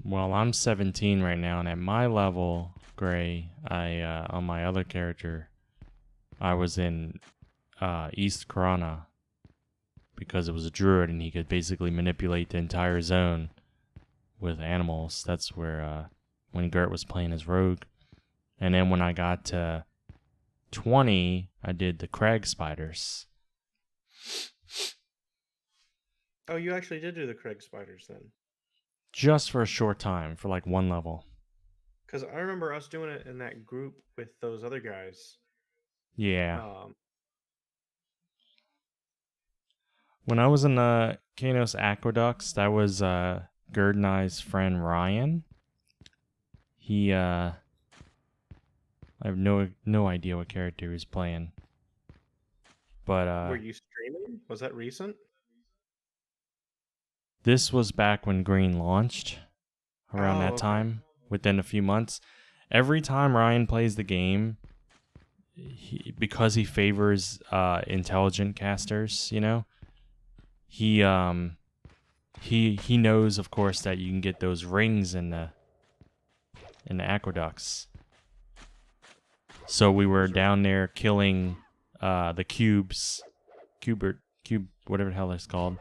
Well, I'm 17 right now, and at my level, Gray, on my other character, I was in East Corona because it was a druid, and he could basically manipulate the entire zone with animals. That's where when Gert was playing as rogue. And then when I got to 20, I did the crag spiders. Oh, you actually did do the Craig spiders then? Just for a short time, for like one level. Because I remember us doing it in that group with those other guys. Yeah. Um, When I was in the Kanos Aqueducts, that was Gerd and I's friend Ryan. I have no idea what character he was playing. But were you streaming? Was that recent? this was back when Green launched, around that okay. time, within a few months. Every time Ryan plays the game, because he favors intelligent casters, you know, he knows, of course, that you can get those rings in the aqueducts. So we were down there killing the cube, whatever the hell it's called.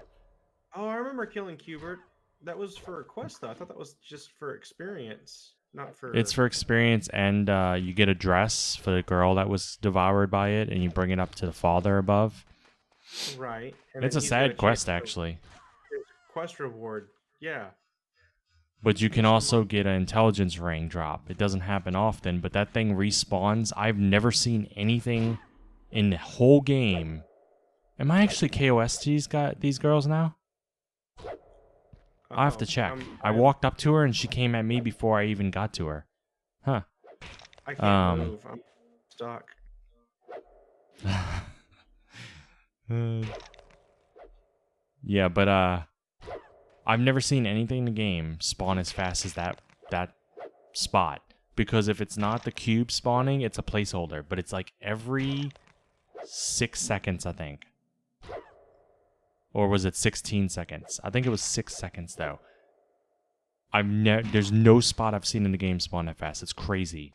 Oh, I remember killing Cubert. That was for a quest, though. I thought that was just for experience, not for. It's for experience, and you get a dress for the girl that was devoured by it, and you bring it up to the father above. Right. And It's then a he's got sad chance quest, to- actually. his quest reward. Yeah. But you can Some also mon- get an intelligence ring drop. It doesn't happen often, but that thing respawns. I've never seen anything in the whole game. Am I actually KOS to these girls now? I have to check. I walked up to her and she came at me before I even got to her. Huh. I can't move. I'm stuck. Yeah, but I've never seen anything in the game spawn as fast as that spot. Because if it's not the cube spawning, it's a placeholder. But it's like every 6 seconds, I think. Or was it 16 seconds? I think it was 6 seconds, though. There's no spot I've seen in the game spawn that fast. It's crazy.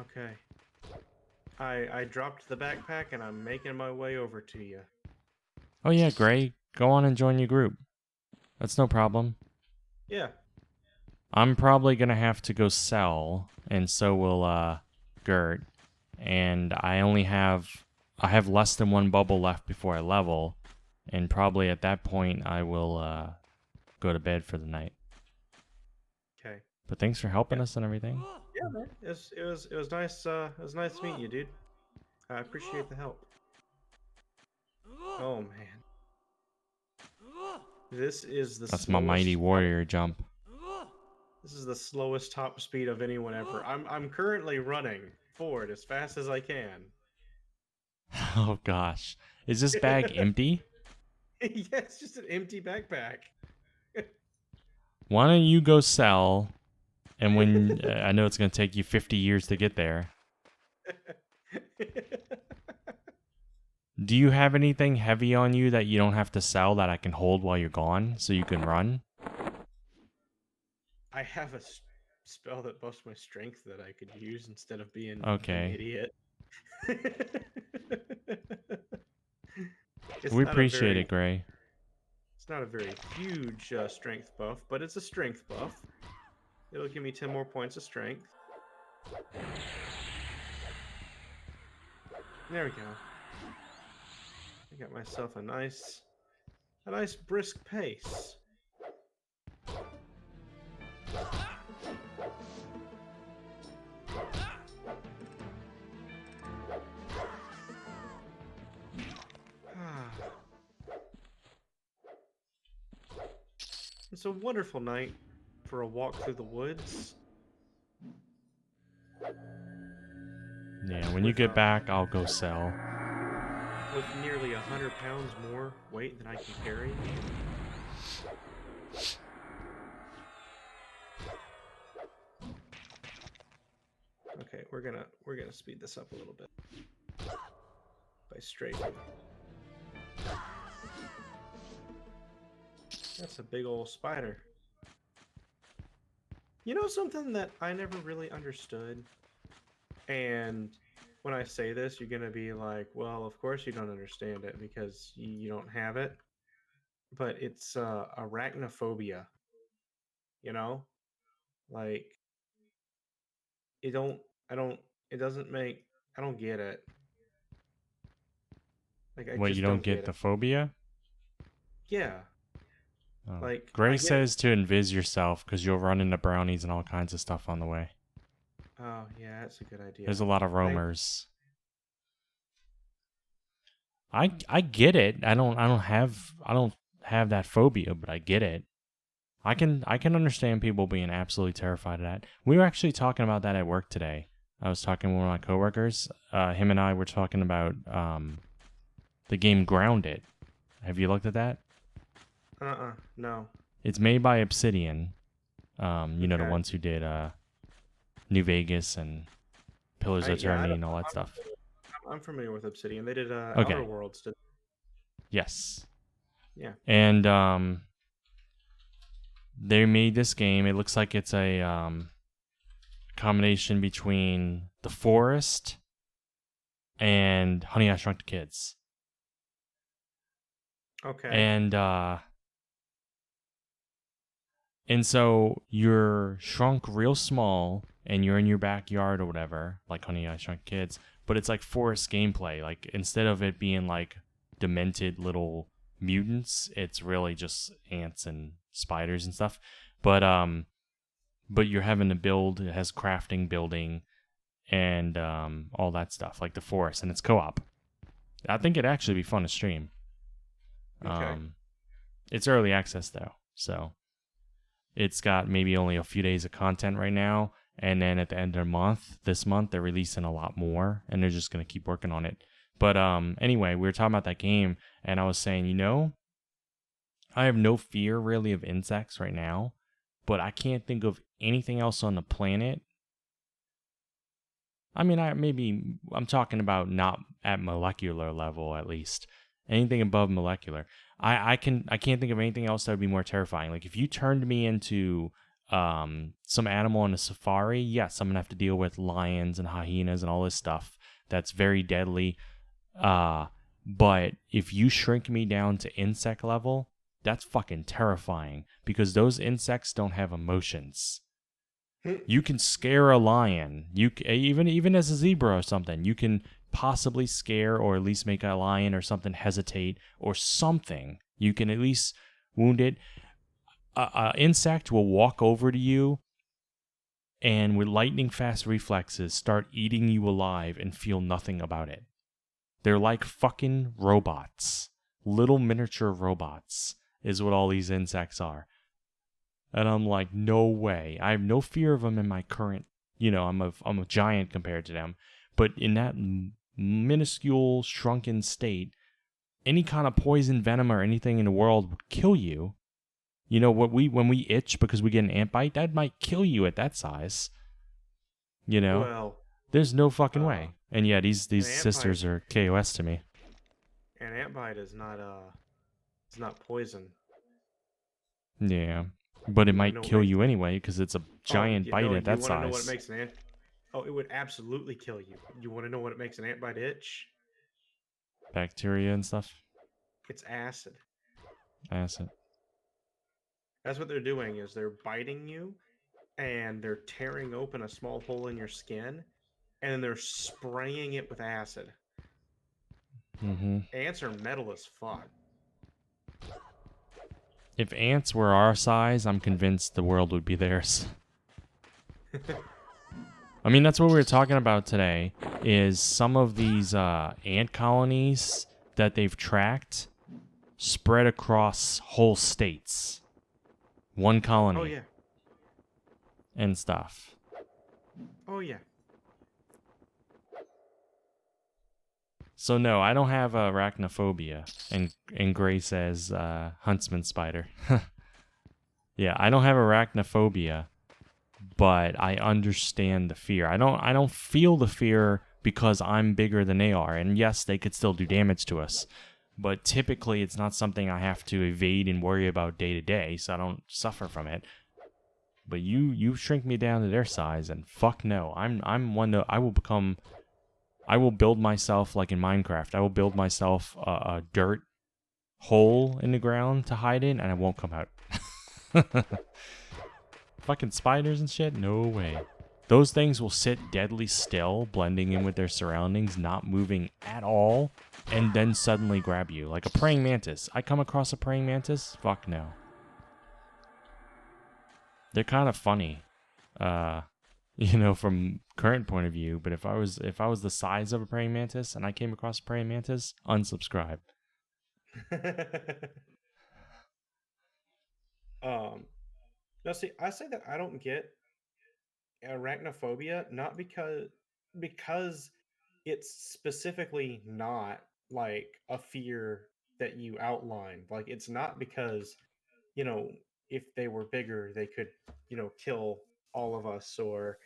Okay. I dropped the backpack and I'm making my way over to you. Oh yeah, Gray, go on and join your group. That's no problem. Yeah. I'm probably gonna have to go sell, and so will Gert. And I have less than one bubble left before I level, and probably at that point I will go to bed for the night. Okay. But thanks for helping us and everything. Yeah, man. It was nice. It was nice meeting you, dude. I appreciate the help. Oh man. This is the. That's my mighty warrior jump. This is the slowest top speed of anyone ever. I'm currently running forward as fast as I can. Oh gosh, is this bag empty? Yeah, it's just an empty backpack. Why don't you go sell? And when I know it's gonna take you 50 years to get there. Do you have anything heavy on you that you don't have to sell that I can hold while you're gone so you can run? I have a spell that buffs my strength that I could use instead of being Okay. an idiot. We appreciate it, Gray. It's not a very huge strength buff, but it's a strength buff. It'll give me 10 more points of strength. There we go. got myself a nice brisk pace. It's a wonderful night for a walk through the woods. Yeah, when you get back, I'll go sell. With nearly 100 pounds more weight than I can carry. Okay, we're gonna speed this up a little bit by strafing. That's a big old spider. You know something that I never really understood? And when I say this, you're gonna be like, well, of course you don't understand it because you don't have it. But it's arachnophobia. You know? Like, it don't, I don't, it doesn't make, I don't get it. Like, I What, you just don't don't get get the it. phobia? Yeah. Oh. Like, Gray I get it. says to invis yourself because you'll run into brownies and all kinds of stuff on the way. Oh, yeah, that's a good idea. There's a lot of Thank- roamers. I get it. I don't have that phobia, but I get it. I can understand people being absolutely terrified of that. We were actually talking about that at work today. I was talking with one of my coworkers. Him and I were talking about the game Grounded. Have you looked at that? No. It's made by Obsidian. You know, the Okay. ones who did New Vegas and Pillars of Eternity and all that stuff. I'm familiar with Obsidian. They did Okay. Outer Worlds. Yes. Yeah. And they made this game. It looks like it's a combination between The Forest and Honey, I Shrunk the Kids. Okay. And so you're shrunk real small and you're in your backyard or whatever, like Honey, I Shrunk the Kids, but it's like forest gameplay. Like, instead of it being like demented little mutants, it's really just ants and spiders and stuff. But you're having to build. It has crafting, building, and all that stuff, like The Forest, and it's co-op. I think it'd actually be fun to stream. Okay. It's early access though, so it's got maybe only a few days of content right now, and then at the end of the month, this month, they're releasing a lot more, and they're just gonna keep working on it. But anyway, we were talking about that game, and I was saying, I have no fear really of insects right now, but I can't think of anything else on the planet. I mean, I'm talking about not at molecular level, at least. Anything above molecular. I can't think of anything else that would be more terrifying. Like, if you turned me into some animal on a safari, yes, I'm gonna have to deal with lions and hyenas and all this stuff that's very deadly. But if you shrink me down to insect level, that's fucking terrifying, because those insects don't have emotions. You can scare a lion. Even as a zebra or something, you can possibly scare or at least make a lion or something hesitate or something. You can at least wound it. An insect will walk over to you and with lightning fast reflexes start eating you alive and feel nothing about it. They're like fucking robots. Little miniature robots is what all these insects are. And I'm like, no way. I have no fear of them in my current, I'm a giant compared to them. But in that minuscule, shrunken state, any kind of poison, venom, or anything in the world would kill you. When we itch because we get an ant bite, that might kill you at that size. Well, there's no fucking way. And yeah, these ant sisters bite- are KOS to me. An ant bite is not it's not poison. Yeah, but it You wanna might know what kill makes- you anyway because it's a giant bite at that You want to know what size. makes an ant? Oh, it would absolutely kill you. You want to know what makes an ant bite itch? Bacteria and stuff. It's acid. Acid. That's what they're doing. Is they're biting you, and they're tearing open a small hole in your skin, and then they're spraying it with acid. Mm-hmm. Ants are metal as fuck. If ants were our size, I'm convinced the world would be theirs. I mean, that's what we were talking about today, is some of these ant colonies that they've tracked spread across whole states. One colony Oh yeah. and stuff. Oh yeah. So no, I don't have arachnophobia. And Gray says huntsman spider. Yeah, I don't have arachnophobia, but I understand the fear. I don't feel the fear because I'm bigger than they are. And yes, they could still do damage to us. But typically it's not something I have to evade and worry about day to day, so I don't suffer from it. But you shrink me down to their size, and fuck no. I'm one that I will build myself like in Minecraft. I will build myself a dirt hole in the ground to hide in, and I won't come out. Fucking spiders and shit? No way. Those things will sit deadly still, blending in with their surroundings, not moving at all, and then suddenly grab you. Like a praying mantis. I come across a praying mantis? Fuck no. They're kind of funny. From current point of view, but if I was the size of a praying mantis and I came across a praying mantis, unsubscribe. Now see, I say that I don't get arachnophobia not because it's specifically not like a fear that you outlined. Like it's not because, you know, if they were bigger, they could, kill all of us, or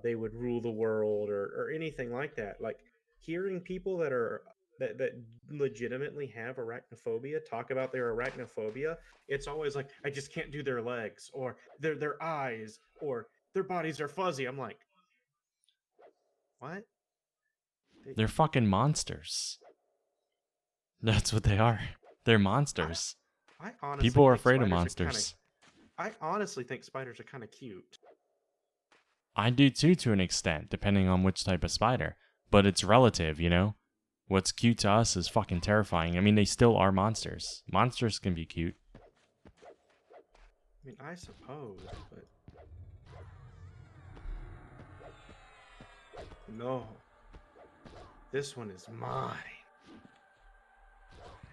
they would rule the world, or anything like that. Like hearing people that legitimately have arachnophobia talk about their arachnophobia, it's always like, I just can't do their legs, or their eyes, or their bodies are fuzzy. I'm like, what? They're fucking monsters. That's what they are. They're monsters. I honestly People are think afraid of spiders are monsters. I honestly think spiders are kind of cute. I do too, to an extent, depending on which type of spider. But it's relative, you know? What's cute to us is fucking terrifying. I mean, they still are monsters. Monsters can be cute. I mean, I suppose, but no. This one is mine.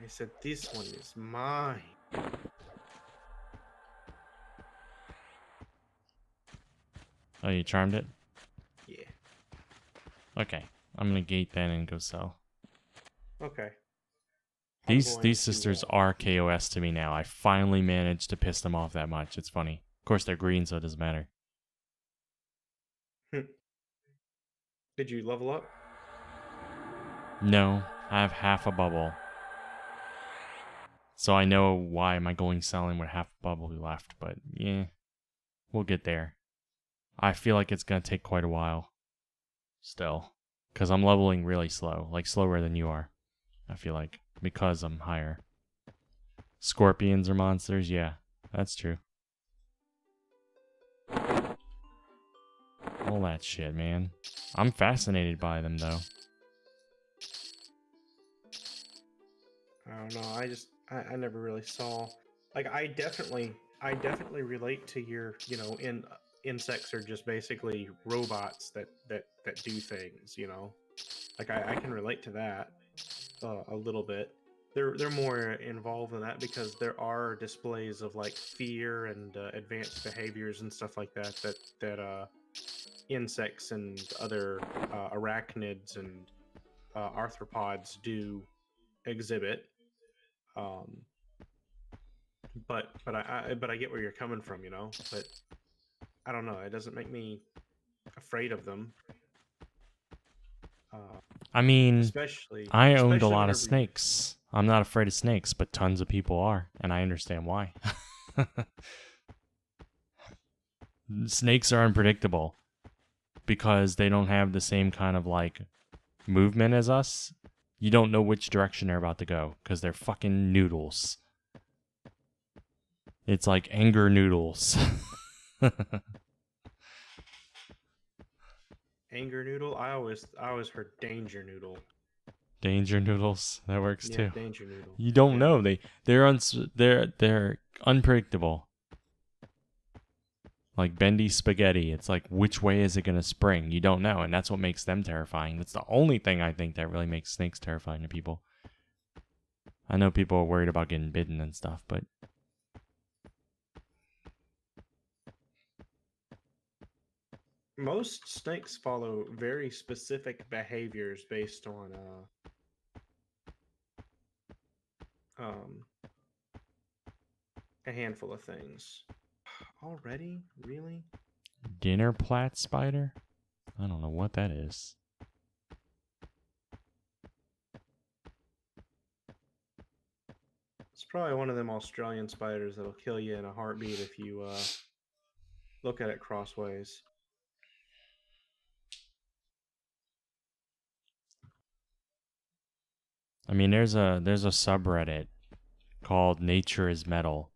I said, this one is mine. Oh, you charmed it? Yeah. Okay. I'm gonna gate then and go sell. Okay. These sisters are KOS to me now. I finally managed to piss them off that much. It's funny. Of course, they're green, so it doesn't matter. Did you level up? No, I have half a bubble. So I know why am I going selling with half a bubble left, but yeah, we'll get there. I feel like it's gonna take quite a while. Still. Because I'm leveling really slow. Like slower than you are. I feel like. Because I'm higher. Scorpions are monsters? Yeah, that's true. All that shit, man. I'm fascinated by them, though. I don't know. I never really saw. Like, I definitely relate to your, insects are just basically robots that do things. Like I can relate to that a little bit. They're more involved in that because there are displays of like fear and advanced behaviors and stuff like that insects and other arachnids and arthropods do exhibit. Um, but I get where you're coming from, But I don't know. It doesn't make me afraid of them. I mean, Especially I owned a especially lot of whenever you, snakes. I'm not afraid of snakes, but tons of people are, and I understand why. Snakes are unpredictable because they don't have the same kind of like movement as us. You don't know which direction they're about to go because they're fucking noodles. It's like anger noodles. anger noodle. I always heard danger noodle. Danger noodles. That works Yeah, too. danger noodle. You don't Yeah. know. They're unpredictable. Like bendy spaghetti. It's like, which way is it going to spring? You don't know. And that's what makes them terrifying. That's the only thing I think that really makes snakes terrifying to people. I know people are worried about getting bitten and stuff, but Most snakes follow very specific behaviors based on um, a handful of things. Already? Really? dinner plat spider? I don't know what that is. It's probably one of them Australian spiders that'll kill you in a heartbeat if you look at it crossways. I mean, there's a subreddit called Nature is Metal.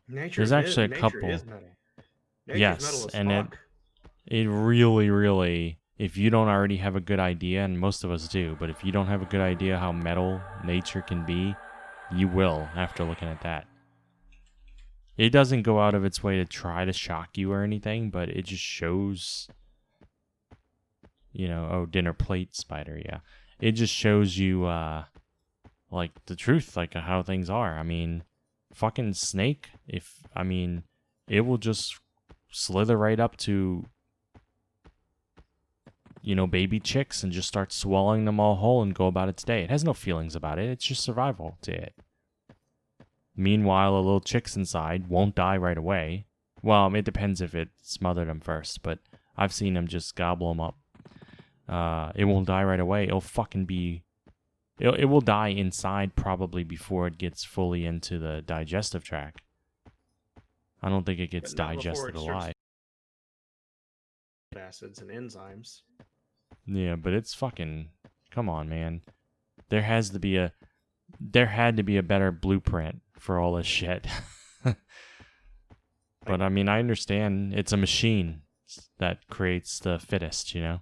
There's actually a Nature couple. is metal. Nature's metal Yes, as and fuck. it really, really, if you don't already have a good idea, and most of us do, but if you don't have a good idea how metal nature can be, you will after looking at that. It doesn't go out of its way to try to shock you or anything, but it just shows, oh, dinner plate spider, yeah. It just shows you, like, the truth, like, how things are. I mean, fucking snake, it will just slither right up to baby chicks and just start swallowing them all whole and go about its day. It has no feelings about it. It's just survival to it. Meanwhile, a little chicks inside won't die right away. Well, it depends if it smothered them first, but I've seen them just gobble them up. It won't die right away. It will die inside probably before it gets fully into the digestive tract. I don't think it gets But not before digested it starts alive. acids and enzymes. Yeah, but it's fucking... Come on, man. There had to be a better blueprint for all this shit. But I mean, I understand it's a machine that creates the fittest, I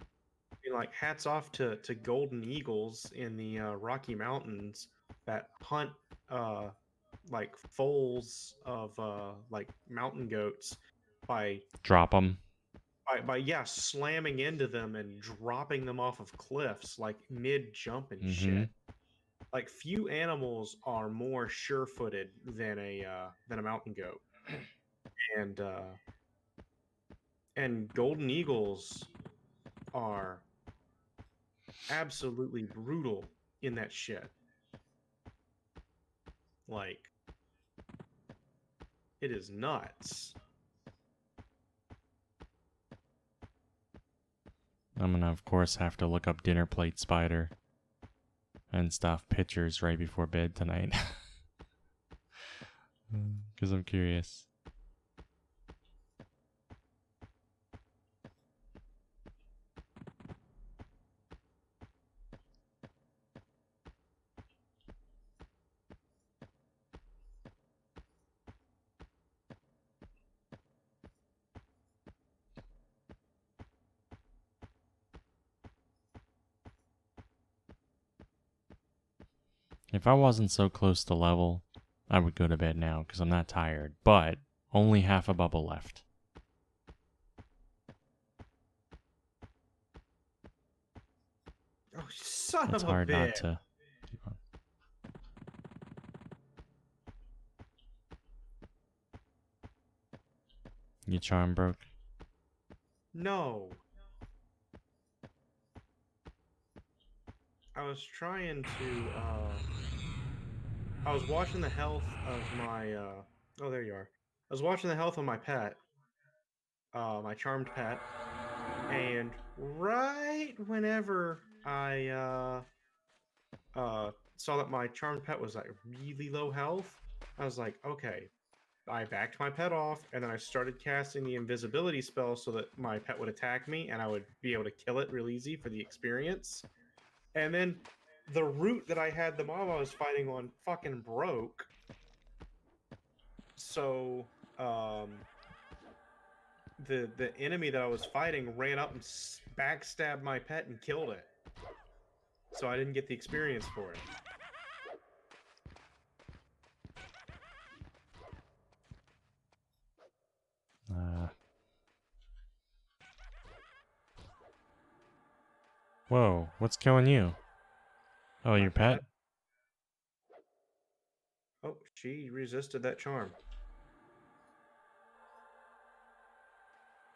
mean, like, hats off to golden eagles in the Rocky Mountains that hunt like foals of like mountain goats by Drop them. yeah, slamming into them and dropping them off of cliffs like mid jump and Mm-hmm. shit. Like, few animals are more sure-footed than a mountain goat. And golden eagles are absolutely brutal in that shit. Like, it is nuts. I'm gonna, of course, have to look up dinner plate spider and stuff, pictures right before bed tonight. Because I'm curious. If I wasn't so close to level, I would go to bed now because I'm not tired. But only half a bubble left. Oh, son It's of a hard not bitch. to. Your charm broke? No. I was trying to I was watching the health of my oh, there you are. I was watching the health of my pet, my charmed pet, and right whenever I saw that my charmed pet was like really low health, I was like, okay. I backed my pet off, and then I started casting the invisibility spell so that my pet would attack me, and I would be able to kill it real easy for the experience. And then the route that I had the mob I was fighting on fucking broke. So the enemy that I was fighting ran up and backstabbed my pet and killed it. so I didn't get the experience for it. Whoa, what's killing you? Oh, My your pet? Oh, she resisted that charm.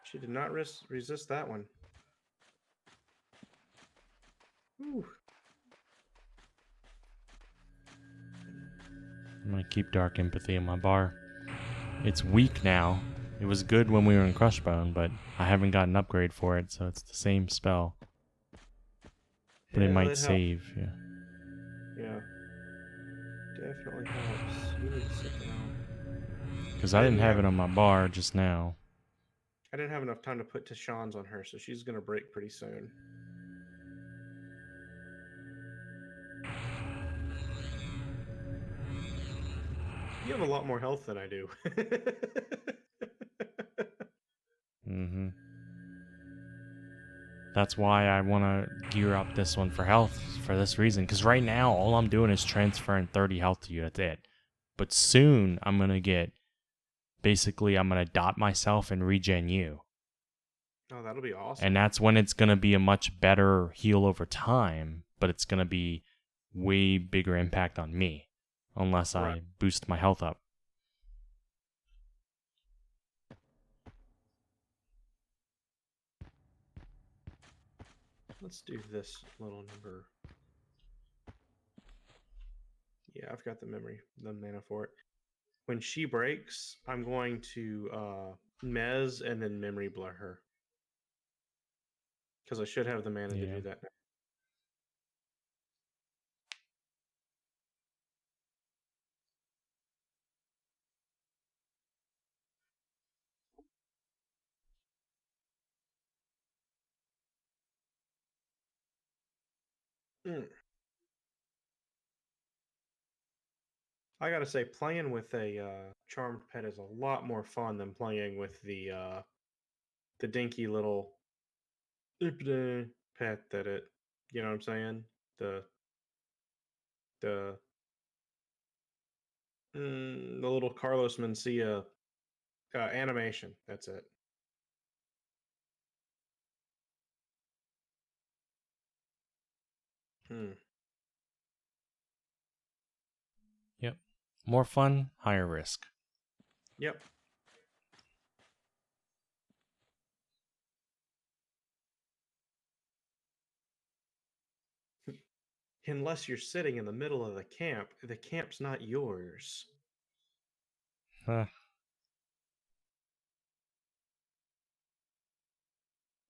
She did not resist that one. Whew. I'm gonna keep Dark Empathy in my bar. It's weak now. It was good when we were in Crushbone, but I haven't got an upgrade for it, so it's the same spell. But it Hell, might it helps. save, yeah. Yeah. Definitely helps. You need to sit down. Because I didn't have it on my bar just now. I didn't have enough time to put Tashawn's on her, so she's gonna break pretty soon. You have a lot more health than I do. Mm-hmm. That's why I want to gear up this one for health for this reason. Because right now, all I'm doing is transferring 30 health to you. That's it. But soon, I'm going to get... Basically, I'm going to dot myself and regen you. Oh, that'll be awesome. And that's when it's going to be a much better heal over time. But it's going to be way bigger impact on me. Unless I boost my health up. Let's do this little number. Yeah, I've got the mana for it. When she breaks, I'm going to Mez and then Memory Blur her. Because I should have the mana to do that now. I gotta say, playing with a charmed pet is a lot more fun than playing with the dinky little pet that it. You know what I'm saying? The the little Carlos Mencia animation. That's it. Yep. More fun, higher risk. Yep. Unless you're sitting in the middle of the camp's not yours.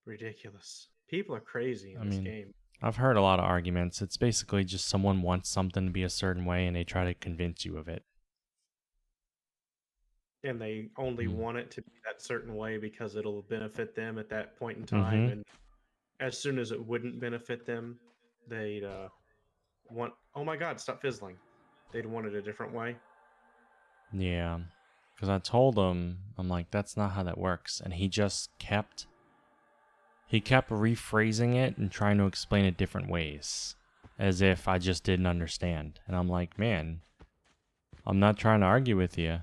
Ridiculous. People are crazy in this game. I've heard a lot of arguments. It's basically just someone wants something to be a certain way and they try to convince you of it. And they only want it to be that certain way because it'll benefit them at that point in time. And as soon as it wouldn't benefit them, they'd want, oh my God, stop fizzling. They'd want it a different way. Yeah. Because I told him, I'm like, that's not how that works. And he kept rephrasing it and trying to explain it different ways. As if I just didn't understand. And I'm like, man, I'm not trying to argue with you.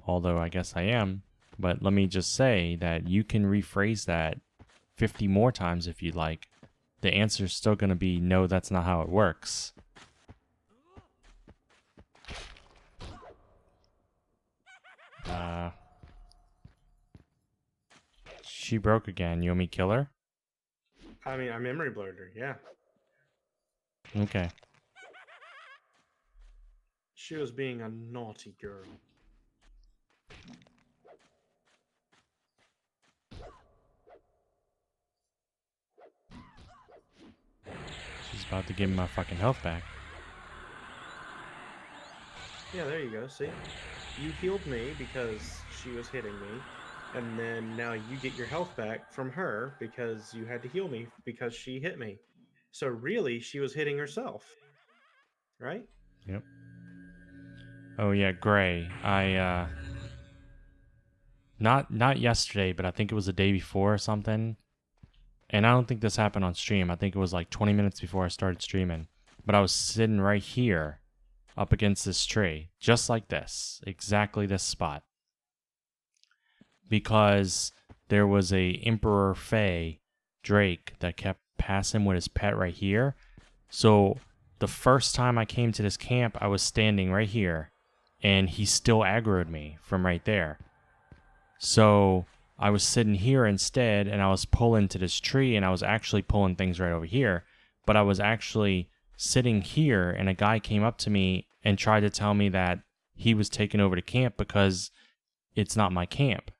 Although I guess I am. But let me just say that you can rephrase that 50 more times if you'd like. The answer's still going to be, no, that's not how it works. She broke again. You want me to kill her? I mean, I memory blurred her, yeah. Okay. She was being a naughty girl. She's about to give me my fucking health back. Yeah, there you go. See? You healed me because she was hitting me. And then now you get your health back from her because you had to heal me because she hit me. So really, she was hitting herself. Right? Yep. Oh yeah, Gray. Not yesterday, but I think it was the day before or something. And I don't think this happened on stream. I think it was like 20 minutes before I started streaming. But I was sitting right here up against this tree, just like this, exactly this spot. Because there was a Emperor Fey Drake that kept passing with his pet right here. So the first time I came to this camp, I was standing right here, and he still aggroed me from right there. So I was sitting here instead, and I was pulling to this tree, and I was actually pulling things right over here. But I was actually sitting here, and a guy came up to me and tried to tell me that he was taking over the camp because it's not my camp.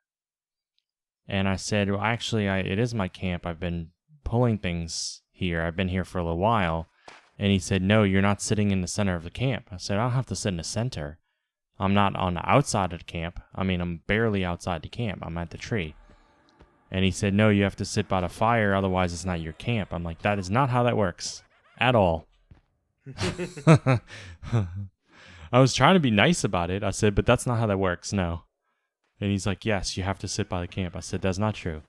And I said, well, actually, it is my camp. I've been pulling things here. I've been here for a little while. And he said, no, you're not sitting in the center of the camp. I said, I don't have to sit in the center. I'm not on the outside of the camp. I mean, I'm barely outside the camp. I'm at the tree. And he said, no, you have to sit by the fire. Otherwise, it's not your camp. I'm like, that is not how that works at all. I was trying to be nice about it. I said, but that's not how that works. No. And he's like, yes, you have to sit by the camp. I said, that's not true.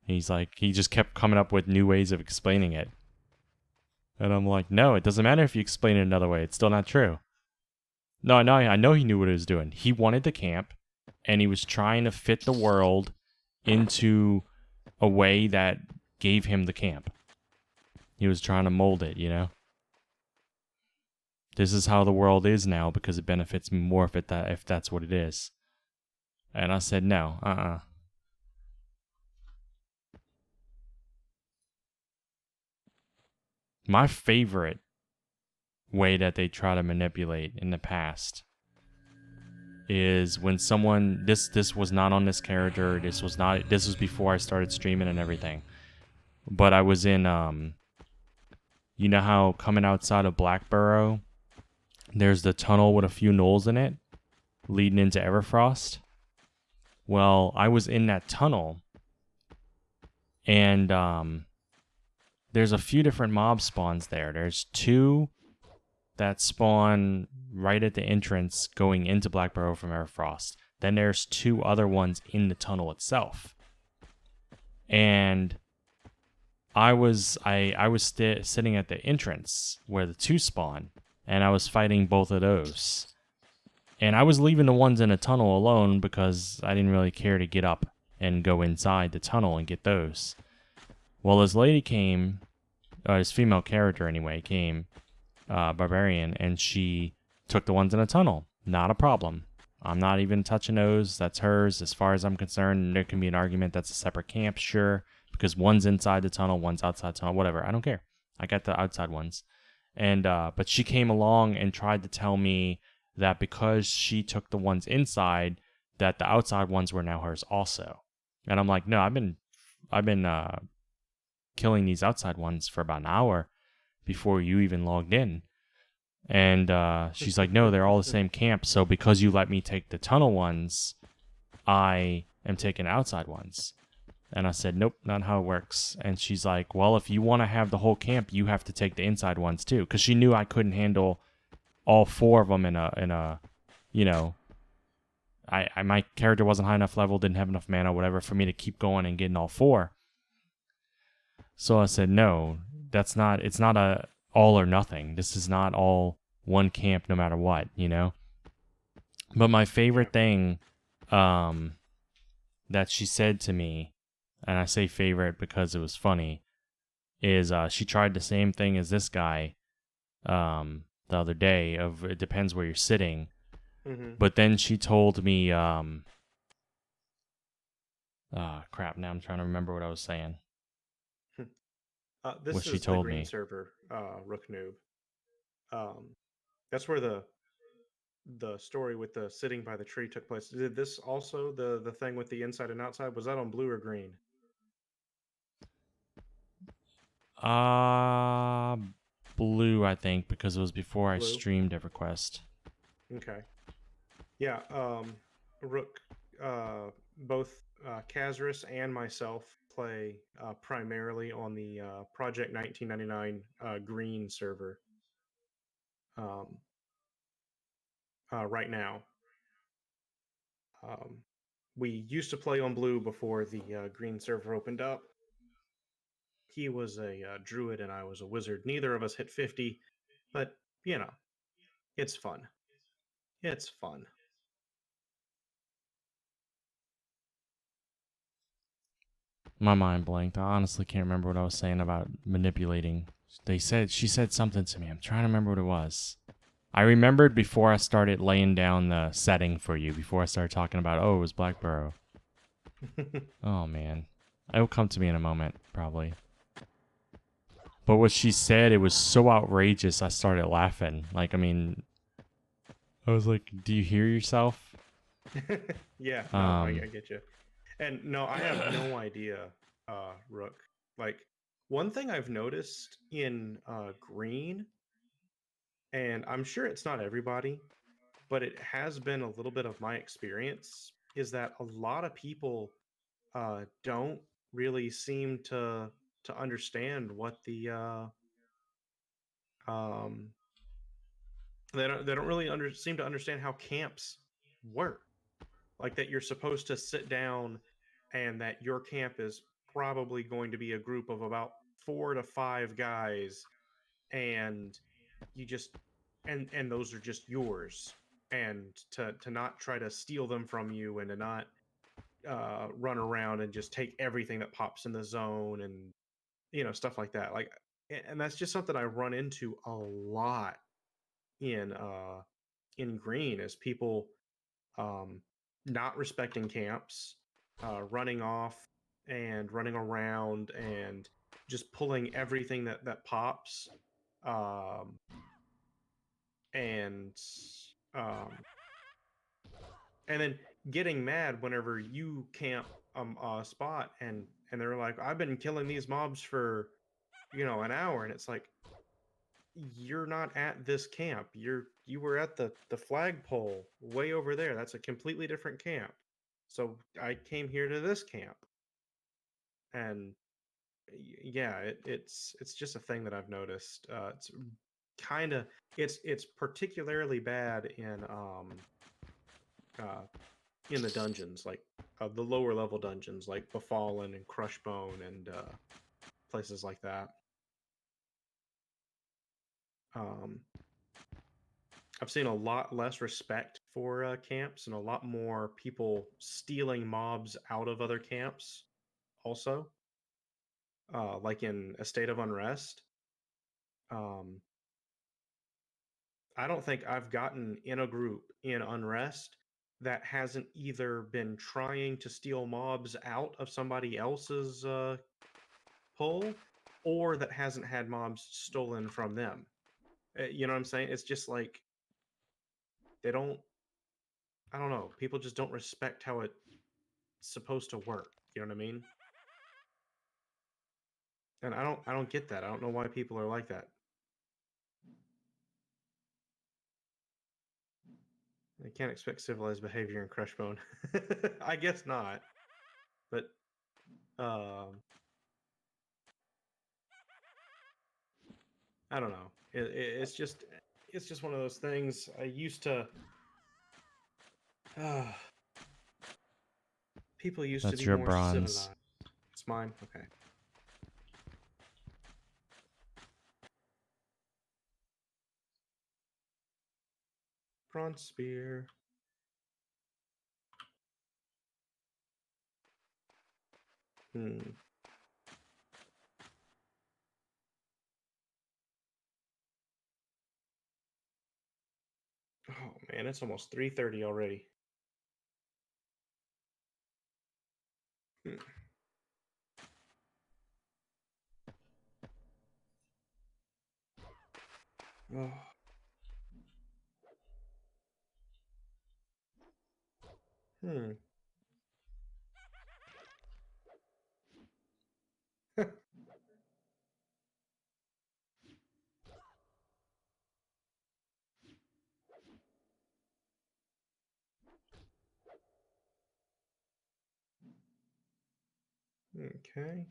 And he's like, he just kept coming up with new ways of explaining it. And I'm like, no, it doesn't matter if you explain it another way. It's still not true. No, I know he knew what he was doing. He wanted the camp, and he was trying to fit the world into a way that gave him the camp. He was trying to mold it, you know? This is how the world is now because it benefits me more if that's what it is. And I said, no, My favorite way that they try to manipulate in the past is when someone, this was not on this character, this was before I started streaming and everything. But I was in, you know how coming outside of Blackborough, there's the tunnel with a few knolls in it leading into Everfrost? Well, I was in that tunnel, and there's a few different mob spawns there. There's 2 that spawn right at the entrance going into Blackborough from Everfrost. Then there's 2 other ones in the tunnel itself. And I was sitting at the entrance where the 2 spawn, and I was fighting both of those. And I was leaving the ones in the tunnel alone because I didn't really care to get up and go inside the tunnel and get those. Well, this lady came, this female character anyway, came, Barbarian, and she took the ones in the tunnel. Not a problem. I'm not even touching those. That's hers. As far as I'm concerned, there can be an argument that's a separate camp, sure, because one's inside the tunnel, one's outside the tunnel, whatever. I don't care. I got the outside ones. And but she came along and tried to tell me that because she took the ones inside, that the outside ones were now hers also. And I'm like, no, I've been killing these outside ones for about an hour before you even logged in. And she's like, no, they're all the same camp. So because you let me take the tunnel ones, I am taking the outside ones. And I said, nope, not how it works. And she's like, well, if you want to have the whole camp, you have to take the inside ones too. Because she knew I couldn't handle all 4 of them in a, you know, my character wasn't high enough level, didn't have enough mana, whatever, for me to keep going and getting all 4. So I said, no, it's not a all or nothing. This is not all one camp no matter what, you know? But my favorite thing that she said to me, and I say favorite because it was funny, is she tried the same thing as this guy the other day of it depends where you're sitting. Mm-hmm. But then she told me, crap, now I'm trying to remember what I was saying. This What is she the told green me. server, Rook Noob. That's where the story with the sitting by the tree took place. Did this also the thing with the inside and outside? Was that on blue or green? Blue, I think, because it was before I Blue. streamed EverQuest. Okay. Yeah. Rook. Both Kazris and myself play primarily on the Project 1999 Green server. Right now. We used to play on blue before the green server opened up. he was a druid and I was a wizard. Neither of us hit 50, but you know, it's fun. It's fun. My mind blanked. I honestly can't remember what I was saying about manipulating. She said something to me. I'm trying to remember what it was. I remembered before I started laying down the setting for you, before I started talking about, oh, it was Blackborough. Oh, man. It'll come to me in a moment, probably. But what she said, it was so outrageous, I started laughing. Like, I mean, I was like, do you hear yourself? Yeah, no, I get you. And no, I have no idea, Rook. Like, one thing I've noticed in Green, and I'm sure it's not everybody, but it has been a little bit of my experience, is that a lot of people don't really seem to understand what the um, they don't really seem to understand how camps work. Like that you're supposed to sit down and that your camp is probably going to be a group of about 4 to 5 guys, and you just and those are just yours, and to not try to steal them from you, and to not run around and just take everything that pops in the zone, and stuff like that. Like, and that's just something I run into a lot in Green, is people um, not respecting camps, running off and running around and just pulling everything that pops, um, and um, and then getting mad whenever you camp a spot, and they're like, I've been killing these mobs for an hour, and it's like, you're not at this camp. You were at the flagpole way over there. That's a completely different camp. So I came here to this camp, and yeah, it's just a thing that I've noticed. It's kind of it's particularly bad uh, in the dungeons, like the lower level dungeons, like Befallen and Crushbone and places like that. Um, I've seen a lot less respect for camps, and a lot more people stealing mobs out of other camps. Also, like in A State of Unrest, um, I don't think I've gotten in a group in Unrest that hasn't either been trying to steal mobs out of somebody else's pull, or that hasn't had mobs stolen from them. You know what I'm saying? It's just like they don't. I don't know. People just don't respect how it's supposed to work. You know what I mean? And I don't get that. I don't know why people are like that. I can't expect civilized behavior in Crushbone. I guess not. But um I don't know. It's just one of those things. I used to uh, people used to That's be your more bronze. civilized. It's mine. Okay. Bronze spear. Hmm. Oh man, it's almost 3:30 already. Hmm. Oh. Hmm. Okay.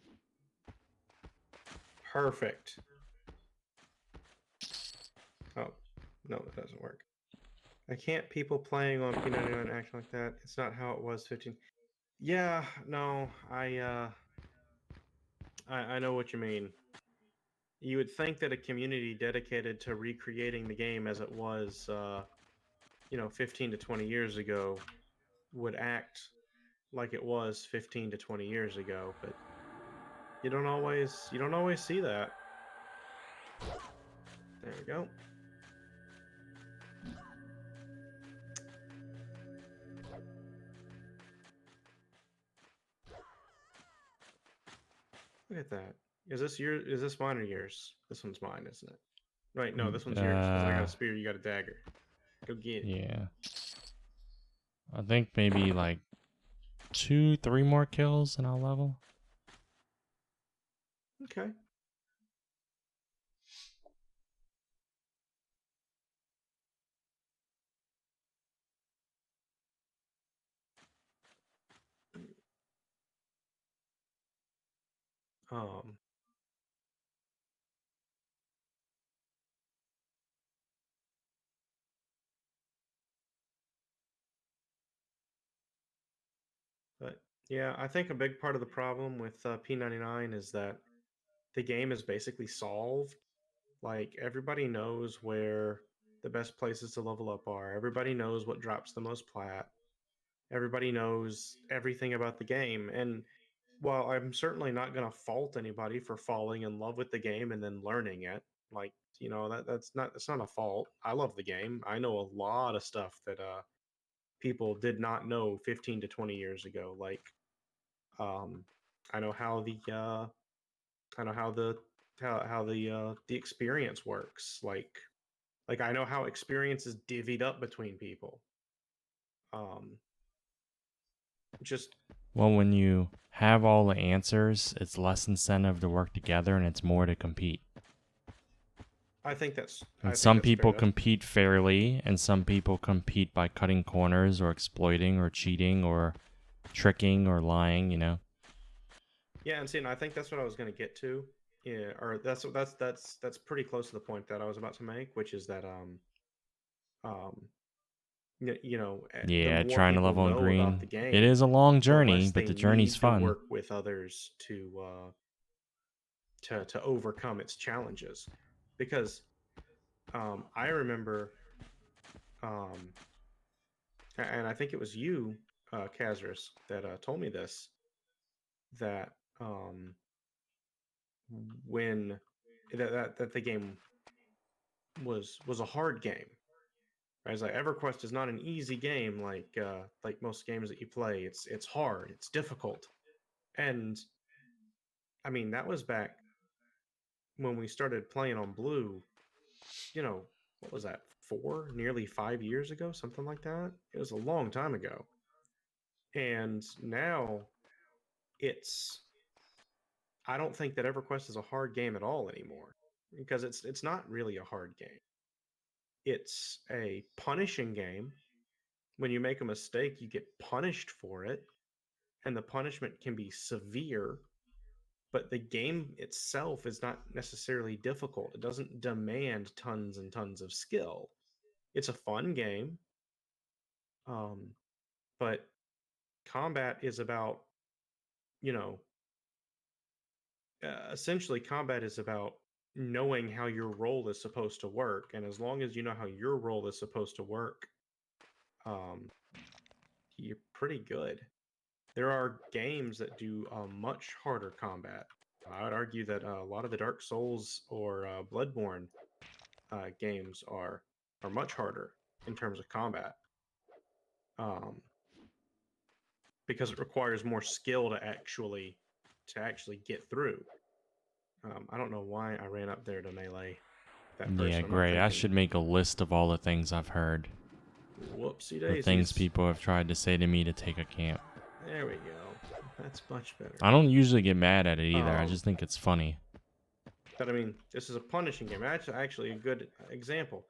Perfect. Oh, no, that doesn't work. I can't people playing on P99 act like that. It's not how it was 15. Yeah, no, I know what you mean. You would think that a community dedicated to recreating the game as it was, 15 to 20 years ago would act like it was 15 to 20 years ago, but you don't always see that. There we go. Look at that. Is this mine or yours? This one's mine, isn't it? Right, no, this one's yours because I got a spear, you got a dagger. Go get it. Yeah. I think maybe like 2-3 more kills and I'll level. Okay. Um, but yeah, I think a big part of the problem with P99 is that the game is basically solved. Like everybody knows where the best places to level up are. Everybody knows what drops the most plat. Everybody knows everything about the game. And while I'm certainly not going to fault anybody for falling in love with the game and then learning it, like that's not a fault. I love the game. I know a lot of stuff that people did not know 15 to 20 years ago. Like um, I know how the I know how the experience works. Like I know how experience is divvied up between people. Um, just Well, when you have all the answers, it's less incentive to work together and it's more to compete. I think that's And I think some that's fair. people compete fairly, and some people compete by cutting corners or exploiting or cheating or tricking or lying, you know? Yeah, and see, and I think that's what I was going to get to. Yeah, or that's pretty close to the point that I was about to make, which is that um the Yeah, more trying to people level in know about the green. It game, is a long the journey, less but they the journey's need to fun. work with others to overcome its challenges. Because I remember, um, and I think it was you, Kazris, that told me this, that when that the game was a hard game. Right? It's like EverQuest is not an easy game like most games that you play. It's hard. It's difficult. And I mean that was back when we started playing on Blue. You know what was that? Nearly 5 years ago, something like that. It was a long time ago. And now it's I don't think that EverQuest is a hard game at all anymore because it's not really a hard game. It's a punishing game. When you make a mistake, you get punished for it, and the punishment can be severe, but the game itself is not necessarily difficult. It doesn't demand tons and tons of skill. It's a fun game, um, but combat is about, you know, essentially, combat is about knowing how your role is supposed to work. And as long as you know how your role is supposed to work, um, you're pretty good. There are games that do much harder combat. I would argue that a lot of the Dark Souls or Bloodborne games are much harder in terms of combat, um, because it requires more skill to actually get through. I don't know why I ran up there to melee that Yeah, person. I'm not great. I thinking, should make a list of all the things I've heard. whoopsie The things daisies. people have tried to say to me to take a camp. There we go. That's much better. I don't usually get mad at it either. I Um, just think it's funny. but I mean, this is a punishing game. Actually, a good example.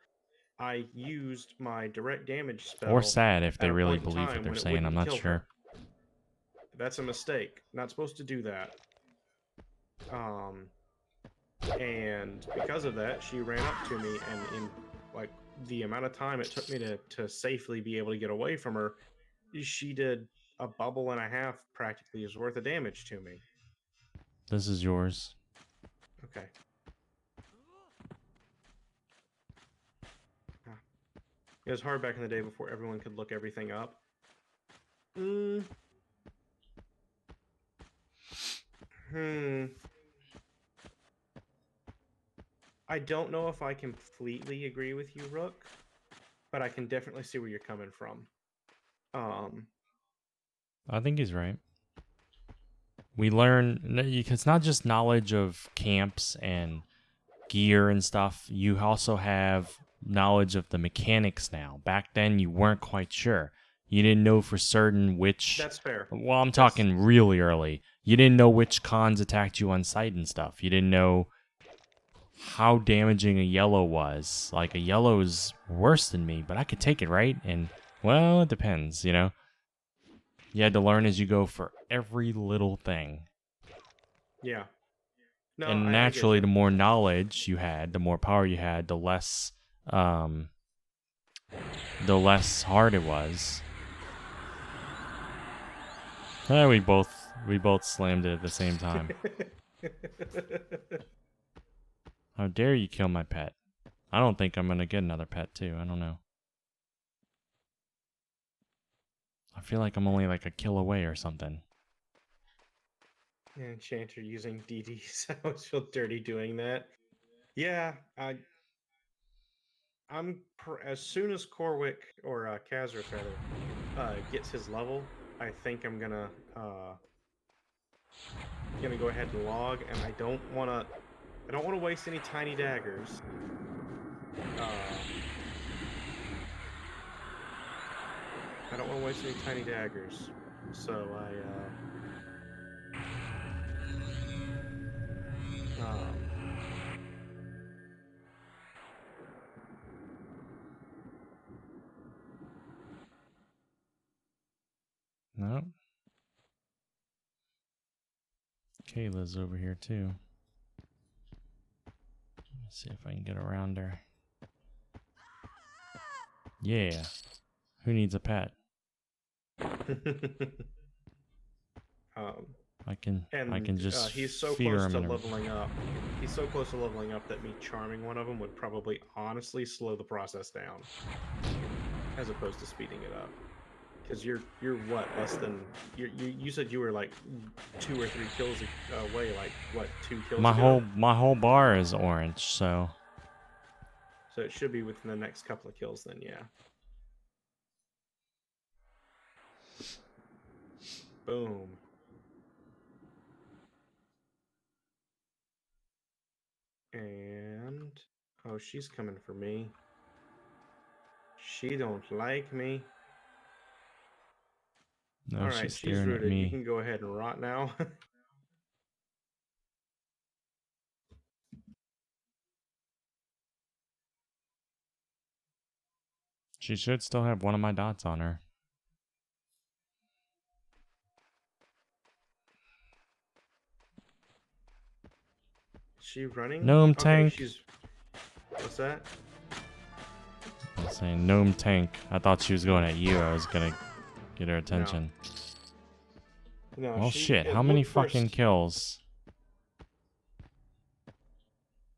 I used my direct damage Or spell sad if at they a really point in believe what time they're when it saying. I'm wouldn't not kill sure. her. That's a mistake. Not supposed to do that. Um, and because of that, she ran up to me, and in like the amount of time it took me to safely be able to get away from her, she did a bubble and a half practically is worth of damage to me. This is yours. Okay. It was hard back in the day before everyone could look everything up. I don't know if I completely agree with you, Rook, but I can definitely see where you're coming from. I think he's right. We learn, it's not just knowledge of camps and gear and stuff. You also have knowledge of the mechanics now. Back then, you weren't quite sure. You didn't know for certain which. That's fair. Well, I'm talking really early. You didn't know which cons attacked you on sight and stuff. You didn't know how damaging a yellow was. Like, a yellow is worse than me, but I could take it, right? And, well, it depends, you know? You had to learn as you go for every little thing. Yeah. No, And I naturally, get the you. more knowledge you had, the more power you had, the less hard it was. We both slammed it at the same time. How dare you kill my pet? I don't think I'm gonna get another pet too. I don't know. I feel like I'm only like a kill away or something. Yeah, Enchanter using DDs. I always feel dirty doing that. Yeah, as soon as Corwick or Kazris rather gets his level, I think I'm gonna go ahead and log, and I don't wanna waste any tiny daggers. I don't want to waste any tiny daggers, so No. Kayla's over here too. Let's see if I can get around her. Yeah. Who needs a pet? I can just he's so fear close him to in her. leveling up. He's so close to leveling up that me charming one of them would probably honestly slow the process down, as opposed to speeding it up. Because you're what, less than you said you were like 2 or 3 kills away, like what, 2 kills ago? My whole bar is orange, so So it should be within the next couple of kills then, yeah. Boom. And oh, she's coming for me. She don't like me. no, All she's right, she's staring at rooted. You me. can go ahead and rot now. She should still have one of my dots on her. Is she running? Gnome Okay, tank. she's. What's that? I'm saying gnome tank. I thought she was going at you. I was gonna get her attention. No, Well, shit. it How many looked fucking first. kills?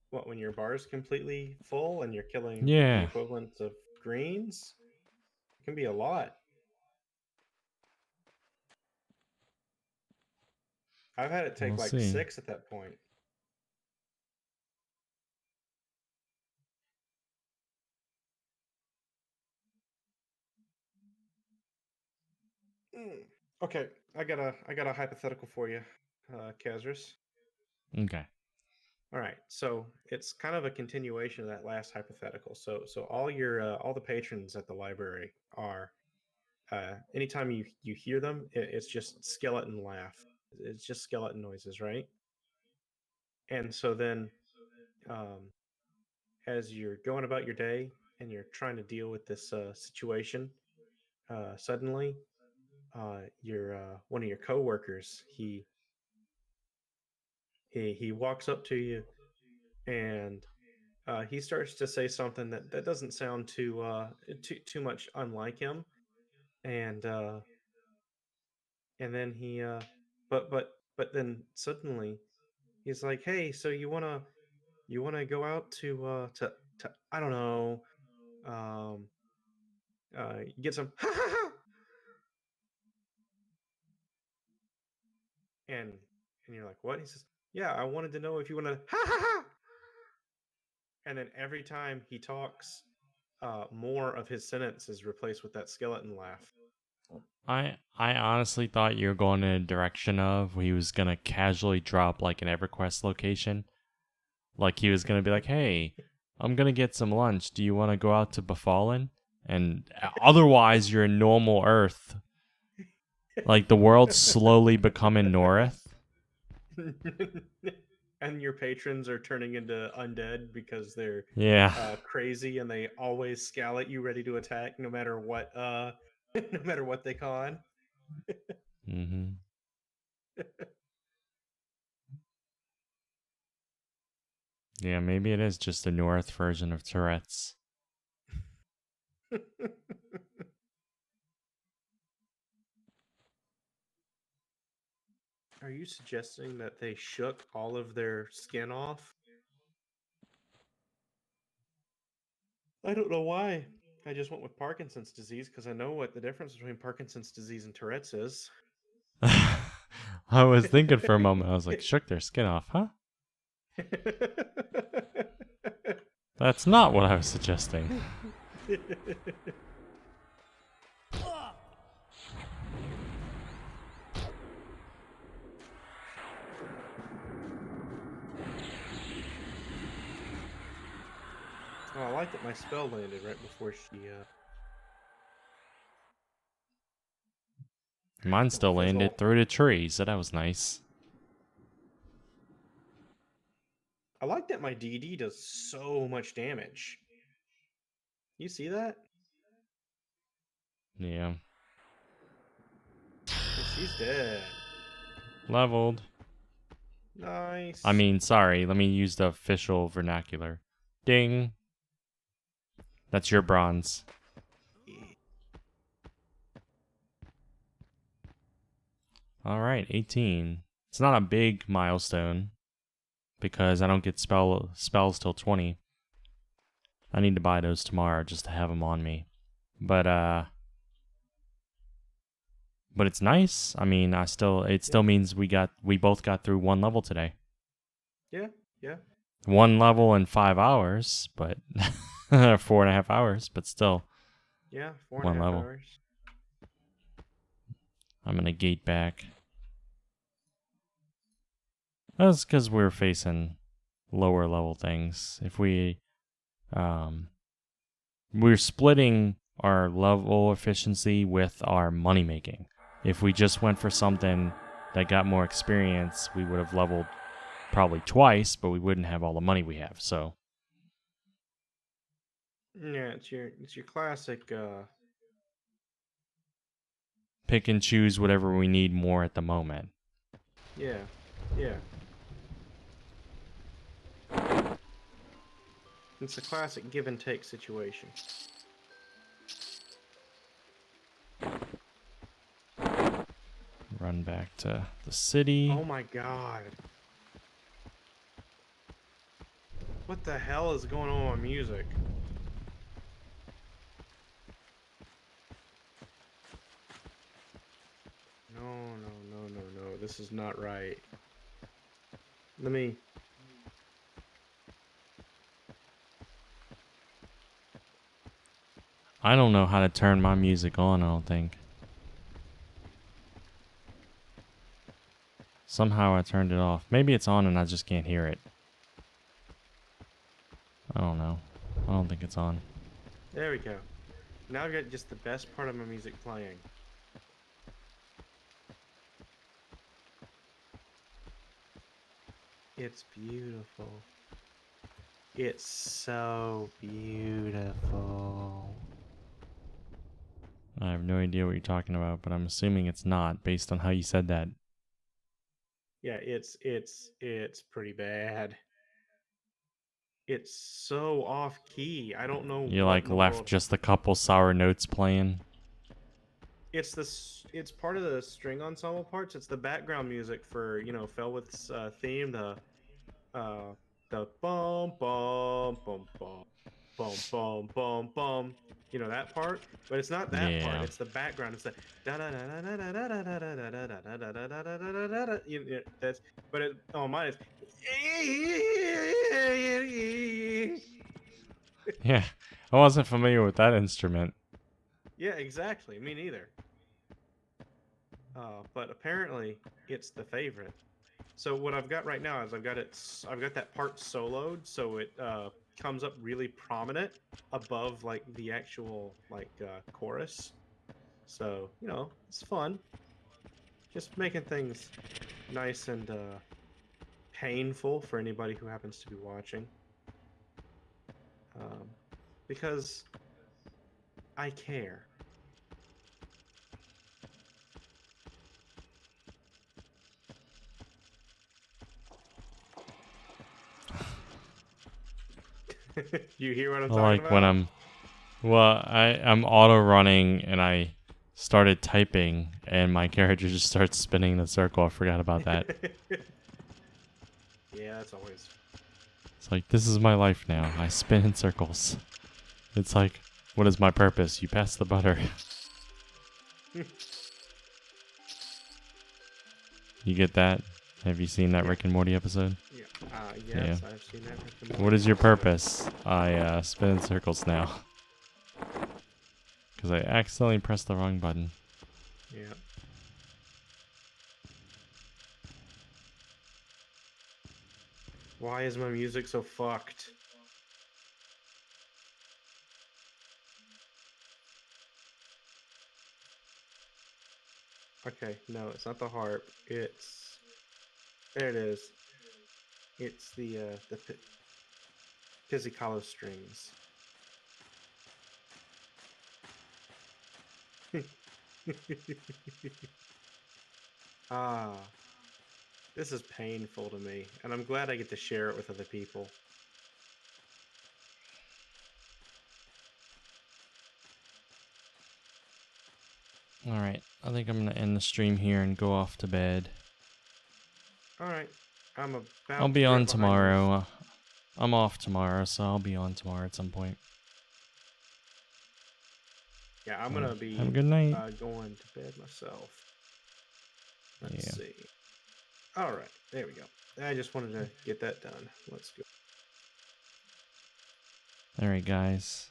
What, when your bar is completely full and you're killing the Yeah. equivalent of greens? It can be a lot. I've had it take We'll like see. 6 at that point. Okay, I got a hypothetical for you, Kazris. Okay. All right, so it's kind of a continuation of that last hypothetical. So all the patrons at the library are anytime you hear them, it's just skeleton laugh. It's just skeleton noises, right? And so then, um, as you're going about your day and you're trying to deal with this situation, suddenly, your one of your coworkers he walks up to you and he starts to say something that doesn't sound too much unlike him, and and then he but then suddenly He's like, "Hey, so you wanna go out to I don't know, um, get some ha ha ha," and and you're like, "What?" He says, "Yeah, I wanted to know if you wanna ha ha ha," and then every time he talks, more of his sentence is replaced with that skeleton laugh. I honestly thought you were going in a direction of he was gonna casually drop like an EverQuest location. Like he was gonna be like, "Hey, I'm gonna get some lunch. Do you want to go out to Befallen?" And otherwise, you're in normal Earth. Like the world's slowly becoming North. And your patrons are turning into undead because they're Yeah. crazy and they always scowl at you, ready to attack, no matter what. No matter what they con. Mm-hmm. Yeah, maybe it is just the North version of Tourette's. Are you suggesting that they shook all of their skin off? I don't know why. I just went with Parkinson's disease because I know what the difference between Parkinson's disease and Tourette's is. I was thinking for a moment. I was like, shook their skin off, huh? That's not what I was suggesting. Oh, I like that my spell landed right before she Mine still landed fizzled. through the tree, so that was nice. I like that my DD does so much damage. You see that? Yeah. And she's dead. Leveled. Nice. I mean, sorry, let me use the official vernacular. Ding. That's your bronze. Alright, 18. It's not a big milestone because I don't get spells till 20. I need to buy those tomorrow just to have them on me. But it's nice. I mean, it still means we both got through one level today. Yeah, yeah. One level in 5 hours, but 4.5 hours, but still Yeah, four and a one half level. hours. I'm gonna gate back. That's because we're facing lower level things. If we're splitting our level efficiency with our money making. If we just went for something that got more experience, we would have leveled probably twice, but we wouldn't have all the money we have. So Yeah, it's your classic pick and choose whatever we need more at the moment. yeah. Yeah. It's a classic give and take situation. Run back to the city. Oh my god. What the hell is going on with music? No, no, no, no, no. This is not right. Let me. I don't know how to turn my music on, I don't think. Somehow I turned it off. Maybe it's on and I just can't hear it. I don't know. I don't think it's on. There we go. Now I've got just the best part of my music playing. It's beautiful. It's so beautiful. I have no idea what you're talking about, but I'm assuming it's not based on how you said that. Yeah, it's pretty bad. It's so off key. I don't know You what like in the left world. just a couple sour notes playing. It's part of the string ensemble parts. It's the background music for Felwith's theme, the The bum bum bum bum bum bum bum bum. You know that part, but it's not that part. Yeah. It's the background. It's the da da da da da da da da da da da da da da da da da da da. That's but it. Oh, mine is. Yeah. I wasn't familiar with that instrument. Yeah, exactly. Me neither. But apparently it's the favorite. So what I've got right now is I've got that part soloed, so it comes up really prominent above like the actual chorus. So it's fun, just making things nice and painful for anybody who happens to be watching, um, because I care. You hear what I'm talking Like about? when I'm auto running and I started typing and my character just starts spinning in a circle. I forgot about that. Yeah, that's always. It's like, this is my life now. I spin in circles. It's like, what is my purpose? You pass the butter. You get that? Have you seen that Yeah. Rick and Morty episode? Yeah. Yes, I've seen that. Rick and What is Morty your episode. purpose? I spin in circles now. Because I accidentally pressed the wrong button. Yeah. Why is my music so fucked? Okay, no, it's not the harp. It's there. It is. It's the pizzicato strings. Ah, this is painful to me, and I'm glad I get to share it with other people. Alright, I think I'm going to end the stream here and go off to bed. All right, I'm about. I'll be to on get behind this. tomorrow. I'm off tomorrow, so I'll be on tomorrow at some point. Yeah, I'm gonna be. Have a good night. Going to bed myself. Let's Yeah. see. All right, there we go. I just wanted to get that done. Let's go. Alright, guys.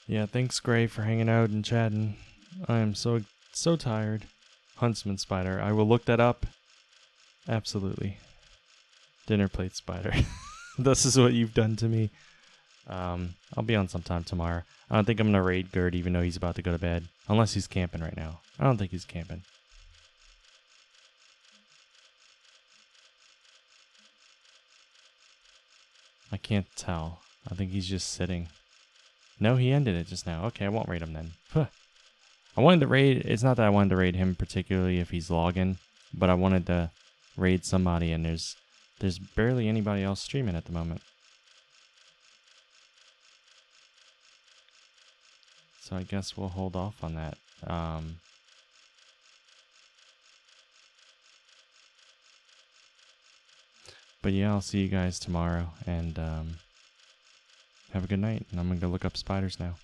Yeah, thanks, Gray, for hanging out and chatting. I am so tired. Huntsman spider. I will look that up. Absolutely. Dinner plate spider. This is what you've done to me. I'll be on sometime tomorrow. I don't think I'm gonna raid Gert even though he's about to go to bed. Unless he's camping right now. I don't think he's camping. I can't tell. I think he's just sitting. No, he ended it just now. Okay, I won't raid him then. Huh. I wanted to raid... It's not that I wanted to raid him particularly if he's logging, but I wanted to raid somebody, and there's barely anybody else streaming at the moment. So I guess we'll hold off on that. But yeah, I'll see you guys tomorrow, and have a good night. And I'm gonna go look up spiders now.